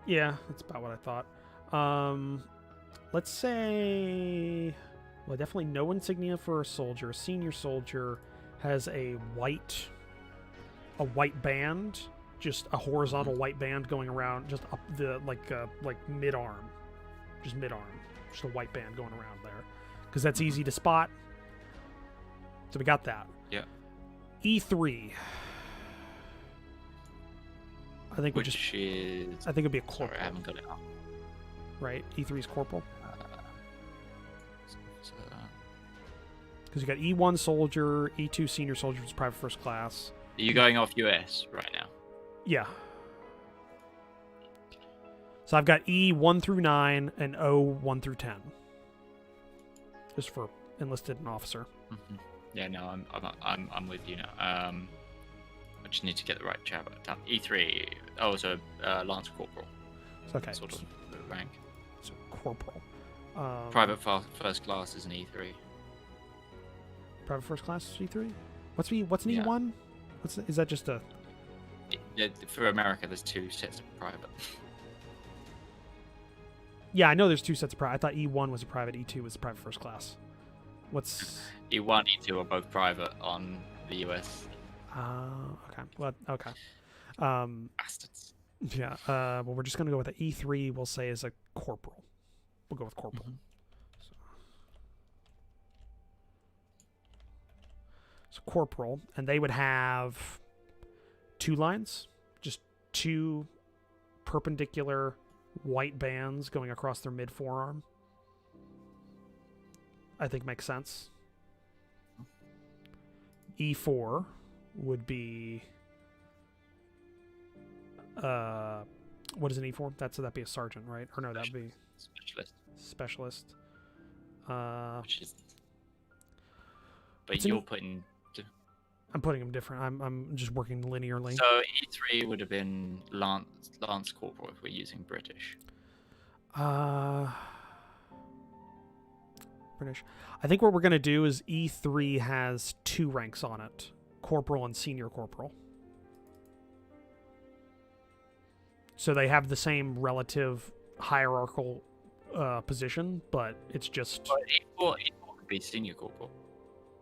Yeah, that's about what I thought. Let's say, well, definitely no insignia for a soldier. A senior soldier has a white band, just a horizontal white band going around, just up the like mid arm, just a white band going around there, because that's easy to spot. So we got that. Yeah. E3. I think Which is. I think it'd be a corporal. Sorry, I haven't got it up. Right? E3 is corporal. So, Because you got E1 soldier, E2 senior soldier, which is private first class. are you going off US right now? Yeah. So I've got E1 through 9 and O1 through 10. Just for enlisted and officer. Mm-hmm. Yeah, no, I'm with you now. I just need to get the right chapter down. E3. Oh, so Lance Corporal. Okay. Sort of rank. So corporal. Private first class is an E3. Private first class is E3? What's an Yeah. E1? Is that just a... Yeah, for America, there's 2 sets of private. Yeah, I know there's 2 sets of private. I thought E1 was a private, E2 was a private first class. What's... E1, E2 are both private on the US. Okay. Well, okay. Bastards. Yeah. Well, we're just going to go with the E3, we'll say, is a corporal. We'll go with corporal. Mm-hmm. So corporal, and they would have 2 lines, just 2 perpendicular white bands going across their mid forearm. I think makes sense. E4 would be what is an E4? That'd be a sergeant, right? Or no, that'd be specialist. Which is, but you're putting. I'm putting them different. I'm just working linearly. So E3 would have been Lance Corporal if we're using British. British. I think what we're gonna do is E3 has 2 ranks on it: corporal and senior corporal. So they have the same relative hierarchical position, but it's just. But E4 could be senior corporal.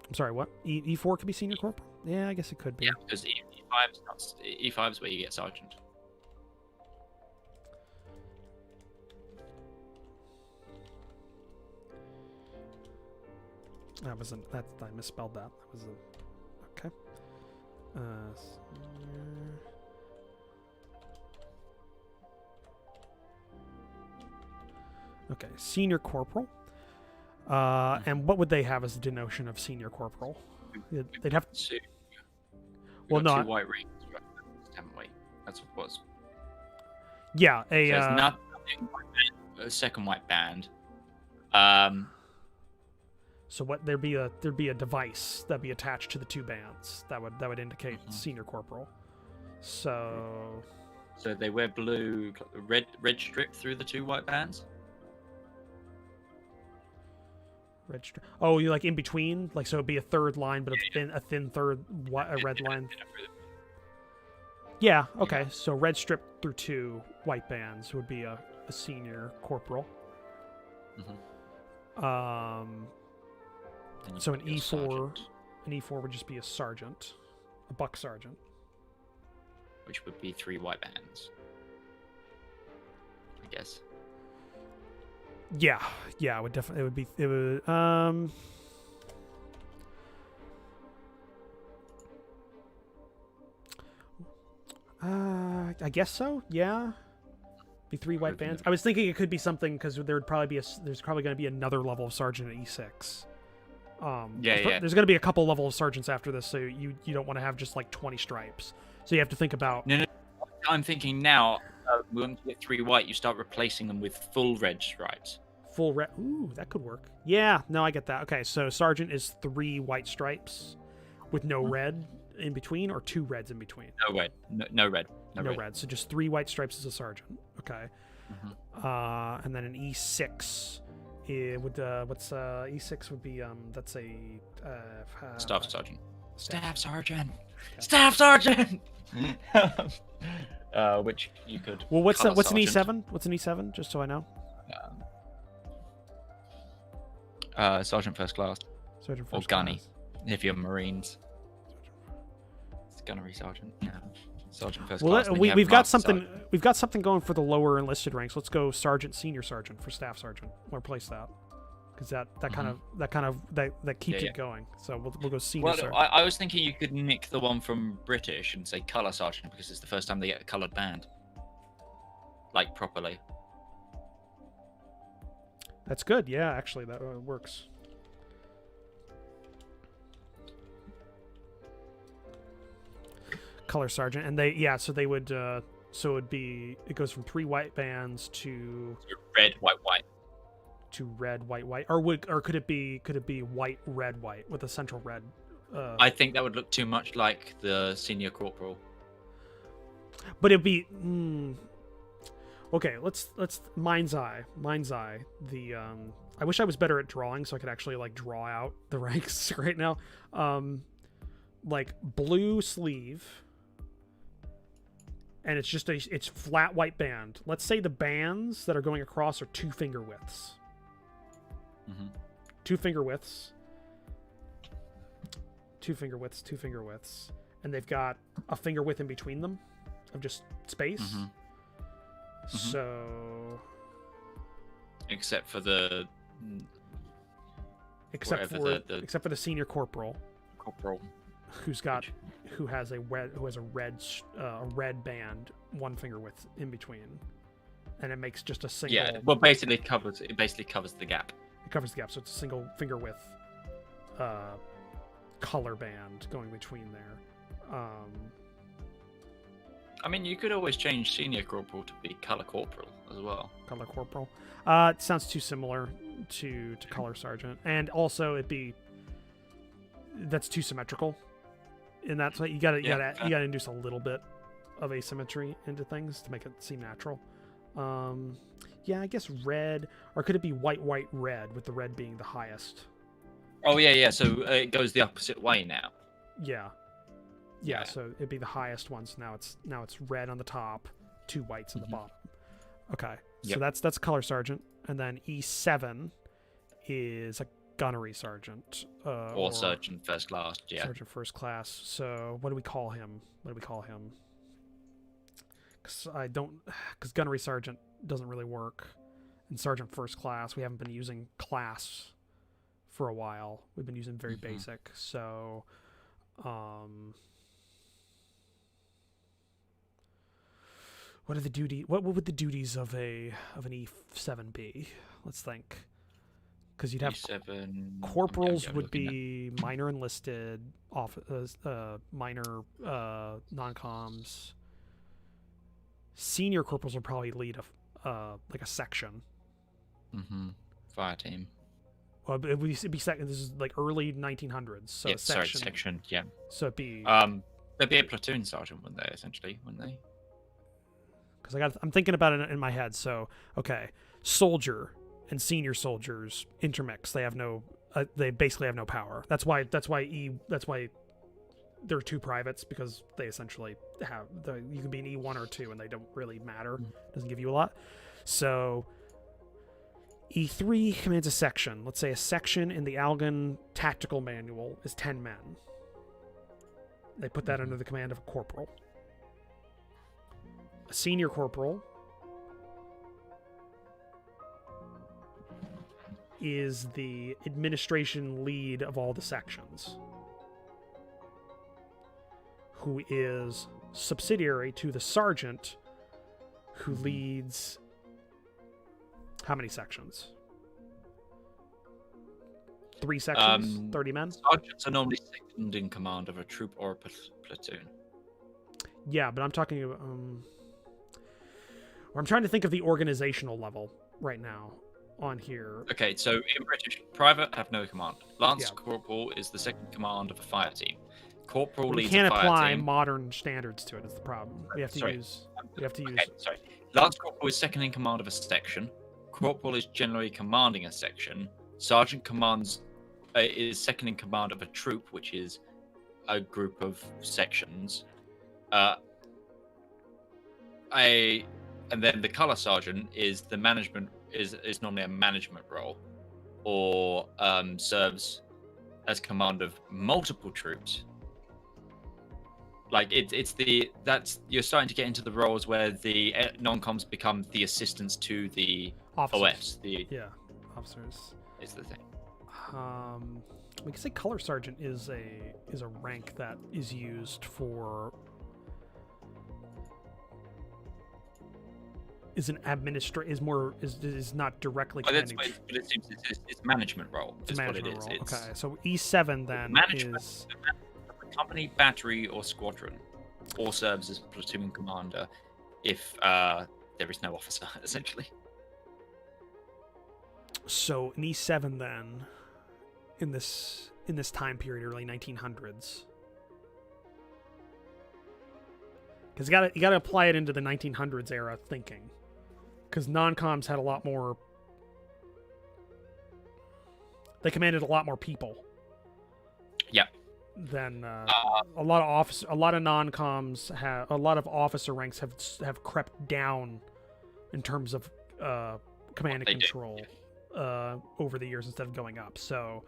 I'm sorry, what? E4 could be senior corporal? Yeah, I guess it could be. Yeah, because E5 is where you get sergeant. That wasn't. I misspelled that. That was a. Okay. Senior. Okay, senior corporal. And what would they have as a denotion of senior corporal? They'd have. Two. Well, no. 2 white rings, right? Haven't we? That's what it was. Yeah, So there's nothing white band, a second white band. So what? There'd be a device that'd be attached to the 2 bands that would indicate senior corporal. So they wear blue, red strip through the 2 white bands. red strip. Oh, you like in between, like so it'd be a third line, but a thin third a red line. Yeah. Okay. So red strip through 2 white bands would be a senior corporal. So an E4 would just be a sergeant, a buck sergeant, which would be 3 white bands, I guess. Yeah, it would definitely. It would. I guess so. Yeah, be 3 white bands. I was thinking it could be something because there's probably going to be another level of sergeant at E6. There's going to be a couple level of sergeants after this, so you don't want to have just like 20 stripes. So you have to think about. No. I'm thinking now. When you get 3 white, you start replacing them with full red stripes. Full red. Ooh, that could work. Yeah, no, I get that. Okay, so sergeant is 3 white stripes with no red in between, or 2 reds in between. No red. No red. No red. So just 3 white stripes as a sergeant. Okay. And then an E6. E6 would be that's a Staff sergeant. Staff Staff sergeant. Staff sergeant. which you could. Well, what's colour what's an sergeant. E7? What's an E7? Just so I know. Sergeant first class Sergeant or first gunny class. if you're Marines. It's gunnery sergeant. Yeah. Sergeant first Well, class. and then you have we've got master something. sergeant. We've got something going for the lower enlisted ranks. Let's go sergeant, senior sergeant for staff sergeant. We'll replace that because that keeps Yeah, it going. So we'll go senior Well, sergeant. I was thinking you could nick the one from British and say colour sergeant because it's the first time they get a coloured band, like properly. That's good. Yeah, actually, that works. Color sergeant, and so they would, so it goes from 3 white bands to Red, white, white. red, white, white, or could it be white, red, white with a central red? I think that would look too much like the senior corporal. But it'd be okay. Let's mind's eye. The I wish I was better at drawing so I could actually like draw out the ranks right now. Like blue sleeve, and it's flat white band. Let's say the bands that are going across are 2 finger widths. Mm-hmm. 2 finger widths. 2 finger widths. 2 finger widths, and they've got a finger width in between them of just space. Mm-hmm. So, except for the except for the senior corporal, who has a red band 1 finger width in between, and it makes just a single. Yeah, well, basically covers the gap. It covers the gap, so it's a single finger width color band going between there. I mean, you could always change senior corporal to be color corporal as well. Color corporal. It sounds too similar to color sergeant, and also that's too symmetrical. And that's what you gotta induce a little bit of asymmetry into things to make it seem natural. I guess red, or could it be white, white, red, with the red being the highest? Oh yeah. So it goes the opposite way now. Yeah, so it'd be the highest one. So now it's red on the top, 2 whites on the bottom. Okay, so that's color sergeant, and then E7 is a gunnery sergeant or sergeant first class. Yeah, sergeant first class. So what do we call him? Because gunnery sergeant doesn't really work, and sergeant first class we haven't been using class for a while. We've been using very basic. So. What are the duty? What would the duties of an E7 be? Let's think. Because you'd have E7, corporals would be minor enlisted, minor non-coms. Senior corporals would probably lead like a section. Fire team. Well, it'd be second. This is like early 1900s. So yeah, section. Section. Yeah. So it'd be. There'd be a platoon sergeant, wouldn't they? Essentially, wouldn't they? Because I'm thinking about it in my head. So okay, soldier and senior soldiers intermix. They have no. They basically have no power. That's why there are 2 privates, because they essentially have you can be an E1 or 2 and they don't really matter. Doesn't give you a lot. So E3 commands a section. Let's say a section in the Algon tactical manual is 10 men. They put that under the command of a corporal. A senior corporal is the administration lead of all the sections, who is subsidiary to the sergeant, who leads how many sections? 3 sections, 30 men? Sergeants are normally second in command of a troop or a platoon. Yeah, but I'm talking about... I'm trying to think of the organizational level right now on here. Okay, so in British, private have no command. Lance corporal is the second command of a fire team. Corporal leads a fire team. We can't apply modern standards to it. Is the problem? We have to use. Lance corporal is second in command of a section. Corporal is generally commanding a section. Sergeant is second in command of a troop, which is a group of sections. and then the color sergeant is the management is normally a management role, or serves as command of multiple troops. Like that's you're starting to get into the roles where the non-coms become the assistants to the Officers. OS. The officers. is the thing. We can say color sergeant is a rank that is used for is not directly commanding. But it seems it's management role. It's a management role. It's okay, so E7 then is company, battery, or squadron, or serves as platoon commander if there is no officer, essentially. So an E7 then in this time period, early 1900s, because you gotta apply it into the 1900s era thinking, because non-coms had a lot more. They commanded a lot more people. Yeah. Than a lot of non-coms have a lot of officer ranks have crept down in terms of command and control over the years instead of going up. So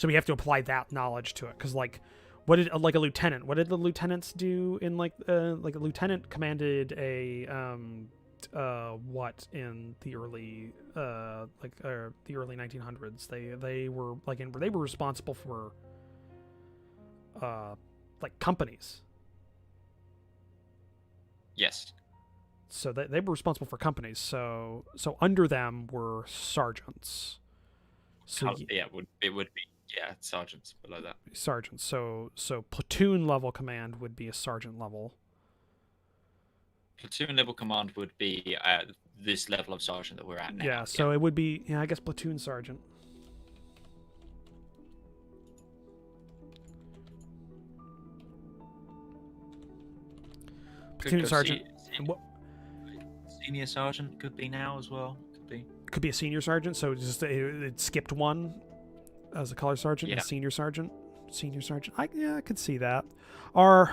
we have to apply that knowledge to it, because like what did a lieutenant? What did the lieutenants do in like a lieutenant commanded a what in the early the early 1900s? They were they were responsible for like companies. Yes. So they were responsible for companies. So under them were sergeants. So it would be sergeants below that. Sergeants. So platoon level command would be a sergeant level. Platoon level command would be at this level of sergeant that we're at now. Yeah. So it would be I guess platoon sergeant. Platoon sergeant. Senior sergeant could be now as well. Could be a senior sergeant. So it skipped one as a color sergeant and senior sergeant. Senior sergeant. I could see that. We'll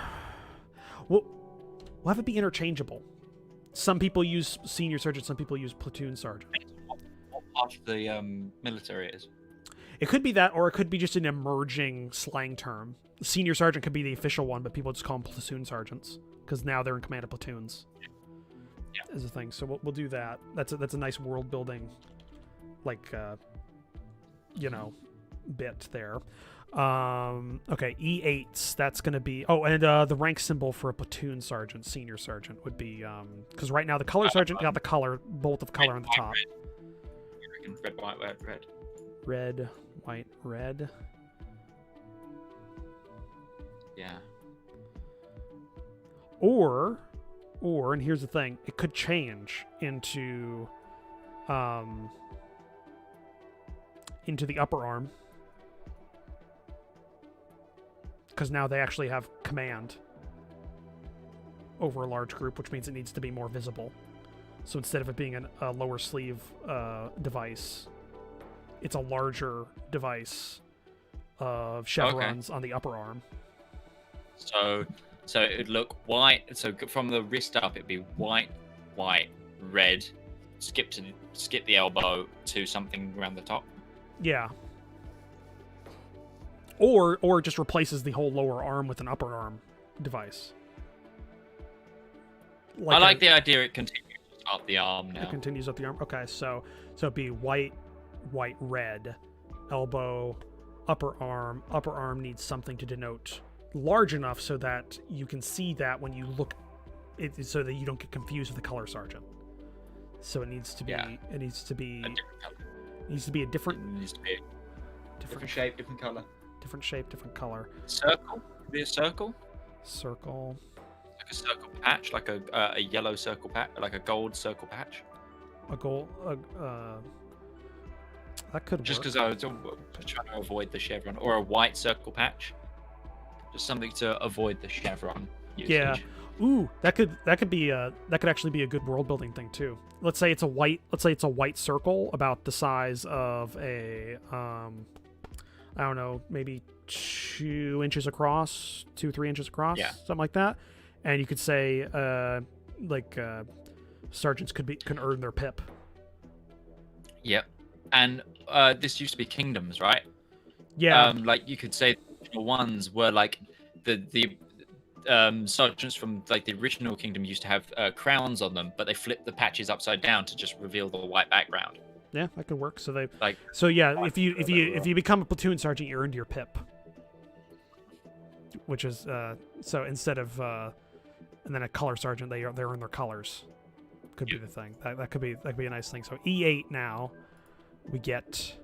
have it be interchangeable. Some people use senior sergeant. Some people use platoon sergeant. What part of the military it is? It could be that, or it could be just an emerging slang term. Senior sergeant could be the official one, but people just call them platoon sergeants because now they're in command of platoons. Yeah, is a thing. So we'll do that. That's a nice world building, like bit there. Okay, E8s. That's gonna be. Oh, and the rank symbol for a platoon sergeant, senior sergeant, would be because right now the color sergeant got the color bolt of color on the top. Red, white, red. Red, white, red. Yeah. Or, and here's the thing, it could change into the upper arm, because now they actually have command over a large group, which means it needs to be more visible. So instead of it being a lower sleeve device, it's a larger device of chevrons on the upper arm. So it would look white. So from the wrist up, it'd be white, red. Skip the elbow to something around the top. Yeah. Or it just replaces the whole lower arm with an upper arm device. I like the idea it continues up the arm now. It continues up the arm. Okay, so it'd be white, red, elbow, upper arm. Upper arm needs something to denote large enough so that you can see that when you look, so that you don't get confused with the color sergeant. So it needs to be. Yeah. It needs to be. A different color. It needs to be a different. It needs to be different shape, different color. Different shape, different color. Circle. Could be a circle. Circle. Like a circle patch, like a yellow circle patch, like a gold circle patch. A gold. That could just work. because I was trying to avoid the chevron, or a white circle patch. Just something to avoid the chevron usage. Yeah. Ooh, that could actually be a good world building thing too. Let's say it's a white circle about the size of a I don't know, maybe 2 inches across, 2-3 inches across, something like that. And you could say sergeants can earn their pip. Yep. And this used to be kingdoms, right? Yeah. Like you could say the original ones were like the sergeants from like the original kingdom used to have crowns on them, but they flipped the patches upside down to just reveal the white background. Yeah, that could work. So Like, if you become a platoon sergeant, you earned your pip, which is so instead of and then a color sergeant, they earn their colors. Could be the thing. That could be a nice thing. So E8 now, we get.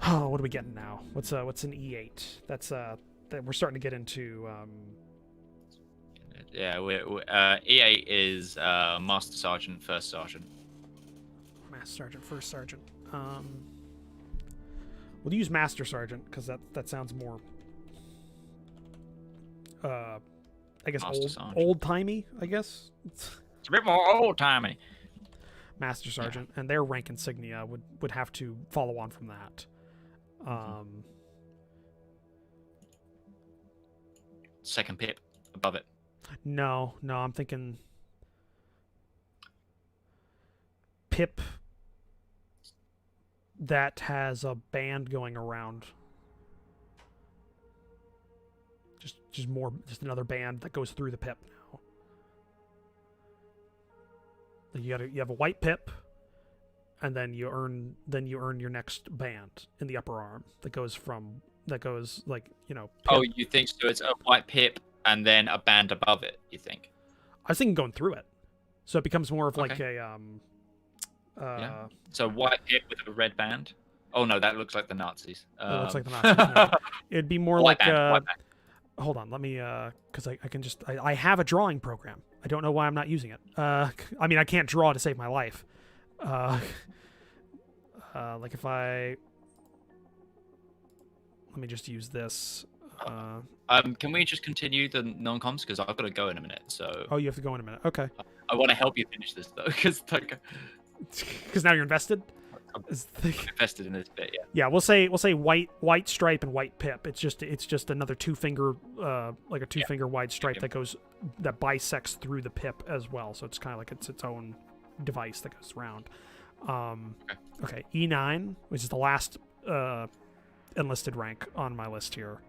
Oh, what are we getting now? What's an E8? That's that we're starting to get into. yeah, E8 is Master Sergeant, First Sergeant. Master Sergeant, First Sergeant. We'll use Master Sergeant because that sounds more. I guess old timey. I guess It's a bit more old timey. Master Sergeant, and their rank insignia would have to follow on from that. Second pip above it. No, I'm thinking pip that has a band going around. Just another band that goes through the pip now. Like you have a white pip, and then you earn your next band in the upper arm that goes like pip. Oh, you think so? It's a white pip and then a band above it. You think? I was thinking going through it, so it becomes more of like a yeah. So white pip with a red band. Oh no, that looks like the Nazis. It looks like the Nazis. No. It'd be more white like band. Hold on, let me because I can just I have a drawing program. I don't know why I'm not using it. I mean, I can't draw to save my life. Like if I let me just use this. Can we just continue the non-coms because I've got to go in a minute. So. Oh, you have to go in a minute. Okay. I want to help you finish this though, because now you're invested. I'm invested in this bit. Yeah. Yeah, we'll say white stripe and white pip. It's just another two finger like a two finger wide stripe that bisects through the pip as well. So it's kind of like it's its own device that goes around. Okay, E9, which is the last enlisted rank on my list here.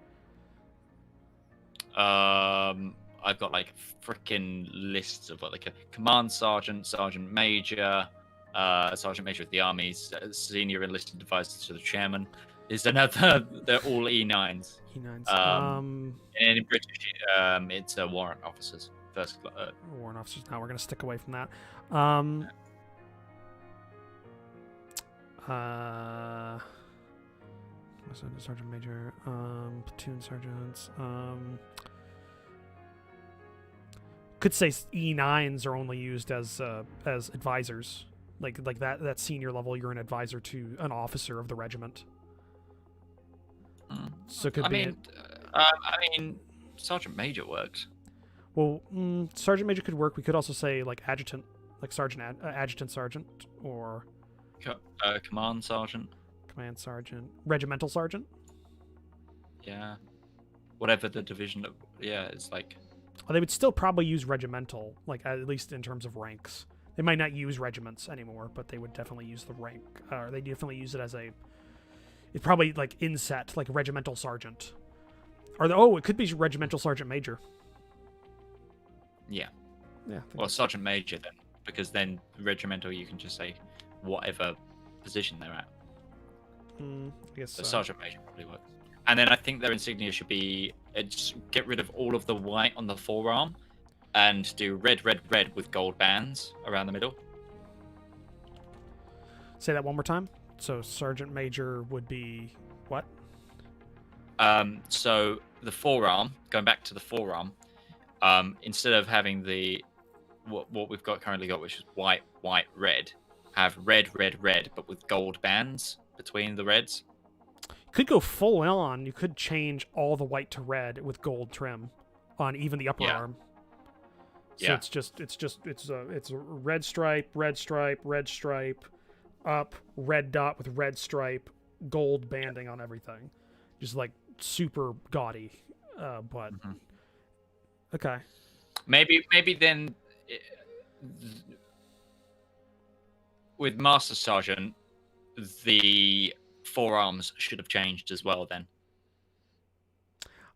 I've got like freaking lists of what like a command sergeant, sergeant major, sergeant major of the army's senior enlisted advisor to the chairman. Is another. They're all E9s. E9s. And in British, it's warrant officers. Warrant officers. Now we're gonna stick away from that. Sergeant major, platoon sergeants. Could say E9s are only used as advisors, like that senior level. You're an advisor to an officer of the regiment. So it could be. I mean, sergeant major works. Well, sergeant major could work. We could also say like adjutant, like adjutant sergeant, or command sergeant. Command sergeant, regimental sergeant. Yeah, whatever the division of. Yeah, it's like. Well, they would still probably use regimental, like at least in terms of ranks. They might not use regiments anymore, but they would definitely use the rank. Or they definitely use it as a. It's probably like inset, like regimental sergeant. Or it could be regimental sergeant major. Yeah. Yeah. Well, sergeant major then, because then regimental you can just say whatever position they're at. I guess so. Sergeant major probably works. And then I think their insignia should be just get rid of all of the white on the forearm and do red, red, red with gold bands around the middle. Say that one more time. So sergeant major would be what? So the forearm, going back to the forearm, instead of having the what we've currently got, which is white, white, red, have red, red, red, but with gold bands between the reds. You could go full on. You could change all the white to red with gold trim on even the upper arm. So it's a red stripe, red stripe, red stripe, up, red dot with red stripe, gold banding on everything. Just like super gaudy, but okay. Maybe then with Master Sergeant, the forearms should have changed as well. Then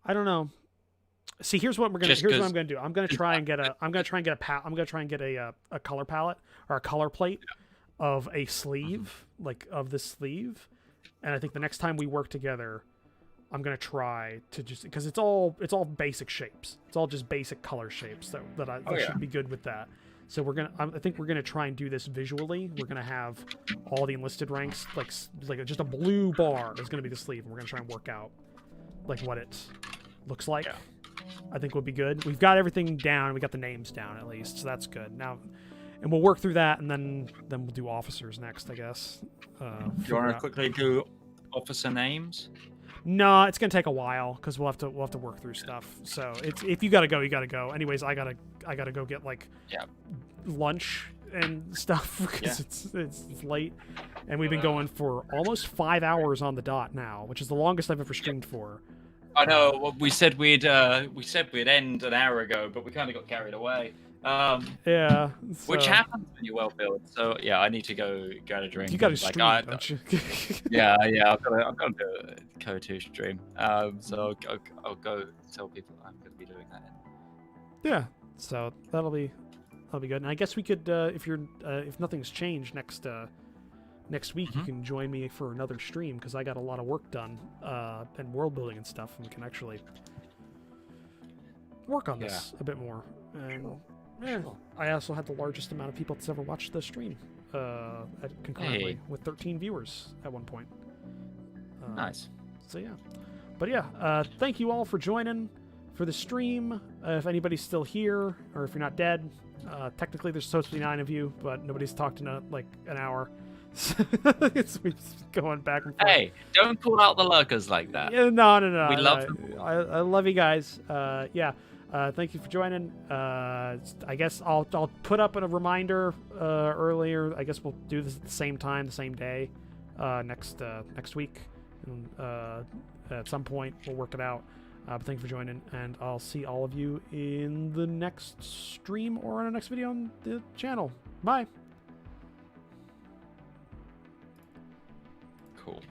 I don't know. See, here's what Just I'm 'cause- gonna do. I'm gonna try and get a color palette or a color plate of a sleeve, like of this sleeve. And I think the next time we work together, I'm gonna try to just because it's all basic shapes. It's all just basic color shapes that should be good with that. So I think we're gonna try and do this visually. We're gonna have all the enlisted ranks like just a blue bar is gonna be the sleeve, and we're gonna try and work out like what it looks like. Yeah. I think would be good. We've got everything down. We got the names down at least, so that's good. Now, and we'll work through that, and then we'll do officers next, I guess. Do you want to quickly do officer names? No, it's gonna take a while because we'll have to work through stuff. So it's if you gotta go, you gotta go. Anyways, I gotta go get like lunch and stuff because it's late, and we've been going for almost 5 hours on the dot now, which is the longest I've ever streamed for. I know. Well, we said we'd end an hour ago, but we kind of got carried away. Yeah. Which happens when you're well built. So yeah, I need to go get a drink. You got to stream, don't you? yeah. I've got to do a Code 2 stream. So I'll go tell people I'm going to be doing that. Yeah. So that'll be good. And I guess we could, if nothing's changed next week, you can join me for another stream because I got a lot of work done and world building and stuff, and we can actually work on this a bit more. And I also had the largest amount of people that's ever watched the stream concurrently with 13 viewers at one point. Nice. So yeah, but yeah, thank you all for joining for the stream. If anybody's still here, or if you're not dead, technically there's supposed to be 9 of you, but nobody's talked in like an hour. It's going back and forth. Hey, don't call out the lurkers like that. Yeah, no. We love them. I love you guys. Thank you for joining. I guess I'll put up a reminder earlier. I guess we'll do this at the same time, the same day, next week. And, at some point, we'll work it out. But thank you for joining, and I'll see all of you in the next stream or on the next video on the channel. Bye. Cool.